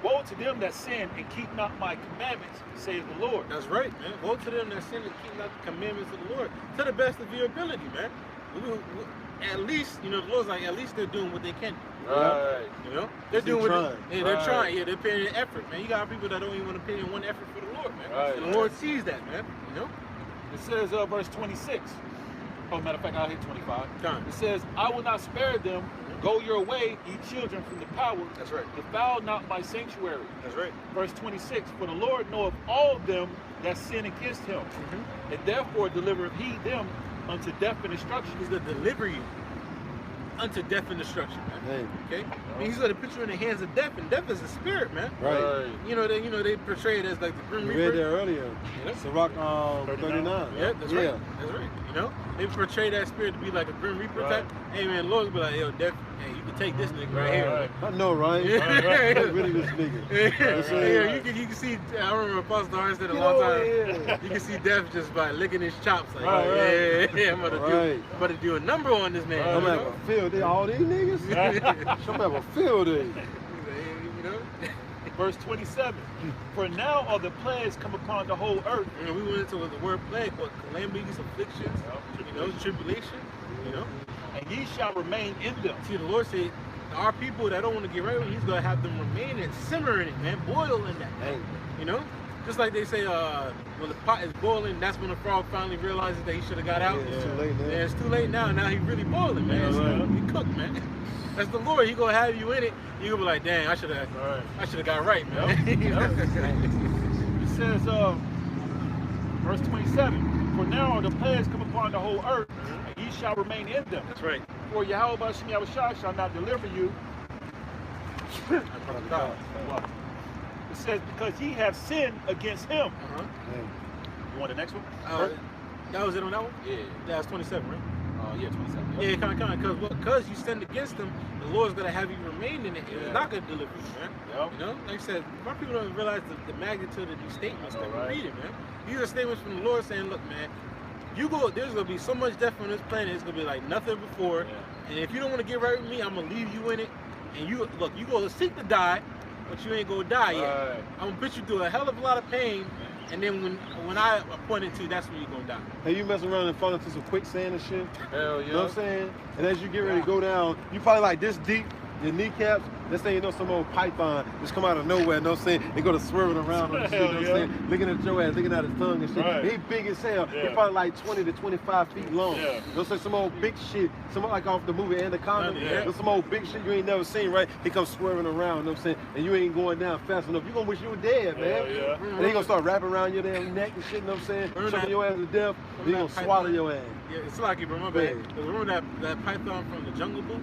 Woe to them that sin and keep not my commandments, says the Lord. That's right, man. Woe to them that sin and keep not the commandments of the Lord to the best of your ability, man. At least, you know, the Lord's like, at least they're doing what they can do. Right. You know? They're doing what trying. they, yeah, they're trying. Yeah, they're putting in effort, man. You got people that don't even want to put in one effort for the Lord, man. Right, And the Lord sees that, man. You know? It says, verse 26. Oh, matter of fact, I'll hit 25. Done. It says, I will not spare them. Go your way, ye children, from the power. That's right. Defile not my sanctuary. That's right. Verse 26. For the Lord knoweth all them that sin against him, and therefore delivereth he them unto death and destruction. He's going to deliver you. unto death and destruction, man. Hey. Okay? And he's going to put you in the hands of death, and death is a spirit, man. Right. You know, they portray it as like the Grim We Reaper. read there earlier. Yeah. Sirach 39. Yeah, that's right. That's right. You know, they portray that spirit to be like a Grim Reaper type. Hey man, the Lord's be like, yo, death. Hey, you can take this nigga right here. I know, right? Yeah. Really, this nigga. Yeah, you can see. I remember Apostle Harris said a long time. You can see death just by licking his chops. Like, yeah, I'm about to do a number on this man. I'm gonna have a field day. All these niggas. I'm gonna have a field day. You know. Verse 27. For now are the plagues come upon the whole earth. You know, we went into the word plague, what calamities, afflictions, you know, tribulation, you know. And ye shall remain in them. See, the Lord said, our people that don't want to get right with, He's gonna have them remain and simmer in it, man, boil in that. Hey. You know, just like they say, when the pot is boiling, that's when the frog finally realizes that he should have got out. It's too late now. Yeah, it's too late now. Now he really boiling, man. He cooked, man. That's the Lord. He gonna have you in it. You gonna be like, dang, I should have got right, man. It says, verse 27. For now are the plagues come upon the whole earth, and ye shall remain in them. That's right. For Yahweh Bashem Yahushua shall not deliver you. It says, because ye have sinned against him. You want the next one? That was it on that one? Yeah. That was 27, right? Yeah, 27. Yeah, kind of. Because you sinned against him, the Lord's going to have you remain in it. And He's not going to deliver you, man. You know? Like I said, my people don't realize the magnitude of these statements that we're reading, man. These are statements from the Lord saying, look, man, there's going to be so much death on this planet, it's going to be like nothing before. And if you don't want to get right with me, I'm going to leave you in it. And you go to seek to die, but you ain't going to die yet. I'm going to put you through a hell of a lot of pain. And then when I appoint it to you, that's when you're going to die. Hey, you mess around and fall into some quicksand and shit? Hell yeah. You know what I'm saying? And as you get ready to go down, you probably like this deep, your kneecaps, let's say you know some old python just come out of nowhere, you know what I'm saying? They go to swerving around on the shit, you know what I'm saying? Looking at your ass, looking at his tongue and shit. He big as hell. He probably like 20 to 25 feet long. You know what I'm saying? Some old big shit, some like off the movie Anaconda. Some old big shit you ain't never seen, right? He comes swerving around, you know what I'm saying? And you ain't going down fast enough. You're gonna wish you were dead, man. And he gonna start wrapping around your damn neck and shit, you know what I'm saying? Choking your ass to death. He gonna swallow your ass. Yeah, it's like you remember that python from the Jungle Book?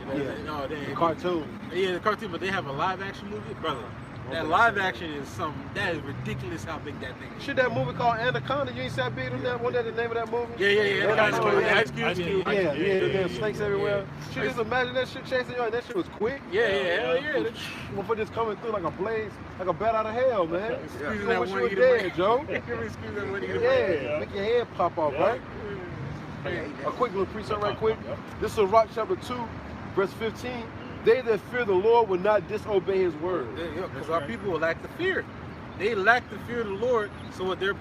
The cartoon. Yeah, the cartoon, but they have a live action movie, brother. That live action is that is ridiculous how big that thing is. Shit, that movie called Anaconda, you ain't see how big on that one, that the name of that movie? Yeah. Ice Cube. There's snakes everywhere. Shit, just imagine that shit chasing you, and that shit was quick. Yeah. Motherfucker just coming through like a blaze, like a bat out of hell, man. You that wish you one were eater dead, Joe. Make Make your head pop off, right? A quick little precept right quick. This is Sirach chapter 2, verse 15. They that fear the Lord will not disobey his word. Because our people will lack the fear. They lack the fear of the Lord, so what they're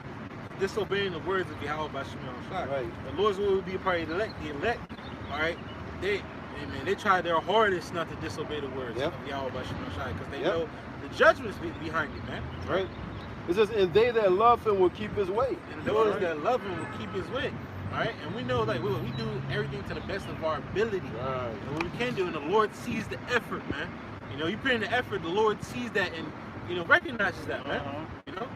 disobeying the words of Yahweh Bashem Yahushua. Right. The Lord's will be a part of the elect. All right. They try their hardest not to disobey the words of Yahweh Bashem Yahushua because they know the judgments behind it, man. Right. It says, and they that love him will keep his way. And those that love him will keep his way. All right, and we know like we do everything to the best of our ability. And what we can do, and the Lord sees the effort, man. You know, you put in the effort, the Lord sees that and recognizes that, man. You know,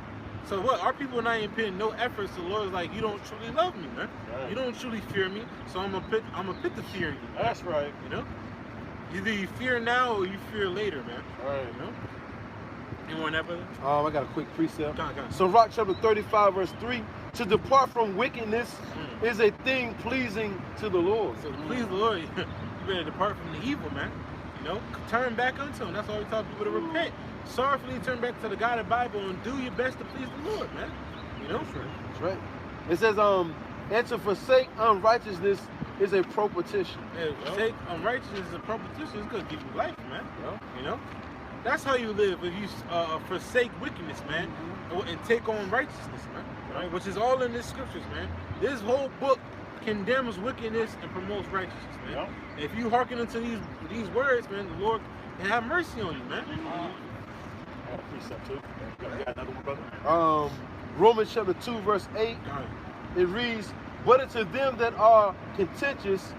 so what? Our people are not even putting no effort. So the Lord's like, you don't truly love me, man. You don't truly fear me. So I'm gonna put the fear in you. That's right. You know, either you fear now or you fear later, man. You know. You want that, brother? I got a quick precept. Go on. Sirach chapter 35, verse 3. To depart from wickedness is a thing pleasing to the Lord. So to please the Lord, you better depart from the evil, man. You know, turn back unto him. That's why we tell people to repent. Sorrowfully turn back to the God of the Bible and do your best to please the Lord, man. You know? That's right. It says, and to forsake unrighteousness is a propitiation. Yeah, forsake unrighteousness is a propitiation. It's going to give you life, man. You know? That's how you live if you forsake wickedness, man, and take on righteousness, man. Right? Which is all in the scriptures, man. This whole book condemns wickedness and promotes righteousness, man. If you hearken unto these words, man, the Lord can have mercy on you, man. I got a precept too. You got another one, brother? Romans chapter 2, verse 8. It reads, but unto them that are contentious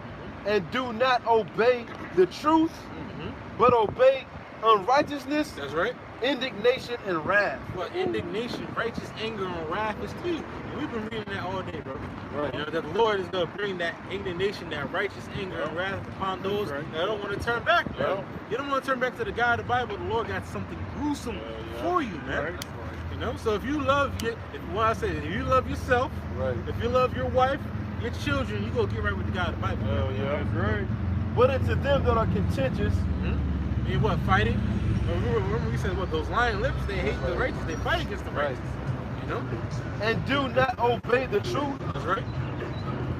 and do not obey the truth, but obey unrighteousness, That's right. indignation, and wrath. Well, indignation, righteous anger, and wrath is too. And we've been reading that all day, bro. Right. You know, that the Lord is going to bring that indignation, that righteous anger, and wrath upon those that don't want to turn back, man. You don't want to turn back to the God of the Bible. The Lord got something gruesome for you, man. You know, so if you love if you love yourself, if you love your wife, your children, you go get right with the God of the Bible. That's right. But unto them that are contentious, and what, fighting? Remember we said what, those lying lips, they hate the righteous, they fight against the righteous. You know? and do not obey the truth, That's right.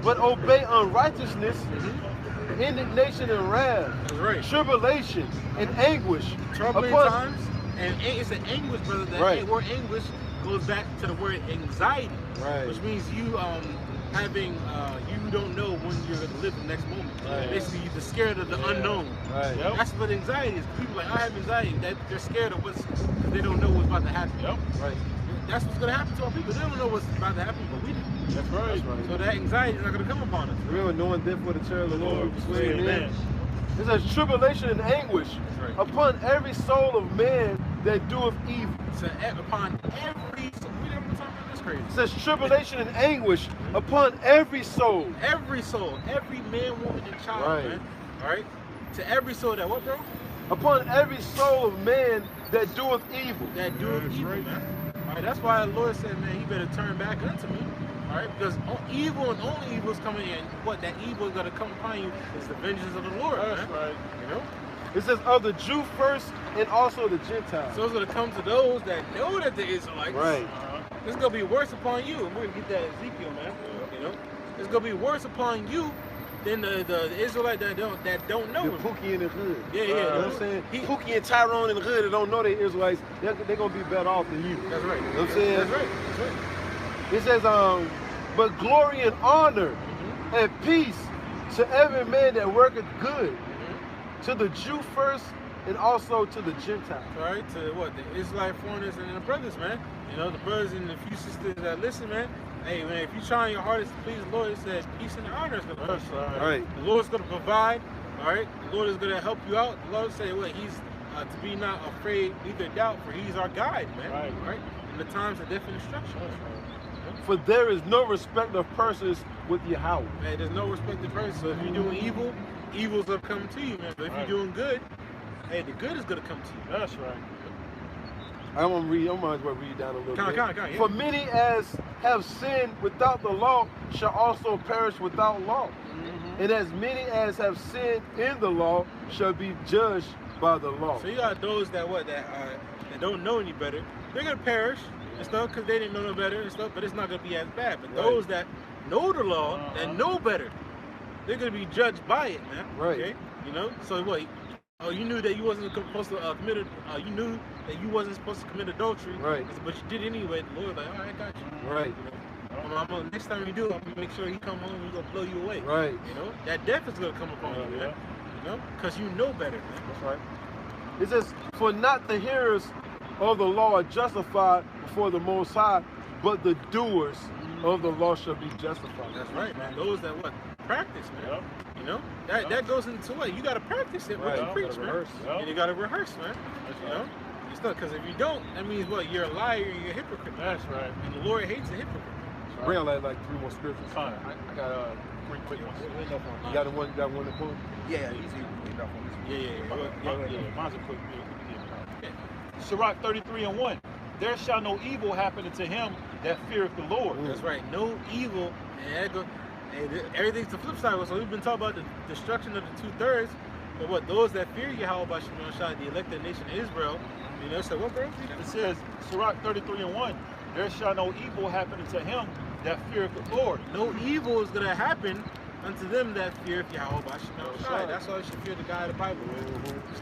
but obey unrighteousness, indignation and wrath, That's right. tribulation and anguish. Troubling upon- times, and it's an anguish, brother. That Right. word anguish goes back to the word anxiety, Right. which means you having you don't know when you're gonna live the next moment. Right. Basically, you're scared of the unknown. Right. That's what anxiety is. People like, I have anxiety. They're scared of because they don't know what's about to happen. Right. That's what's gonna happen to our people. They don't know what's about to happen, but we do. That's right. So that anxiety is not gonna come upon us. Remember, knowing death for the terror of the Lord. Amen. It says tribulation and anguish Right. upon every soul of man that doeth evil. So upon every, we never talk about this crazy. It says tribulation and anguish upon every soul. Every soul, every man, woman, and child, Right. man. All right. To every soul that what, bro? Upon every soul of man that doeth evil. That doeth evil, man. All right. That's why the Lord said, man, he better turn back unto me. All right, because evil and only evil is coming in. What that evil is gonna come upon you is the vengeance of the Lord, man. right. You know. It says of the Jew first and also the Gentile. So it's gonna come to those that know that the Israelites. Right. It's gonna be worse upon you, and we're gonna get that Ezekiel, man. You know, it's gonna be worse upon you than the Israelite that don't know The him. Pookie in the hood. Yeah, yeah. You know what I'm saying? Pookie and Tyrone in the hood that don't know they Israelites, they're going to be better off than you. That's right. You know what I'm saying? That's right. That's right. It says, but glory and honor and peace to every man that worketh good, to the Jew first and also to the Gentile. All right, to what? The Israelite foreigners and the brothers, man. You know, the brothers and the few sisters that listen, man. Hey, man, if you're trying your hardest to please the Lord, it says peace and honor is going to come. All right. The Lord's going to provide, all right? The Lord is going to help you out. The Lord say, well, he's to be not afraid, neither doubt, for he's our guide, man. Right? In the times of death and destruction. For there is no respect of persons with Yahweh. Man, there's no respect of person. So if you're doing evil, evil's going to come to you, man. But if you're doing good, hey, the good is going to come to you. That's right. I might as well read down a little bit. Yeah. For many as have sinned without the law shall also perish without law. And as many as have sinned in the law shall be judged by the law. So you got those that don't know any better. They're gonna perish and stuff because they didn't know no better and stuff. But it's not gonna be as bad. But those that know the law and know better, they're gonna be judged by it, man. Right. Okay. You know. So what? Oh, you knew that you wasn't supposed to commit. You knew that you wasn't supposed to commit adultery. Right. But you did anyway. The Lord like, all right, I got you. Right. You know? Next time you do, I'm gonna make sure he come home and he's gonna blow you away. Right. You know. That death is gonna come upon you, man. You know, because you know better, man. That's right. It says, for not the hearers of the law are justified before the Most High, but the doers of the law shall be justified. That's right, man. Those that what? Practice, man. You know? That goes into what? You gotta practice it what you preach, man. And you gotta rehearse, man. You know? It's not because if you don't, that means what? You're a liar, you're a hypocrite. That's right. And the Lord hates a hypocrite. Bring out like 3 more scriptures. Fine. I got 3 quick ones. You You got one to quote? Yeah, he's enough on this. Yeah. Mine's a quick. Sirach 33:1. There shall no evil happen unto him that feareth the Lord. That's right. No evil. And everything's the flip side. So we've been talking about the destruction of the 2/3. But what? Those that fear Yahweh by Shemashah, the elected nation of Israel, you know, so what, bro? It says, Sirach 33:1. There shall no evil happen unto him that feareth the Lord. No evil is going to happen unto them that fear Yahweh by Shemashah. That's why you should fear the God of the Bible.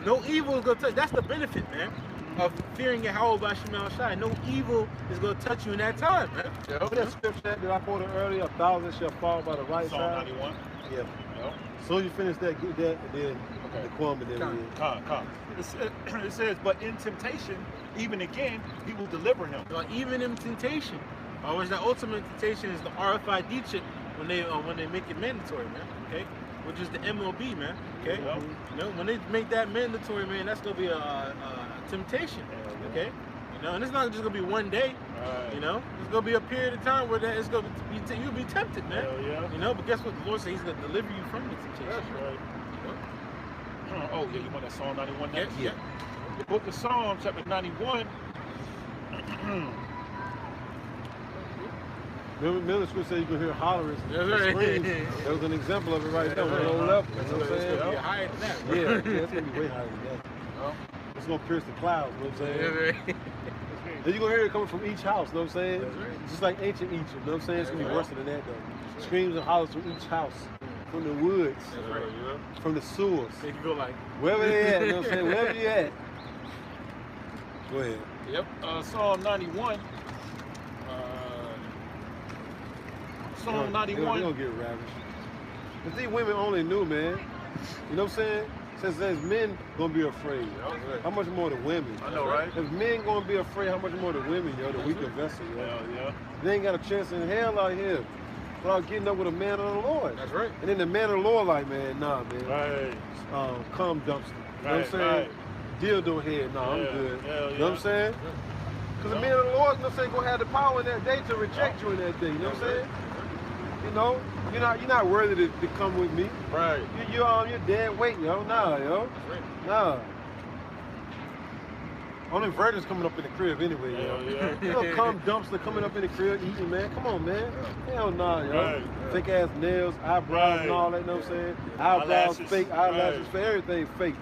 No evil is going to touch. That's the benefit, man, of fearing Yahweh by Shemashah. No evil is going to touch you in that time, man. What that scripture that I quoted earlier, 1,000 shall fall by the right Psalm side. 91. Yeah. Yep. So you finish that, get that, and then the quam, and then we Come. It says, but in temptation, even again, he will deliver him. Even in temptation, which the ultimate temptation is the RFID chip when they make it mandatory, man. Okay, which is the MLB, man. Okay, Yeah. you know, when they make that mandatory, man, that's gonna be a temptation. Okay, you know, and it's not just gonna be one day. Right. You know, it's gonna be a period of time where it's gonna be you'll be tempted, man. Hell yeah. You know, but guess what? The Lord said He's gonna deliver you from the temptation. That's right. You know? Oh, yeah, you want that Psalm 91 Yeah, next? yeah. The book of Psalms, chapter 91. Middle school said you can hear hollering That's and right. screams. That was an example of it right there. That's Low right. level. You It's know what I'm gonna saying? be higher than that. Bro. Yeah, it's gonna be way higher than that. Well, It's gonna pierce the clouds. You know what I'm saying? That's right. Then you're gonna hear it coming from each house. You know what I'm saying? That's right. Just like ancient Egypt. You know what I'm saying? It's gonna be worse than that though. Screams and hollers from each house, from the woods, That's right. from the sewers, They can go like, wherever they at. You know what I'm saying? Wherever you at. Go ahead. yep. Psalm 91. Psalm They 91. gonna get ravished. If these women only knew, man. You know what I'm saying? Says men gonna be afraid. How much more the women? I know, right? If men gonna be afraid, how much more the women, yo, the weaker vessel, yo. Hell yeah. They ain't got a chance in hell out here without getting up with a man of the Lord. that's right. And then the man of the Lord like, man, nah, man. Right. Cum dumpster. You know what I'm Right, saying? right. Dildo head, nah, I'm Yeah, good. hell You know what I'm yeah. saying? Because the man of the Lord, you know what I'm saying, gonna have the power in that day to reject you in that day. You know what I'm saying? You know, you're not worthy to come with me. Right. You're dead weight, yo. Nah, yo. Nah. Only virgins coming up in the crib anyway, yo. Hell yeah. You know, cum dumpster coming up in the crib eating, man. Come on, man. Hell nah, yo. Right. Fake ass nails, eyebrows, Right. and all that. You know what I'm saying? Eyebrows Eyelashes. fake, eyelashes Right. fake, everything fake.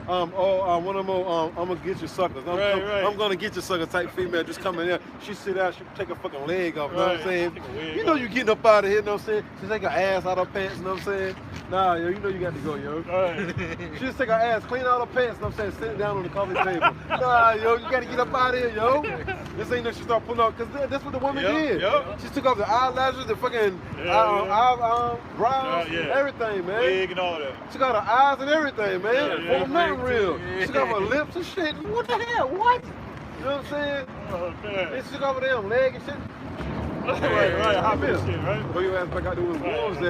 One of them, I'm gonna get you suckers. Right. I'm gonna get you sucker type female just coming in. She sit out, she take her fucking leg off. You know what I'm Right. saying? Take a wig You know off. you getting up out of here. You know what I'm saying? She take her ass out of her pants. You know what I'm saying? Nah, yo, you know you got to go, yo. Right. She just take her ass, clean out her pants. You know what I'm saying? Sit it down on the coffee table. Nah, yo, you gotta get up out of here, yo. This ain't no she start pulling out, cause that's what the woman Yep, did. yep. She took off the eyelashes, the fucking brows, Yeah. everything, man. Wig and all that. She got her eyes and everything, man. Yeah, Full nothing real. Yeah. She got her lips and shit. What the hell? What? You know what I'm saying? Oh, man. Then she got over there, leg and shit. Right. Hop in Yeah. shit, right? Throw your ass back out there where the wolves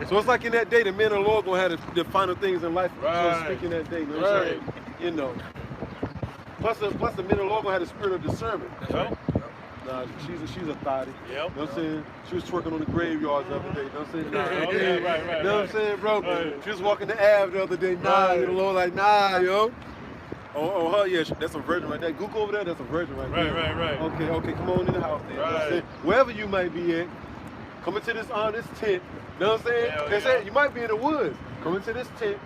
at. So it's like in that day, the men of the Lord gonna have the final things in life, so to Right. speak, in that day. You know what I'm Right. saying? You know. Plus the men of the Lord gonna have the spirit of discernment. Yep. Nah, she's a thotty. Yep. You know what I'm saying? She was twerking on the graveyards the other day. You know what I'm saying? Nah, Yeah, right. You know what I'm saying, bro? Right. She was walking the Ave the other day. Nah, Right. you know, the Lord like, nah, yo. Oh, her, yeah, that's a virgin right there. Gook over there, that's a virgin right there. Right. Okay, come on in the house then. You know what I'm Right. saying? Wherever you might be at, come into this tent. You know what I'm saying? Hell They yeah. said you might be in the woods. Come into this tent.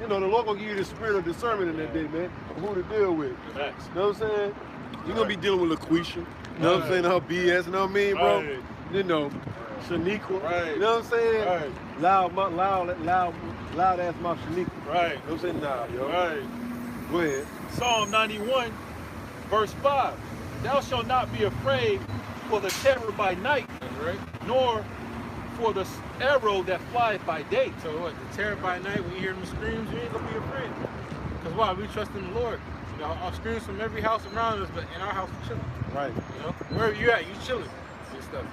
You know, the Lord gonna give you the spirit of discernment in that day, man, of who to deal with. Facts. You know what I'm saying? You're gonna be dealing with LaQuisha. You know what I'm saying? Her BS, you know what I mean, bro? Right. You know, Shaniqua. Right. You know what I'm saying? Right. Loud ass mouth Shaniqua. Right. You know what I'm saying? Nah, yo. Right. Go ahead. Psalm 91, verse 5. Thou shalt not be afraid for the terror by night, That's right. nor for the arrow that flieth by day. So what? The terror by night, when you hear them screams, you ain't gonna be afraid. Cause why? We trust in the Lord. You know, our screams from every house around us, but in our house we're chilling. Right. You know, wherever you at, you chilling and stuff.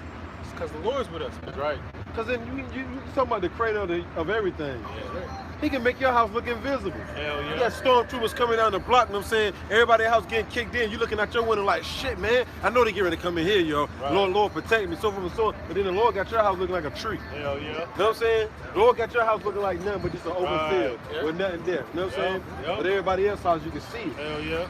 It's cause the Lord's with us, man. Right. Because then you talking about the creator of everything. Yeah, right. He can make your house look invisible. Hell You yeah. got stormtroopers coming down the block, you know what I'm saying? Everybody in the house getting kicked in. You looking out your window like, shit, man. I know they get ready to come in here, yo. Right. Lord, protect me, so forth and so on. But then the Lord got your house looking like a tree. Hell yeah. You know what I'm saying? The Lord got your house looking like nothing but just an open Right. field Yeah. with nothing there. You know what I'm saying? Yep. But everybody else's house, you can see it. Hell yeah.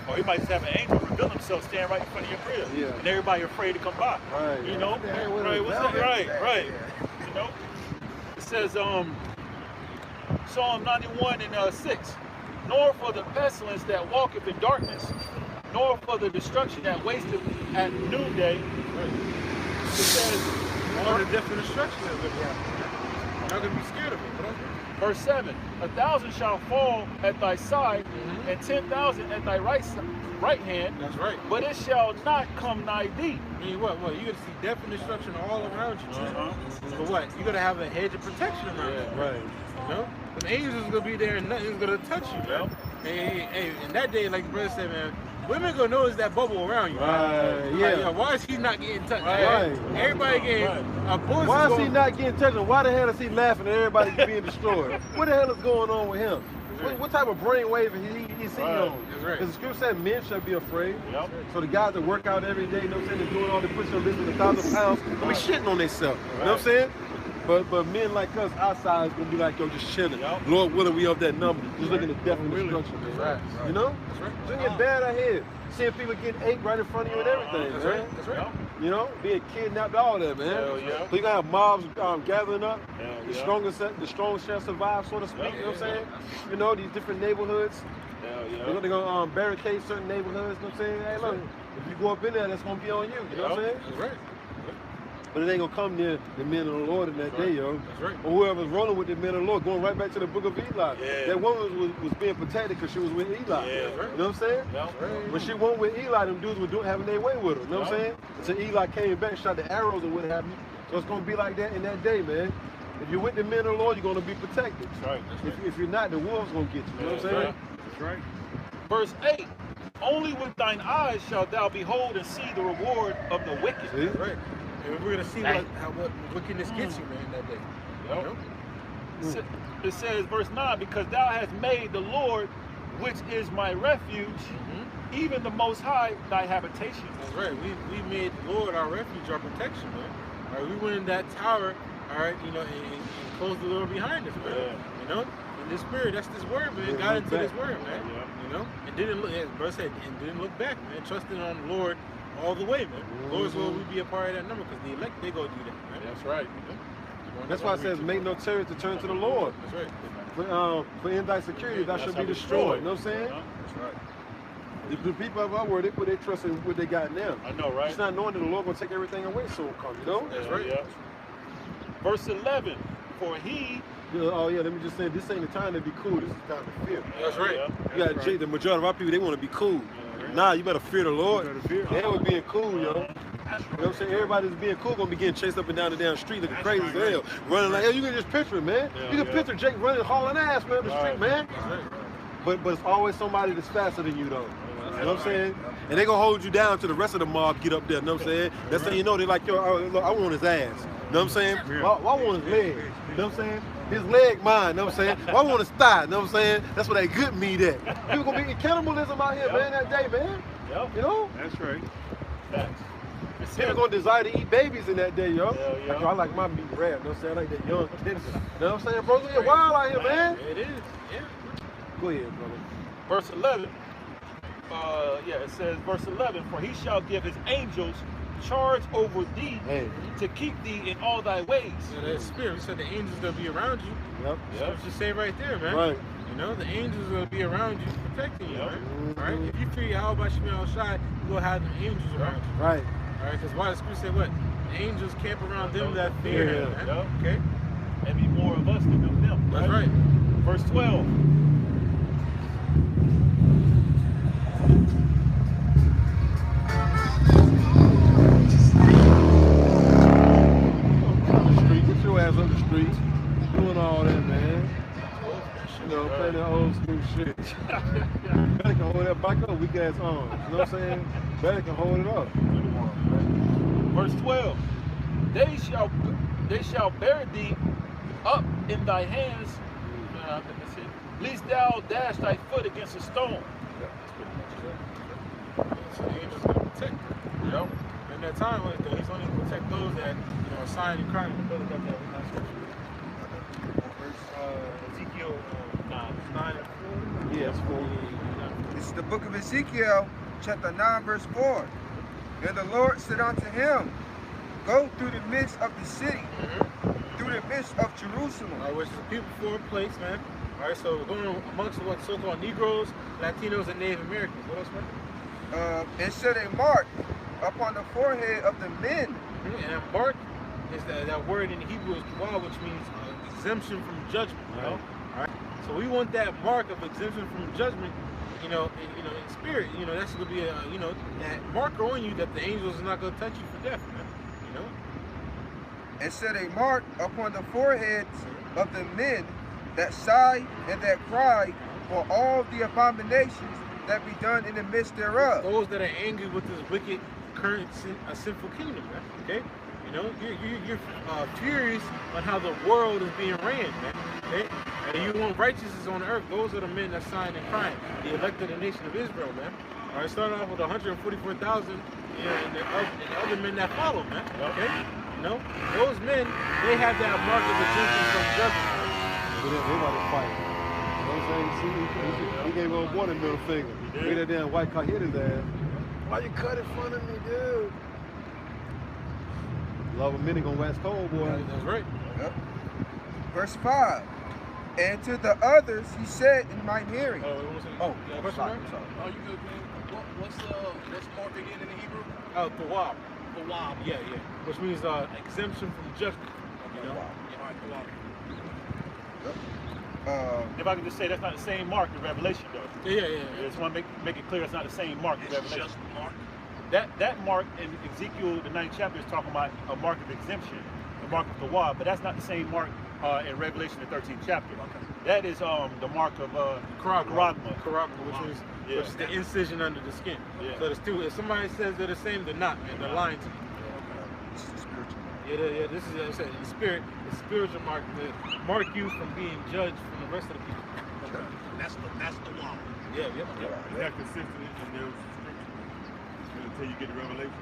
Or he might just have an angel reveal himself standing right in front of your crib. Yeah. And everybody afraid to come by. Right. You know? Hey, what Right, is what's that? that? Right. You know? It says, Psalm 91 and 6. Nor for the pestilence that walketh in darkness, nor for the destruction that wasteth at noonday. It says, Or the death and destruction is gonna happen. You're not gonna be scared of it, bro. verse 7, 1,000 shall fall at thy side, and 10,000 at thy right hand, That's right. but it shall not come nigh thee. I mean, what? You're gonna see death and destruction all around you, too. But what? You're gonna have a hedge of protection around you. Right. You know? The angels is gonna be there and nothing's gonna touch you, man. Hey, in that day, like the brother said, man, women gonna notice that bubble around you. Right, Like, yeah. yo, why is he not getting touched? Right. Everybody getting. Boys Why is he going, not getting touched? And why the hell is he laughing and everybody being destroyed? What the hell is going on with him? What type of brainwave is he on? That's right. Because the scripture said men shall be afraid. Yep. So the guys that work out every day, you know what I'm saying, they're doing all the push-ups, lifting 1,000 pounds, gonna be shitting on themselves. You know what I'm saying? But men like us, our side is gonna be like, yo, just chilling. Yep. Lord willing, we of that number. Just looking at death and destruction. Right. You know? That's right. It's gonna get bad out here. Seeing people getting ate right in front of you and everything, That's man. right. That's right. You know, being kidnapped, all that, man. Hell yeah. So you gonna have mobs gathering up. Hell The yeah. strongest shall survive, so to speak. Yep. You know what I'm saying? You know, these different neighborhoods. Hell They're gonna barricade certain neighborhoods. You know what I'm saying? Hey, look, if you go up in there, that's gonna be on you. You know what I'm saying? That's right. But it ain't gonna come near the men of the Lord in that day, yo. That's right. Or whoever's rolling with the men of the Lord, going right back to the book of Eli. Yeah. That woman was being protected because she was with Eli. Yeah. You know what I'm saying? Yep. When she went with Eli, them dudes were having their way with her. You know what I'm saying? Until Eli came back and shot the arrows and what have you. So it's gonna be like that in that day, man. If you're with the men of the Lord, you're gonna be protected. That's right. If you're not, the wolves gonna get you. You know what I'm saying? That's right. Verse 8. Only with thine eyes shalt thou behold and see the reward of the wicked. See? That's right. And we're gonna see what wickedness gets you, man, that day. Yep. You know? It says, verse 9, because thou hast made the Lord, which is my refuge, even the Most High, thy habitation. That's right. We made the Lord our refuge, our protection, man. All right, we went in that tower, all right, you know, and closed the door behind us, man. Yeah. You know, in this spirit, that's this word, man. Yeah, Got look into this back. word, man. Yeah. You know, and didn't look, as brother said, and didn't look back, man. Trusting on the Lord all the way, man. Lord's will we be a part of that number, because the elect, they go do that, man. That's right. You know? That's why it says, make no terror to turn to the Lord. That's right. For in thy security thou shalt be destroyed. You know what I'm saying? That's right. The people of our word, they put their trust in what they got now. I know, right? It's not knowing that the Lord will take everything away soon come, you know? That's right. Yeah. Verse 11, for he... Oh yeah, let me just say, this ain't the time to be cool, this is the time to fear. That's right. You got the majority of our people, they want to be cool. Nah, you better fear the Lord. They was being cool, yo. You know what I'm saying? Everybody that's being cool gonna be getting chased up and down the damn street looking crazy as hell. Running like, you can just picture it, man. You can picture Jake running, hauling ass, man, up the street, man. But it's always somebody that's faster than you, though. You know what I'm saying? And they gonna hold you down till the rest of the mob get up there, you know what I'm saying? That's how you know they like, yo, I want his ass. You know what I'm saying? Well, I want his leg. You know what I'm saying? His leg mine, you know what I'm saying? Well, I want his thigh, you know what I'm saying? That's where that good meat at. People gonna be eating cannibalism out here, man, that day, man. You know? That's right. Facts. People gonna desire to eat babies in that day, yo. Hell yeah. Like, yo, I like my meat rare, you know what I'm saying? I like that young tender. You know what I'm saying, bro? You're wild out here, man. It is. Yeah. Go ahead, brother. Verse 11, it says, verse 11, for he shall give his angels charge over thee to keep thee in all thy ways. Yeah, that spirit, we said the angels will be around you. Yep. Scripture say right there, man. Right. You know, the angels will be around you, protecting you, Yep. right? All right? If you fear how about you be outside, you will have the angels around you. Right. All right? Because why the scripture say what? The angels camp around them that fear him, man. Yep. Okay? And be more of us than of them. That's right. Verse 12. Get your ass up the street. Doing all that, man. You know, playing that old school shit. Better can hold that back up, weak ass arms. You know what I'm saying? Better can hold it up. Verse 12. They shall bear thee up in thy hands, lest thou dash thy foot against a stone. So the angels going to protect you. Yep. In that time, he's only going to protect those that, are signed in crime. Ezekiel 9 and 4. Yes, cool. This is the book of Ezekiel, chapter 9, verse 4. And the Lord said unto him, go through the midst of the city, through the midst of Jerusalem. Which is a people for a place, man. All right, so we're going amongst what so-called Negroes, Latinos, and Native Americans. What else, man? And set a mark upon the forehead of the men. And that mark is that word in Hebrew is kawah, which means exemption from judgment. You know? All right. So we want that mark of exemption from judgment. In spirit. That's going to be that marker on you that the angels are not going to touch you for death, man. You know. And set a mark upon the foreheads of the men that sigh and that cry for all the abominations that be done in the midst thereof. Those that are angry with this wicked, current, sinful kingdom, man. Okay? You know, you're furious on how the world is being ran, man. Okay? And you want righteousness on the earth. Those are the men that signed and crying. The elect of the nation of Israel, man. All right, starting off with 144,000 and the other men that follow, man. Okay? You know, those men, they have that mark of redemption from judgment. They about to fight. You know what I'm saying? He gave old boy the middle finger. Look at that damn white car hit his ass. Why you cut in front of me, dude? Love a minute gonna wax cold, boy. That's right. Yep. Verse 5. And to the others he said in mine hearing. Oh, yeah, question mark? Oh, you good, man? What's mark again in the Hebrew? Oh, Thawab. Thawab. Yeah. Which means exemption from judgment. You know? If I can just say, that's not the same mark in Revelation, though. Yeah. I just want to make it clear it's not the same mark in Revelation. Just mark. That mark in Ezekiel, the 9th chapter, is talking about a mark of exemption, the mark of the wad, but that's not the same mark in Revelation, the 13th chapter. Okay. That is the mark of Karagma, Karagma. which is the incision under the skin. Yeah. So there's two. If somebody says they're the same, they're not, man. They're lying to you. This is the spiritual. Yeah. This is, as I said, the spirit, the spiritual mark, to mark you from being judged from the rest of the people. That's the wall. Yeah. Is that consistent in those scriptures until you get to Revelation?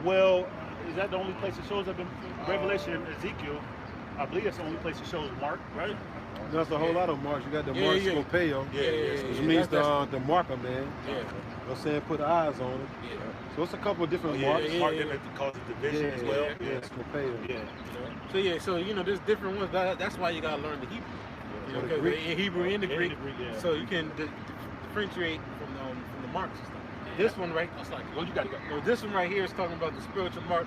Well, is that the only place it shows up in Revelation and Ezekiel? I believe that's the only place it shows mark, right? There's a whole lot of marks. You got the mark Scopeo, which means the marker, man. Yeah. You know what I'm saying? Put eyes on it. Yeah. So it's a couple of different marks. Mark them to cause a division as well. Scopeo. So you know, there's different ones. That's why you gotta learn the Hebrew. You know, because in Hebrew and the Greek, so you can differentiate from the marks and stuff. This one right, you gotta go. No, this one right here is talking about the spiritual mark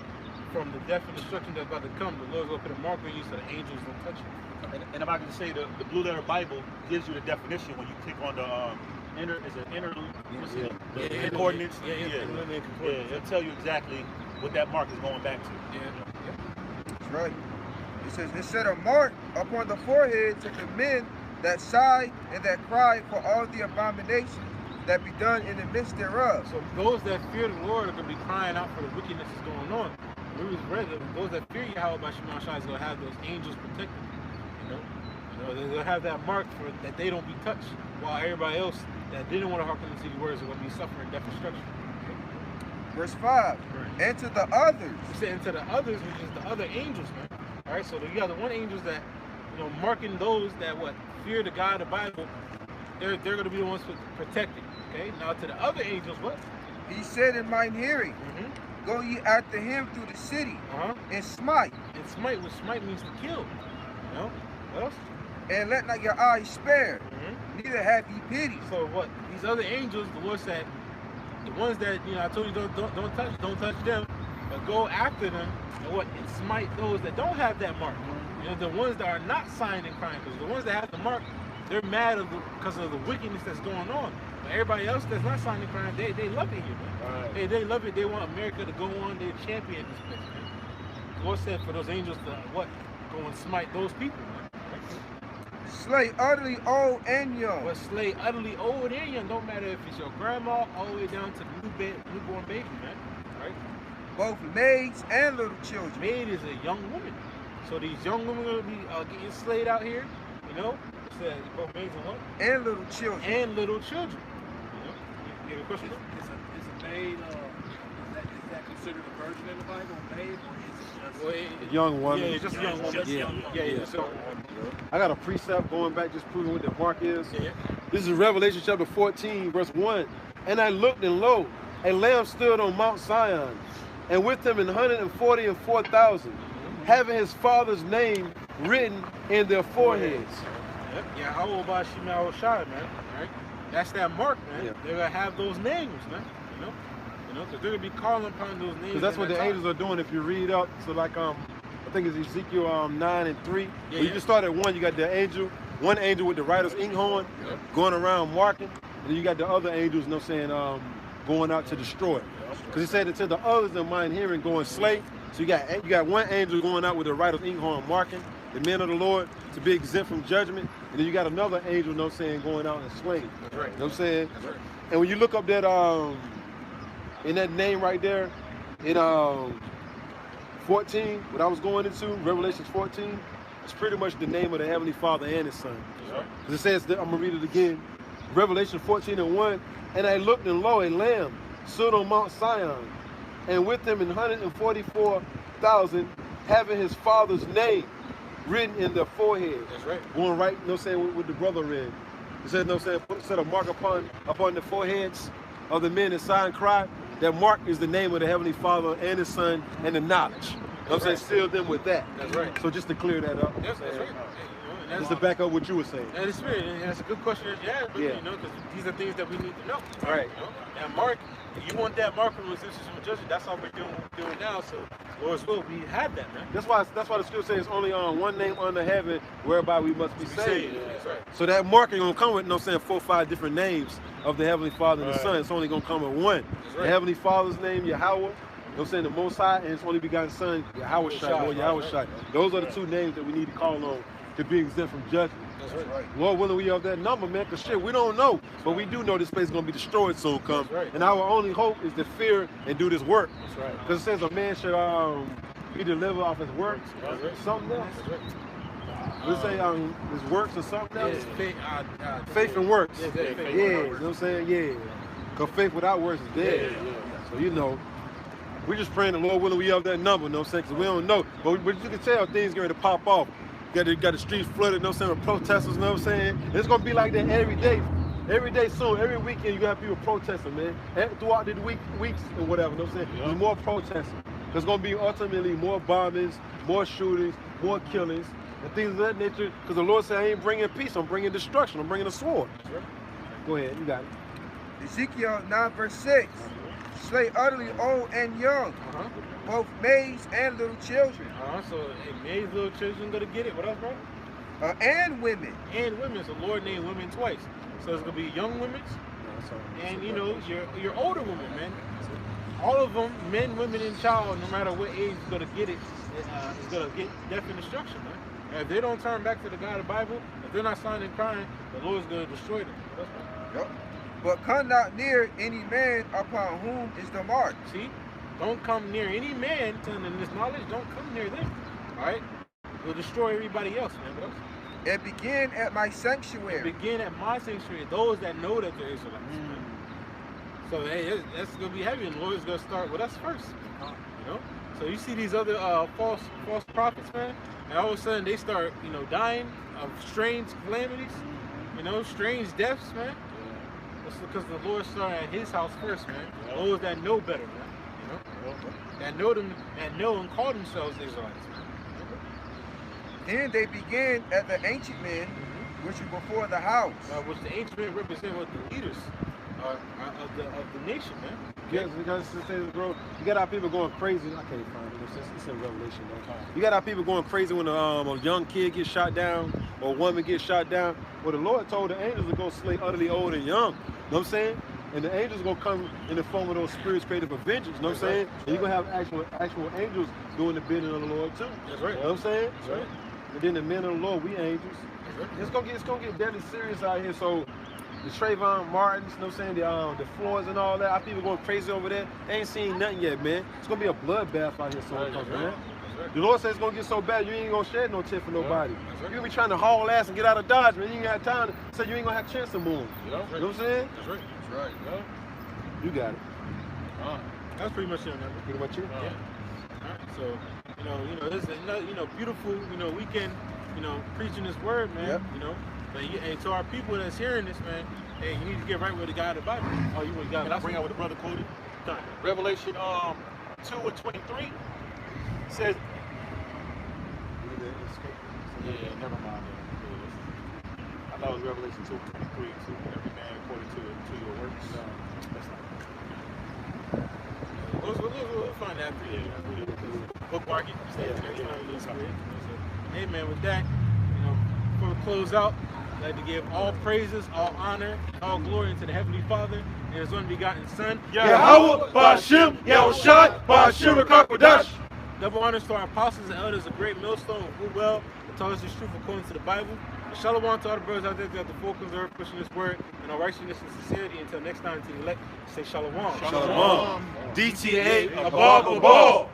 from the death and destruction that's about to come. The Lord's gonna put a mark on you so the angels don't touch you. And if I can say, the Blue Letter Bible gives you the definition when you click on the coordinates. It'll tell you exactly what that mark is going back to. That's right. It says, it set a mark upon the foreheads of the men that sigh and that cry for all the abominations that be done in the midst thereof. So those that fear the Lord are going to be crying out for the wickedness that's going on. We was read that those that fear Yahweh by Shema Shai is going to have those angels protect them. You know, they'll have that mark for that they don't be touched, while everybody else that didn't want to hearken to these words are going to be suffering death and destruction. Verse 5. And to the others. He said, and to the others, which is the other angels, man. All right, so you got the one angels that, you know, marking those that fear the God of the Bible. They're going to be the ones protecting. Okay. Now to the other angels, what? He said in mine hearing, go ye after him through the city and smite. And smite, which smite means to kill. You know. What else? And let not your eyes spare, neither have ye pity. So what? These other angels, the ones that you know, I told you don't touch them, but go after them and smite those that don't have that mark. You know, the ones that are not signed and crying, because the ones that have the mark, they're mad because of the wickedness that's going on. But everybody else that's not signed and crying, they love it here, man. Right. They love it. They want America to go on. They're champion this place, man. The Lord said for those angels to go and smite those people, man. Slay utterly old and young. But slay utterly old and young. Don't matter if it's your grandma all the way down to the newborn baby, man. Right? Both maids and little children. Maid is a young woman. So these young women are going to be getting slayed out here. You know? It says both maids and what? And little children. And little children. You know? You have a question? Is a maid, is that considered a virgin in the Bible? Maid, or is it just a young woman? Yeah, it's just a young woman. Yeah. So, I got a precept going back, just proving what the mark is. Yeah. This is Revelation chapter 14, verse 1. And I looked, and lo, a lamb stood on Mount Zion, and with him 144,000, having his father's name written in their foreheads. Yep. Yeah, how old about Shema Shai, man? Right? That's that mark, man. Yeah. They're gonna have those names, man. You know, because they're gonna be calling upon those names. Because that's what the angels are doing. If you read up, so like I think it's Ezekiel 9 and 3. Yeah, you just start at 1. You got the angel, one angel with the writer's inkhorn, going around marking, and then you got the other angels, you know, saying going out to destroy. Because he said that to the others in mine hearing, go and slay. So you got one angel going out with the writer's inkhorn marking, the men of the Lord to be exempt from judgment. And then you got another angel, you know what I'm saying, going out and slaying. That's right. You know what I'm saying? That's right. And when you look up that in that name right there, in 14, what I was going into, Revelation 14, it's pretty much the name of the Heavenly Father and His Son. Because it says, that, I'm going to read it again, Revelation 14:1, and I looked, and lo, a lamb stood on Mount Zion, and with him 144,000, having his father's name written in their forehead. That's right. Going right, you know what I'm saying, with the brother read. It said, you know what I'm saying, set a mark upon the foreheads of the men inside and cry. That mark is the name of the Heavenly Father and His Son and the knowledge. You know what I'm saying? Seal them with that. That's right. So just to clear that up. Yes, that's right. Just to back up what you were saying. And it's weird, and that's a good question that you asked, Yeah. you know, because these are things that we need to know. Right. You know? And Mark, you want that mark from resistance from judgment, that's all we're doing now. So, Lord's will, we have that, man. That's why the scripture says it's only on one name under heaven whereby we must be saved. That's right. So that mark ain't gonna come with, you know what I'm saying, 4 or 5 different names of the Heavenly Father and the Son. It's only gonna come with one. That's right. The Heavenly Father's name, Yahweh. You know what I'm saying, the Most High, and His only begotten Son, Yahweh Shai, or Yahweh Shai. Those are the two names that we need to call on to be exempt from judgment. That's right. Lord willing, we have that number, man, because shit, we don't know. But we do know this place is going to be destroyed soon come. Right. And our only hope is to fear and do this work. That's right. Because it says a man should be delivered off his works. That's right. Something else. That's right. We say his works or something else. Yeah, Faith and works. Yeah, faith and You know works. what I'm saying? Yeah. Because faith without works is dead. Yeah. So, you know, we just praying the Lord willing we have that number, you know what I'm saying? Because we don't know. But you can tell things going to pop off. Got the streets flooded, you know what I'm saying, with protesters, you know what I'm saying? And it's going to be like that every day. Every day soon, every weekend, you have people protesting, man. And throughout the weeks and whatever, you know what I'm saying? There's more protesting. There's going to be ultimately more bombings, more shootings, more killings, and things of that nature. Because the Lord said, I ain't bringing peace, I'm bringing destruction, I'm bringing a sword. Go ahead, you got it. Ezekiel 9:6. Slay utterly old and young, both maids and little children. So, hey, maids, little children gonna get it. What else, bro? And women. And women. So, Lord named women twice. So, it's gonna be young women, and you know, your older women, man. All of them, men, women, and child, no matter what age, is gonna get it. Is gonna get death and destruction, man. And if they don't turn back to the God of the Bible, if they're not signing and crying, the Lord's gonna destroy them. What else, man? Yep. But come not near any man upon whom is the mark. See? Don't come near any man telling them this knowledge. Don't come near them. All right? We'll destroy everybody else, man. What else? And begin at my sanctuary. Begin at my sanctuary. Those that know that they're Israelites. Man. So hey, that's gonna be heavy, and the Lord's gonna start with us first. You know? So you see these other false prophets, man, and all of a sudden they start, you know, dying of strange calamities, you know, strange deaths, man. That's because the Lord started at His house first, man. Those that know better, man. You know, that know them, and know and call themselves Israelites. Then they began at the ancient men, which were before the house. Which the ancient men represent what the leaders of the nation, man. Yes, because it says, bro, you got our people going crazy. I can't find it. It's in Revelation, bro. You got our people going crazy when a young kid gets shot down or a woman gets shot down. Well, the Lord told the angels to go slay utterly old and young. You know what I'm saying? And the angels going to come in the form of those spirits created for vengeance. You know what I'm saying? And you're going to have actual angels doing the bidding of the Lord, too. That's right. You know what I'm saying? That's right. And then the men of the Lord, we angels. It's gonna get deadly serious out here. So the Trayvon Martins, you know what I'm saying, the Floyds and all that, our people going crazy over there. They ain't seen nothing yet, man. It's gonna be a bloodbath out here soon, man. The Lord says it's gonna get so bad you ain't gonna shed no tear for nobody. You're gonna be trying to haul ass and get out of Dodge, man. You ain't got time to say you ain't gonna have a chance to move. You know what I'm saying? That's right. That's right. You got it. That's pretty much it, man. Pretty much it. Yeah. All right. So, you know, this is another, beautiful, weekend, preaching this word, man. Yep. And to our people that's hearing this, man, hey, you need to get right with the God of the Bible. Oh, you got to bring out what the brother quoted? Done. Revelation 2:23 says. Yeah, never mind. I thought it was Revelation 2:23 too. Every man according to your works. That's not. We'll find that for you. Bookmark it. Hey, man, with that, before we close out, I'd like to give all praises, all honor, all glory to the Heavenly Father and His only begotten Son. Yahweh, Ba'Shem, Yahushua, Ba'Shem, Kakadash. Double honors to our apostles and elders, a great millstone of well, and taught us this truth according to the Bible. And shalom to all the brothers out there that the full comes earth pushing this word and our righteousness and sincerity. Until next time, to the elect, say shalom. Shalom. DTA Above.